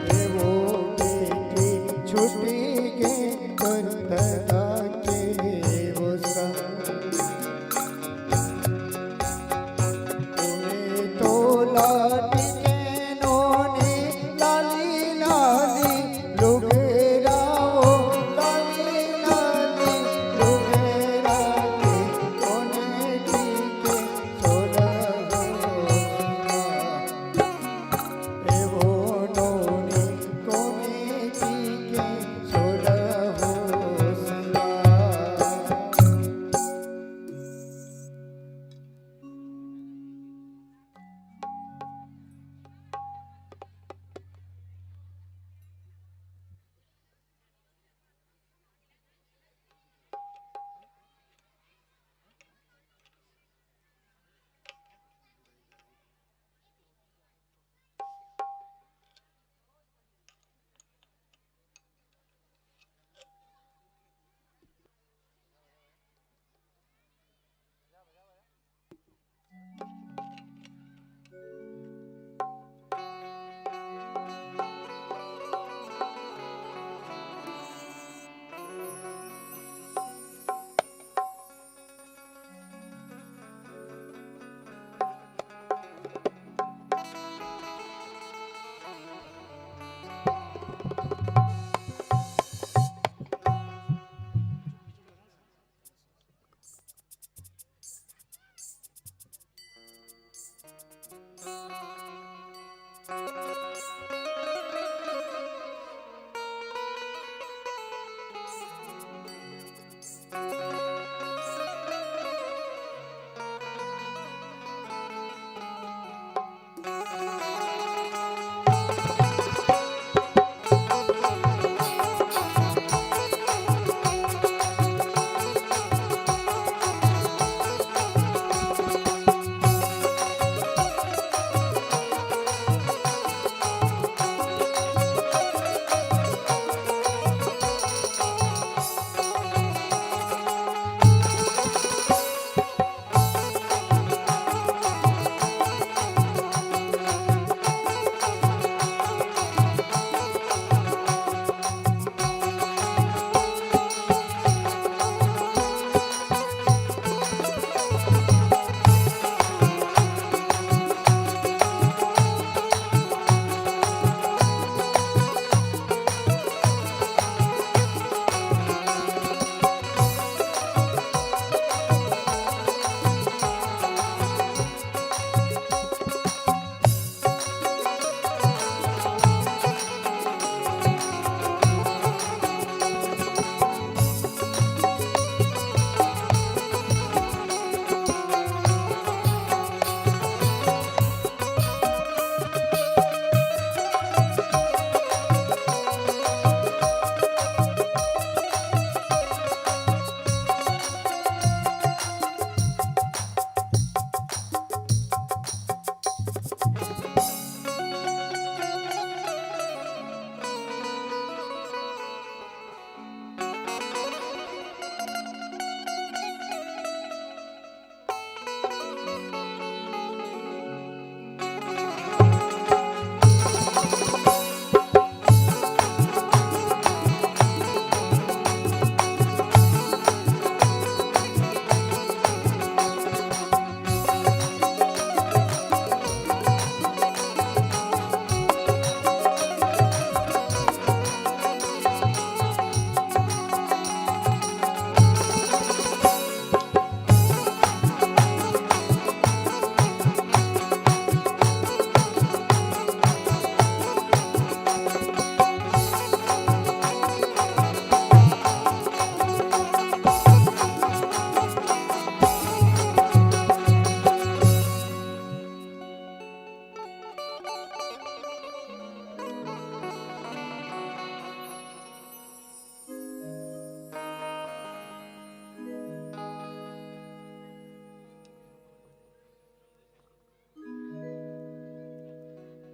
Speaker 2: हे वो बेटी छूटेंगे तोर दादा के वो संग तुम्हें तो लाटी के नोने लाली लाली लुगेराओ लाली लाली लुगेरा के कोने टीके सोना ए वो नोने कोने टीके सोना हो सला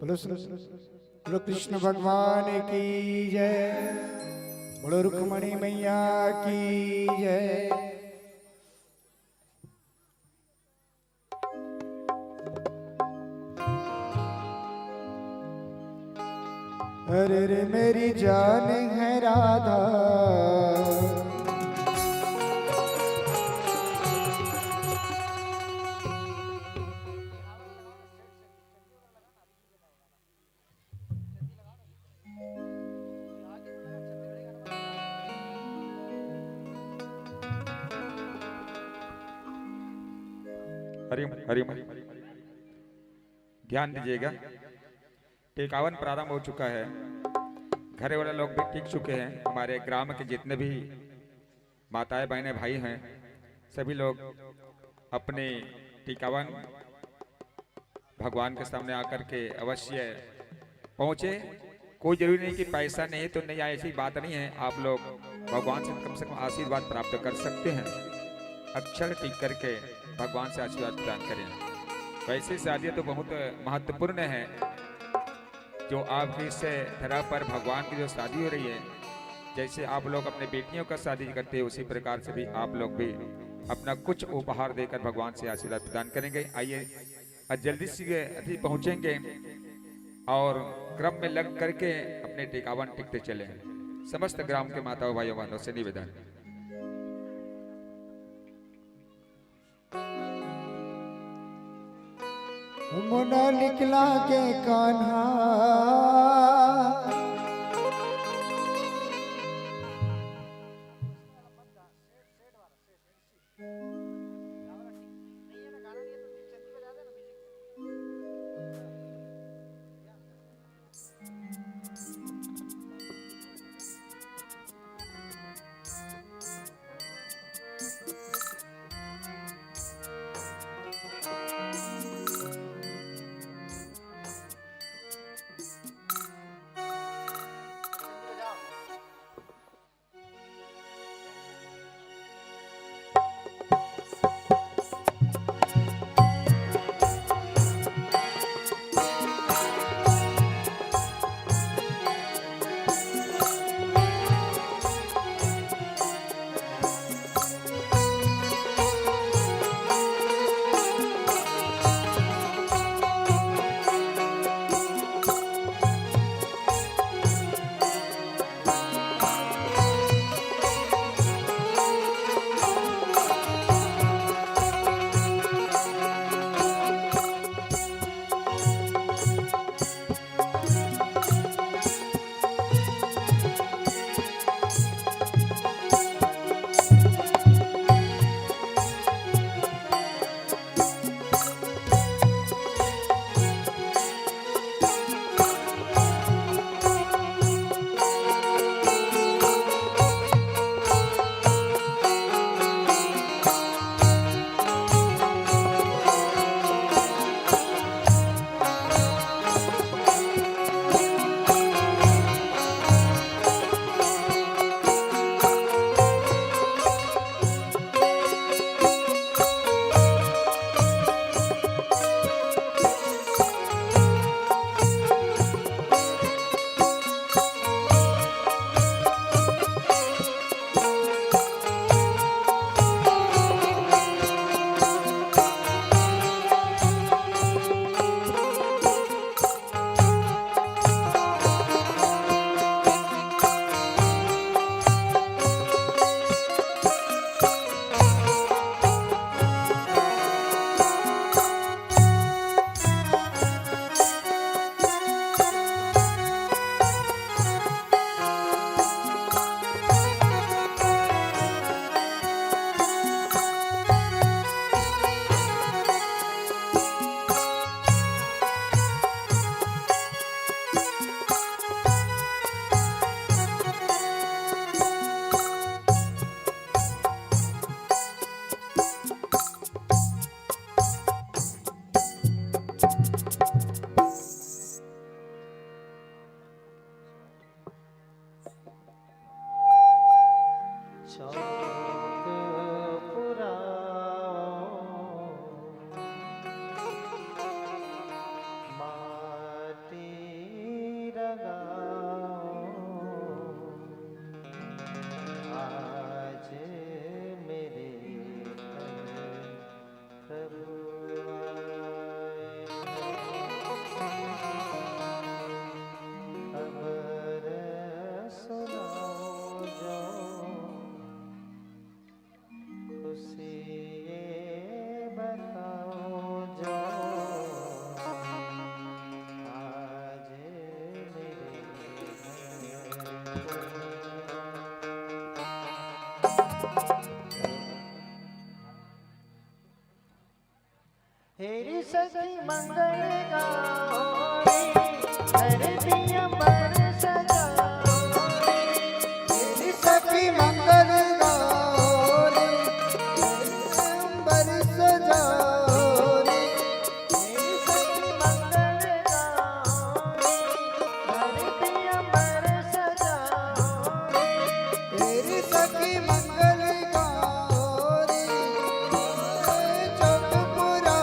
Speaker 2: बोलो कृष्ण भगवान की जय, बोलो रुक्मणी मैया की जय। अरे रे मेरी जान है राधा,
Speaker 1: हरिम हरिम ध्यान दीजिएगा। टिकावन प्रारंभ हो चुका है। घरे वाले लोग भी टिक चुके हैं। हमारे ग्राम के जितने भी माताएं बहनें भाई हैं, सभी लोग अपने टिकावन भगवान के सामने आकर के अवश्य पहुँचे। कोई जरूरी नहीं कि पैसा नहीं तो नहीं आए, ऐसी बात नहीं है। आप लोग भगवान से कम आशीर्वाद प्राप्त कर सकते हैं। अक्षर टिक करके भगवान से आशीर्वाद प्रदान करें। वैसे शादियाँ तो बहुत महत्वपूर्ण है। जो आपकी इस तरह पर भगवान की जो शादी हो रही है, जैसे आप लोग अपने बेटियों का शादी करते हैं, उसी प्रकार से भी आप लोग भी अपना कुछ उपहार देकर भगवान से आशीर्वाद प्रदान करेंगे। आइए जल्दी से अति पहुँचेंगे और क्रम में लग करके अपने टिकावन टिकते चले। समस्त ग्राम के माताओं भाइयों बहनों से निवेदन।
Speaker 2: मुना निकला के कान्हा, हेरी सखी मंगल गाओ धरती अंबर सजाओ हेरी सखी मंगल गाओ अंबर सजाओ हेरी सखी मंगल गाओ धरती अंबर सजाओ हेरी सखी मंगल गाओ चौकपुरा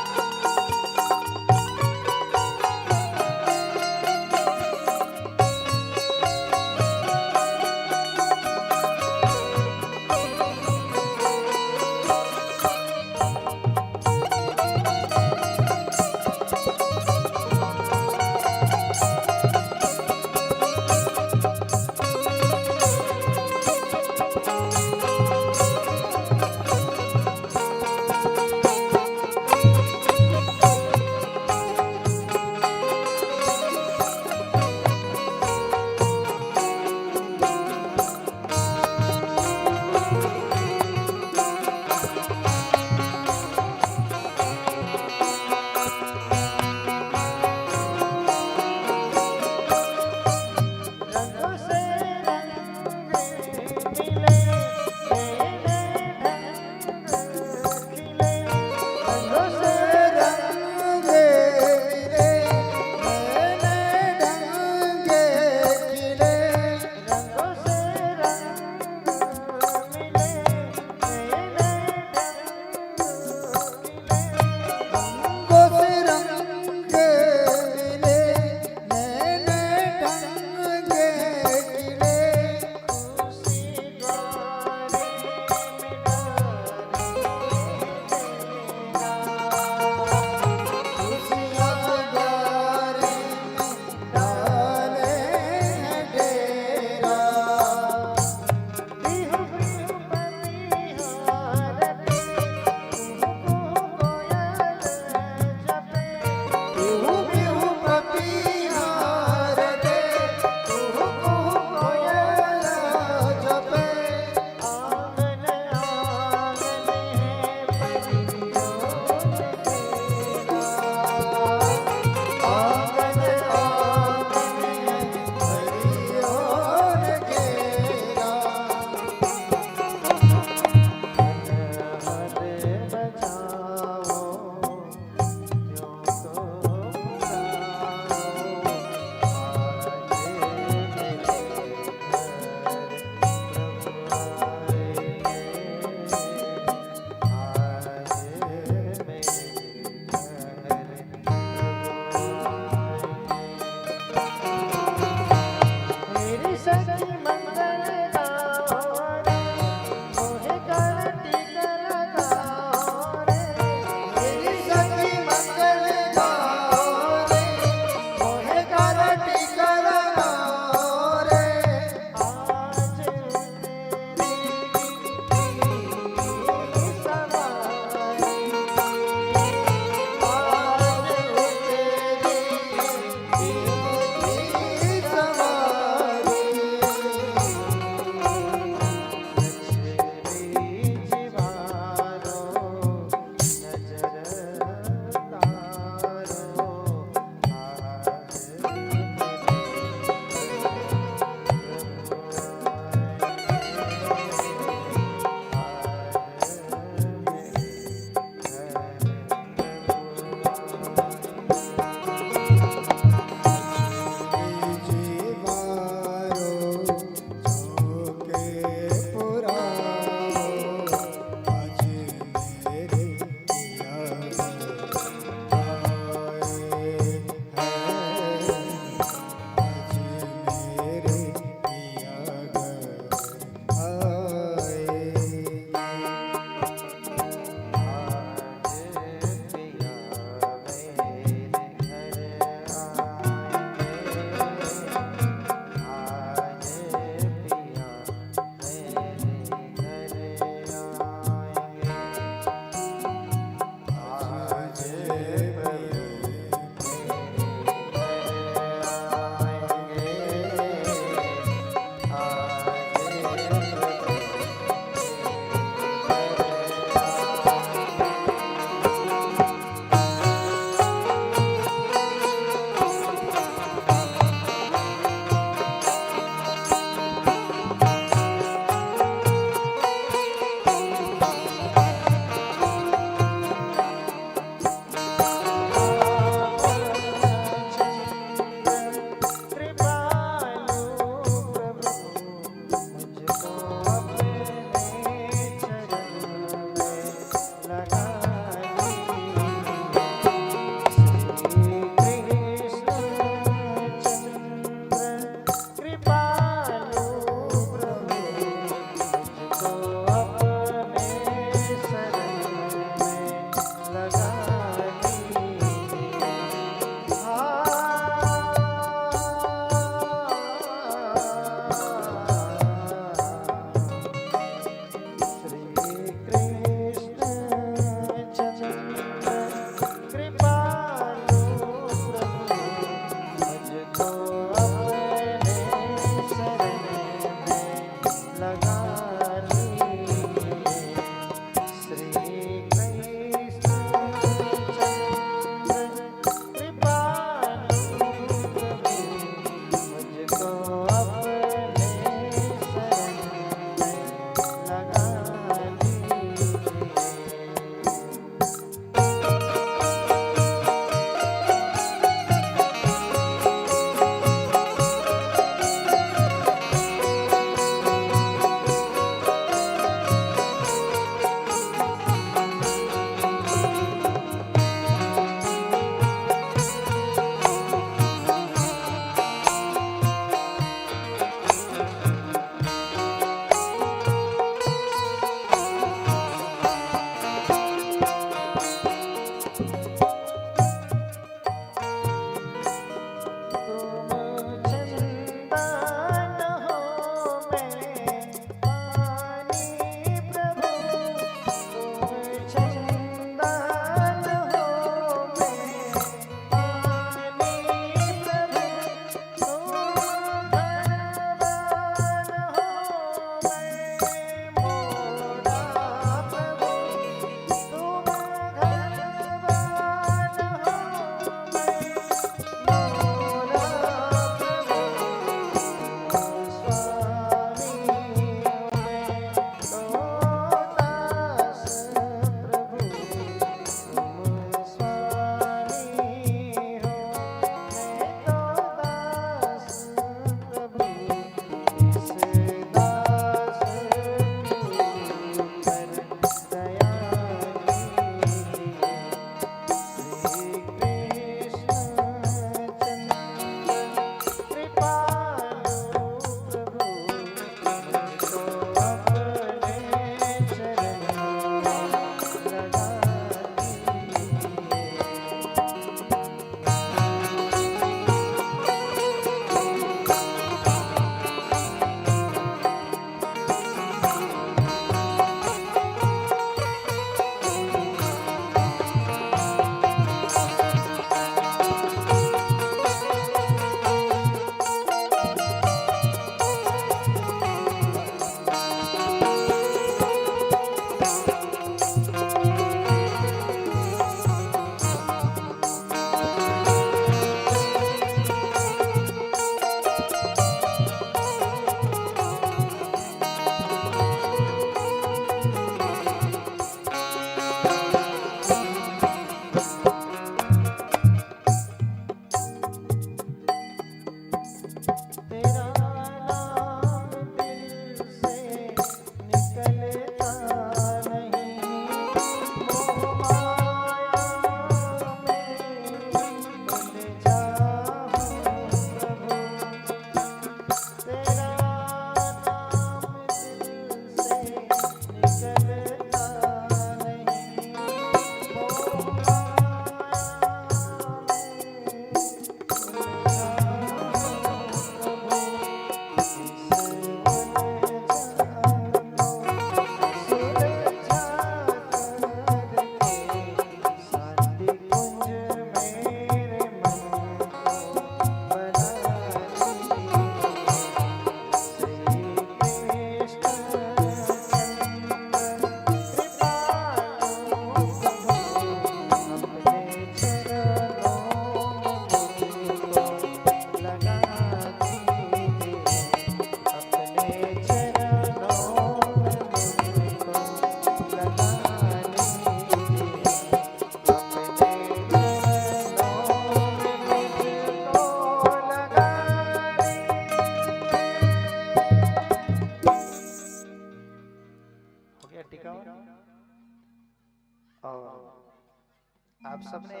Speaker 3: आप सबने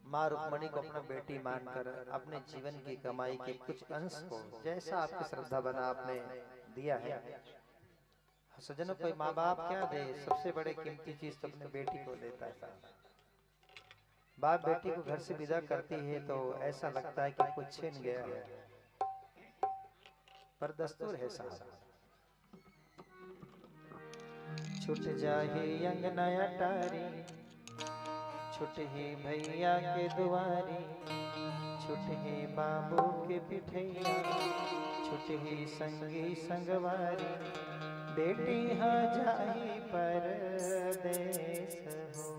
Speaker 3: माँ रुक्मणी को अपना बेटी मानकर अपने जीवन की कमाई के कुछ अंश को जैसा आपकी श्रद्धा बना आपने दिया है। सज्जनों, कोई माँ बाप क्या दे, सबसे बड़े कीमती चीज तो अपने बेटी को देता है। बाप बेटी को घर से विदा करती है तो ऐसा लगता है कि कुछ छीन गया है, पर दस्तूर है साहब। छूट जाहे अंगना अटारी, छूट ही भैया के दुआरी, छूट ही बाबू के पिठैया, छूट ही संगी संगवारी, बेटी हाँ जाही परदेस हो।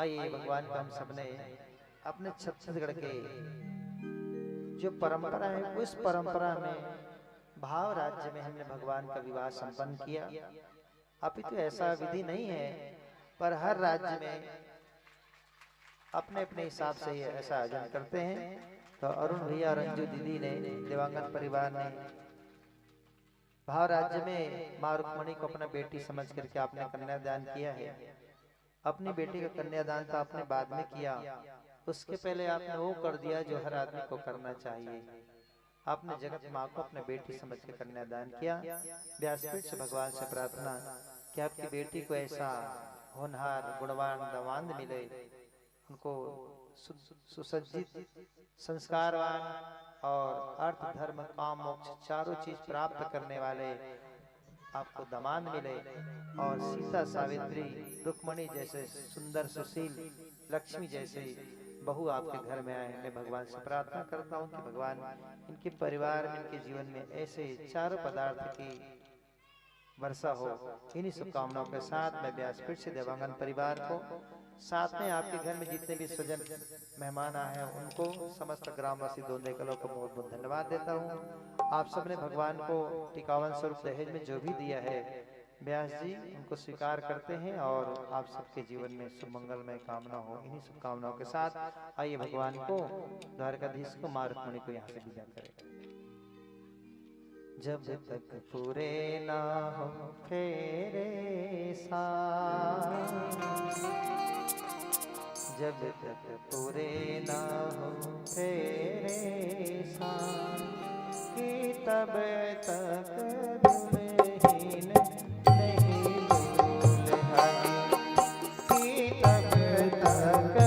Speaker 3: आइए भगवान को हम सबने अपने छत्तीसगढ़ के जो परंपरा है उस परंपरा में भाव राज्य में हमने भगवान का विवाह संपन्न किया। अपितु ऐसा विधि नहीं है, पर हर राज्य में अपने अपने हिसाब से ये ऐसा आयोजन करते हैं। तो अरुण भैया, रंजू दीदी ने, दिवंगत परिवार ने भाव राज्य में माँ रुक्मणी को अपना बेटी समझ करके आपने कन्यादान किया है। अपनी बेटी का कन्यादान तो आपने बाद में किया, उसके पहले आपने वो कर दिया जो हर आदमी को करना चाहिए। आपने जगत माँ को अपने बेटी समझ के कन्यादान किया। व्यासपीठ से भगवान से प्रार्थना कि आपकी बेटी को ऐसा होनहार गुणवान दवांद मिले, उनको सुसज्जित संस्कारवान और अर्थ धर्म काम मोक्ष चारों चीज प्राप्त करने वाले आपको दामाद मिले, और सीता सावित्री रुक्मणी जैसे सुंदर सुशील लक्ष्मी जैसे बहू आपके घर में आए। मैं भगवान से प्रार्थना करता हूँ कि भगवान इनके परिवार में, इनके जीवन में ऐसे चारों पदार्थ की वर्षा हो। इन्हीं शुभकामनाओं के साथ मैं व्यासपीठ से देवांगन परिवार को, साथ में आपके घर में जितने भी स्वजन मेहमान आए हैं उनको, समस्त ग्रामवासी दोनों कलों को बहुत बहुत धन्यवाद देता हूँ। आप सबने भगवान को टिकावन स्वरूप दहेज में जो भी दिया है, व्यास जी उनको स्वीकार करते हैं और आप सबके जीवन में शुभ मंगलमय कामना हो। इन्हीं शुभकामनाओं के साथ आइए भगवान को, द्वारकाधीश को, माँ रुक्मणी को यहाँ से विदा करें। जब तक पूरे ना हो तेरे साथ, जब तक पूरे ना हो तेरे साथ, कि तब तक दुल्हन नहीं दूल्हा, कि तब तक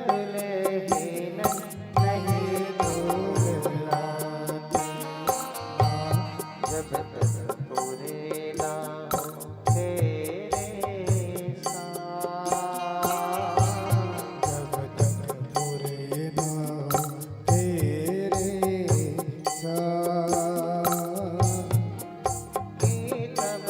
Speaker 3: दुल्हन नहीं दूल्हा, जब तक पूरे ना हो तेरे साथ,
Speaker 2: जब तक पूरे ना हो तेरे साथ,
Speaker 3: कि तब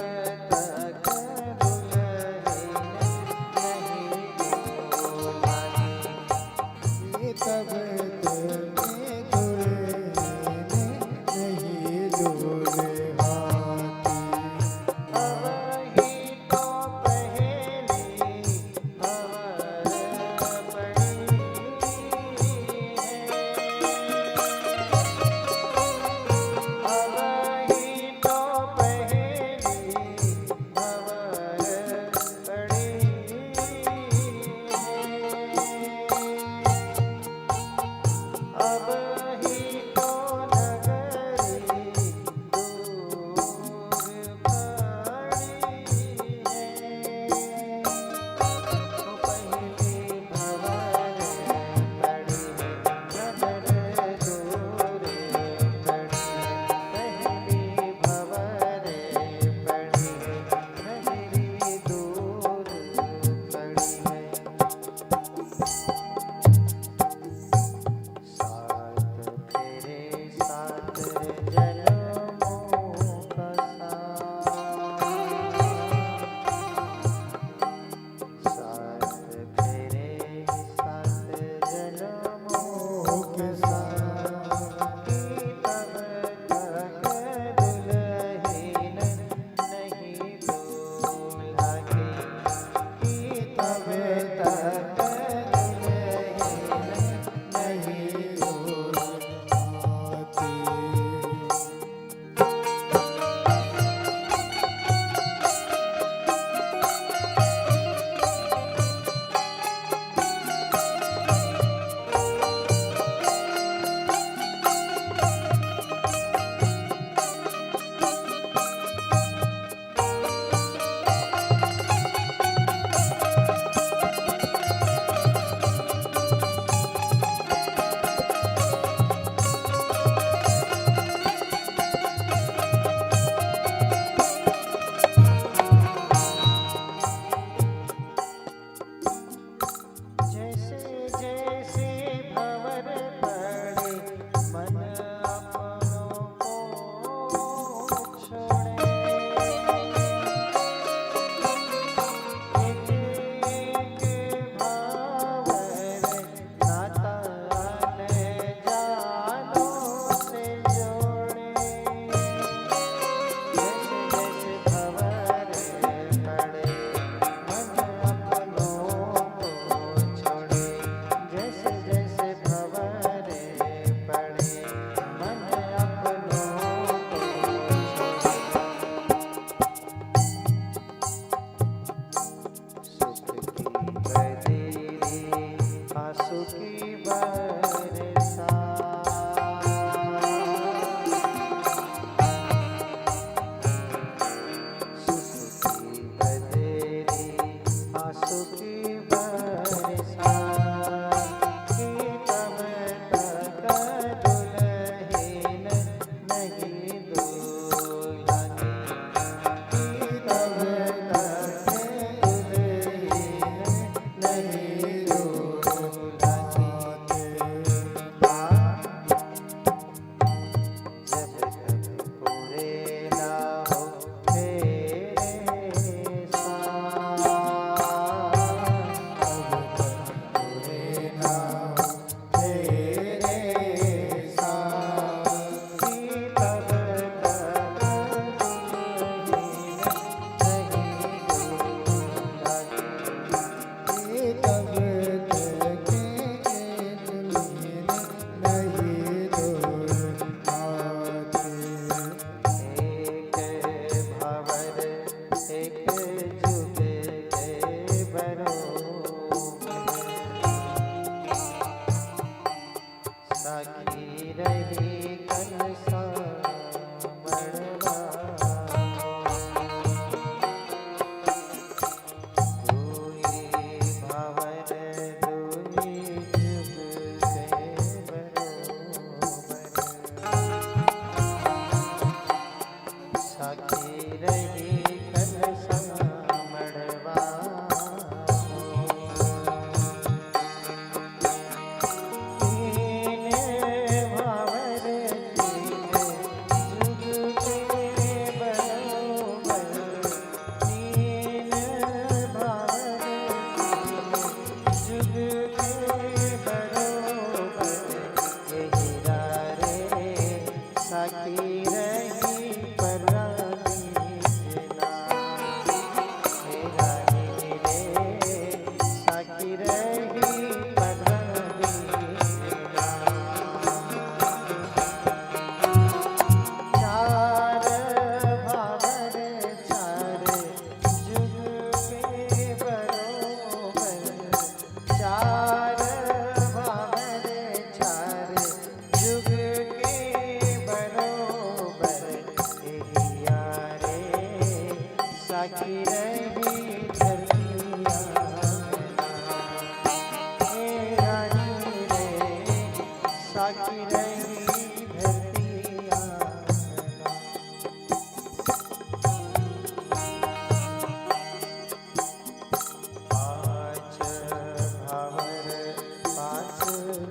Speaker 3: जुग के बरोबर साकी रही कलसा मड़वा दुई भावर दुई जुग के बरोबर साकी रही कलसा मड़वा तीन भावर तीन जुग के बरोबर तीन भावर तीन जुग के बरोबर यही रे साकी रही परानी जना हे रानी रे साकी रही परानी जना चार भावर चार जुग के बरोबर चार भावर चार जुग के बरोबर एहिया रे साकी रही धरतिया हे रानी रे साकी रही धरतिया पाँच भावर पाँच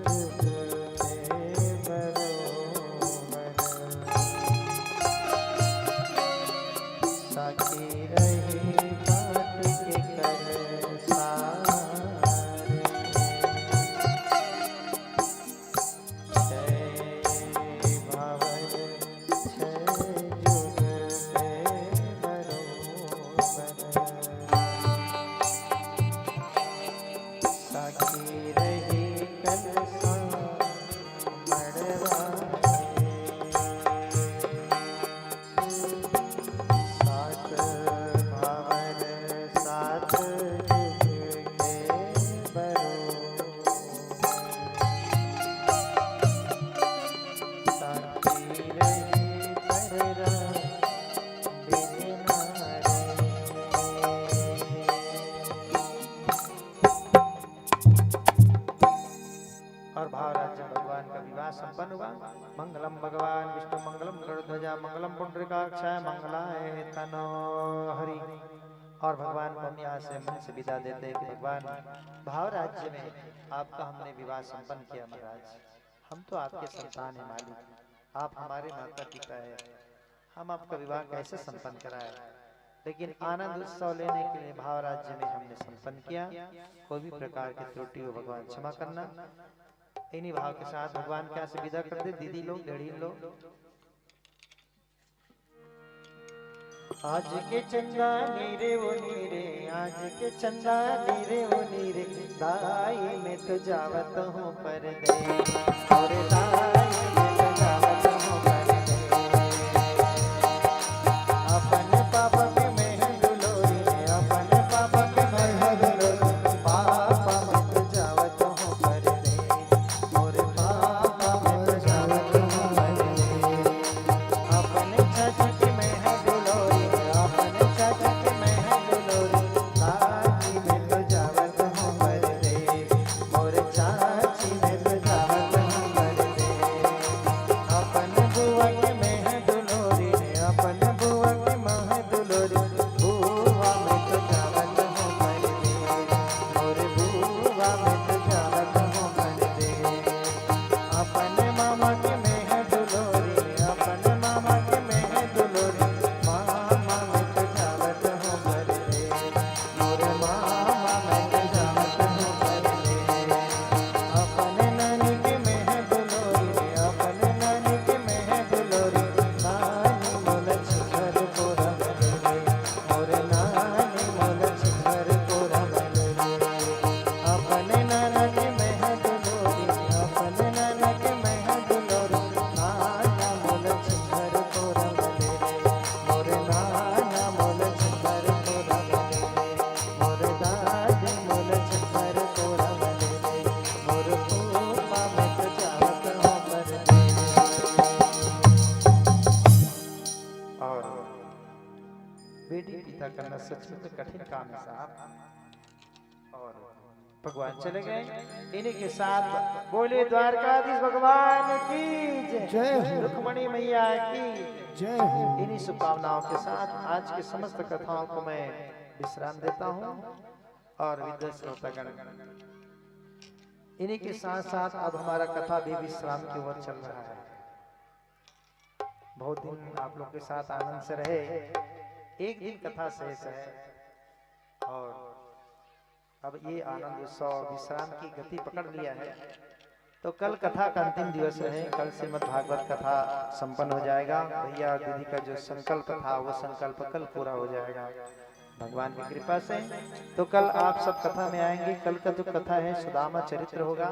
Speaker 3: जुग के बरोबर साकी रही बाट के कर सारे छह भावर छह जुग के बरोबर साकी रही कलसा मड़वा सात भावर सात जुग के बरोबर साकी रही पररा बिना रे और भाव राज्य भगवान का विवाह संपन्न हुआ। मंगलम भगवान विष्णु मंगलम गरुड़ध्वजा मंगलम पुंडरीकाक्षाय मंगलाय तनो हरि। और भगवान को हम यहाँ से मन से विदा देते हैं कि भगवान भाव राज्य में आपका हमने विवाह संपन्न किया महाराज। हम तो आपके संतान हैं मालिक, आप हमारे माता पिता है, हम आपका विवाह कैसे संपन्न कराए, लेकिन आनंद उत्सव लेने के लिए भाव राज्य में हमने संपन्न किया। कोई भी प्रकार की त्रुटि हो भगवान क्षमा करना। इन्हीं भाव के साथ भगवान क्या से विदा कर दे दीदी लोग बहन लोग। आज के चंदा नीरे वो नीरे आज के चंदा नीरे वो नीरे दाई में तो जावत हूँ पर दे और दाई में तो जावत हूँ पर दे अपन पापा के महल डुलोरी अपन पापा के महल डुलोरी पापा में तो जावत हूँ पर दे और पापा में तो जावत हूँ पर दे अपन चाचा के महल डुलोरी अपन चाचा के महल डुलोरी दादी में तो जावत हूँ पर दे और चाची में तो जावत हूँ पर दे। करना सच में तो कठिन काम है साहब। और भगवान चले गए। इन्हीं के साथ बोले द्वारकाधीश भगवान की
Speaker 2: जय हो।
Speaker 3: रुक्मणी मैया की
Speaker 2: जय हो।
Speaker 3: इन्हीं शुभकामनाओं के साथ आज की समस्त कथाओं को मैं विश्राम देता हूँ। और विद्या श्रोतागण इन्हीं के साथ साथ अब हमारा कथा भी विश्राम की ओर चल रहा है। बहुत दिन आप लोग के साथ आनंद से रहे, एक दिन कथा शेष है और अब ये आनंद उत्सव विश्राम की गति पकड़ लिया है। तो कल कथा का अंतिम दिवस है, कल श्रीमद् भागवत कथा संपन्न हो जाएगा। भैया और दीदी का जो संकल्प था वो संकल्प कल पूरा हो जाएगा भगवान की कृपा से। तो कल आप सब कथा में आएंगे। कल का जो कथा है सुदामा चरित्र होगा।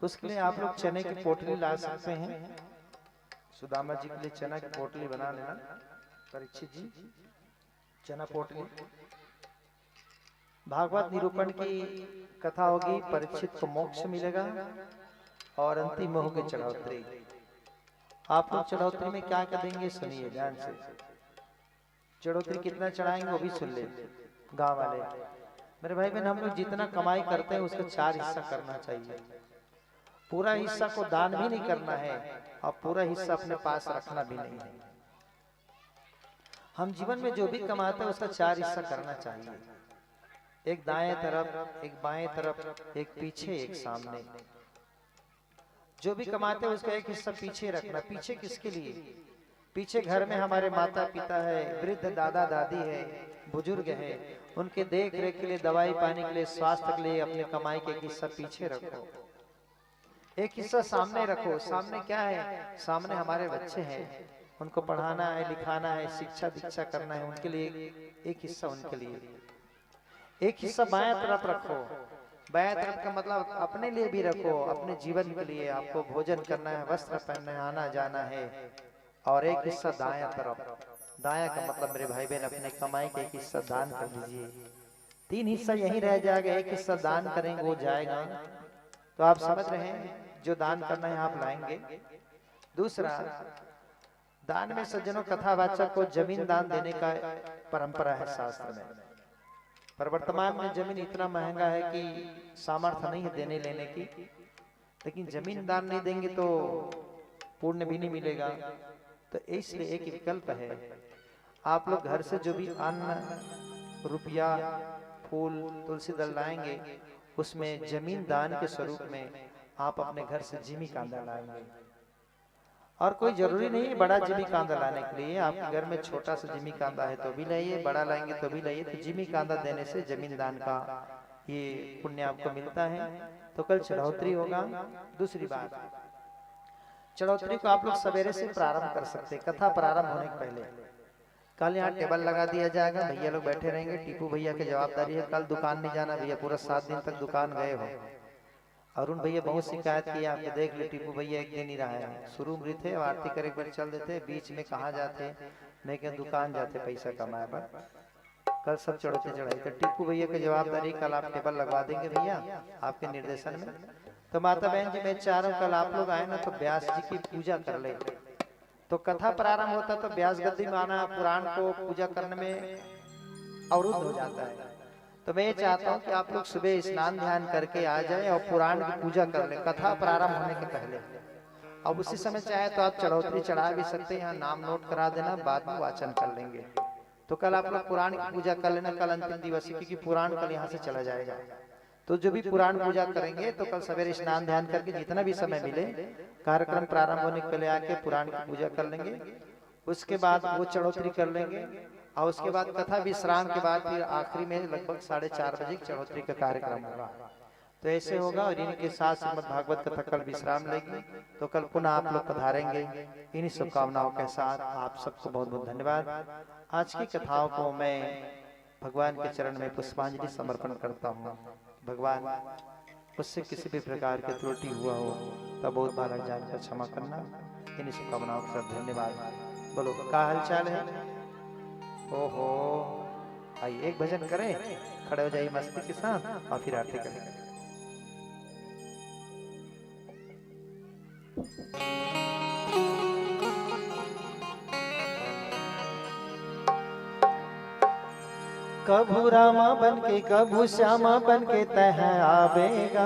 Speaker 3: उसके लिए आप लोग चने की पोटली ला सकते हैं। सुदामा जी के लिए चना की पोटली बना लेना। परीक्षित जी चना पोटली। भागवत निरूपण की कथा होगी। परीक्षित को मोक्ष मिलेगा और अंतिम होगी चढ़ोतरी। आप लोग चढ़ोतरी में क्या करेंगे सुनिए ध्यान से। चढ़ोतरी कितना चढ़ाएंगे वो भी सुन ले गांव वाले। मेरे भाई बहन हम लोग जितना कमाई करते हैं उसका 4 हिस्सा करना चाहिए। पूरा हिस्सा को दान भी नहीं करना है और पूरा हिस्सा अपने पास रखना भी नहीं है। हम जीवन में जो भी कमाते हैं उसका 4 हिस्सा करना चाहिए। एक दाएं तरफ, एक बाएं तरफ, एक पीछे, एक सामने। जो भी कमाते हैं उसका एक हिस्सा पीछे रखना। पीछे किसके लिए? पीछे घर में हमारे माता पिता है, वृद्ध दादा दादी है, बुजुर्ग है, उनके देख रेख के लिए, दवाई पानी के लिए, स्वास्थ्य के लिए अपने कमाई के एक हिस्सा पीछे रखो। एक हिस्सा सामने रखो। सामने क्या है? सामने हमारे बच्चे हैं, उनको पढ़ाना है, लिखाना है, शिक्षा दीक्षा करना है, उनके लिए एक हिस्सा उनके लिए। एक हिस्सा बाएं तरफ रखो। बाएं तरफ का मतलब अपने लिए भी रखो, अपने जीवन के लिए। आपको भोजन करना है, वस्त्र पहनना है, आना जाना है। और एक हिस्सा दायां तरफ। दायां का मतलब मेरे भाई बहन अपने कमाई का एक हिस्सा दान कर दीजिए। 3 हिस्सा यहीं रह जाएगा। एक हिस्सा दान करेंगे वो जाएगा। तो आप समझ रहे हैं जो दान करना है आप लाएंगे। दूसरा, दान में सज्जनों कथावाचक को जमीन दान देने का परंपरा है शास्त्र में। पर वर्तमान में जमीन इतना महंगा है कि सामर्थ्य नहीं है देने लेने की। लेकिन जमीन दान नहीं देंगे तो पुण्य भी नहीं मिलेगा। तो इसलिए एक विकल्प है, आप लोग घर से जो भी अन्न, रुपया, फूल, तुलसी दल लाएंगे उसमें जमीन दान के स्वरूप में आप अपने घर से जिमी कांदा लाएंगे। और कोई जरूरी नहीं है बड़ा जिमी कांदा लाने के लिए। आपके घर में छोटा सा जिमी कांदा है तो भी लाइए, बड़ा लाएंगे तो भी लाइए। तो जिमी कांदा देने से जमीन दान का ये पुण्य आपको मिलता है। तो कल चढ़ोतरी होगा। दूसरी बात, चढ़ोतरी को आप लोग सवेरे से प्रारंभ कर सकते हैं, कथा प्रारंभ होने के पहले। कल यहाँ टेबल लगा दिया जाएगा, भैया लोग बैठे रहेंगे। टीपू भैया की जवाबदारी है, कल दुकान नहीं जाना भैया, पूरा 7 दिन तक दुकान गए हो। अरुण भैया बहुत शिकायत की आपके, देख ले टीपू भैया एक दिन ही रहा है। शुरू में थे आरती करे बार चल देते, बीच में कहाँ जाते, मैं क्या दुकान जाते पैसा कमाए पर। कल सब चढ़ोते चढ़ाई। तो टीपू भैया की जवाबदारी, कल आप टेबल लगवा देंगे भैया आपके निर्देशन में। तो माता बहन जी मैं चाह रहा हूँ कल आप लोग आए ना तो व्यास जी की पूजा कर ले। तो कथा प्रारंभ होता तो व्यास गद्दी में आना पुराण को पूजा करने में अवरुद्ध हो जाता है। तो मैं ये चाहता हूँ कि आप लोग सुबह स्नान ध्यान करके आ जाए और पुराण की पूजा कर ले कथा प्रारंभ होने के पहले। अब उसी समय चाहे तो आप चढ़ोतरी चढ़ा भी सकते हैं, यहाँ नाम नोट करा देना, बाद में वाचन कर लेंगे। तो कल आप लोग पुराण की पूजा कर लेना, कल अंतिम दिवस है क्योंकि पुराण कल यहाँ से चला जाएगा। तो जो भी पुराण पूजा करेंगे तो कल सवेरे स्नान ध्यान करके जितना भी समय मिले कार्यक्रम प्रारंभ होने के पहले आके पुराण की पूजा कर लेंगे। उसके बाद वो चढ़ोतरी कर लेंगे और उसके बाद कथा विश्राम के बाद फिर आखिरी में लगभग 4:30 बजे चढ़ोतरी का कार्यक्रम होगा। तो ऐसे होगा और इनके साथ श्रीमद् भागवत कथा कल विश्राम लेगी। तो कल पुनः आप लोग पधारेंगे। इन्हीं शुभकामनाओं के साथ आप सबको बहुत बहुत धन्यवाद। आज की कथाओं को मैं भगवान के चरण में पुष्पांजलि समर्पण करता हूँ। भगवान उससे किसी भी प्रकार की त्रुटि हुआ हो तब बहुत बालक जानकर क्षमा करना। इन्हीं शुभकामनाओं के साथ धन्यवाद। बोलो क्या हाल चाल है? ओहो, आइए एक भजन करें, खड़े हो जाइए मस्ती के साथ और फिर आरती करें। कभू रामा बन के कभू श्यामा बन के तह आवेगा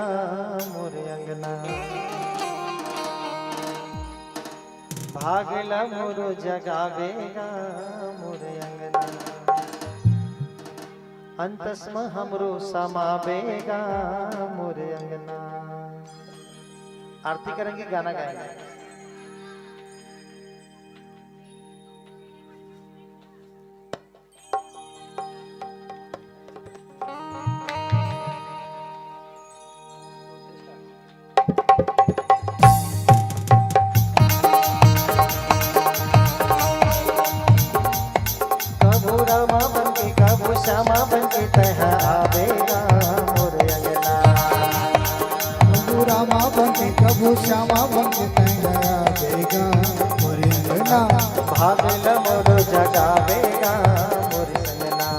Speaker 3: मोरे अंगना। भागला मोरो जगावेगा मोरे अंगना। अंतस्म हमरो समावेगा मोरे अंगना। आरती करेंगे, गाना गाएंगे। कभू रामा बन के कभू श्यामा बन के तह आवेगा मोरे अंगना।
Speaker 2: कभू रामा बन के कभू श्यामा बन के तैयार आवेगा मोरे अंगना।
Speaker 3: भागला मोरो जगावेगा मोरे अंगना।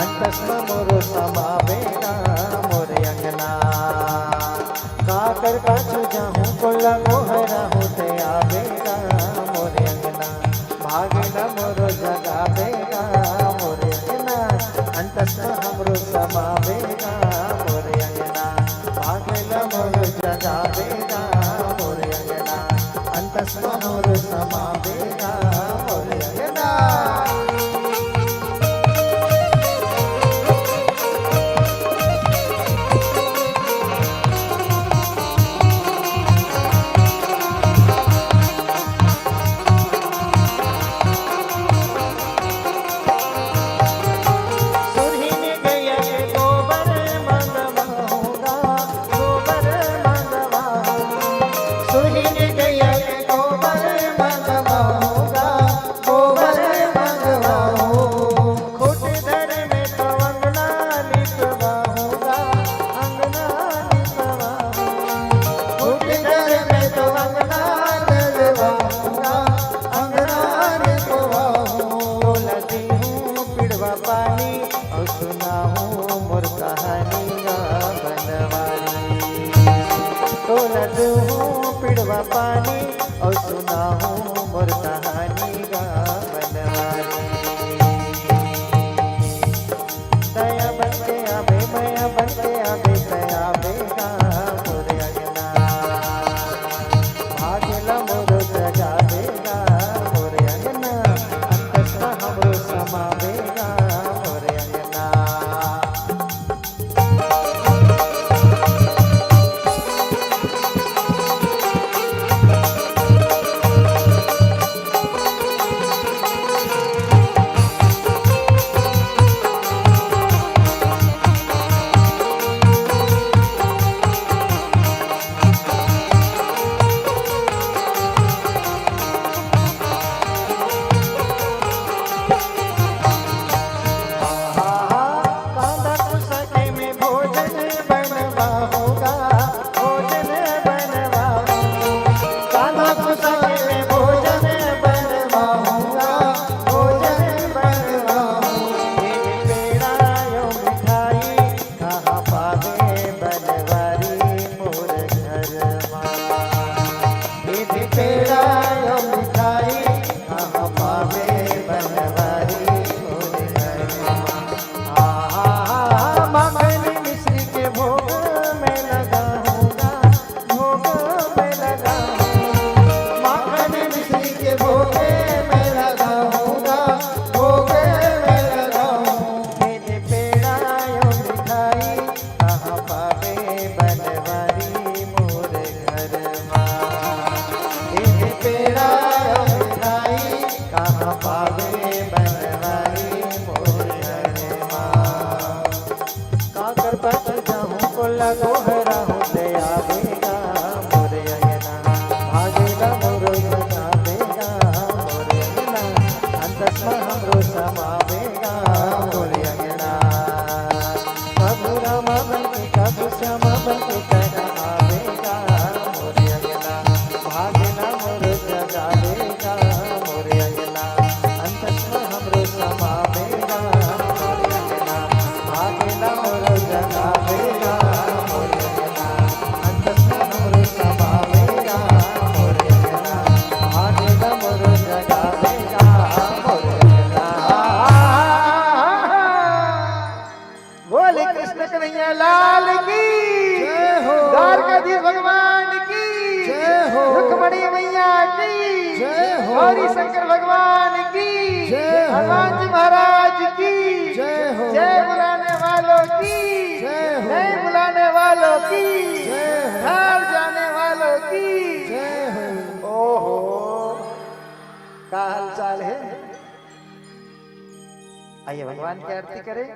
Speaker 3: अंतस्म मोरो समावेगा मोरे अंगना। काकर काचू जाहूं कोला कोहरा होते आवेगा मोरे अंगना। भागला मोरो जगावेगा मोरे अंगना। अंतस्म हमरो समावेगा मोरे अंगना। भागला मोरो जगावेगा मोरे अंगना। अंतस्म हमरो समावेगा मोरे अंगना। सुरहीन गैया के गोबर मंगवाऊंगा, गोबर मंगवाऊंगा। सुरहीन गैया के गोबर मंगवाऊंगा, गोबर मंगवाऊंगा। खुट दर में तो अंगना लिपवाऊंगा, अंगना लिपवाऊंगा। खुट दर में तो अंगना लिपवाऊंगा, अंगना लिपवाऊंगा। लगी हूँ पिड़वा पानी और सुना हूँ मोर कहानी गा बनवारी। तो लगी हूँ पिड़वा पानी और सुना हूँ मोर कहानी गा बनवारी। दया बन के आवे माया बन के आवे दया आवेगा मोरे अंगना। भागला मोरो जगावेगा मोरे अंगना। अंतस्म हमरो समावेगा मोरे अंगना। कन्हैया लाल की
Speaker 2: जय हो।
Speaker 3: द्वारकाधीश भगवान की
Speaker 2: जय हो।
Speaker 3: रुक्मणी मैया की
Speaker 2: जय हो।
Speaker 3: गौरी शंकर भगवान की
Speaker 2: जय हो।
Speaker 3: हनुमान जी महाराज की
Speaker 2: जय हो।
Speaker 3: जय बुलाने वालों की
Speaker 2: जय हो।
Speaker 3: नहीं बुलाने वालों की
Speaker 2: जय हो।
Speaker 3: घर जाने वालों की
Speaker 2: जय हो।
Speaker 3: ओहो का हाल चाल है। आइए भगवान की आरती करें।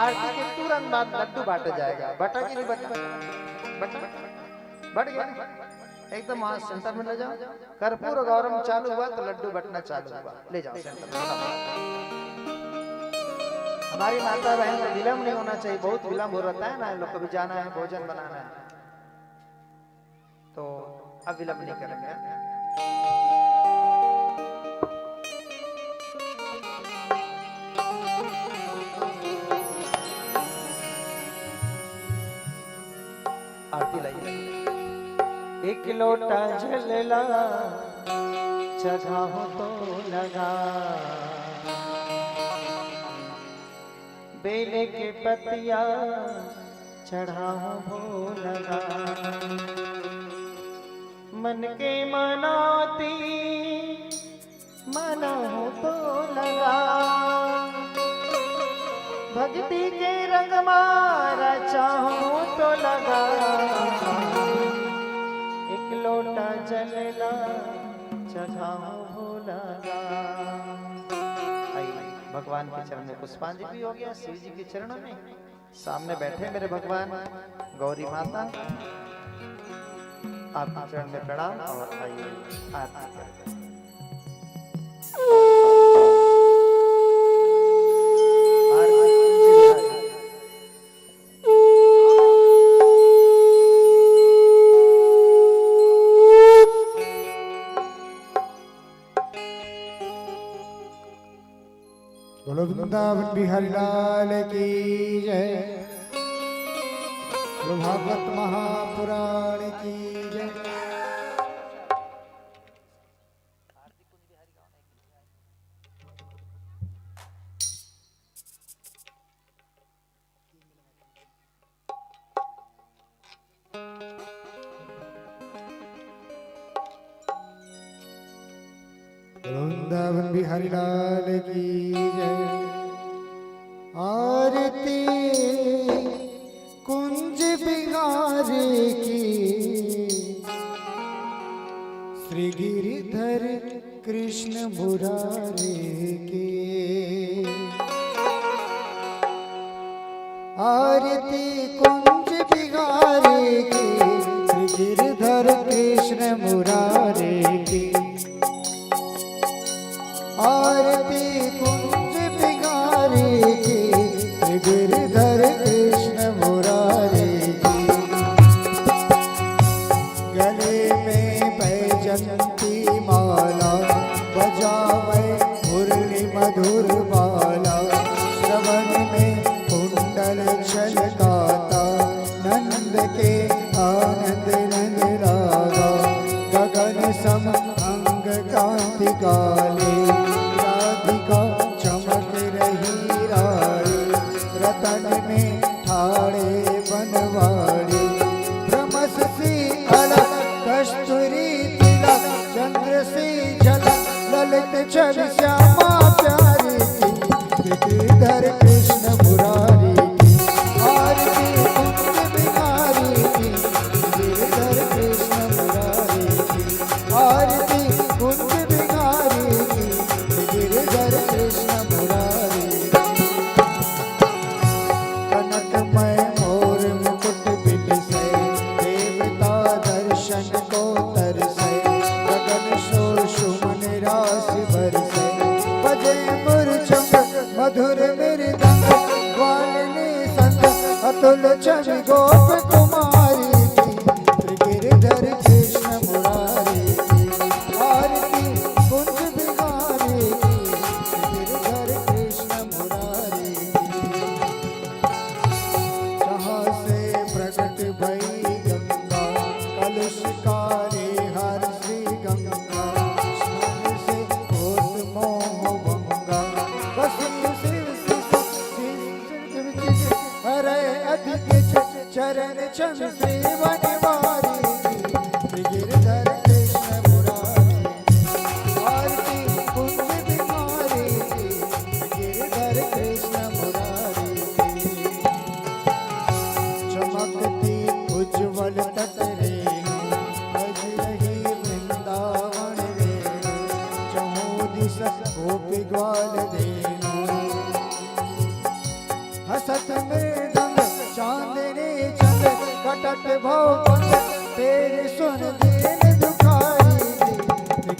Speaker 3: आरती के तुरंत बाद लड्डू बांटा जाएगा। बटा कि नहीं बटा? बट गया एकदम वहां सेंटर में ले जाओ। कर्पूर गौरम चालू हुआ तो लड्डू बटना चालू हुआ। ले जाओ सेंटर में। हमारी माता बहन को विलम्ब नहीं होना चाहिए। बहुत विलम्ब हो रहता है ना, लोग को भी जाना है, भोजन बनाना है, तो अब विलम्ब नहीं करेंगे। आरती लाइए। एक लोटा जलला चढ़ाओ तो लगा, बेले के पतिया चढ़ाओ भो लगा, मन के मनाती मनाओ तो लगा, भक्ति के रंग मारा चाहो तो लगा, एक लोटा जलला चढ़ाओ हो लगा। आइए भगवान के चरण में पुष्पांजलि भी हो गया। शिव जी के चरणों में सामने बैठे मेरे भगवान गौरी माता, आपके चरण में प्रणाम। और आइए आरती करते हैं।
Speaker 2: बोलो वृंदावन बिहारी लाल की जय। बोलो भागवत महापुराण की जय। वृंदावन बिहारी लाल की जय। आरती कुंज बिहारी की, श्री गिरिधर कृष्ण मुरारी की। आरती कुंज बिहारी की, श्री गिरिधर कृष्ण मुरारी की। आरती कुंज बिहारी की, गिरिधर कृष्ण मुरारी की। गले में बैजंती माला, बजावे मुरली मधुर बाला। श्रवण में कुंडल छलकाता, नंद के आनंद नंद लागा। गगन सम अंग कांति काले, राधिका चमक रही राई। रतन में ठाड़े बनवाड़ी, भ्रमस सी अलग कस्तूरी तिलक। चंद्र सी झलक ललित छवि श्यामा प्यारी की। गिरिधर कृष्ण मुरारी की। आरती कुंज बिहारी की, गिरिधर कृष्ण मुरारी की। आरती कुंज बिहारी की, गिरिधर कृष्ण मुरारी की। कनकमय मोर मुकुट बिलसे, देवता दर्शन को तरसे। गगन शोर सुमन रास बरसे, बजे मुरचंग मधुर मृदंग। ग्वालिनी संग अतुल छवि गोप कुमारी की। गिरिधर कृष्ण मुरारी की। आरती कुंज बिहारी की, गिरिधर कृष्ण मुरारी की। जहाँ से प्रकट भई गंगा, कलुषकारी हर श्री गंगा। स्नान से होत मोह भंगा, बसंत शिव हरे अधिक चरण छम सेवन वारी गिरधर कृष्ण मुरारी आरती कुंज बिहारी गिरधर कृष्ण मुरारी चमकती उज्ज्वल तट रेणु बज रही वृंदावन रेणु चहु दिस गोपी ग्वाल धेनु हसत मृदंग चांदनी चंद कटक भव पंद तेरे सुन दीन दुखारी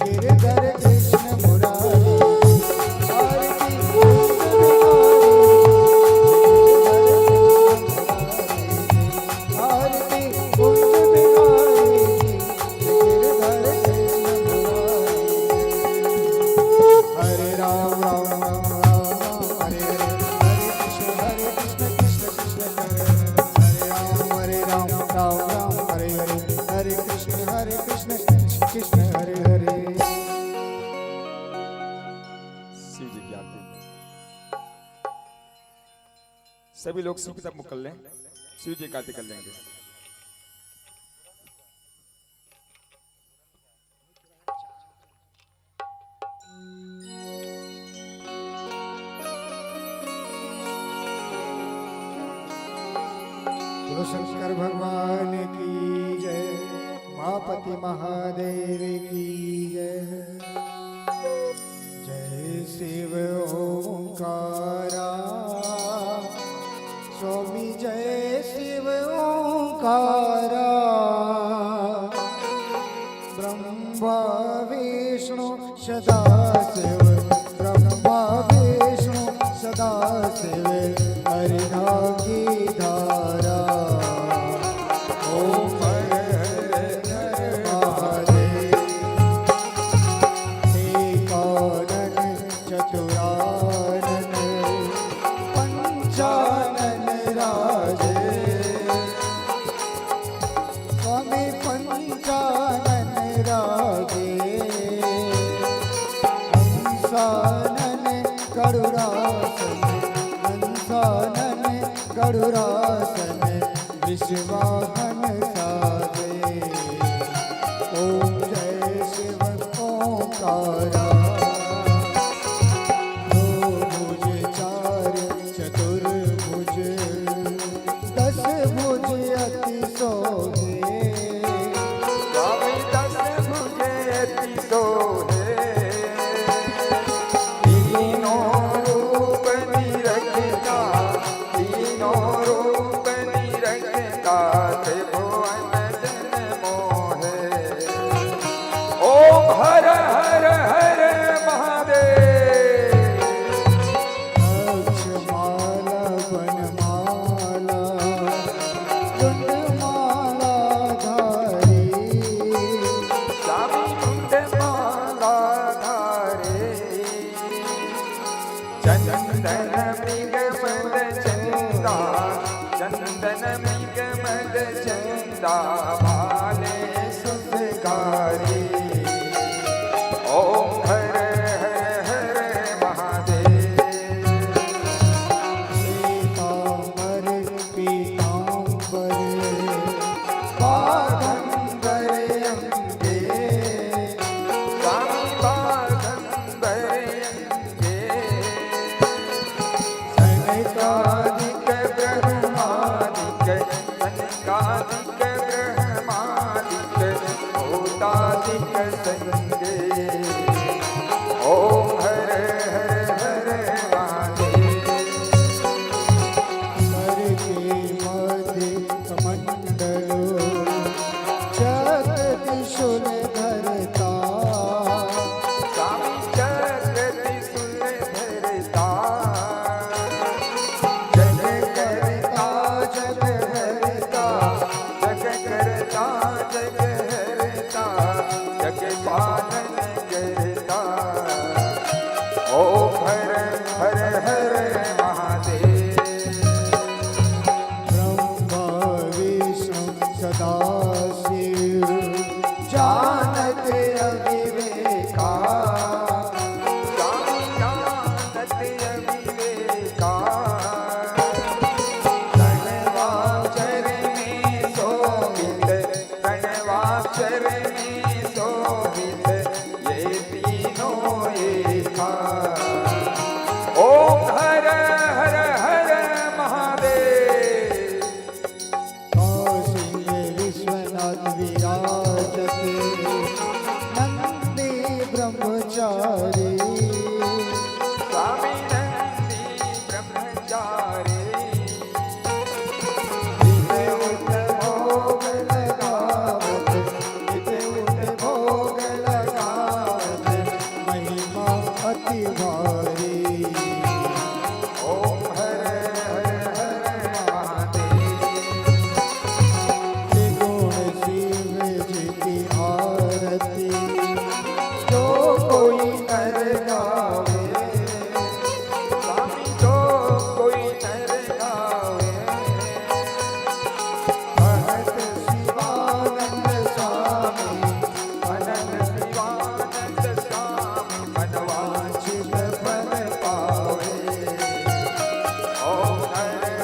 Speaker 2: गिरधर कृष्ण मुरारी आरती कुंज बिहारी आरती कुंज बिहारी गिरधर कृष्ण मुरारी हरे राम राम राम राम राम हरे हरे हरे कृष्ण कृष्ण कृष्ण हरे राम राम राम हरे हरे हरे कृष्ण कृष्ण हरे हरे
Speaker 1: शिव जी की आरती। सभी लोग शिव की तरफ मुख कर लें, शिव जी की आरती कर लेंगे।
Speaker 2: बोलो शंकर भगवान की जय, मापति महादेव की जय। जय शिव ओंकारा स्वामी जय शिव ओंकारा ब्रह्मा विष्णु सदा शिव ब्रह्मा विष्णु सदा शिव हरिनाम की धारा ओम हर हर महादेव एकानन चतुरानन पंचानन राजे स्वामी पंचानन रागे हंसानन करुणासन हंसानन करुणासन विश्वाहन साजे ओम जय शिव ओंकारा दो भुज चार चतुर्भुज दस भुज अति सोहे
Speaker 1: स्वामी दस भुजे अति सोहे तीनों रूप निरखता तीनों रूप निरखता त्रिभुवन जन मोहे ओम हर हर हर महादेव
Speaker 2: अक्षमाला वनमाला कुंडमाला धारी
Speaker 1: स्वामी कुंड माला धारे चंदन मृग मद चंदा चंदन मृग मद चंदा भाले सुखकारी ओम हर हर हर महादेव
Speaker 2: पीतांबर पीतांबर बागंबर अंगे
Speaker 1: स्वामी बागंबर अंगे
Speaker 2: सनकादिक
Speaker 1: ब्रह्मादिक सनकादिक ब्रह्मादिक भूतादिक संगे ओम हर हर हर महादेव
Speaker 2: अमर के मध्य कमंडलो जगदीशुल धरता
Speaker 1: स्वामी चक्र त्रिशूल धरता
Speaker 2: हर